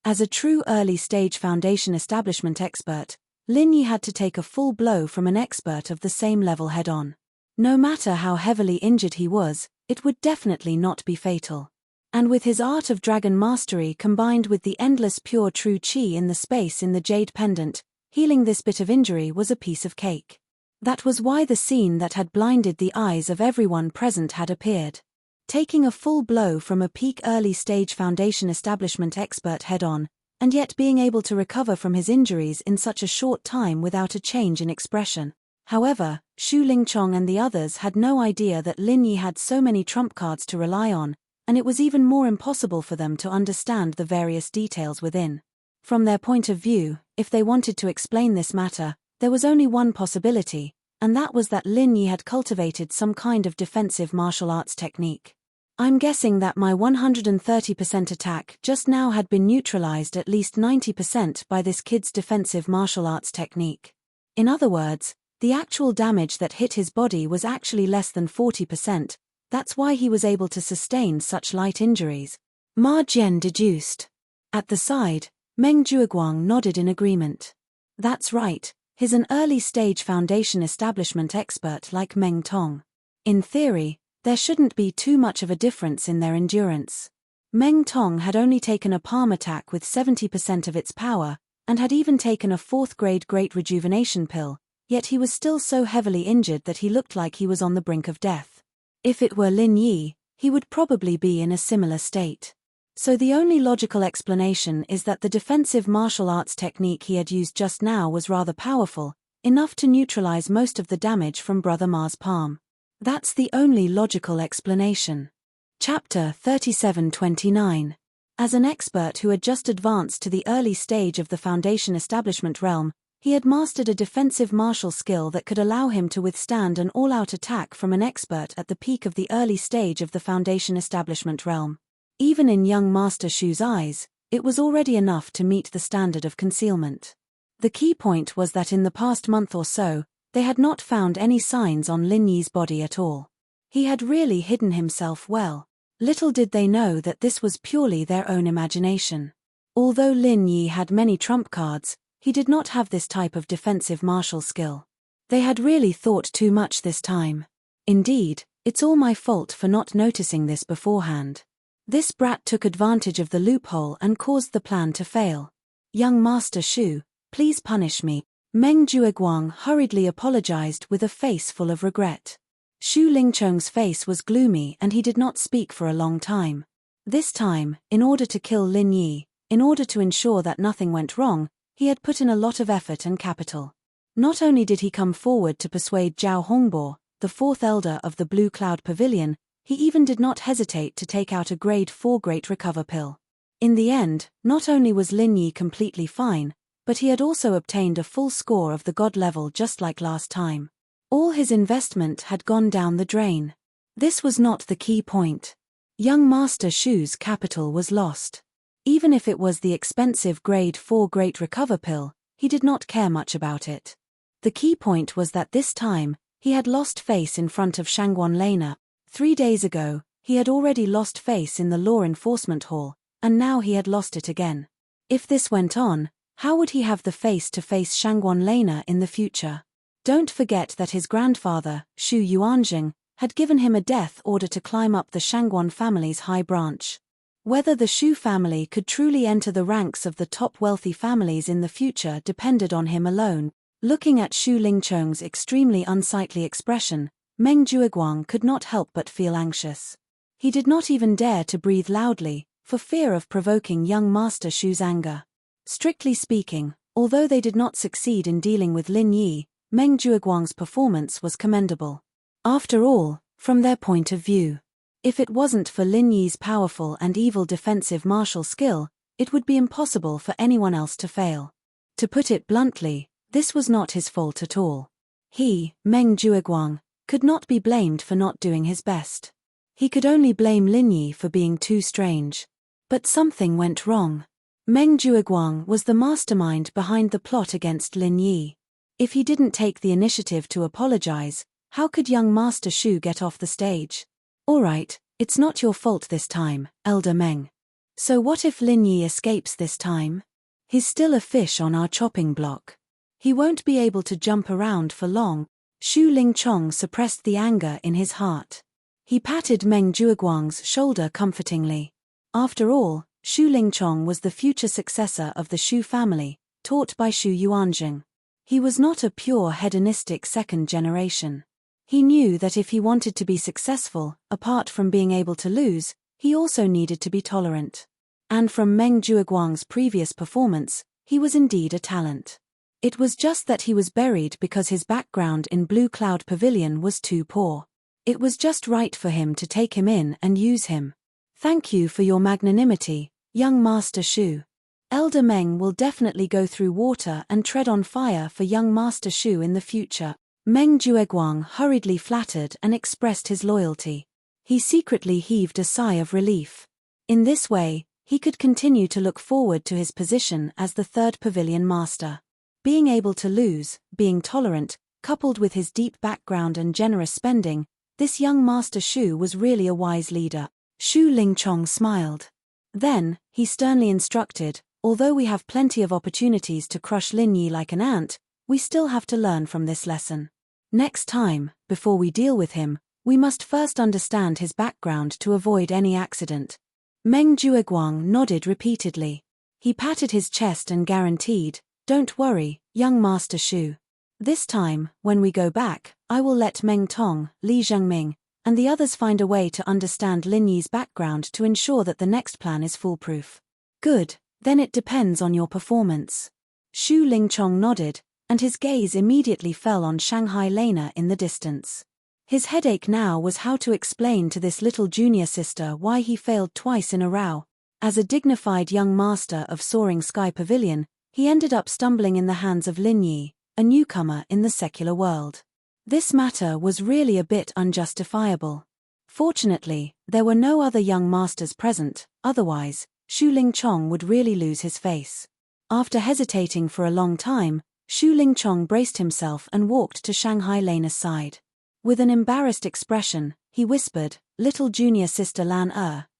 As a true early-stage foundation establishment expert, Lin Yi had to take a full blow from an expert of the same level head-on. No matter how heavily injured he was, it would definitely not be fatal. And with his art of dragon mastery combined with the endless pure true qi in the space in the jade pendant, healing this bit of injury was a piece of cake. That was why the scene that had blinded the eyes of everyone present had appeared. Taking a full blow from a peak early-stage foundation establishment expert head-on, and yet being able to recover from his injuries in such a short time without a change in expression. However, Xu Lingchong and the others had no idea that Lin Yi had so many trump cards to rely on, and it was even more impossible for them to understand the various details within. From their point of view, if they wanted to explain this matter, there was only one possibility, and that was that Lin Yi had cultivated some kind of defensive martial arts technique. I'm guessing that my 130% attack just now had been neutralized at least 90% by this kid's defensive martial arts technique. In other words, the actual damage that hit his body was actually less than 40%, that's why he was able to sustain such light injuries. Ma Jian deduced. At the side, Meng Jueguang nodded in agreement. That's right, he's an early-stage foundation establishment expert like Meng Tong. In theory, there shouldn't be too much of a difference in their endurance. Meng Tong had only taken a palm attack with 70% of its power, and had even taken a 4th-grade Great Rejuvenation pill, yet he was still so heavily injured that he looked like he was on the brink of death. If it were Lin Yi, he would probably be in a similar state. So the only logical explanation is that the defensive martial arts technique he had used just now was rather powerful, enough to neutralize most of the damage from Brother Ma's palm. That's the only logical explanation. Chapter 3729. As an expert who had just advanced to the early stage of the foundation establishment realm, he had mastered a defensive martial skill that could allow him to withstand an all-out attack from an expert at the peak of the early stage of the foundation establishment realm. Even in young Master Shu's eyes, it was already enough to meet the standard of concealment. The key point was that in the past month or so, they had not found any signs on Lin Yi's body at all. He had really hidden himself well. Little did they know that this was purely their own imagination. Although Lin Yi had many trump cards, he did not have this type of defensive martial skill. They had really thought too much this time. Indeed, it's all my fault for not noticing this beforehand. This brat took advantage of the loophole and caused the plan to fail. Young Master Shu, please punish me. Meng Jueguang hurriedly apologized with a face full of regret. Xu Lingchong's face was gloomy and he did not speak for a long time. This time, in order to kill Lin Yi, in order to ensure that nothing went wrong, he had put in a lot of effort and capital. Not only did he come forward to persuade Zhao Hongbo, the 4th elder of the Blue Cloud Pavilion, he even did not hesitate to take out a grade 4 Great Recover pill. In the end, not only was Lin Yi completely fine, but he had also obtained a full score of the god level just like last time. All his investment had gone down the drain. This was not the key point. Young Master Shu's capital was lost. Even if it was the expensive grade 4 Great Recover pill, he did not care much about it. The key point was that this time, he had lost face in front of Shangguan Lena. 3 days ago, he had already lost face in the law enforcement hall, and now he had lost it again. If this went on, how would he have the face to face Shangguan Lena in the future? Don't forget that his grandfather, Xu Yuanjing, had given him a death order to climb up the Shangguan family's high branch. Whether the Xu family could truly enter the ranks of the top wealthy families in the future depended on him alone. Looking at Xu Lingchong's extremely unsightly expression, Meng Jueguang could not help but feel anxious. He did not even dare to breathe loudly, for fear of provoking young Master Shu's anger. Strictly speaking, although they did not succeed in dealing with Lin Yi, Meng Jueguang's performance was commendable. After all, from their point of view, if it wasn't for Lin Yi's powerful and evil defensive martial skill, it would be impossible for anyone else to fail. To put it bluntly, this was not his fault at all. He, Meng Jueguang, could not be blamed for not doing his best. He could only blame Lin Yi for being too strange. But something went wrong. Meng Jueguang was the mastermind behind the plot against Lin Yi. If he didn't take the initiative to apologize, How could young Master Shu get off the stage? Alright, it's not your fault this time, Elder Meng. So what if Lin Yi escapes this time? He's still a fish on our chopping block. He won't be able to jump around for long. Shu Lingchong suppressed the anger in his heart. He patted Meng Jueguang's shoulder comfortingly. After all, Shu Lingchong was the future successor of the Shu family, taught by Shu Yuanzheng. He was not a pure hedonistic second generation. He knew that if he wanted to be successful, apart from being able to lose, he also needed to be tolerant. And from Meng Jueguang's previous performance, he was indeed a talent. It was just that he was buried because his background in Blue Cloud Pavilion was too poor. It was just right for him to take him in and use him. Thank you for your magnanimity, young Master Shu. Elder Meng will definitely go through water and tread on fire for young Master Shu in the future. Meng Jueguang hurriedly flattered and expressed his loyalty. He secretly heaved a sigh of relief. In this way, he could continue to look forward to his position as the third pavilion master. Being able to lose, being tolerant, coupled with his deep background and generous spending, this young Master Shu was really a wise leader. Shu Lingchong smiled. Then, he sternly instructed, although we have plenty of opportunities to crush Lin Yi like an ant, we still have to learn from this lesson. Next time, before we deal with him, we must first understand his background to avoid any accident. Meng Jueguang nodded repeatedly. He patted his chest and guaranteed, "Don't worry, young Master Shu. This time, when we go back, I will let Meng Tong, Li Zhengming, and the others find a way to understand Lin Yi's background to ensure that the next plan is foolproof." Good, then it depends on your performance. Shu Lingchong nodded, and his gaze immediately fell on Shanghai Lena in the distance. His headache now was how to explain to this little junior sister why he failed twice in a row. As a dignified young master of Soaring Sky Pavilion, he ended up stumbling in the hands of Lin Yi, a newcomer in the secular world. This matter was really a bit unjustifiable. Fortunately, there were no other young masters present, otherwise, Shu Lingchong would really lose his face. After hesitating for a long time, Shu Lingchong braced himself and walked to Shanghai Lena's side. With an embarrassed expression, he whispered, "Little junior sister Lan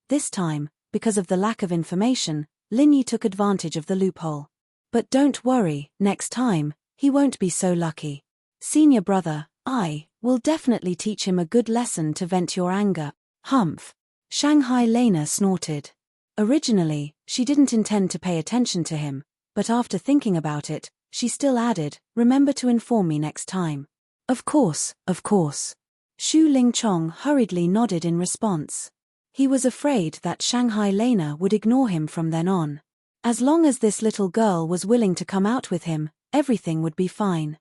this time, because of the lack of information, Lin Yi took advantage of the loophole. But don't worry, next time, he won't be so lucky. Senior brother, I will definitely teach him a good lesson to vent your anger." Humph. Shanghai Lena snorted. Originally, she didn't intend to pay attention to him, but after thinking about it, she still added, "Remember to inform me next time." Of course, of course. Shu Lingchong hurriedly nodded in response. He was afraid that Shanghai Lena would ignore him from then on. As long as this little girl was willing to come out with him, everything would be fine.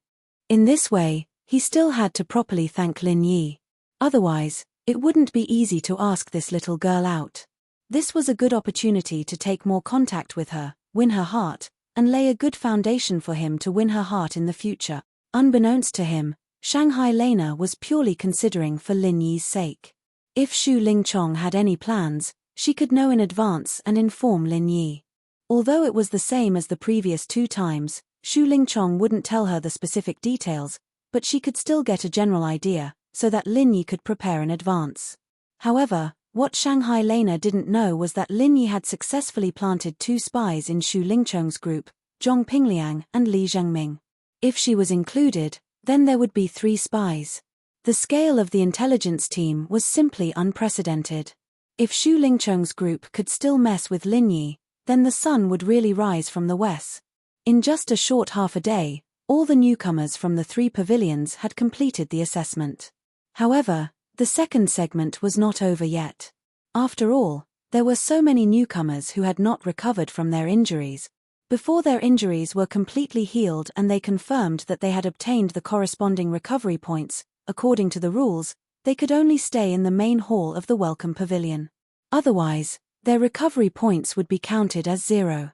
In this way, he still had to properly thank Lin Yi. Otherwise, it wouldn't be easy to ask this little girl out. This was a good opportunity to take more contact with her, win her heart, and lay a good foundation for him to win her heart in the future. Unbeknownst to him, Shanghai Lena was purely considering for Lin Yi's sake. If Shu Lingchong had any plans, she could know in advance and inform Lin Yi. Although it was the same as the previous 2 times, Shu Lingchong wouldn't tell her the specific details, but she could still get a general idea, so that Lin Yi could prepare in advance. However, what Shanghai Lena didn't know was that Lin Yi had successfully planted 2 spies in Shu Lingchong's group, Zhong Pingliang and Li Zhengming. If she was included, then there would be 3 spies. The scale of the intelligence team was simply unprecedented. If Shu Lingchong's group could still mess with Lin Yi, then the sun would really rise from the west. In just a short half a day, all the newcomers from the 3 pavilions had completed the assessment. However, the second segment was not over yet. After all, there were so many newcomers who had not recovered from their injuries. Before their injuries were completely healed and they confirmed that they had obtained the corresponding recovery points, according to the rules, they could only stay in the main hall of the Welcome Pavilion. Otherwise, their recovery points would be counted as 0.